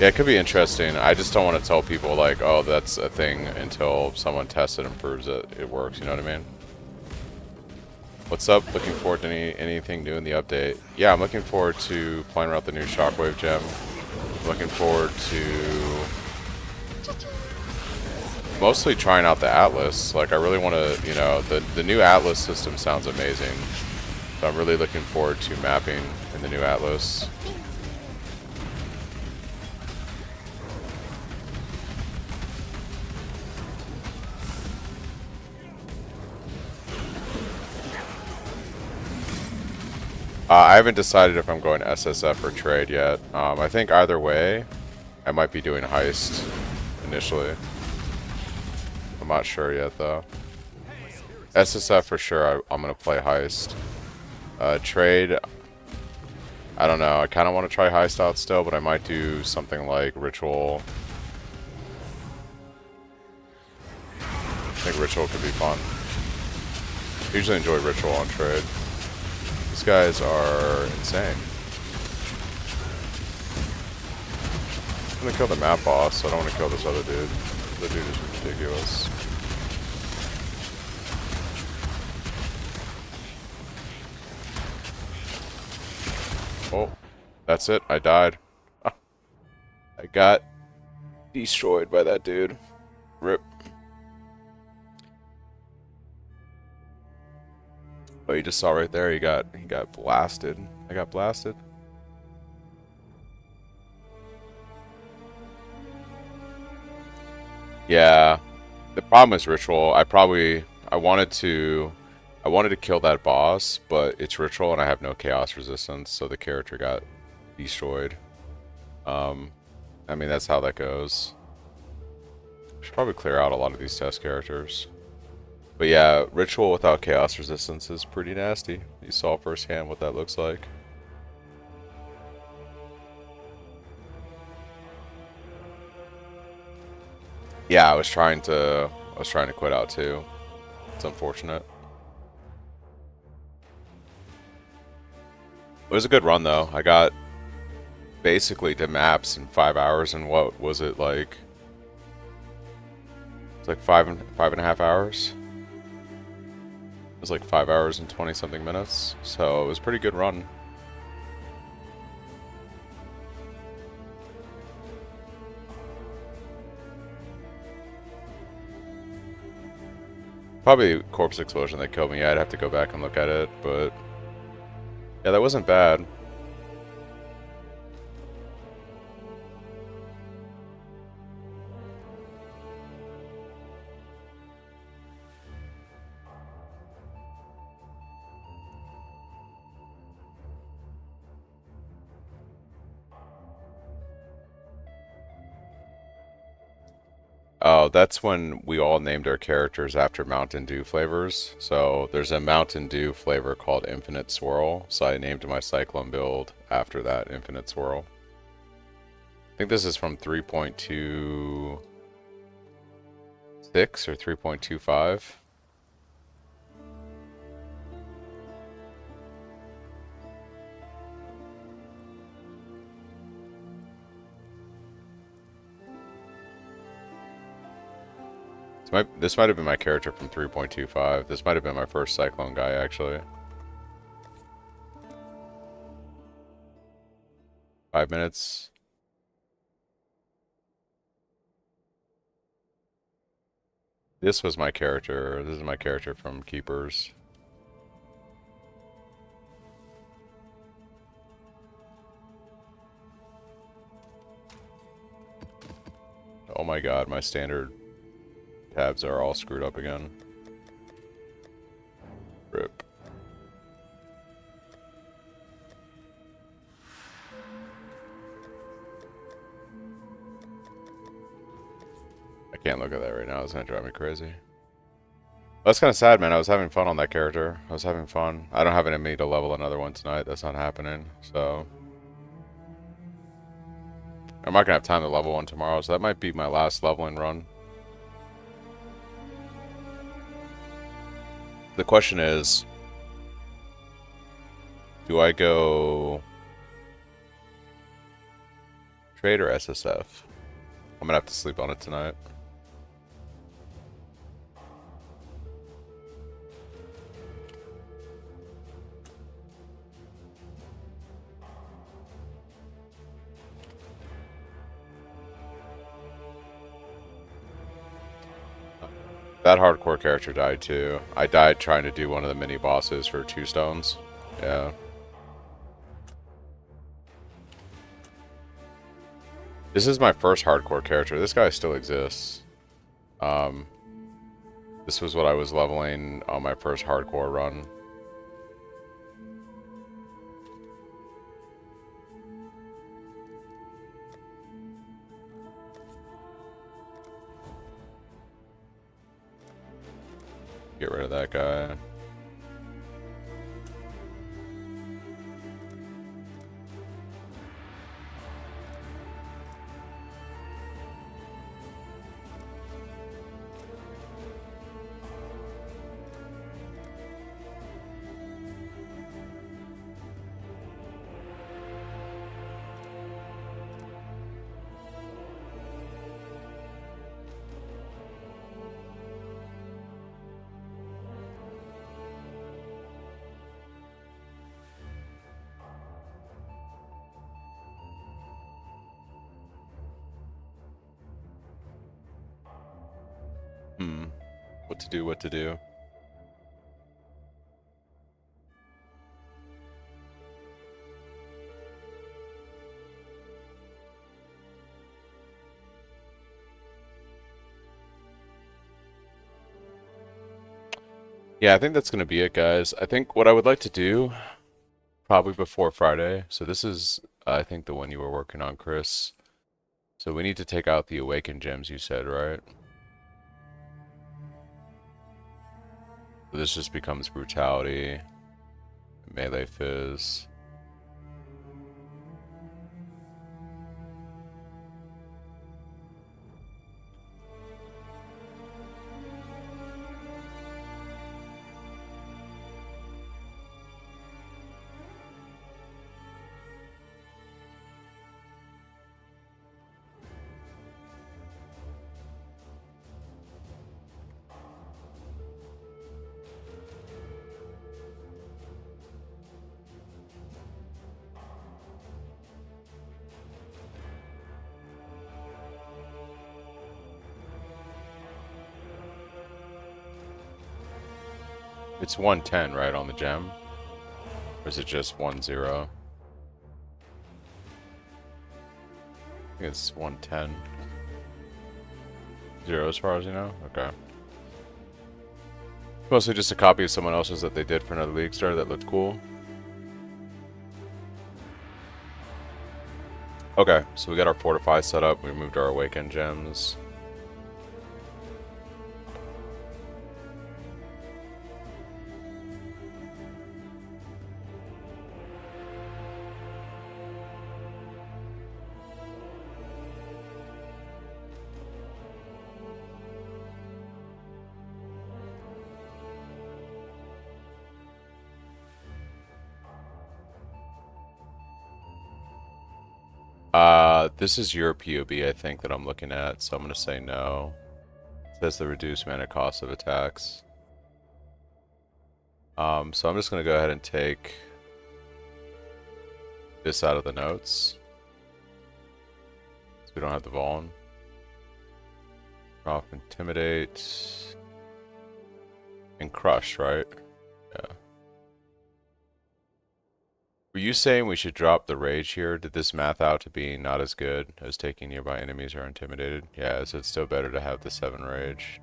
Yeah, it could be interesting. I just don't want to tell people, like, oh, that's a thing until someone tests it and proves that it works, you know what I mean? What's up? Looking forward to anything new in the update. Yeah, I'm looking forward to playing around the new Shockwave gem. Looking forward to mostly trying out the Atlas. Like, I really want to, you know, the new Atlas system sounds amazing. So I'm really looking forward to mapping in the new Atlas. I haven't decided if I'm going to SSF or trade yet. I think either way, I might be doing heist initially. I'm not sure yet though. SSF for sure, I'm going to play heist. Trade, I don't know. I kind of want to try heist out still, but I might do something like ritual. I think ritual could be fun. I usually enjoy ritual on trade. These guys are insane. I'm gonna kill the map boss, so I don't want to kill this other dude. The dude is ridiculous. Oh, that's it. I died. I got destroyed by that dude. Rip. Oh, you just saw right there, he got blasted. I got blasted. Yeah. The problem is ritual. I wanted to kill that boss, but it's ritual and I have no chaos resistance, so the character got destroyed. I mean, that's how that goes. Should probably clear out a lot of these test characters. But yeah, Ritual without Chaos Resistance is pretty nasty. You saw firsthand what that looks like. Yeah, I was trying to quit out too. It's unfortunate. It was a good run though. I got basically to maps in 5 hours, and what was it like? It's like five and a half hours. It was like 5 hours and 20 something minutes. So it was a pretty good run. Probably Corpse Explosion that killed me. Yeah, I'd have to go back and look at it, but yeah, that wasn't bad. Oh, that's when we all named our characters after Mountain Dew flavors. So there's a Mountain Dew flavor called Infinite Swirl. So I named my Cyclone build after that Infinite Swirl. I think this is from 3.26 or 3.25. This might have been my character from 3.25. This might have been my first Cyclone guy, actually. 5 minutes. This was my character. This is my character from Keepers. Oh my god, my standard tabs are all screwed up again. Rip. I can't look at that right now. It's gonna drive me crazy. That's kind of sad, man. I was having fun on that character. I was having fun. I don't have it in me to level another one tonight. That's not happening. So I'm not gonna have time to level one tomorrow. So that might be my last leveling run. The question is, do I go trade or SSF? I'm gonna have to sleep on it tonight. That hardcore character died too. I died trying to do one of the mini bosses for 2 stones. Yeah. This is my first hardcore character. This guy still exists. This was what I was leveling on my first hardcore run. Get rid of that guy. What to do. Yeah, I think that's going to be it, guys. I think what I would like to do, probably before Friday, so this is, I think, the one you were working on, Chris. So we need to take out the awakened gems, you said, right? So this just becomes brutality, melee fizz. It's 110, right, on the gem? Or is it just 10? I think it's 110. 0 as far as you know? Okay. Mostly just a copy of someone else's that they did for another League Star that looked cool. Okay, so we got our Fortify set up. We removed our Awakened gems. This is your POB, I think, that I'm looking at, so I'm going to say no. It says the reduced mana cost of attacks. So I'm just going to go ahead and take this out of the notes. So we don't have the Vaughn. Off Intimidate. And Crush, right? Yeah. Were you saying we should drop the Rage here? Did this math out to be not as good as taking nearby enemies or intimidated? Yeah, so it's still better to have the 7 Rage.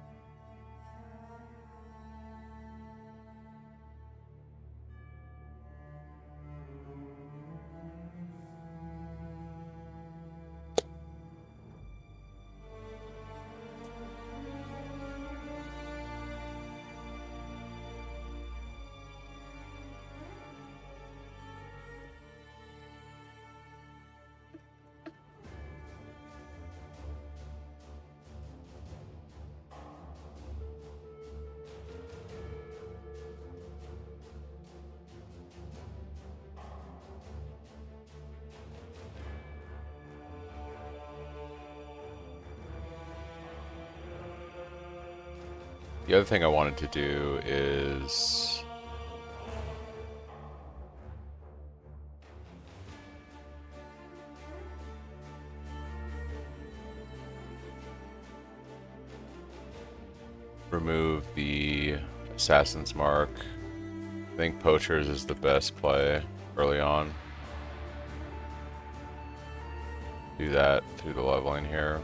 The other thing I wanted to do is remove the Assassin's Mark. I think Poachers is the best play early on. Do that through the leveling here.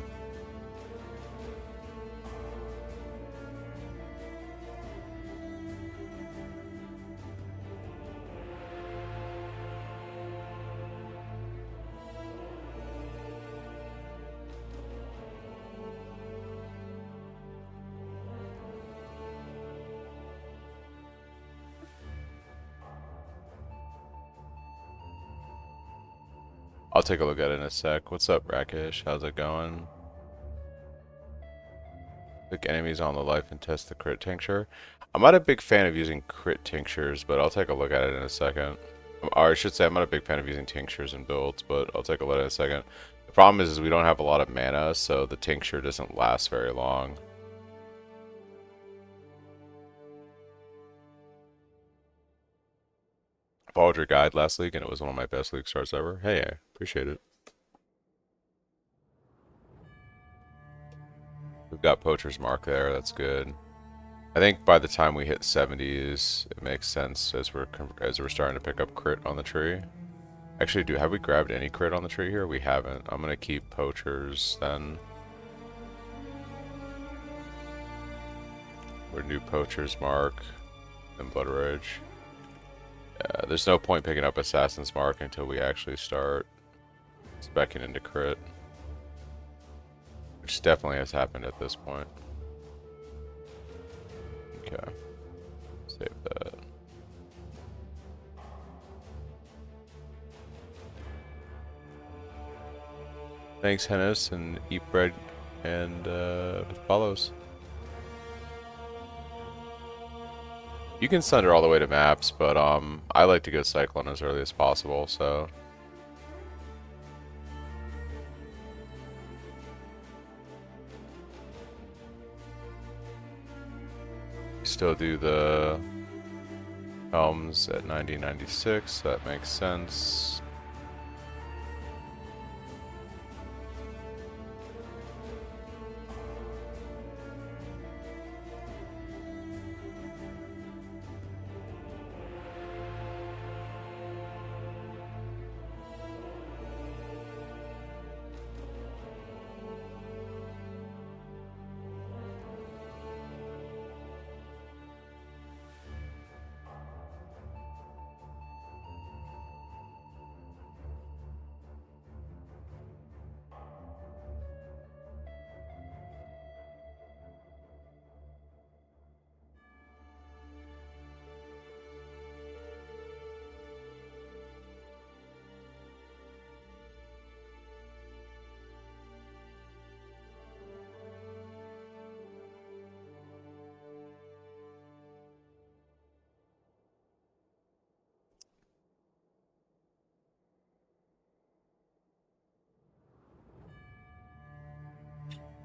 I'll take a look at it in a sec. What's up, Rakish? How's it going? Click enemies on the life and test the crit tincture. I'm not a big fan of using crit tinctures, but I'll take a look at it in a second. Or I should say I'm not a big fan of using tinctures in builds, but I'll take a look at it in a second. The problem is we don't have a lot of mana, so the tincture doesn't last very long. Followed your guide last league, and it was one of my best league starts ever. Hey, I appreciate it. We've got Poacher's Mark there. That's good. I think by the time we hit 70s, it makes sense as we're starting to pick up crit on the tree. Actually, have we grabbed any crit on the tree here? We haven't. I'm gonna keep Poachers then. We're new Poacher's Mark and Blood Rage. There's no point picking up Assassin's Mark until we actually start speccing into crit. Which definitely has happened at this point. Okay. Save that. Thanks, Hennis, and eat bread and follows. You can send her all the way to maps, but I like to go Cyclone as early as possible, so. Still do the helms at 90-96, that makes sense.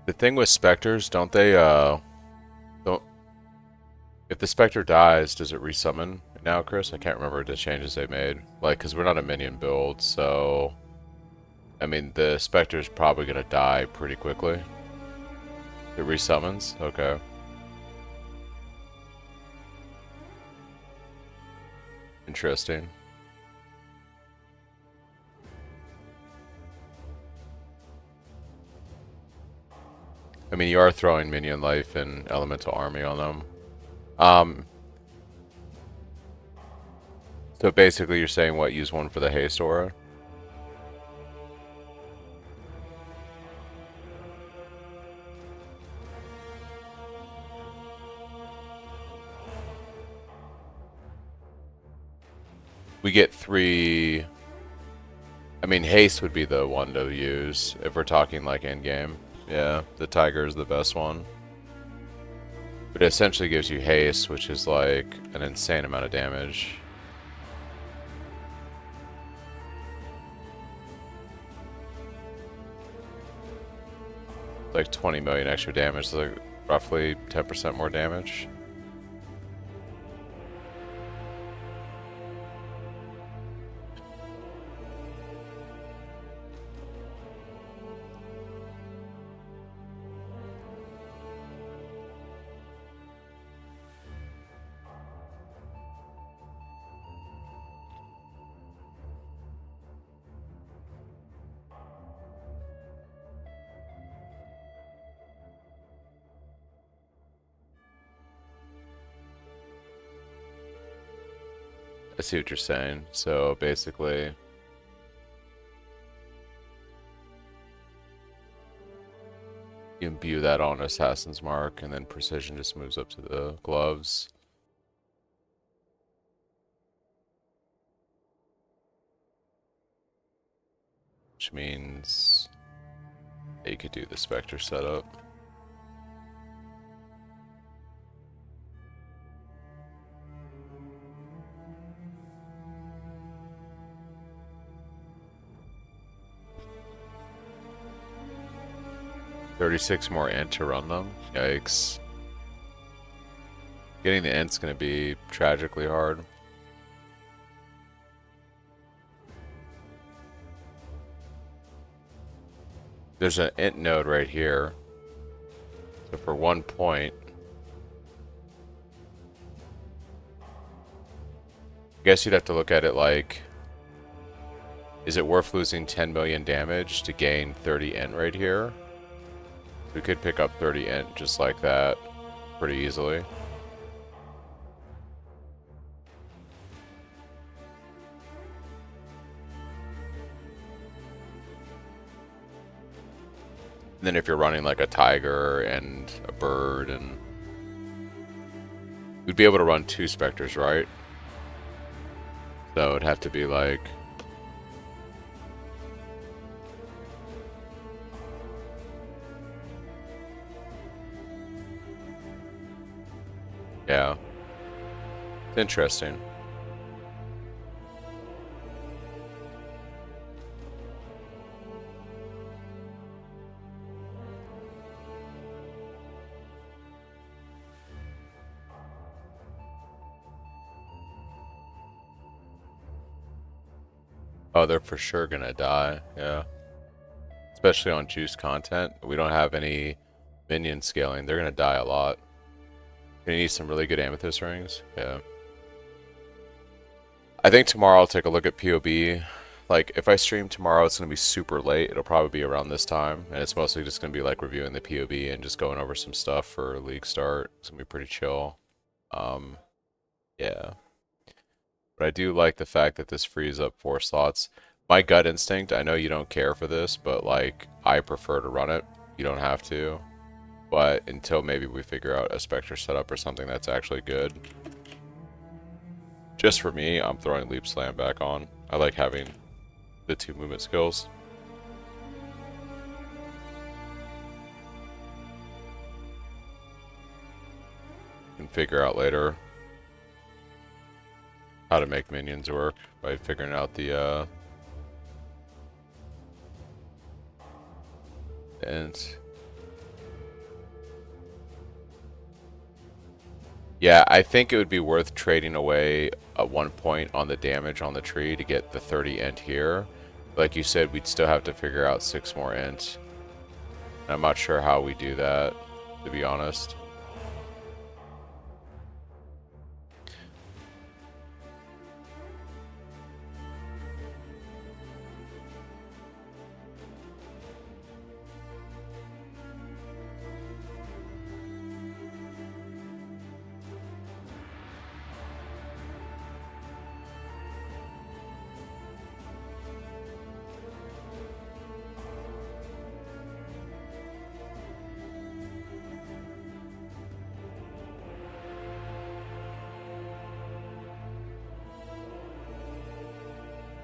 The thing with specters, don't they, don't, if the specter dies, does it resummon now, Chris? I can't remember the changes they made. Like, because we're not a minion build, so, I mean, the specter's probably going to die pretty quickly. It resummons? Okay. Interesting. I mean, you are throwing minion life and elemental army on them. So basically you're saying what, use one for the haste aura? We get 3... I mean, haste would be the one to use if we're talking like in-game. Yeah, the tiger is the best one. But it essentially gives you haste, which is like an insane amount of damage. Like 20 million extra damage, like roughly 10% more damage. I see what you're saying. So basically, you imbue that on Assassin's Mark, and then Precision just moves up to the gloves. Which means you could do the Spectre setup. $36 more int to run them? Yikes. Getting the int's gonna be tragically hard. There's an int node right here. So for 1 point, I guess you'd have to look at it like, is it worth losing 10 million damage to gain 30 int right here? We could pick up 30 int just like that pretty easily. And then if you're running like a tiger and a bird, and we'd be able to run 2 specters, right? So it'd have to be like, yeah, it's interesting. Oh, they're for sure gonna die, yeah. Especially on juice content. We don't have any minion scaling. They're gonna die a lot. Gonna need some really good amethyst rings, yeah. I think tomorrow I'll take a look at POB. Like, if I stream tomorrow, it's gonna be super late. It'll probably be around this time, and it's mostly just gonna be like reviewing the POB and just going over some stuff for league start. It's gonna be pretty chill. Yeah. But I do like the fact that this frees up 4 slots. My gut instinct, I know you don't care for this, but like, I prefer to run it. You don't have to. But until maybe we figure out a Spectre setup or something that's actually good. Just for me, I'm throwing Leap Slam back on. I like having the 2 movement skills. Can figure out later how to make minions work by figuring out the and yeah, I think it would be worth trading away at 1 point on the damage on the tree to get the 30 int here. Like you said, we'd still have to figure out 6 more int. And I'm not sure how we do that, to be honest.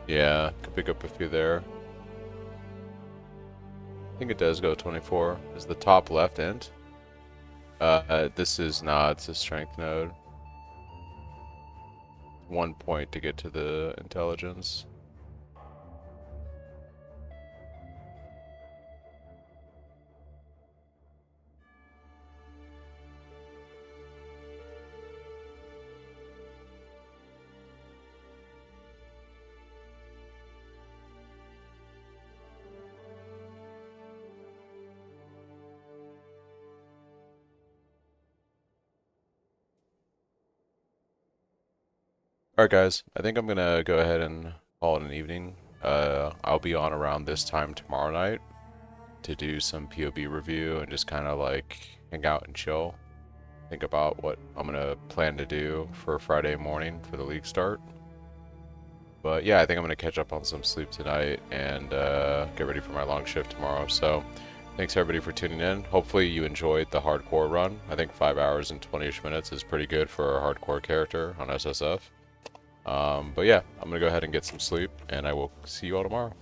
Yeah, could pick up a few there. I think it does go 24. Is the top left end? This is not, it's a strength node. 1 point to get to the intelligence. Alright guys, I think I'm gonna go ahead and call it an evening. I'll be on around this time tomorrow night to do some POB review and just kind of like hang out and chill. Think about what I'm gonna plan to do for Friday morning for the league start. But yeah, I think I'm gonna catch up on some sleep tonight and get ready for my long shift tomorrow. So thanks everybody for tuning in. Hopefully you enjoyed the hardcore run. I think 5 hours and 20-ish minutes is pretty good for a hardcore character on SSF. But yeah, I'm gonna go ahead and get some sleep, and I will see you all tomorrow.